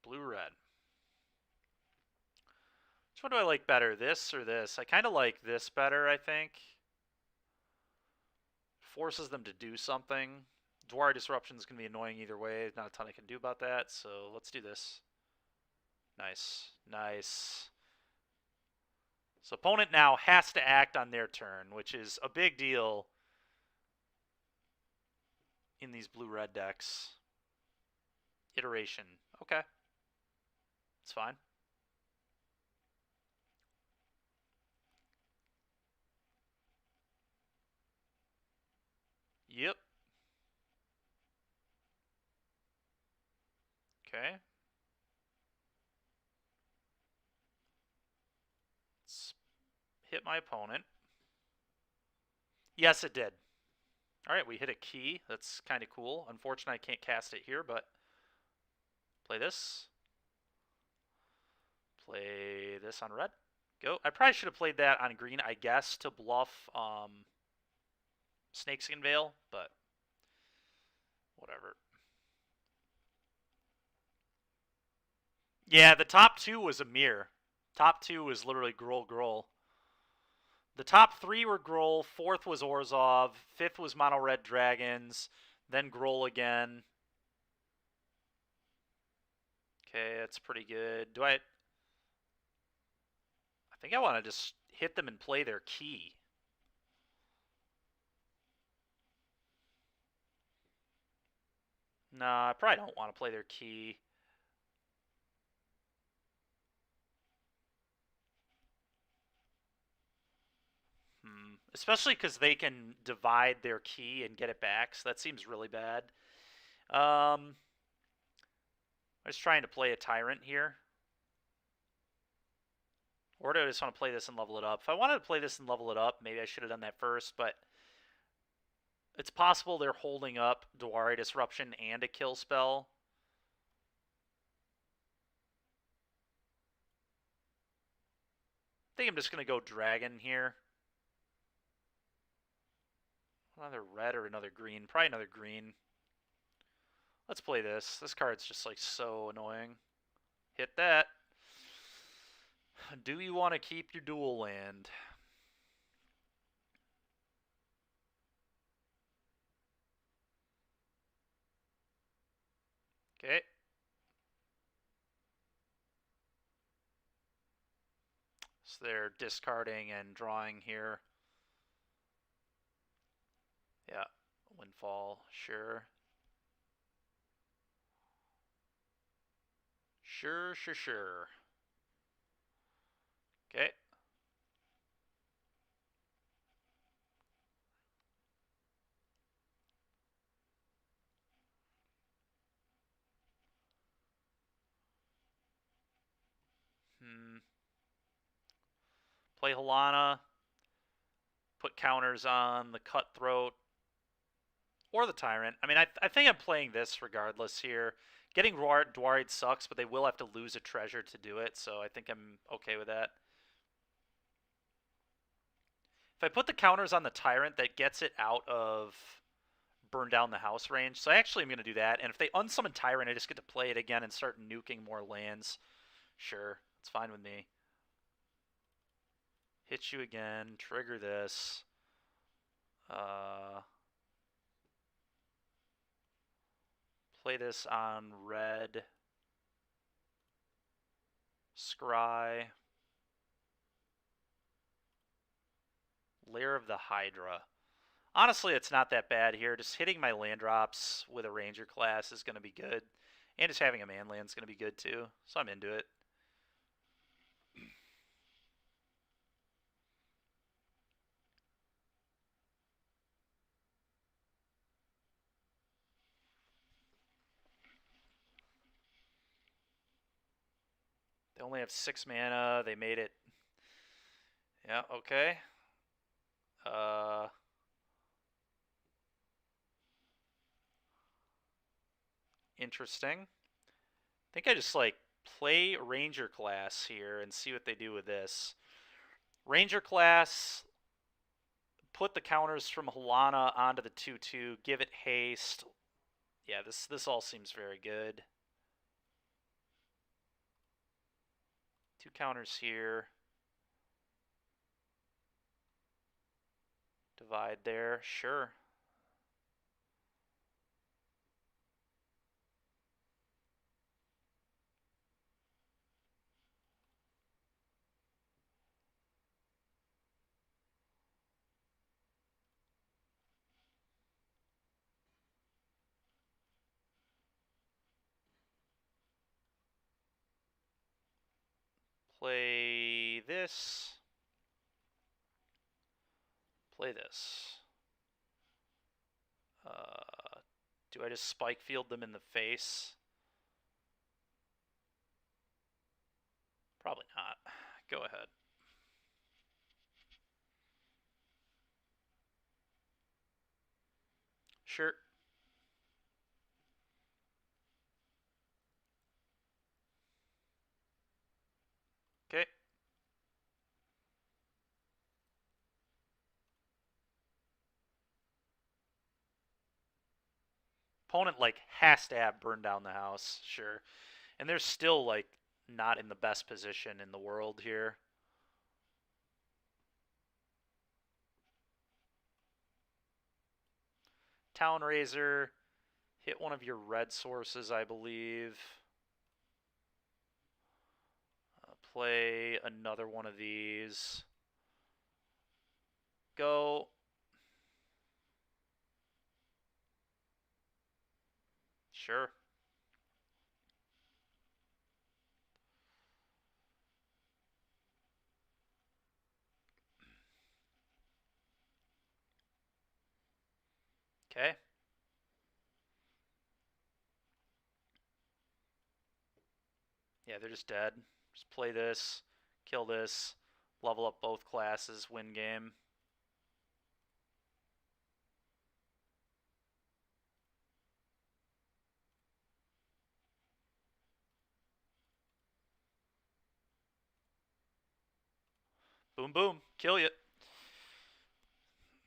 Blue-red. Which one do I like better, this or this? I kind of like this better, I think. Forces them to do something. Dwar Disruption is going to be annoying either way. Not a ton I can do about that, so let's do this. Nice. Nice. So opponent now has to act on their turn, which is a big deal in these blue-red decks. Iteration. Okay. It's fine. Yep. Okay. Let's hit my opponent. Yes, it did. All right, we hit a key. That's kind of cool. Unfortunately, I can't cast it here, but play this. Play this on red. Go. I probably should have played that on green, I guess, to bluff Snakeskin Veil, but whatever. Yeah, the top two was a mirror. Top two was literally Gruul Gruul. The top three were Gruul, fourth was Orzhov, fifth was Mono Red Dragons, then Gruul again. Okay, that's pretty good. I think I want to just hit them and play their key. Nah, I probably don't want to play their key. Especially because they can divide their key and get it back, so that seems really bad. I'm just trying to play a Tyrant here. Or do I just want to play this and level it up? If I wanted to play this and level it up, maybe I should have done that first, but it's possible they're holding up Doari Disruption and a kill spell. I think I'm just going to go Dragon here. Another red or another green? Probably another green. Let's play this. This card's just like so annoying. Hit that. Do you want to keep your dual land? Okay. So they're discarding and drawing here. Yeah. Windfall, sure. Sure. Okay. Play Halana. Put counters on the Cutthroat or the Tyrant. I mean, I think I'm playing this regardless here. Getting Dwaried sucks, but they will have to lose a treasure to do it, so I think I'm okay with that. If I put the counters on the Tyrant, that gets it out of burn down the house range. So actually I'm going to do that. And if they unsummon Tyrant, I just get to play it again and start nuking more lands. Sure, it's fine with me. Hit you again, trigger this. Play this on red. Scry. Lair of the Hydra. Honestly, it's not that bad here. Just hitting my land drops with a Ranger class is going to be good. And just having a man land is going to be good too. So I'm into it. They only have 6 mana. They made it. Yeah, okay. Interesting. I think I just like play Ranger class here and see what they do with this. Ranger class, put the counters from Halana onto the 2/2, give it haste. Yeah, this all seems very good. 2 counters here. Divide there, sure. Play this. Play this. Do I just spike field them in the face? Probably not. Go ahead. Sure. Okay. Opponent like has to have burned down the house, sure. And they're still like not in the best position in the world here. Town Razor, hit one of your red sources, I believe. Play another one of these. Go. Sure. Okay. Yeah, they're just dead. Just play this, kill this, level up both classes, win game. Boom, boom, kill you.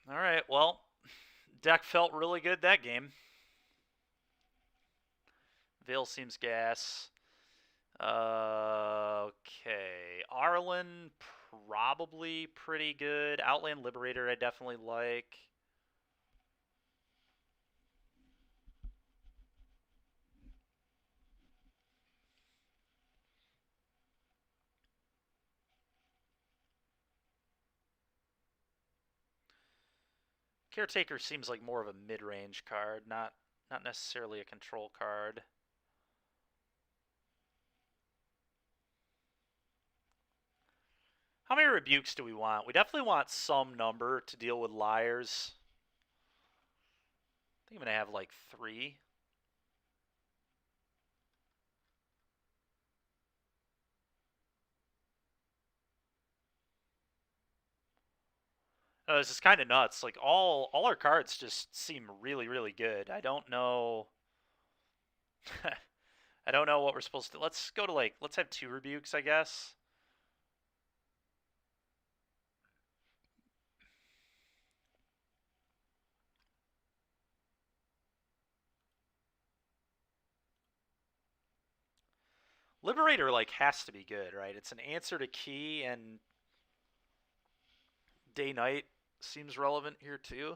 All right, well, deck felt really good that game. Veil seems gas. Okay. Arlen, probably pretty good. Outland Liberator, I definitely like. Caretaker seems like more of a mid-range card, not necessarily a control card. How many rebukes do we want? We definitely want some number to deal with liars. I think I'm going to have like 3. This is kind of nuts. Like all our cards just seem really really good. I don't know. I don't know what we're supposed to. Let's go to like let's have 2 rebukes, I guess. Liberator like has to be good, right? It's an answer to key, and day night seems relevant here too.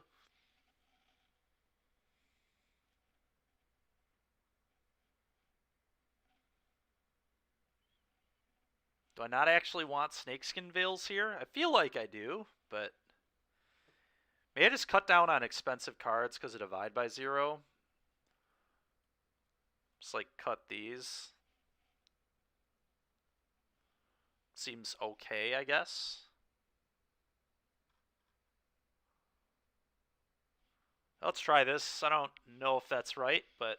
Do I not actually want Snakeskin Veils here? I feel like I do, but may I just cut down on expensive cards because of Divide by 0? Just like cut these. Seems okay, I guess. Let's try this. I don't know if that's right, but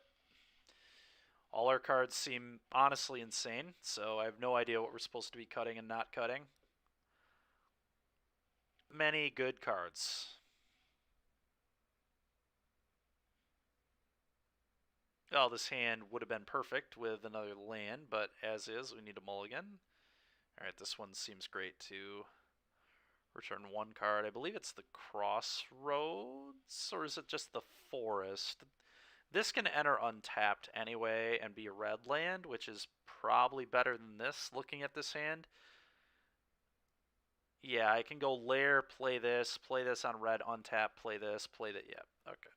all our cards seem honestly insane, so I have no idea what we're supposed to be cutting and not cutting. Many good cards. Well, this hand would have been perfect with another land, but as is, we need a mulligan. Alright, this one seems great too. Return 1 card. I believe it's the Crossroads, or is it just the Forest? This can enter untapped anyway and be a red land, which is probably better than this, looking at this hand. Yeah, I can go lair, play this on red, untap, play this, play that. Yeah, okay.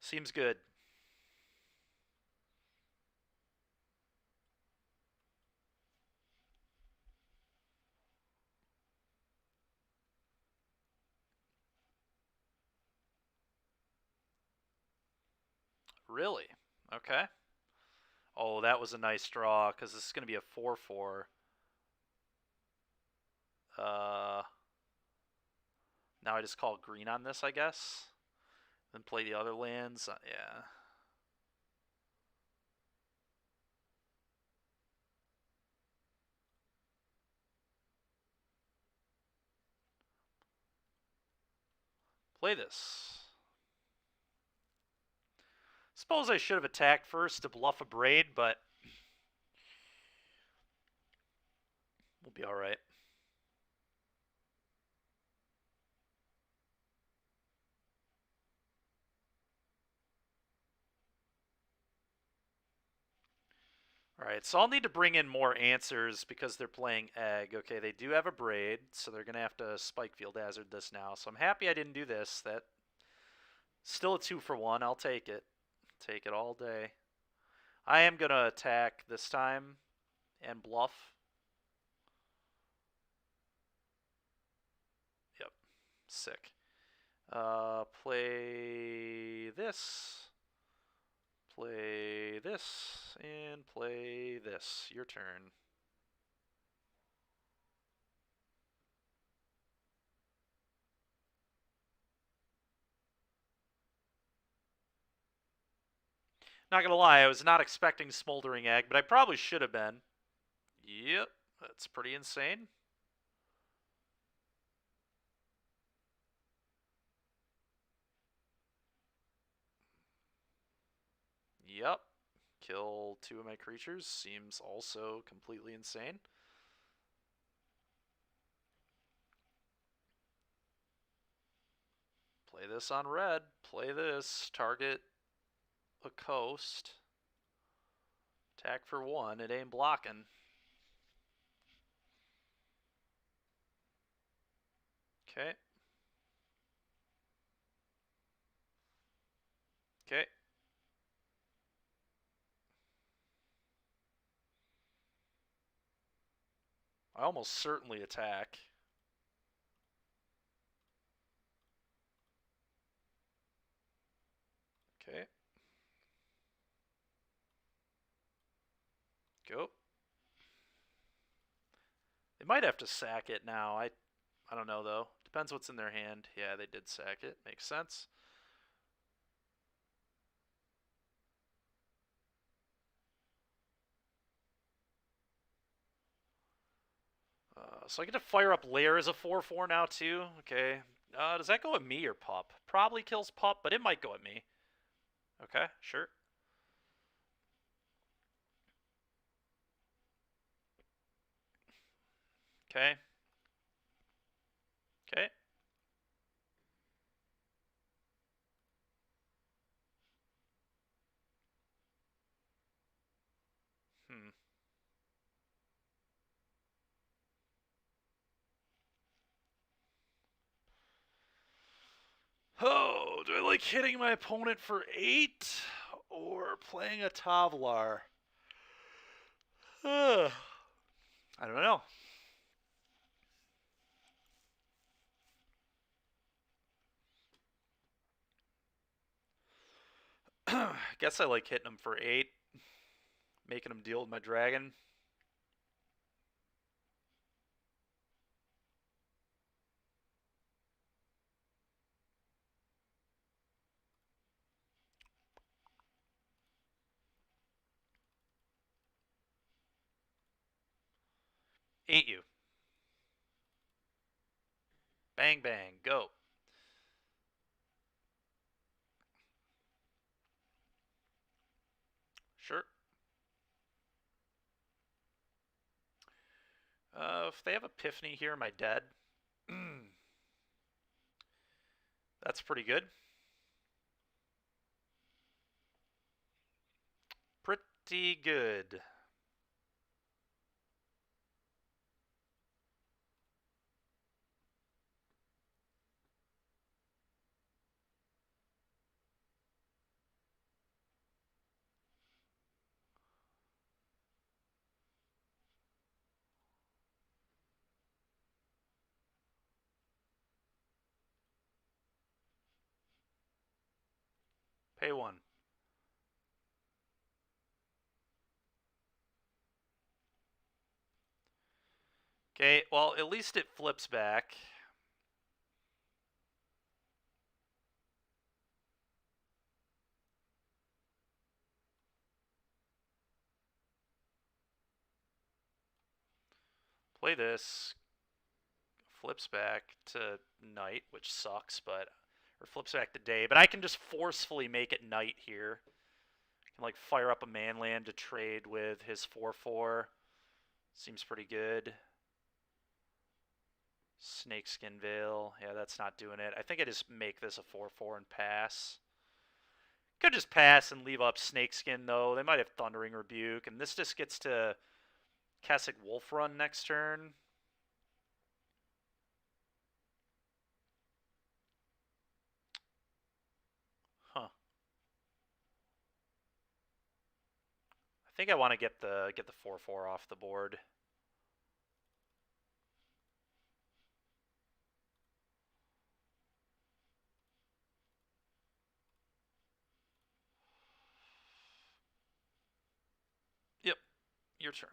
Seems good. Really? Okay. Oh, that was a nice draw, because this is going to be a 4-4. Now I just call green on this, I guess. Then play the other lands. Yeah. Play this. Suppose I should have attacked first to bluff a Braid, but we'll be alright. Alright, so I'll need to bring in more answers because they're playing Egg. Okay, they do have a Braid, so they're going to have to Spikefield Hazard this now. So I'm happy I didn't do this. That still a 2-for-1. I'll take it. Take it all day. I am going to attack this time and bluff. Yep. Sick. Play this. Play this. And play this. Your turn. Not gonna lie, I was not expecting Smoldering Egg, but I probably should have been. Yep, that's pretty insane. Yep. Kill 2 of my creatures seems also completely insane. Play this on red. Play this. Target a coast. Attack for 1. It ain't blocking. Okay. Okay. I almost certainly attack. Okay. Go. They might have to sack it now. I don't know, though. Depends what's in their hand. Yeah, they did sack it. Makes sense. So I get to fire up Lair as a 4/4 now, too. Okay. Does that go at me or Pup? Probably kills Pup, but it might go at me. Okay, sure. Okay. Okay. Hmm. Oh, do I like hitting my opponent for 8 or playing a Tavlar? I don't know. Guess I like hitting him for 8, making him deal with my dragon. Ate you. Bang, bang, go. Sure. If they have Epiphany here, am I dead? That's pretty good. Pretty good. Pay 1. Okay, well, at least it flips back. Play this. Flips back to night, which sucks, but... Or flips back to day, but I can just forcefully make it night here. I can, like, fire up a manland to trade with his 4/4. Seems pretty good. Snakeskin Veil. Yeah, that's not doing it. I think I just make this a 4/4 and pass. Could just pass and leave up Snakeskin, though. They might have Thundering Rebuke, and this just gets to Kessig Wolf Run next turn. Huh. I think I want to get the 4/4 off the board. Yep, your turn.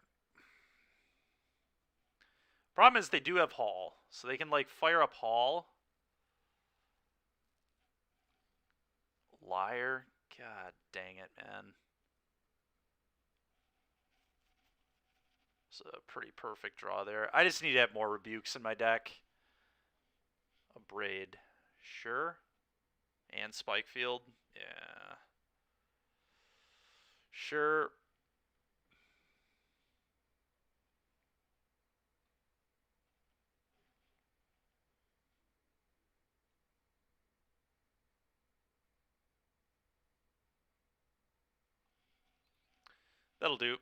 Problem is they do have Hall, so they can, like, fire up Hall. Liar. God dang it, man. It's a pretty perfect draw there. I just need to have more Rebukes in my deck. A Braid. Sure. And Spikefield. Yeah. Sure. That'll do.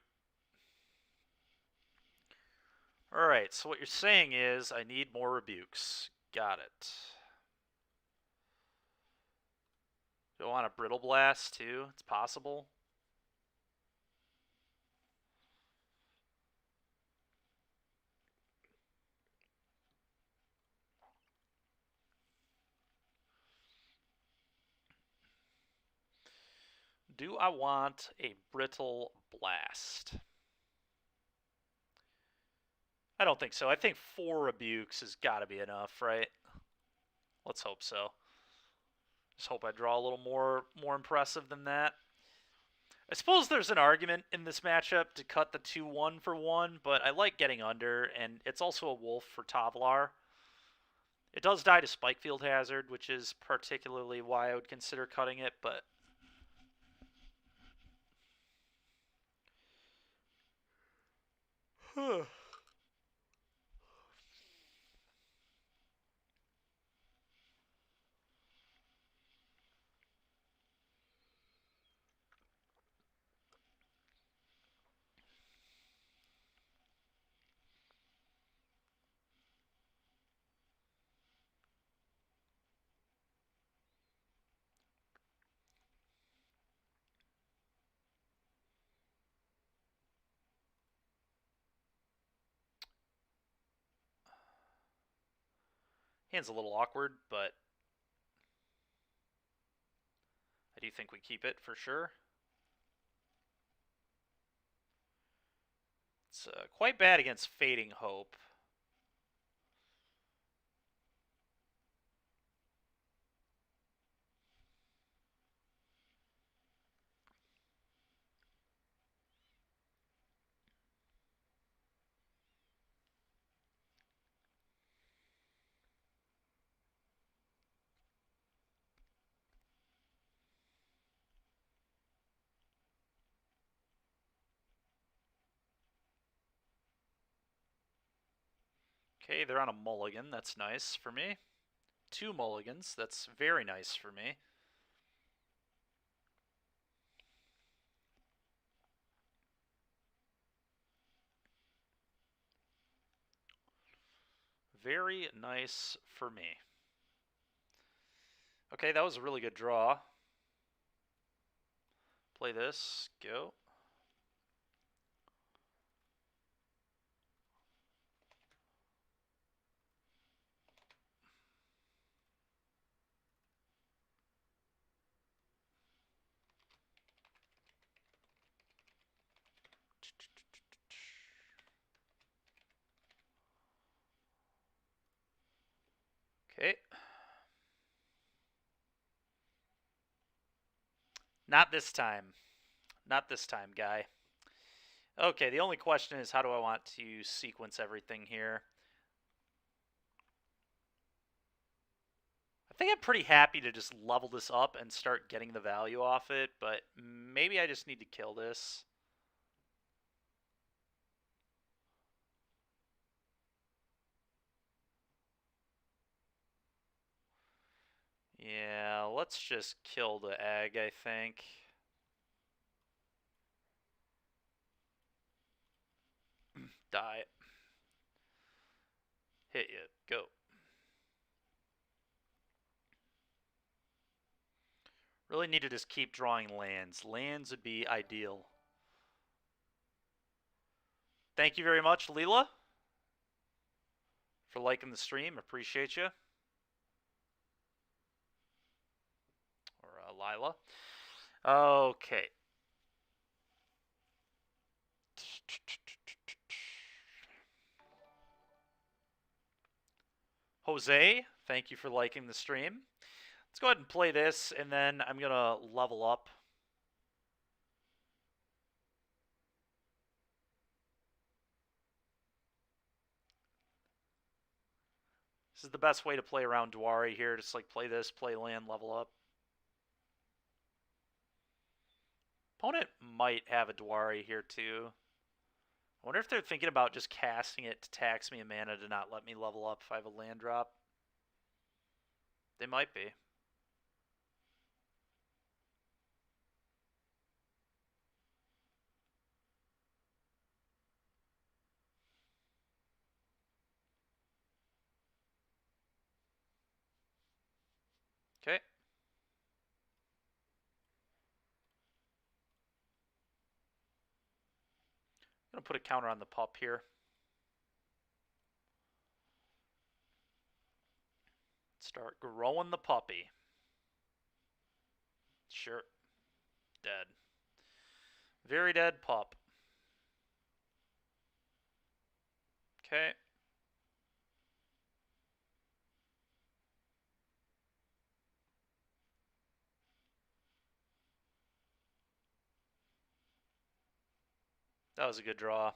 Alright, so what you're saying is I need more Rebukes. Got it. Do I want a Brittle Blast too? It's possible. Do I want a Brittle Blast? I don't think so. I think 4 Rebukes has got to be enough, right? Let's hope so. Just hope I draw a little more impressive than that. I suppose there's an argument in this matchup to cut the 2-1 for 1, but I like getting under, and it's also a wolf for Tavlar. It does die to Spikefield Hazard, which is particularly why I would consider cutting it, but... Hand's a little awkward, but I do think we keep it for sure. It's quite bad against Fading Hope. Okay, they're on a mulligan. That's nice for me. 2 mulligans. That's very nice for me. Very nice for me. Okay, that was a really good draw. Play this. Go. Okay. Not this time. Not this time, guy. Okay, the only question is how do I want to sequence everything here? I think I'm pretty happy to just level this up and start getting the value off it, but maybe I just need to kill this. Yeah, let's just kill the egg, I think. Die. Hit you. Go. Really need to just keep drawing lands. Lands would be ideal. Thank you very much, Leela, for liking the stream. Appreciate you. Or Lila. Okay. Jose, thank you for liking the stream. Let's go ahead and play this, and then I'm going to level up. This is the best way to play around Dwari here. Just like play this, play land, level up. Opponent might have a Dwari here too. I wonder if they're thinking about just casting it to tax me a mana to not let me level up if I have a land drop. They might be. Okay. I'm going to put a counter on the pup here. Start growing the puppy. Sure. Dead. Very dead pup. Okay. That was a good draw.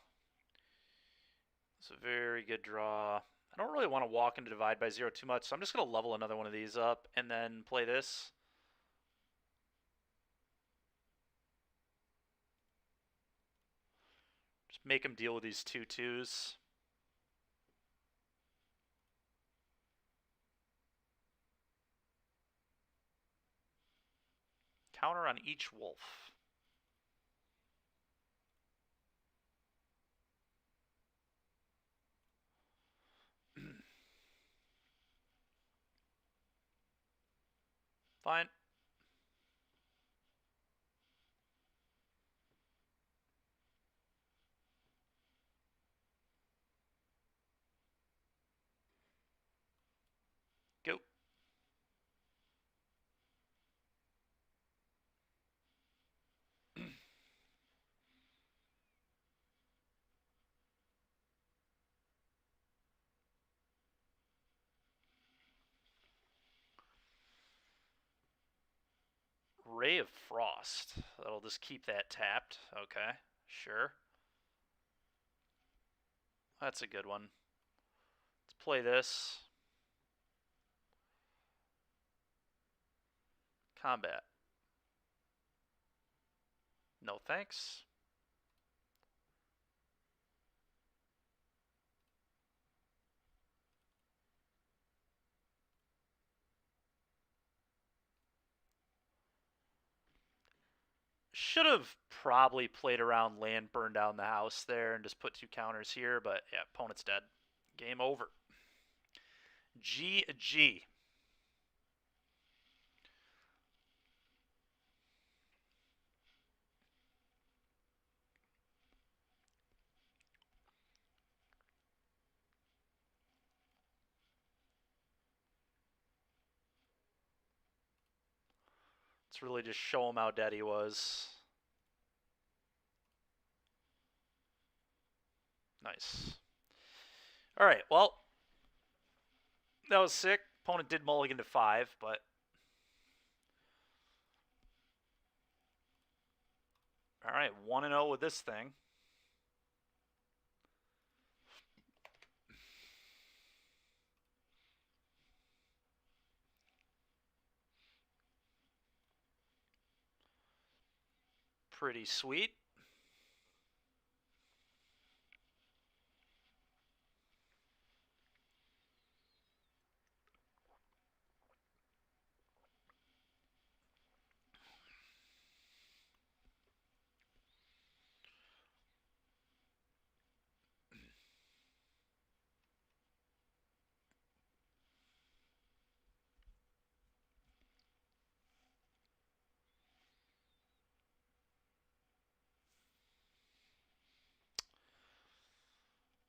It's a very good draw. I don't really want to walk into Divide by Zero too much, so I'm just going to level another one of these up and then play this. Just make him deal with these 2/2s. Counter on each wolf. Fine. Go. Ray of Frost. That'll just keep that tapped. Okay, sure. That's a good one. Let's play this. Combat. No thanks. Should have probably played around land, burned down the house there, and just put 2 counters here, but yeah, opponent's dead. Game over. GG. Let's really just show him how dead he was. Nice. All right, well, that was sick. Opponent did mulligan to 5, but... All right, 1-0 with this thing. Pretty sweet.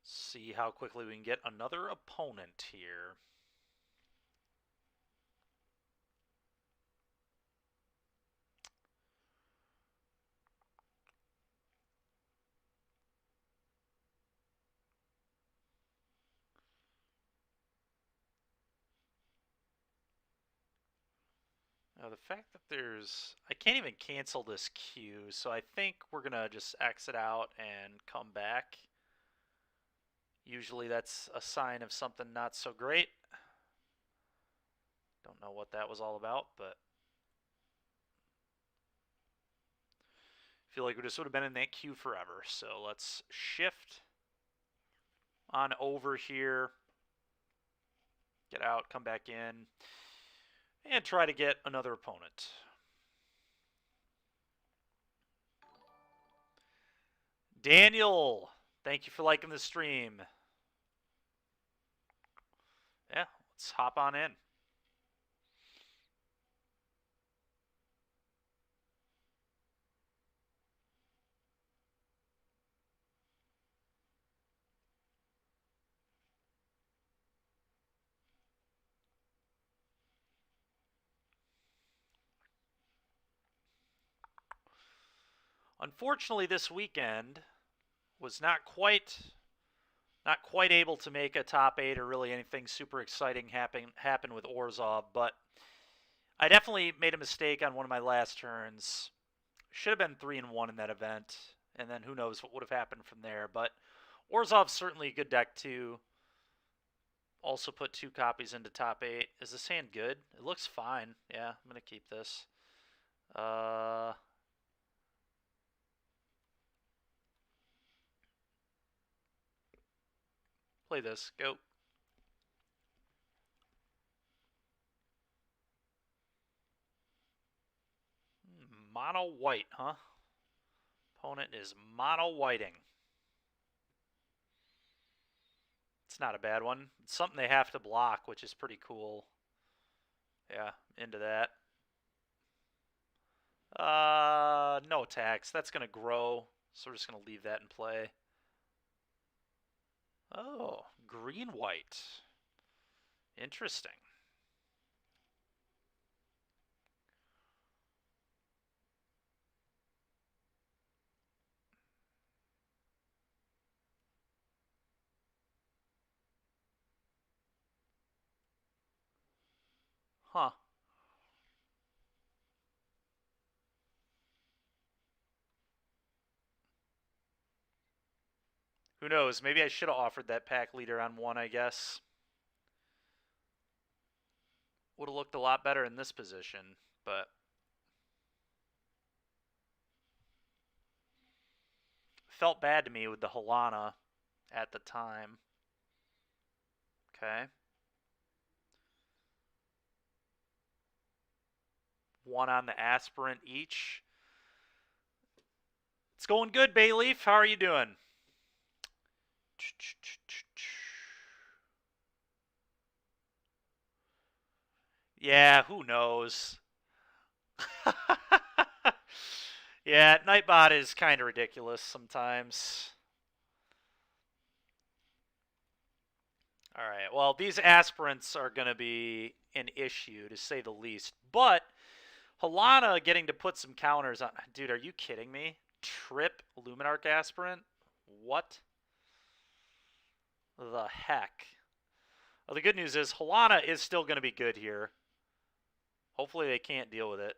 See how quickly we can get another opponent here. Now the fact that there's... I can't even cancel this queue, so I think we're going to just exit out and come back. Usually that's a sign of something not so great. Don't know what that was all about, but... I feel like we just would have been in that queue forever. So let's shift on over here. Get out, come back in. And try to get another opponent. Daniel, thank you for liking the stream. Yeah, let's hop on in. Unfortunately, this weekend was not quite able to make a top 8 or really anything super exciting happen with Orzhov, but I definitely made a mistake on one of my last turns. Should have been 3-1 in that event, and then who knows what would have happened from there. But Orzhov's certainly a good deck too. Also put 2 copies into top 8. Is this hand good? It looks fine. Yeah, I'm gonna keep this. Play this. Go. Mono white, huh? Opponent is mono whiting. It's not a bad one. It's something they have to block, which is pretty cool. Yeah, into that. No attacks. That's going to grow, so we're just going to leave that in play. Oh, green-white. Interesting. Huh. Who knows? Maybe I should have offered that pack leader on 1, I guess. Would have looked a lot better in this position, but... Felt bad to me with the Halana at the time. Okay. 1 on the aspirant each. It's going good, Bayleaf. How are you doing? Yeah, who knows? Yeah, Nightbot is kind of ridiculous sometimes. Alright, well, these aspirants are going to be an issue, to say the least. But Halana getting to put some counters on... Dude, are you kidding me? Trip Luminarch aspirant? What the heck? Well, the good news is Halana is still going to be good here. Hopefully they can't deal with it.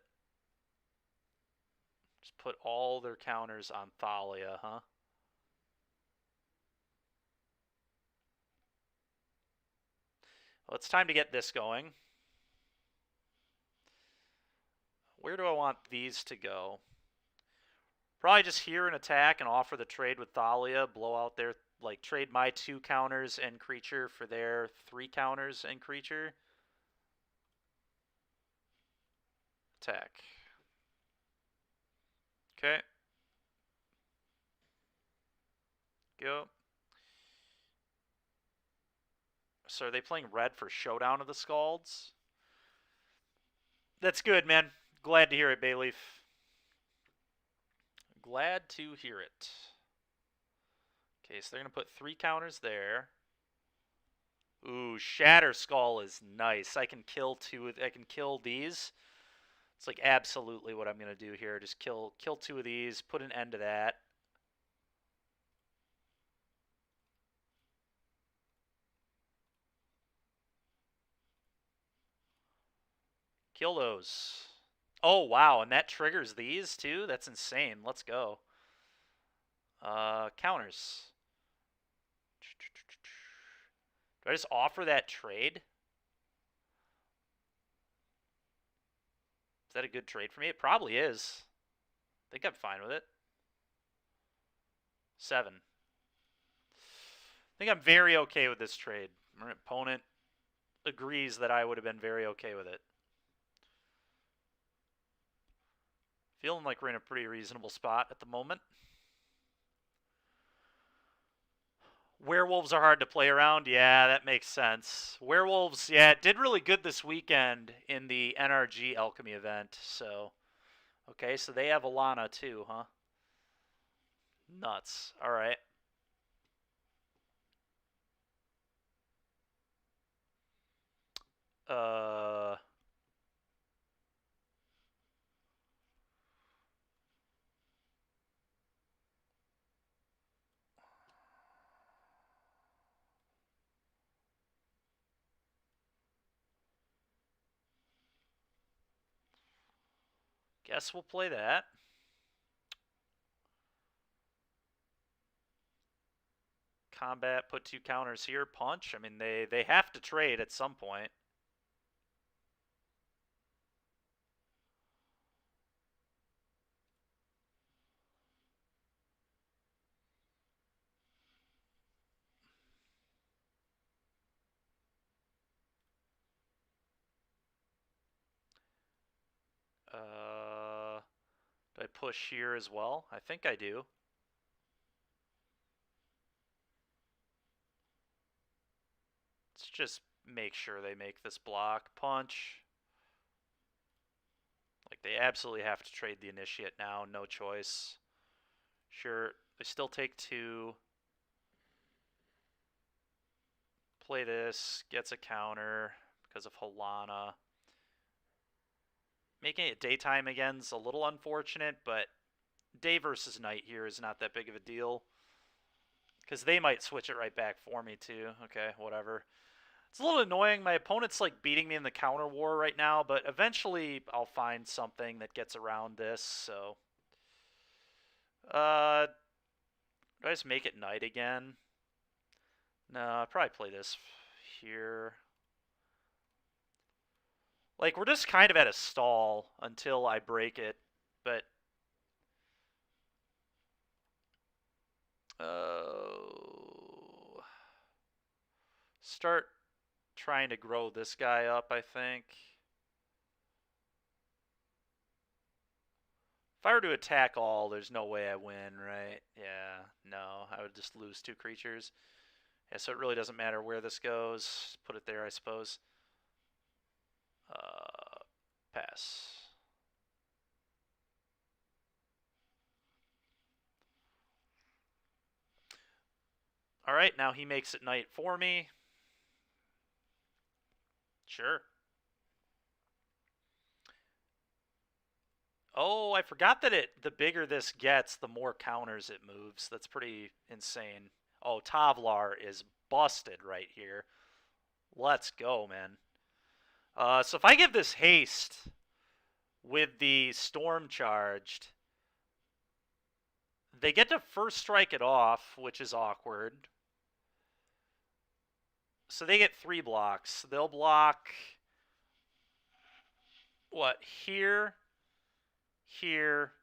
Just put all their counters on Thalia, huh? Well, it's time to get this going. Where do I want these to go? Probably just here and attack and offer the trade with Thalia, blow out their, like, trade my 2 counters and creature for their 3 counters and creature. Attack. Okay. Go. So are they playing red for Showdown of the Scalds? That's good, man. Glad to hear it, Bayleaf. Glad to hear it. Okay, so they're going to put 3 counters there. Ooh, Shatter Skull is nice. I can kill 2. I can kill these. It's like absolutely what I'm going to do here. Just kill 2 of these, put an end to that. Kill those. Oh, wow, and that triggers these too? That's insane. Let's go. Counters. Do I just offer that trade? Is that a good trade for me? It probably is. I think I'm fine with it. 7. I think I'm very okay with this trade. My opponent agrees that I would have been very okay with it. Feeling like we're in a pretty reasonable spot at the moment. Werewolves are hard to play around. Yeah, that makes sense. Werewolves, yeah, it did really good this weekend in the NRG Alchemy event. So, okay, so they have Alana too, huh? Nuts. All right. Guess we'll play that. Combat, put 2 counters here. Punch. I mean, they have to trade at some point. Do I push here as well? I think I do. Let's just make sure they make this block. Punch. Like, they absolutely have to trade the initiate now. No choice. Sure, they still take 2. Play this. Gets a counter because of Halana. Making it daytime again is a little unfortunate, but day versus night here is not that big of a deal. Because they might switch it right back for me, too. Okay, whatever. It's a little annoying. My opponent's, like, beating me in the counter war right now, but eventually I'll find something that gets around this, so... do I just make it night again? No, I'll probably play this here. Like, we're just kind of at a stall until I break it, but... Start trying to grow this guy up, I think. If I were to attack all, there's no way I win, right? Yeah, no, I would just lose 2 creatures. Yeah, so it really doesn't matter where this goes. Put it there, I suppose. Pass. Alright, now he makes it night for me. Sure. Oh, I forgot that the bigger this gets, the more counters it moves. That's pretty insane. Oh, Tavlar is busted right here. Let's go, man. So if I give this haste with the storm charged, they get to first strike it off, which is awkward. So they get 3 blocks. They'll block what? Here, here,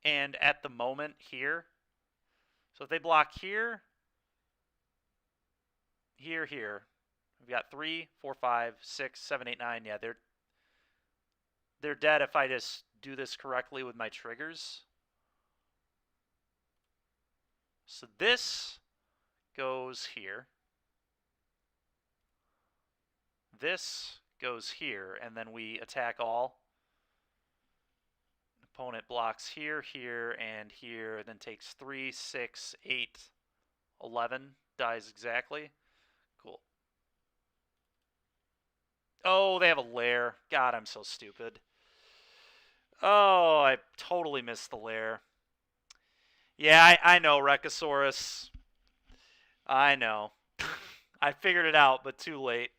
and at the moment here. So if they block here, here, here, we've got 3, 4, 5, 6, 7, 8, 9. Yeah, they're dead if I just do this correctly with my triggers. So this goes here. This goes here, and then we attack all. Opponent blocks here, here, and here, then takes 3, 6, 8, 11. Dies exactly. Cool. Oh, they have a lair. God, I'm so stupid. Oh, I totally missed the lair. Yeah, I know, Rekosaurus. I know. I figured it out, but too late.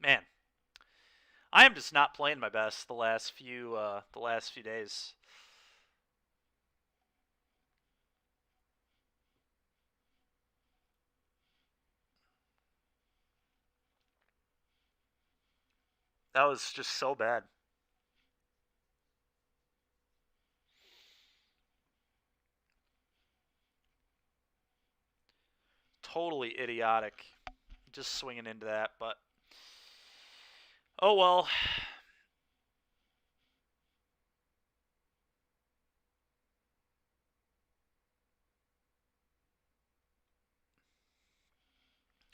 Man, I am just not playing my best the last few days. That was just so bad. Totally idiotic. Just swinging into that, but oh well.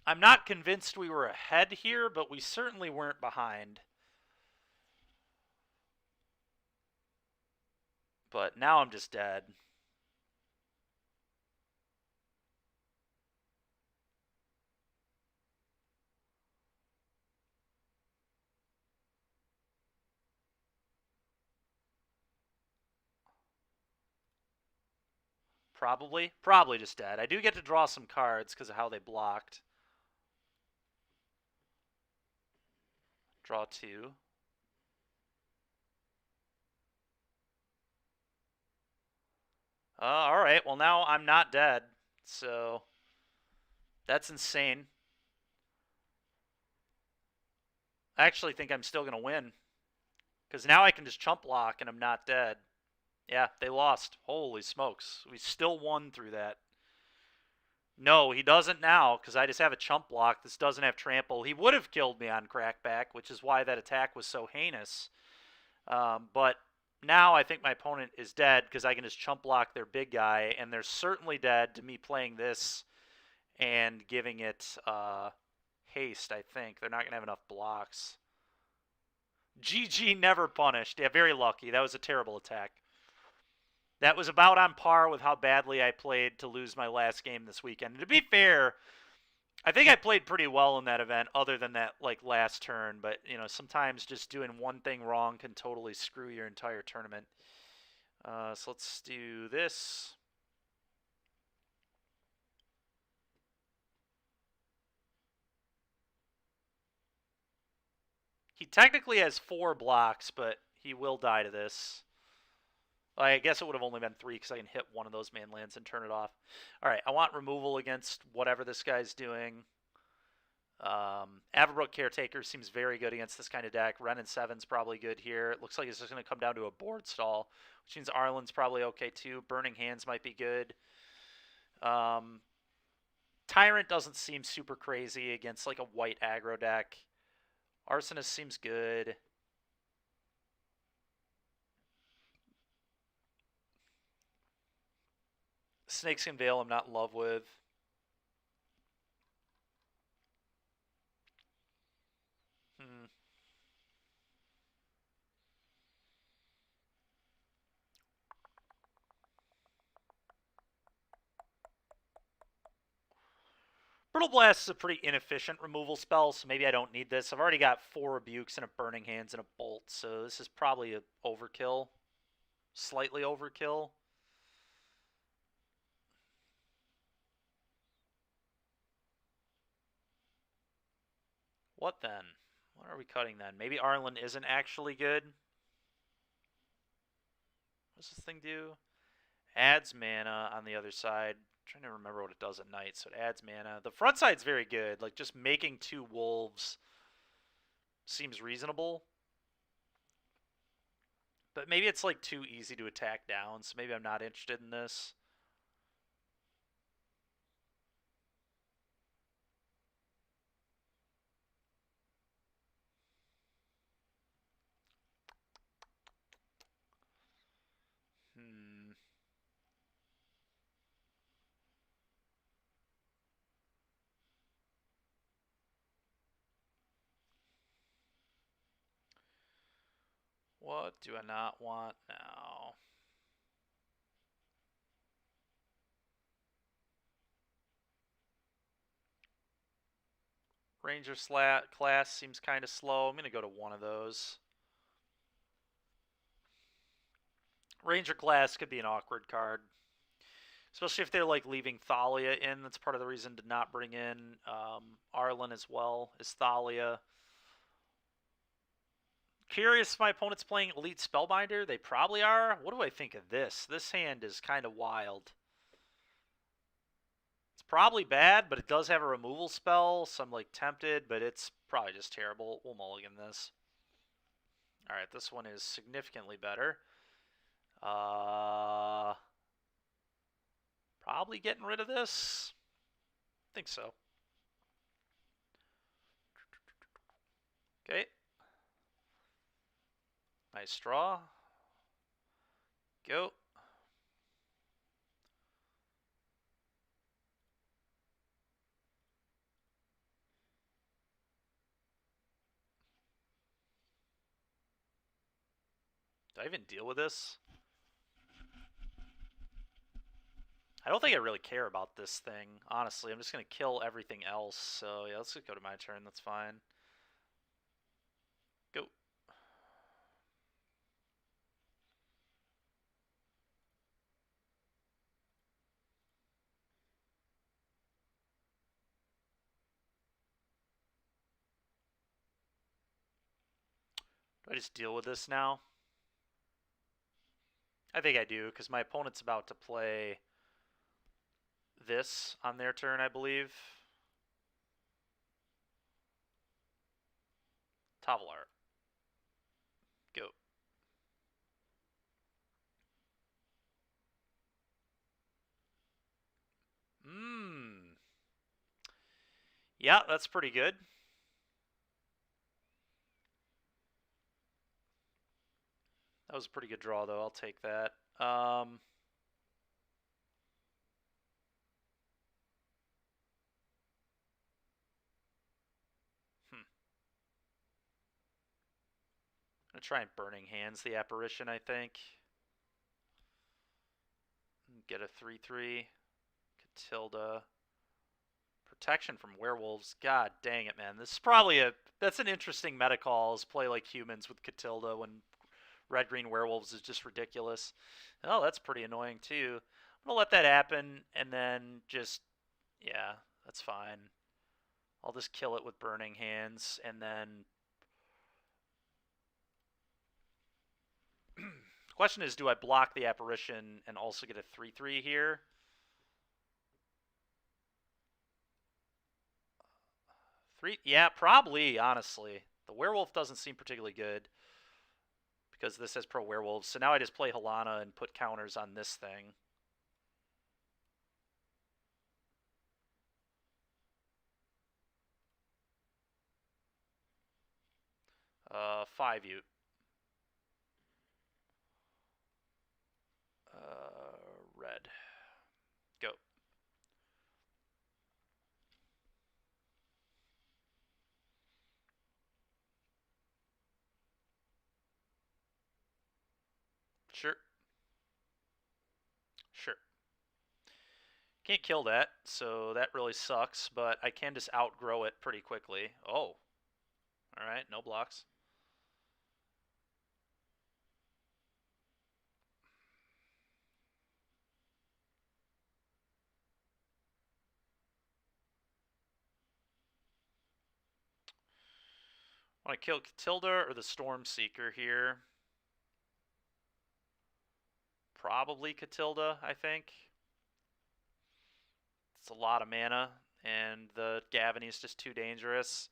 I'm not convinced we were ahead here, but we certainly weren't behind. But now I'm just dead. Probably just dead. I do get to draw some cards because of how they blocked. Draw 2. Alright, well now I'm not dead. So, that's insane. I actually think I'm still going to win. Because now I can just chump block and I'm not dead. Yeah, they lost. Holy smokes. We still won through that. No, he doesn't now, because I just have a chump block. This doesn't have trample. He would have killed me on crackback, which is why that attack was so heinous. But now I think my opponent is dead, because I can just chump block their big guy, and they're certainly dead to me playing this and giving it haste, I think. They're not going to have enough blocks. GG never punished. Yeah, very lucky. That was a terrible attack. That was about on par with how badly I played to lose my last game this weekend. And to be fair, I think I played pretty well in that event, other than that like last turn. But sometimes just doing one thing wrong can totally screw your entire tournament. So let's do this. He technically has 4 blocks, but he will die to this. I guess it would have only been 3 because I can hit one of those main lands and turn it off. All right, I want removal against whatever this guy's doing. Averbrook Caretaker seems very good against this kind of deck. Wrenn and 7's probably good here. It looks like it's just going to come down to a board stall, which means Arlen's probably okay too. Burning Hands might be good. Tyrant doesn't seem super crazy against like a white aggro deck. Arsonist seems good. Snakeskin Veil I'm not in love with. Orbital Blast is a pretty inefficient removal spell, so maybe I don't need this. I've already got 4 Rebukes and a Burning Hands and a Bolt, so this is probably a overkill. Slightly overkill. What then? What are we cutting then? Maybe Arlen isn't actually good. What does this thing do? Adds mana on the other side. I'm trying to remember what it does at night, so it adds mana. The front side's very good. Like, just making 2 wolves seems reasonable. But maybe it's, like, too easy to attack down, so maybe I'm not interested in this. What do I not want now? Ranger class seems kind of slow. I'm going to go to one of those. Ranger class could be an awkward card. Especially if they're like leaving Thalia in. That's part of the reason to not bring in Arlen as well, is Thalia. Curious if my opponent's playing Elite Spellbinder. They probably are. What do I think of this? This hand is kind of wild. It's probably bad, but it does have a removal spell, so I'm like tempted, but it's probably just terrible. We'll mulligan this. Alright, this one is significantly better. Probably getting rid of this. I think so. Okay. Nice draw. Go. Do I even deal with this? I don't think I really care about this thing, honestly. I'm just going to kill everything else. So, yeah, let's just go to my turn. That's fine. Go. Do I just deal with this now? I think I do, because my opponent's about to play this on their turn, I believe. Tavalar. Go. Yeah, that's pretty good. That was a pretty good draw, though. I'll take that. I'm going to try and Burning Hands the Apparition, I think. Get a 3/3. Catilda. Protection from werewolves. God dang it, man. This is probably that's an interesting meta call, is play like humans with Catilda when red-green werewolves is just ridiculous. Oh, that's pretty annoying, too. I'm going to let that happen, and then just, yeah, that's fine. I'll just kill it with Burning Hands, and then... The question is, do I block the Apparition and also get a 3/3 here? Yeah, probably, honestly. The werewolf doesn't seem particularly good, because this has pro werewolves. So now I just play Halana and put counters on this thing. Five Ute. Red. Go. Sure. Sure. Can't kill that, so that really sucks, but I can just outgrow it pretty quickly. Oh. Alright, no blocks. Want to kill Catilda or the Stormseeker here? Probably Catilda, I think. It's a lot of mana, and the Gavany is just too dangerous.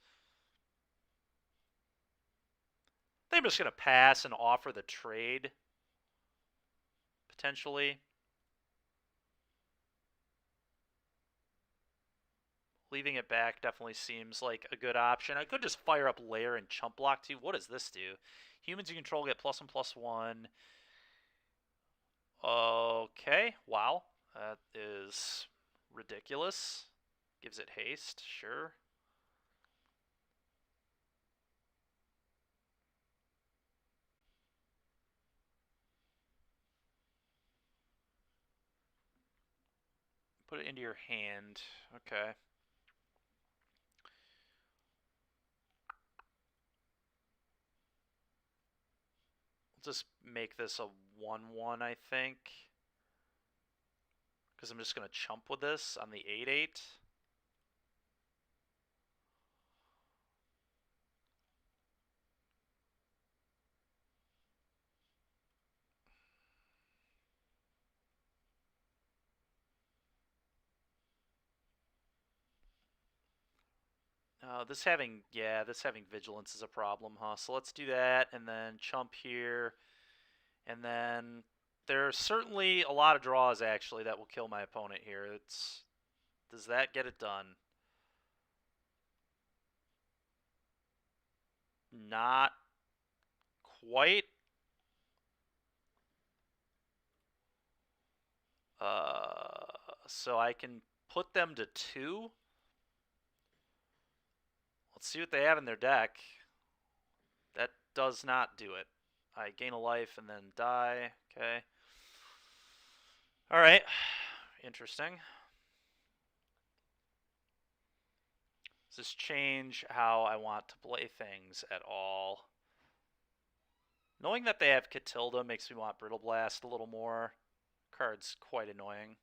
I think I'm just going to pass and offer the trade, potentially. Leaving it back definitely seems like a good option. I could just fire up Lair and Chump Block too. What does this do? Humans you control get +1/+1. Okay, wow. That is ridiculous. Gives it haste, sure. Put it into your hand. Okay. Just make this a 1/1, I think. Because I'm just going to chump with this on the 8/8. This having vigilance is a problem, huh? So let's do that, and then chump here, and then there are certainly a lot of draws actually that will kill my opponent here. Does that get it done? Not quite. So I can put them to 2. Let's see what they have in their deck. That does not do it. I gain a life and then die. Okay. All right. Interesting. Does this change how I want to play things at all? Knowing that they have Catilda makes me want Brittle Blast a little more. Card's quite annoying.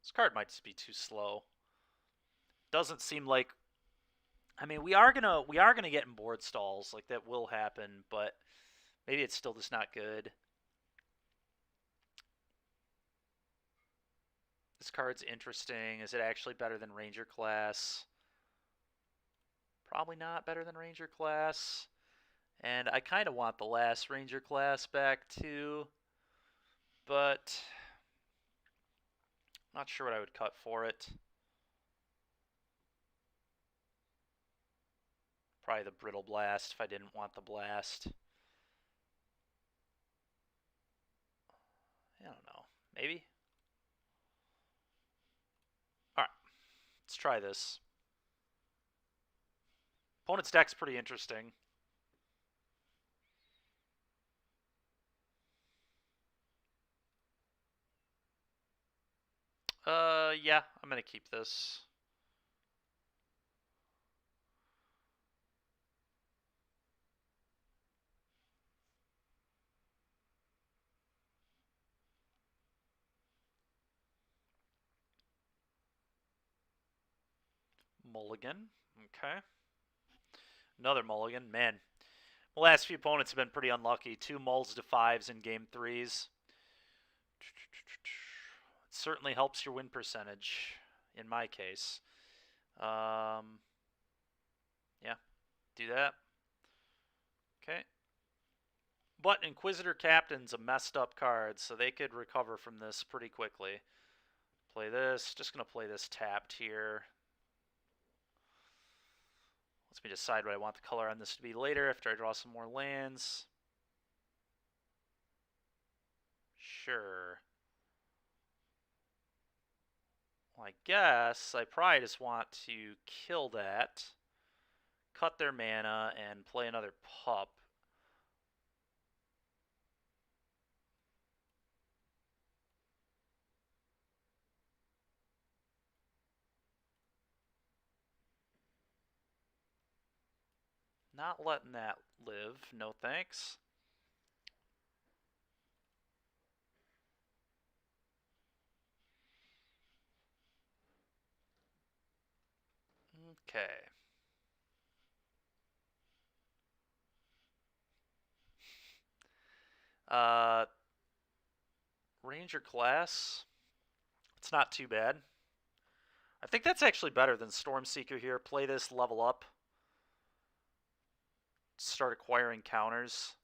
This card might just be too slow. Doesn't seem like. I mean, we are gonna get in board stalls, like that will happen, but maybe it's still just not good. This card's interesting. Is it actually better than Ranger class? Probably not better than Ranger class. And I kind of want the last Ranger class back too, but I'm not sure what I would cut for it. Probably the Brittle Blast if I didn't want the Blast. I don't know. Maybe? Alright. Let's try this. Opponent's deck's pretty interesting. Yeah, I'm gonna keep this. Mulligan. Okay. Another mulligan. Man, the last few opponents have been pretty unlucky. 2 mulls to 5s in game 3s. It certainly helps your win percentage, in my case. Yeah, do that. Okay. But Inquisitor Captain's a messed up card, so they could recover from this pretty quickly. Play this. Just going to play this tapped here. Let me decide what I want the color on this to be later after I draw some more lands. Sure. Well, I guess I probably just want to kill that. cut their mana and play another pup. Not letting that live, no thanks. Okay. Ranger class. It's not too bad. I think that's actually better than Stormseeker here. Play this, level up. Start acquiring counters.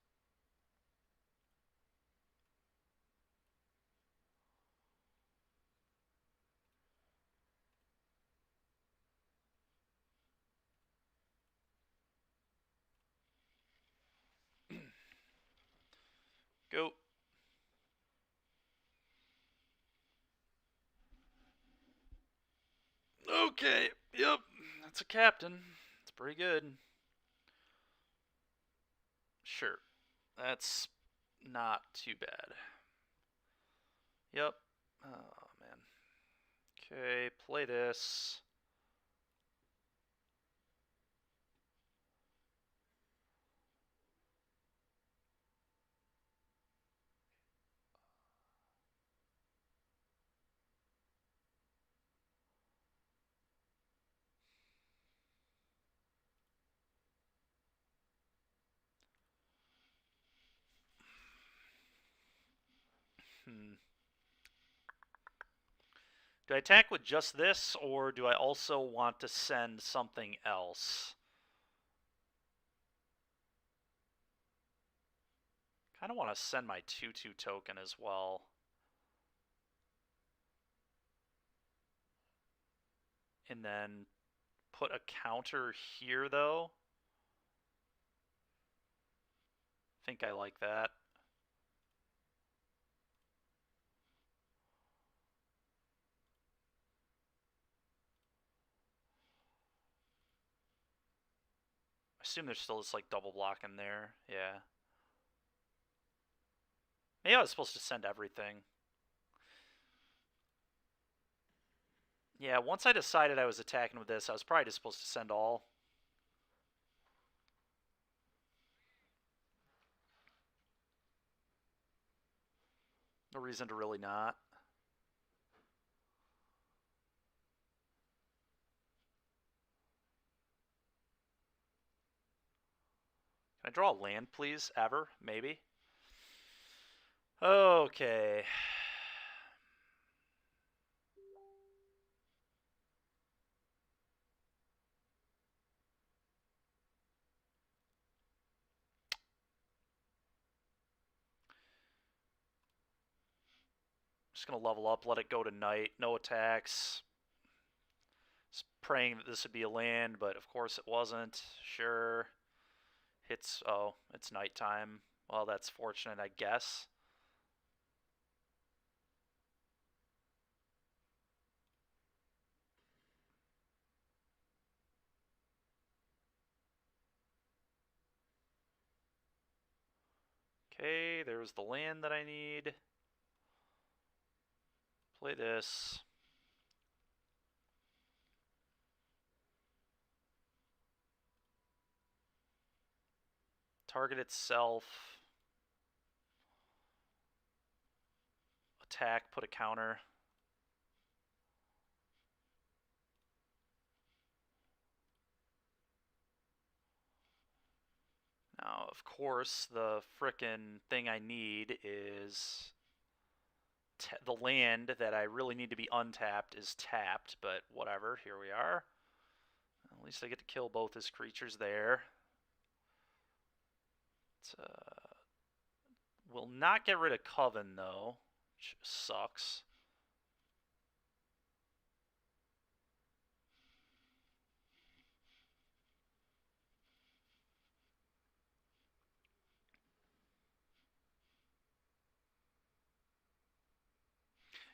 Go. Okay, yep, that's a captain. It's pretty good. Sure, that's not too bad. Yep. Oh, man. Okay, play this. Do I attack with just this, or do I also want to send something else? Kind of want to send my 2/2 token as well. And then put a counter here, though. I think I like that. I assume there's still this like double block in there. Yeah. Maybe I was supposed to send everything. Yeah, once I decided I was attacking with this, I was probably just supposed to send all. No reason to really not. Can I draw a land, please? Ever? Maybe? Okay. Just going to level up, let it go to night. No attacks. Just praying that this would be a land, but of course it wasn't. Sure. Hits. Oh, it's nighttime. Well, that's fortunate, I guess. Okay, there's the land that I need. Play this. Target itself. Attack, put a counter. Now, of course, the frickin' thing I need is the land that I really need to be untapped is tapped, but whatever, here we are. At least I get to kill both his creatures there. Will not get rid of Coven, though, which sucks.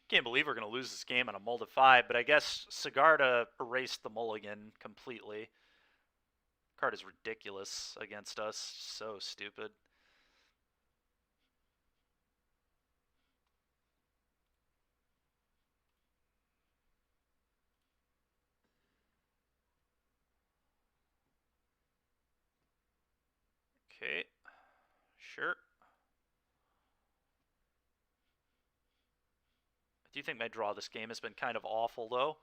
Can't believe we're going to lose this game on a molded 5, but I guess Sigarda erased the mulligan completely. Card is ridiculous against us. So stupid. Okay. Sure. I do think my draw this game has been kind of awful, though.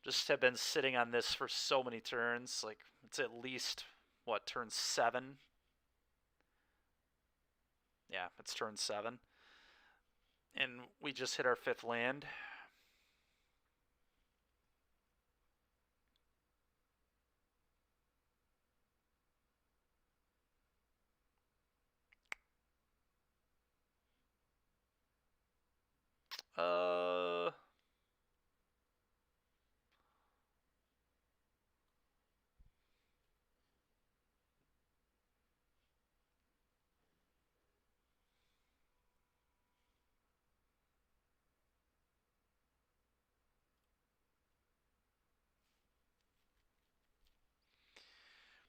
Just have been sitting on this for so many turns. Like, it's at least, what, turn 7? Yeah, it's turn 7. And we just hit our 5th land. Uh...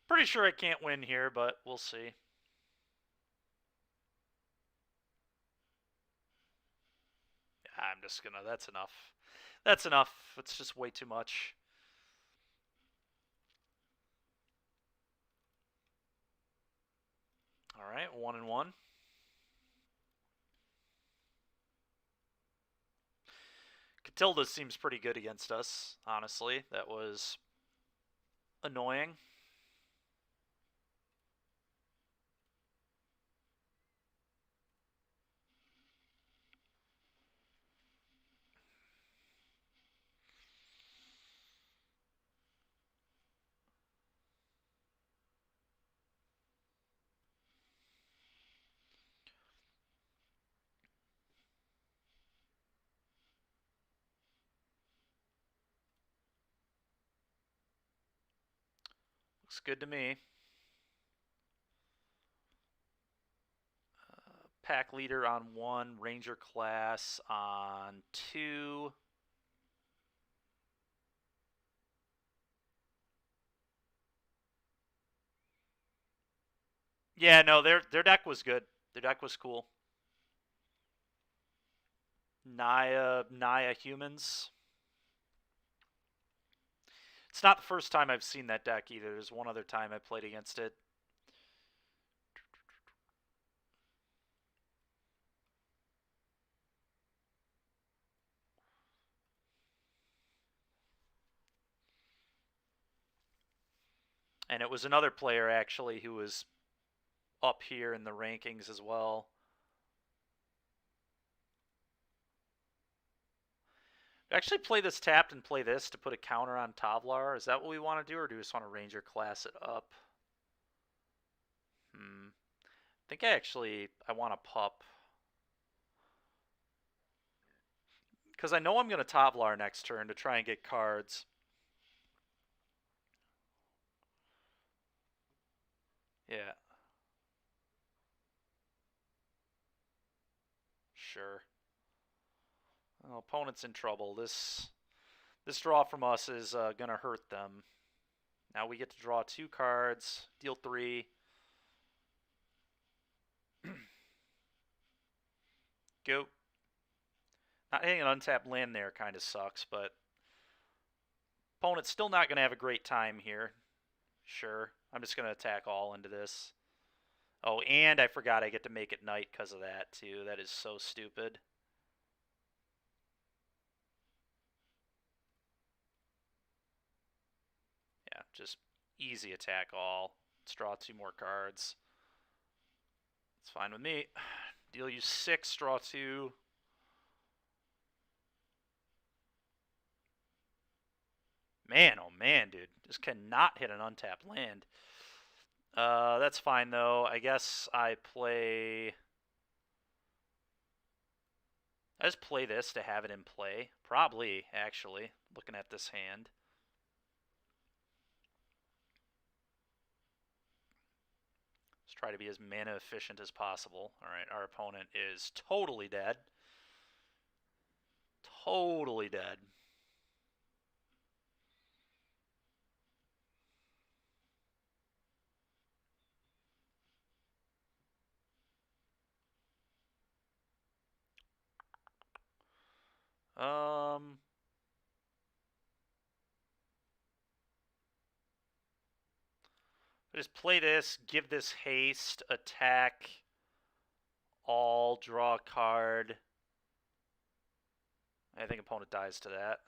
Pretty sure I can't win here, but we'll see. I'm just gonna... That's enough. That's enough. It's just way too much. Alright, 1-1. Catilda seems pretty good against us, honestly. That was annoying. Looks good to me. Pack leader on 1, ranger class on 2. Yeah, no, their deck was good. Their deck was cool. Naya humans. It's not the first time I've seen that deck either. There's one other time I played against it. And it was another player, actually, who was up here in the rankings as well. Actually play this tapped and play this to put a counter on Tavlar. Is that what we want to do, or do we just want to Ranger class it up? I think I want to pup. Because I know I'm going to Tavlar next turn to try and get cards. Yeah. Sure. Well, opponent's in trouble. This draw from us is going to hurt them. Now we get to draw 2 cards, deal 3. Go. Not hitting an untapped land there kind of sucks, but opponent's still not going to have a great time here. Sure. I'm just going to attack all into this. Oh, and I forgot I get to make it night because of that, too. That is so stupid. Yeah, just easy attack all. Let's draw 2 more cards. It's fine with me. Deal you 6, draw 2. Man, oh man, dude. Just cannot hit an untapped land. That's fine, though. I guess I just play this to have it in play. Probably, actually, looking at this hand. Let's try to be as mana efficient as possible. Alright, our opponent is totally dead. Totally dead. Just play this, give this haste, attack, all, draw a card. I think opponent dies to that.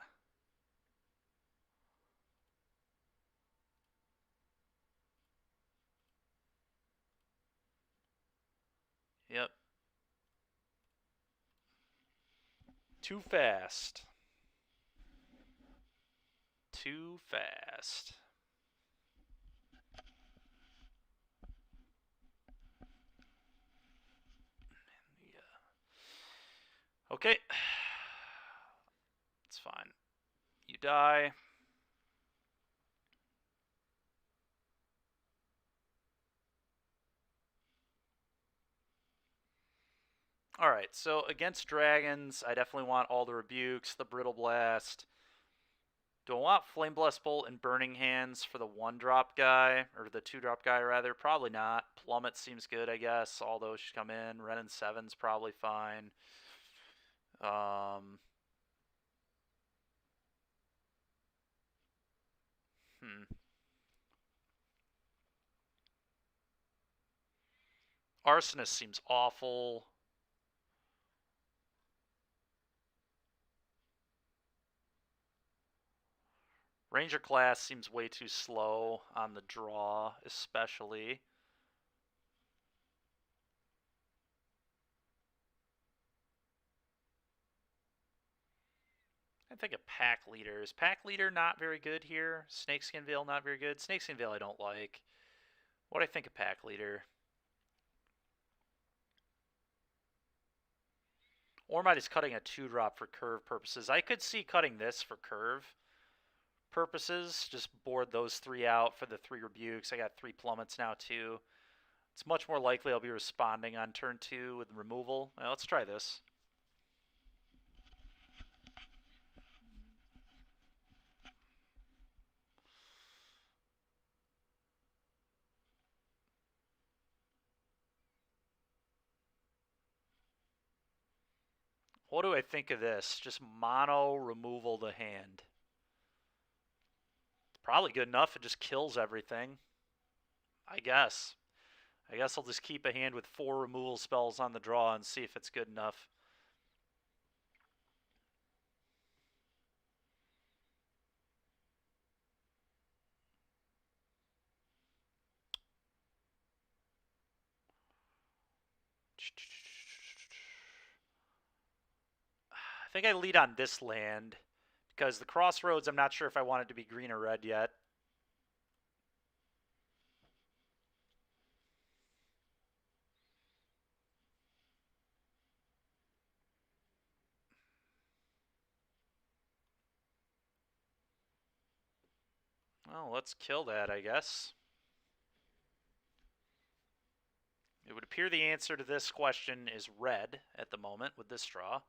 Yep. Too fast. Too fast. Yeah. Okay. It's fine. You die. Alright, so against dragons, I definitely want all the rebukes, the brittle blast. Do I want Flame Blast Bolt and Burning Hands for the 1-drop guy, or the 2-drop guy rather? Probably not. Plummet seems good, I guess. All those should come in. Ren and 7's probably fine. Arsonist seems awful. Ranger class seems way too slow on the draw, especially. I think a pack leader. Is pack leader not very good here? Snakeskin Veil not very good? Snakeskin Veil I don't like. What do I think of pack leader? Or am I just cutting a 2-drop for curve purposes? I could see cutting this for curve purposes. Just board those 3 out for the 3 rebukes. I got 3 plummets now too. It's much more likely I'll be responding on turn 2 with removal. Well, let's try this. What do I think of this? Just mono removal the hand. It's probably good enough. It just kills everything. I guess. I guess I'll just keep a hand with 4 removal spells on the draw and see if it's good enough. I think I lead on this land because the crossroads, I'm not sure if I want it to be green or red yet. Well, let's kill that, I guess. It would appear the answer to this question is red at the moment with this draw.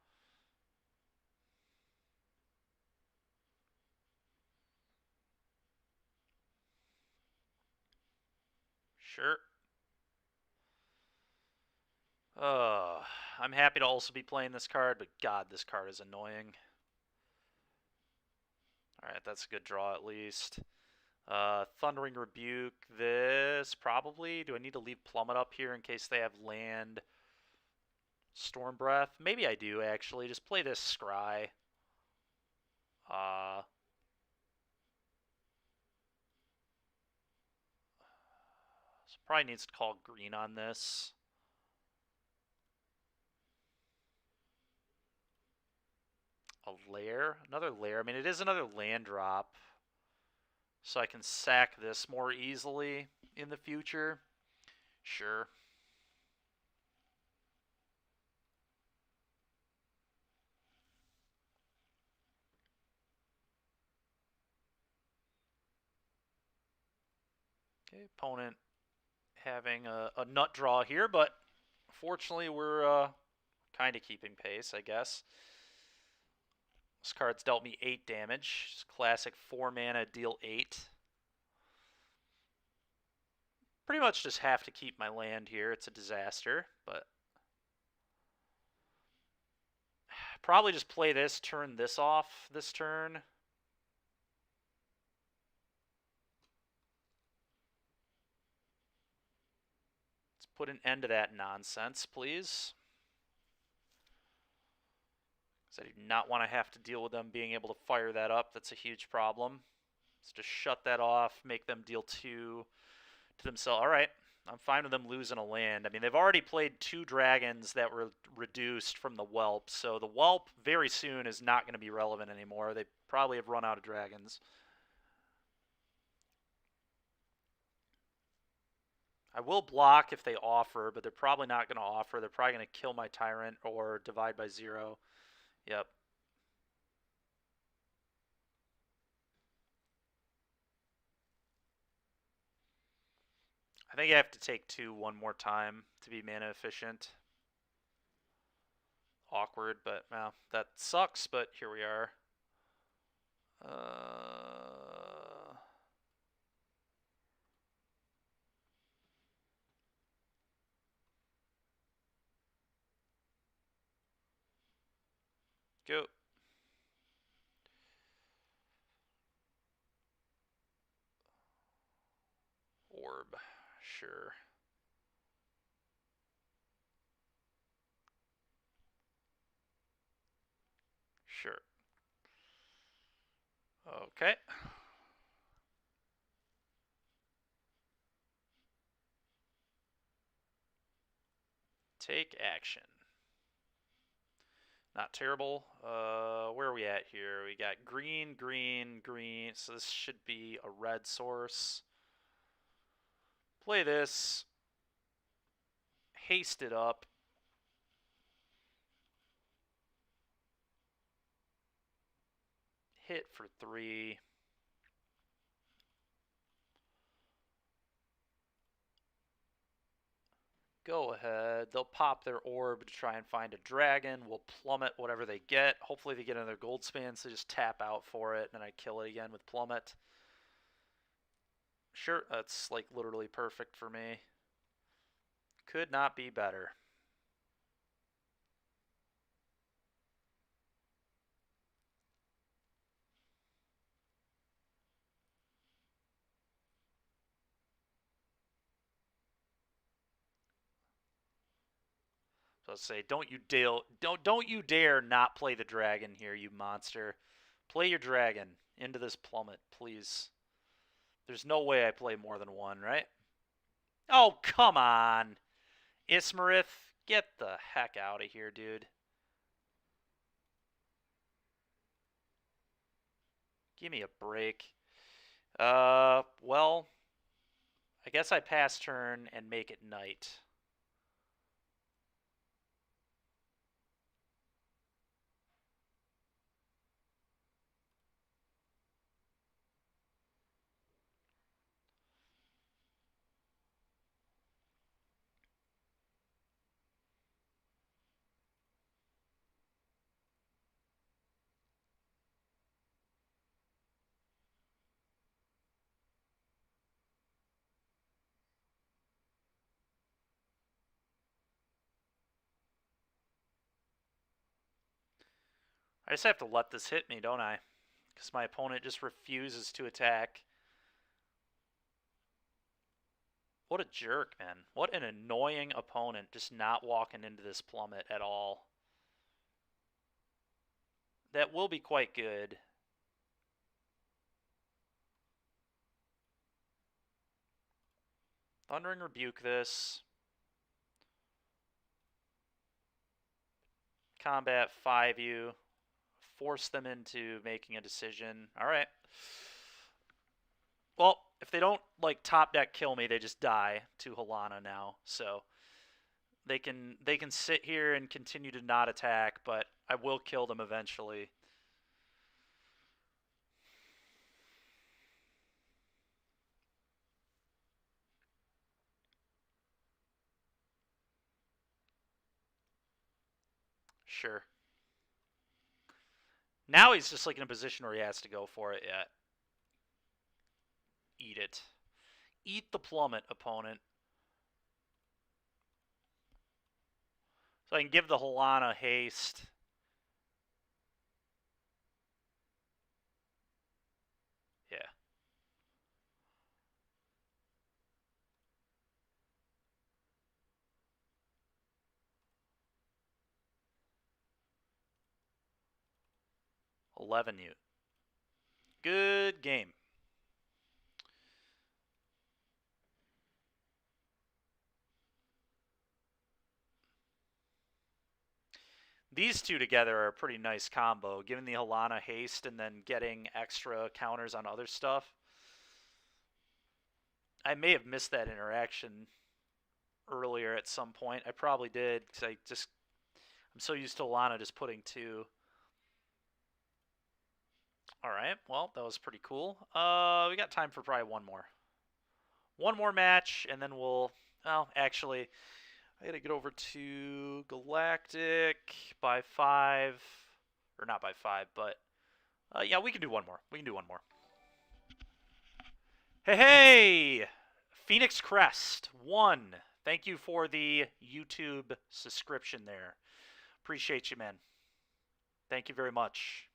Sure. I'm happy to also be playing this card, but God, this card is annoying. Alright, that's a good draw at least. Thundering Rebuke this, probably. Do I need to leave Plummet up here in case they have land? Storm Breath? Maybe I do, actually. Just play this Scry. So probably needs to call green on this. A lair? Another lair. I mean, it is another land drop. So I can sack this more easily in the future. Sure. Okay, opponent having a nut draw here, but fortunately we're kind of keeping pace, I guess. This card's dealt me 8 damage. It's classic 4 mana, deal 8. Pretty much just have to keep my land here. It's a disaster, but probably just play this, turn this off this turn. Let's put an end to that nonsense, please. Because I do not want to have to deal with them being able to fire that up. That's a huge problem. Let's just shut that off, make them deal 2 to themselves. All right, I'm fine with them losing a land. I mean, they've already played 2 dragons that were reduced from the whelp, so the whelp very soon is not going to be relevant anymore. They probably have run out of dragons. I will block if they offer, but they're probably not going to offer. They're probably going to kill my tyrant or divide by 0. Yep. I think I have to take 2 one more time to be mana efficient. Awkward, but well, that sucks, but here we are. Go. Orb. Sure. Sure. Okay. Take action. Not terrible. Where are we at here? We got green, green, green. So this should be a red source. Play this. Haste it up. Hit for 3. Go ahead. They'll pop their orb to try and find a dragon. We'll plummet whatever they get. Hopefully they get another gold span, so just tap out for it, and then I kill it again with plummet. Sure, that's like literally perfect for me. Could not be better. So let's say, don't you dare not play the dragon here, you monster. Play your dragon into this plummet, please. There's no way I play more than 1, right? Oh, come on. Ismarith, get the heck out of here, dude. Give me a break. Well, I guess I pass turn and make it night. I just have to let this hit me, don't I? Because my opponent just refuses to attack. What a jerk, man. What an annoying opponent, just not walking into this plummet at all. That will be quite good. Thundering Rebuke this. Combat 5 you. Force them into making a decision. Alright. Well, if they don't, like, top deck kill me, they just die to Halana now. So they can sit here and continue to not attack, but I will kill them eventually. Sure. Now he's just like in a position where he has to go for it yet. Eat it. Eat the plummet, opponent. So I can give the Halana haste. 11 Ute. Good game. These two together are a pretty nice combo, given the Halana haste and then getting extra counters on other stuff. I may have missed that interaction earlier at some point. I probably did, because I'm so used to Halana just putting 2. Alright, well, that was pretty cool. We got time for probably one more. One more match, and then we'll... Well, actually, I gotta get over to Galactic by 5. Or not by 5, but... yeah, we can do one more. We can do one more. Hey, hey! Phoenix Crest, 1. Thank you for the YouTube subscription there. Appreciate you, man. Thank you very much.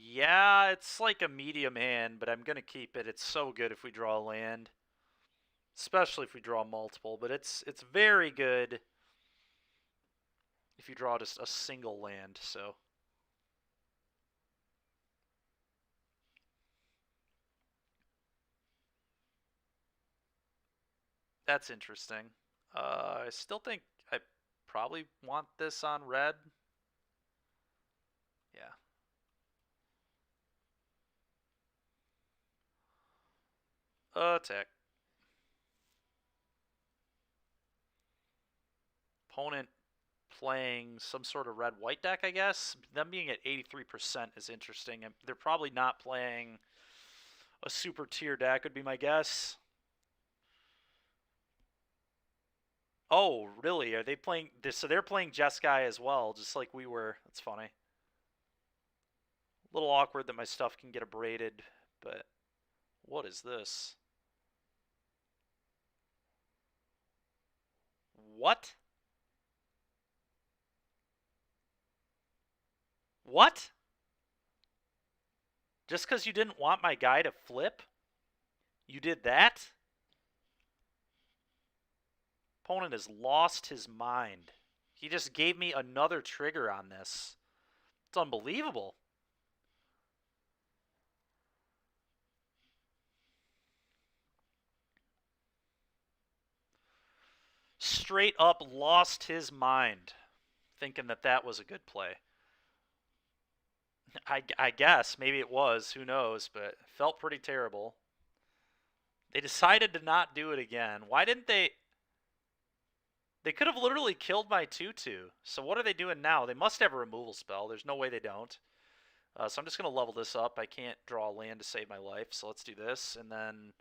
Yeah, it's like a medium hand, but I'm gonna keep it. It's so good if we draw a land, especially if we draw multiple. But it's very good if you draw just a single land. So that's interesting. I still think I probably want this on red. Yeah. Attack. Opponent playing some sort of red-white deck, I guess. Them being at 83% is interesting. They're probably not playing a super tier deck, would be my guess. Oh, really? Are they playing this? So they're playing Jeskai as well, just like we were. That's funny. A little awkward that my stuff can get abraded, but what is this? What? What? Just because you didn't want my guy to flip? You did that? Opponent has lost his mind. He just gave me another trigger on this. It's unbelievable. Straight up lost his mind, thinking that that was a good play. I guess. Maybe it was. Who knows? But it felt pretty terrible. They decided to not do it again. Why didn't they... They could have literally killed my 2/2. So what are they doing now? They must have a removal spell. There's no way they don't. So I'm just going to level this up. I can't draw a land to save my life. So let's do this. And then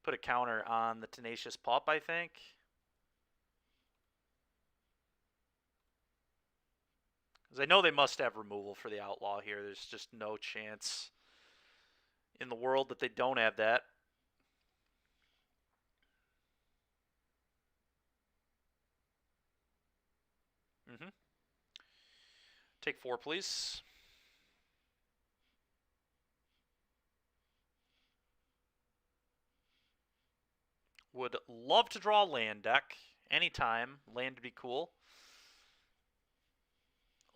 put a counter on the Tenacious Pup, I think. Because I know they must have removal for the Outlaw here. There's just no chance in the world that they don't have that. Take 4, please. Would love to draw a land deck. Anytime. Land would be cool.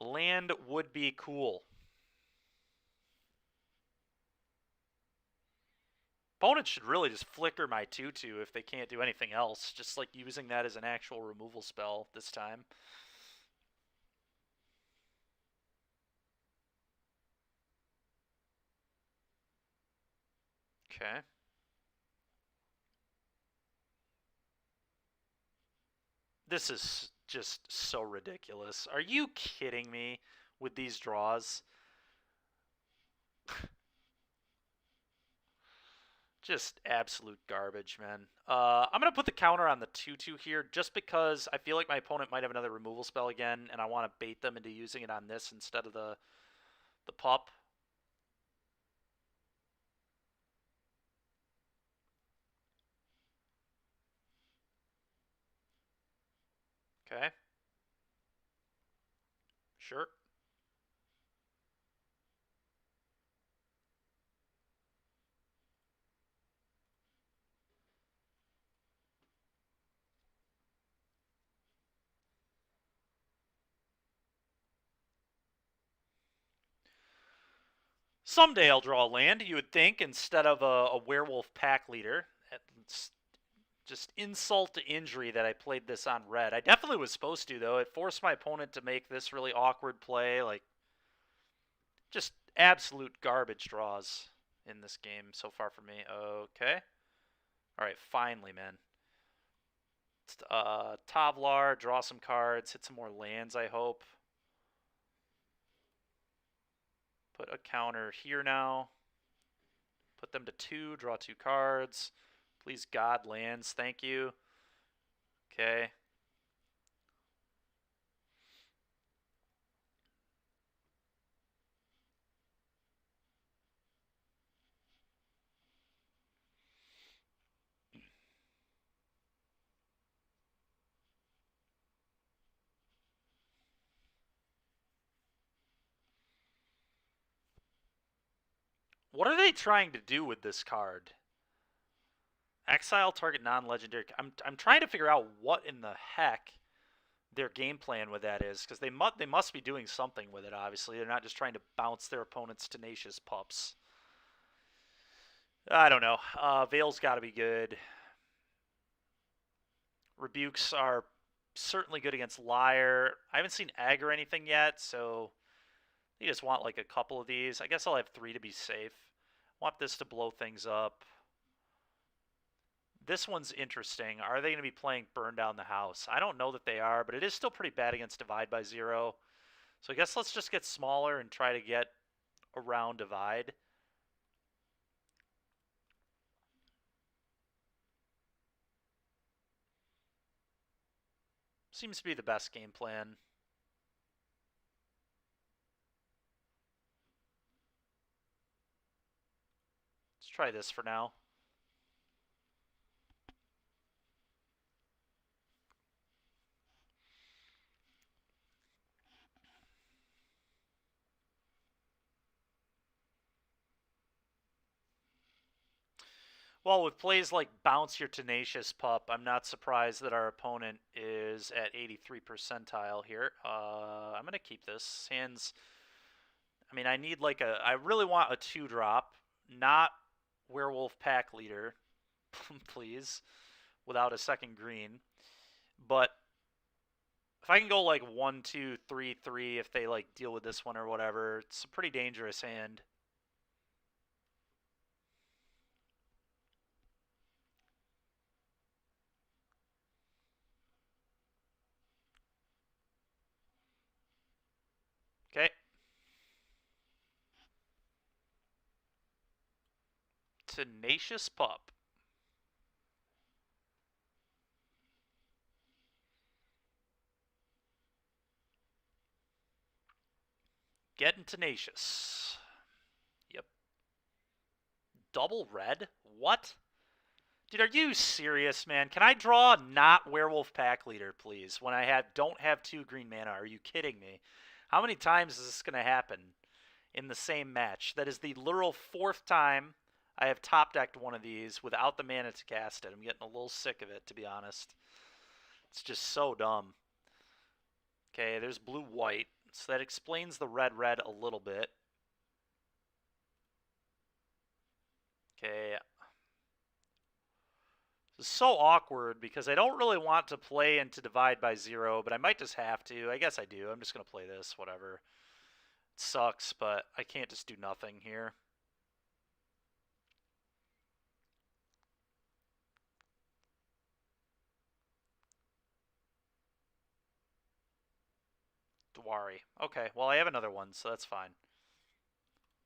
Land would be cool. Opponents should really just flicker my 2/2 if they can't do anything else. Just like using that as an actual removal spell this time. Okay. This is just so ridiculous. Are you kidding me with these draws? Just absolute garbage, man. I'm going to put the counter on the 2/2 here just because I feel like my opponent might have another removal spell again, and I want to bait them into using it on this instead of the pup. Okay. Sure. Someday I'll draw land, you would think, instead of a werewolf pack leader. It's just insult to injury that I played this on red. I definitely was supposed to, though. It forced my opponent to make this really awkward play. Like, just absolute garbage draws in this game so far for me. Okay. All right, finally, man. Tavlar, draw some cards, hit some more lands, I hope. Put a counter here now. Put them to 2, draw 2 cards. Please, God, lands. Thank you. Okay. What are they trying to do with this card? Exile target non-legendary. I'm trying to figure out what in the heck their game plan with that is, because they must be doing something with it. Obviously, they're not just trying to bounce their opponent's tenacious pups. I don't know. Veil's got to be good. Rebukes are certainly good against Liar. I haven't seen Egg or anything yet, so you just want like a couple of these. I guess I'll have 3 to be safe. Want this to blow things up. This one's interesting. Are they going to be playing Burn Down the House? I don't know that they are, but it is still pretty bad against Divide by 0. So I guess let's just get smaller and try to get around Divide. Seems to be the best game plan. Let's try this for now. Well, with plays like Bounce Your Tenacious Pup, I'm not surprised that our opponent is at 83 percentile here. I'm going to keep this. Hands, I mean, I need like I really want a 2-drop, not Werewolf Pack Leader, please, without a second green. But if I can go like 1, 2, 3, 3, if they like deal with this one or whatever, it's a pretty dangerous hand. Okay. Tenacious Pup. Getting tenacious. Yep. Double red? What? Dude, are you serious, man? Can I draw not Werewolf Pack Leader, please, when I don't have 2 green mana? Are you kidding me? How many times is this going to happen in the same match? That is the literal 4th time I have top decked one of these without the mana to cast it. I'm getting a little sick of it, to be honest. It's just so dumb. Okay, there's blue-white, so that explains the red-red a little bit. Okay. This is so awkward because I don't really want to play into Divide by 0, but I might just have to. I guess I do. I'm just going to play this, whatever. It sucks, but I can't just do nothing here. Dwari. Okay, well, I have another one, so that's fine.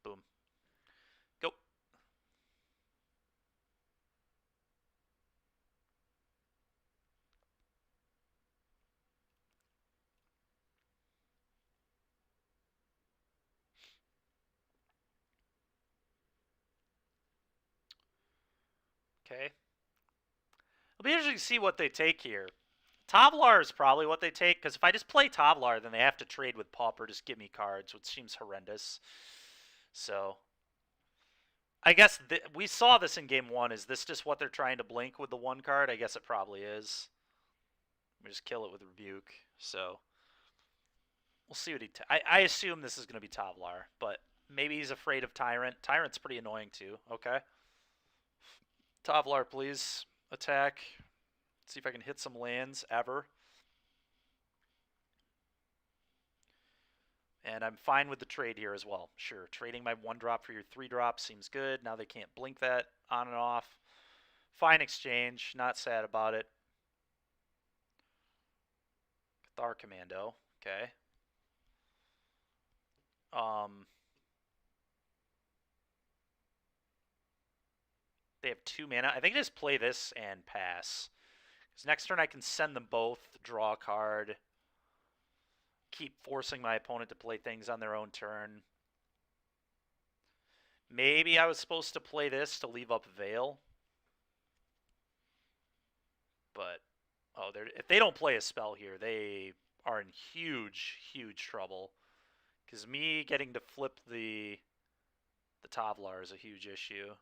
Boom. Go. Okay. It'll be interesting to see what they take here. Tavlar is probably what they take, because if I just play Tavlar, then they have to trade with Pauper, just give me cards, which seems horrendous. So, I guess we saw this in game 1. Is this just what they're trying to blink with the 1 card? I guess it probably is. We just kill it with Rebuke, so... We'll see what he... I assume this is going to be Tavlar, but maybe he's afraid of Tyrant. Tyrant's pretty annoying, too. Okay. Tavlar, please. Attack. See if I can hit some lands, ever. And I'm fine with the trade here as well. Sure, trading my 1-drop for your 3-drop seems good. Now they can't blink that on and off. Fine exchange. Not sad about it. Cathar Commando. Okay. They have 2 mana. I think I just play this and pass. Because next turn I can send them both, draw a card, keep forcing my opponent to play things on their own turn. Maybe I was supposed to play this to leave up Veil. But, oh, if they don't play a spell here, they are in huge, huge trouble. Because me getting to flip the Tavlar is a huge issue.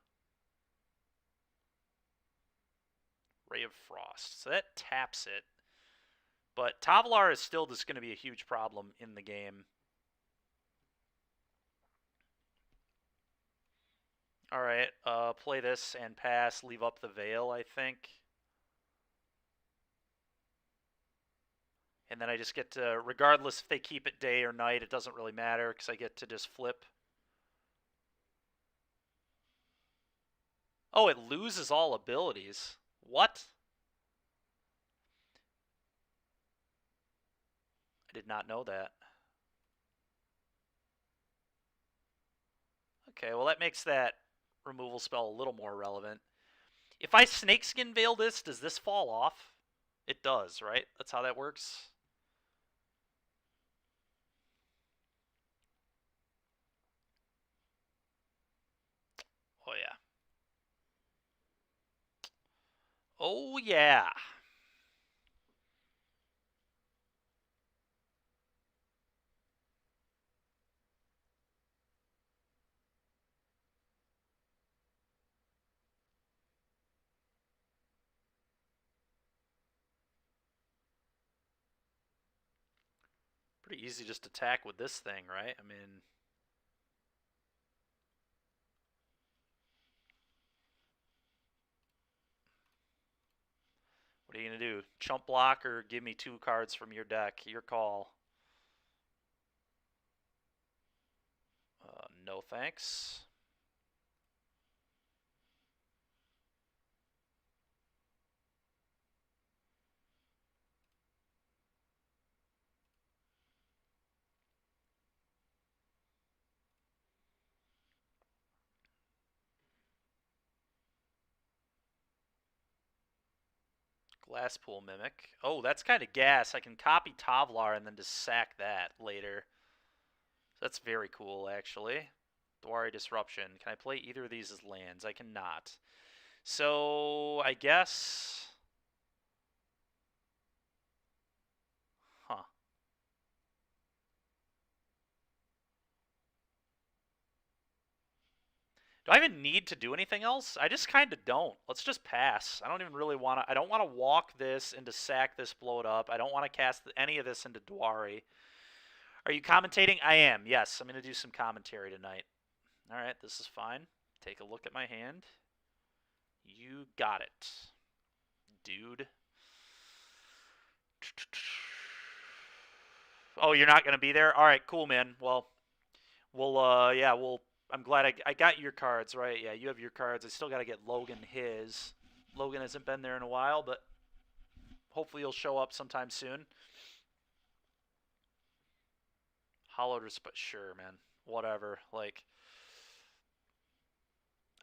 Ray of Frost. So that taps it. But Tavlar is still just going to be a huge problem in the game. Alright, play this and pass, leave up the Veil, I think. And then I just get to, regardless if they keep it day or night, it doesn't really matter because I get to just flip. Oh, it loses all abilities. What? I did not know that. Okay, well that makes that removal spell a little more relevant. If I Snakeskin Veil this, does this fall off? It does, right? That's how that works? Oh, yeah. Oh, yeah. Pretty easy just to attack with this thing, right? I mean... What are you going to do? Chump block or give me 2 cards from your deck? Your call. No thanks. Glasspool Mimic. Oh, that's kind of gas. I can copy Tavlar and then just sack that later. That's very cool, actually. Dwari Disruption. Can I play either of these as lands? I cannot. So, I guess... Huh. Do I even need to do anything else? I just kind of don't. Let's just pass. I don't even really want to... I don't want to walk this into sack this, blow it up. I don't want to cast any of this into Dwari. Are you commentating? I am. Yes, I'm going to do some commentary tonight. All right, this is fine. Take a look at my hand. You got it, dude. Oh, you're not going to be there? All right, cool, man. Well, yeah, I'm glad I got your cards, right? Yeah, you have your cards. I still got to get Logan his. Logan hasn't been there in a while, but hopefully he'll show up sometime soon. Hollowed Respite, sure, man. Whatever. Like,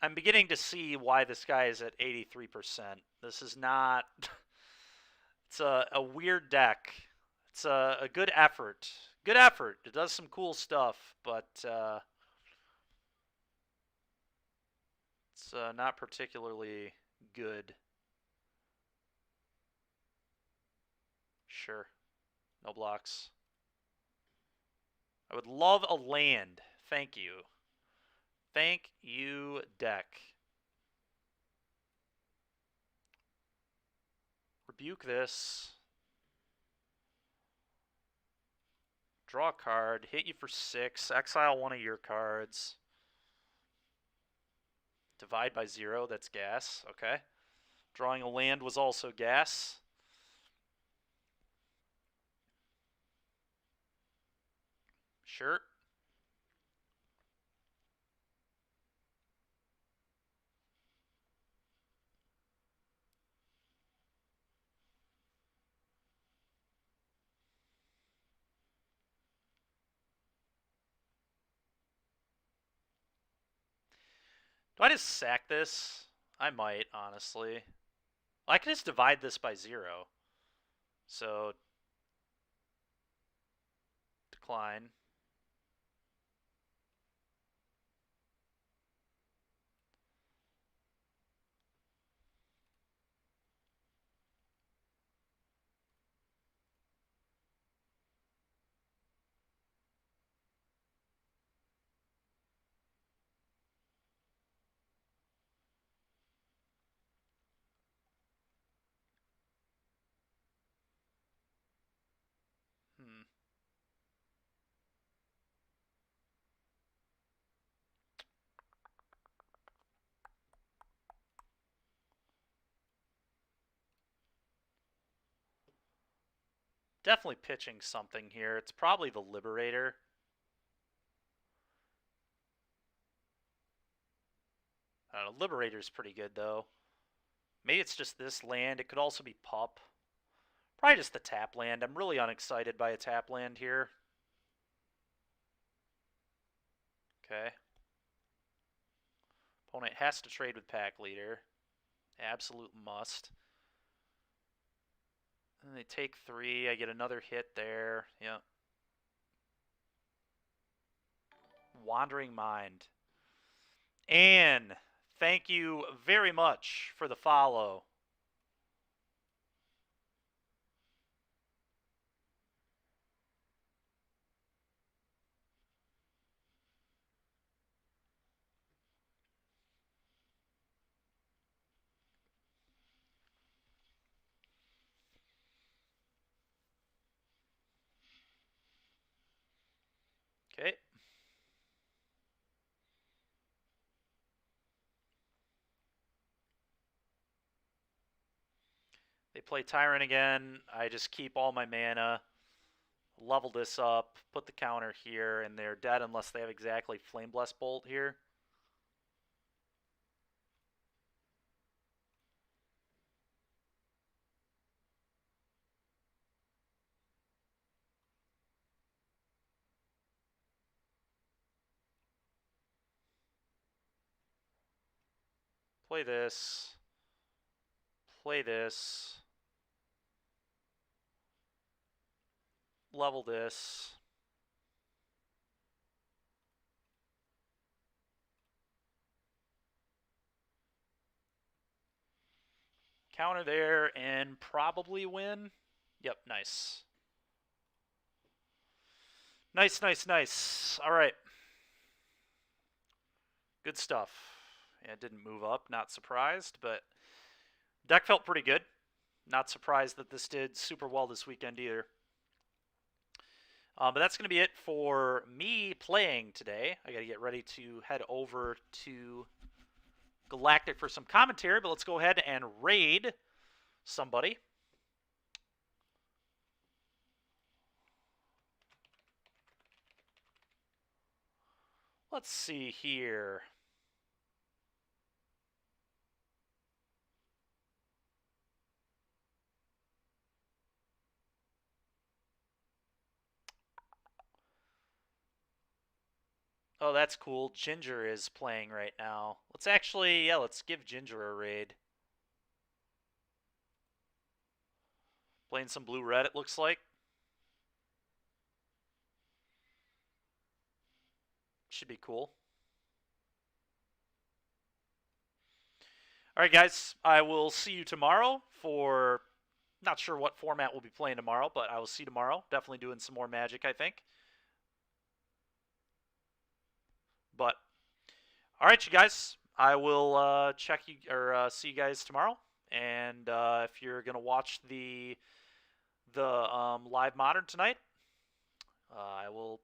I'm beginning to see why this guy is at 83%. This is not... It's a weird deck. It's a good effort. Good effort. It does some cool stuff, but it's not particularly good. sure. No blocks. I would love a land. Thank you. Thank you, deck. Rebuke this. Draw a card. Hit you for 6. Exile one of your cards. Divide by 0. That's gas. Okay. Drawing a land was also gas. Sure. Do I just sack this? I might, honestly. I can just divide this by 0. So, decline. Definitely pitching something here. It's probably the Liberator. I don't know, Liberator's pretty good, though. Maybe it's just this land. It could also be Pup. Probably just the tap land. I'm really unexcited by a tap land here. Okay. Opponent has to trade with Pack Leader. Absolute must. And they take 3. I get another hit there. Yep. Wandering Mind. And thank you very much for the follow. Okay. They play Tyrant again. I just keep all my mana, level this up, put the counter here, and they're dead unless they have exactly Flame Blast Bolt here. Play this. Play this. Level this. Counter there and probably win. Yep, nice. Nice, nice, nice. All right. Good stuff. Yeah, it didn't move up. Not surprised, but deck felt pretty good. Not surprised that this did super well this weekend either. But that's going to be it for me playing today. I got to get ready to head over to Galactic for some commentary, but let's go ahead and raid somebody. Let's see here. Oh, that's cool. Ginger is playing right now. Let's actually, yeah, let's give Ginger a raid. Playing some blue-red, it looks like. Should be cool. All right, guys. I will see you tomorrow for Not sure what format we'll be playing tomorrow, but I will see tomorrow. Definitely doing some more Magic, I think. But all right, you guys. I will check you or see you guys tomorrow. And if you're gonna watch the live modern tonight, I will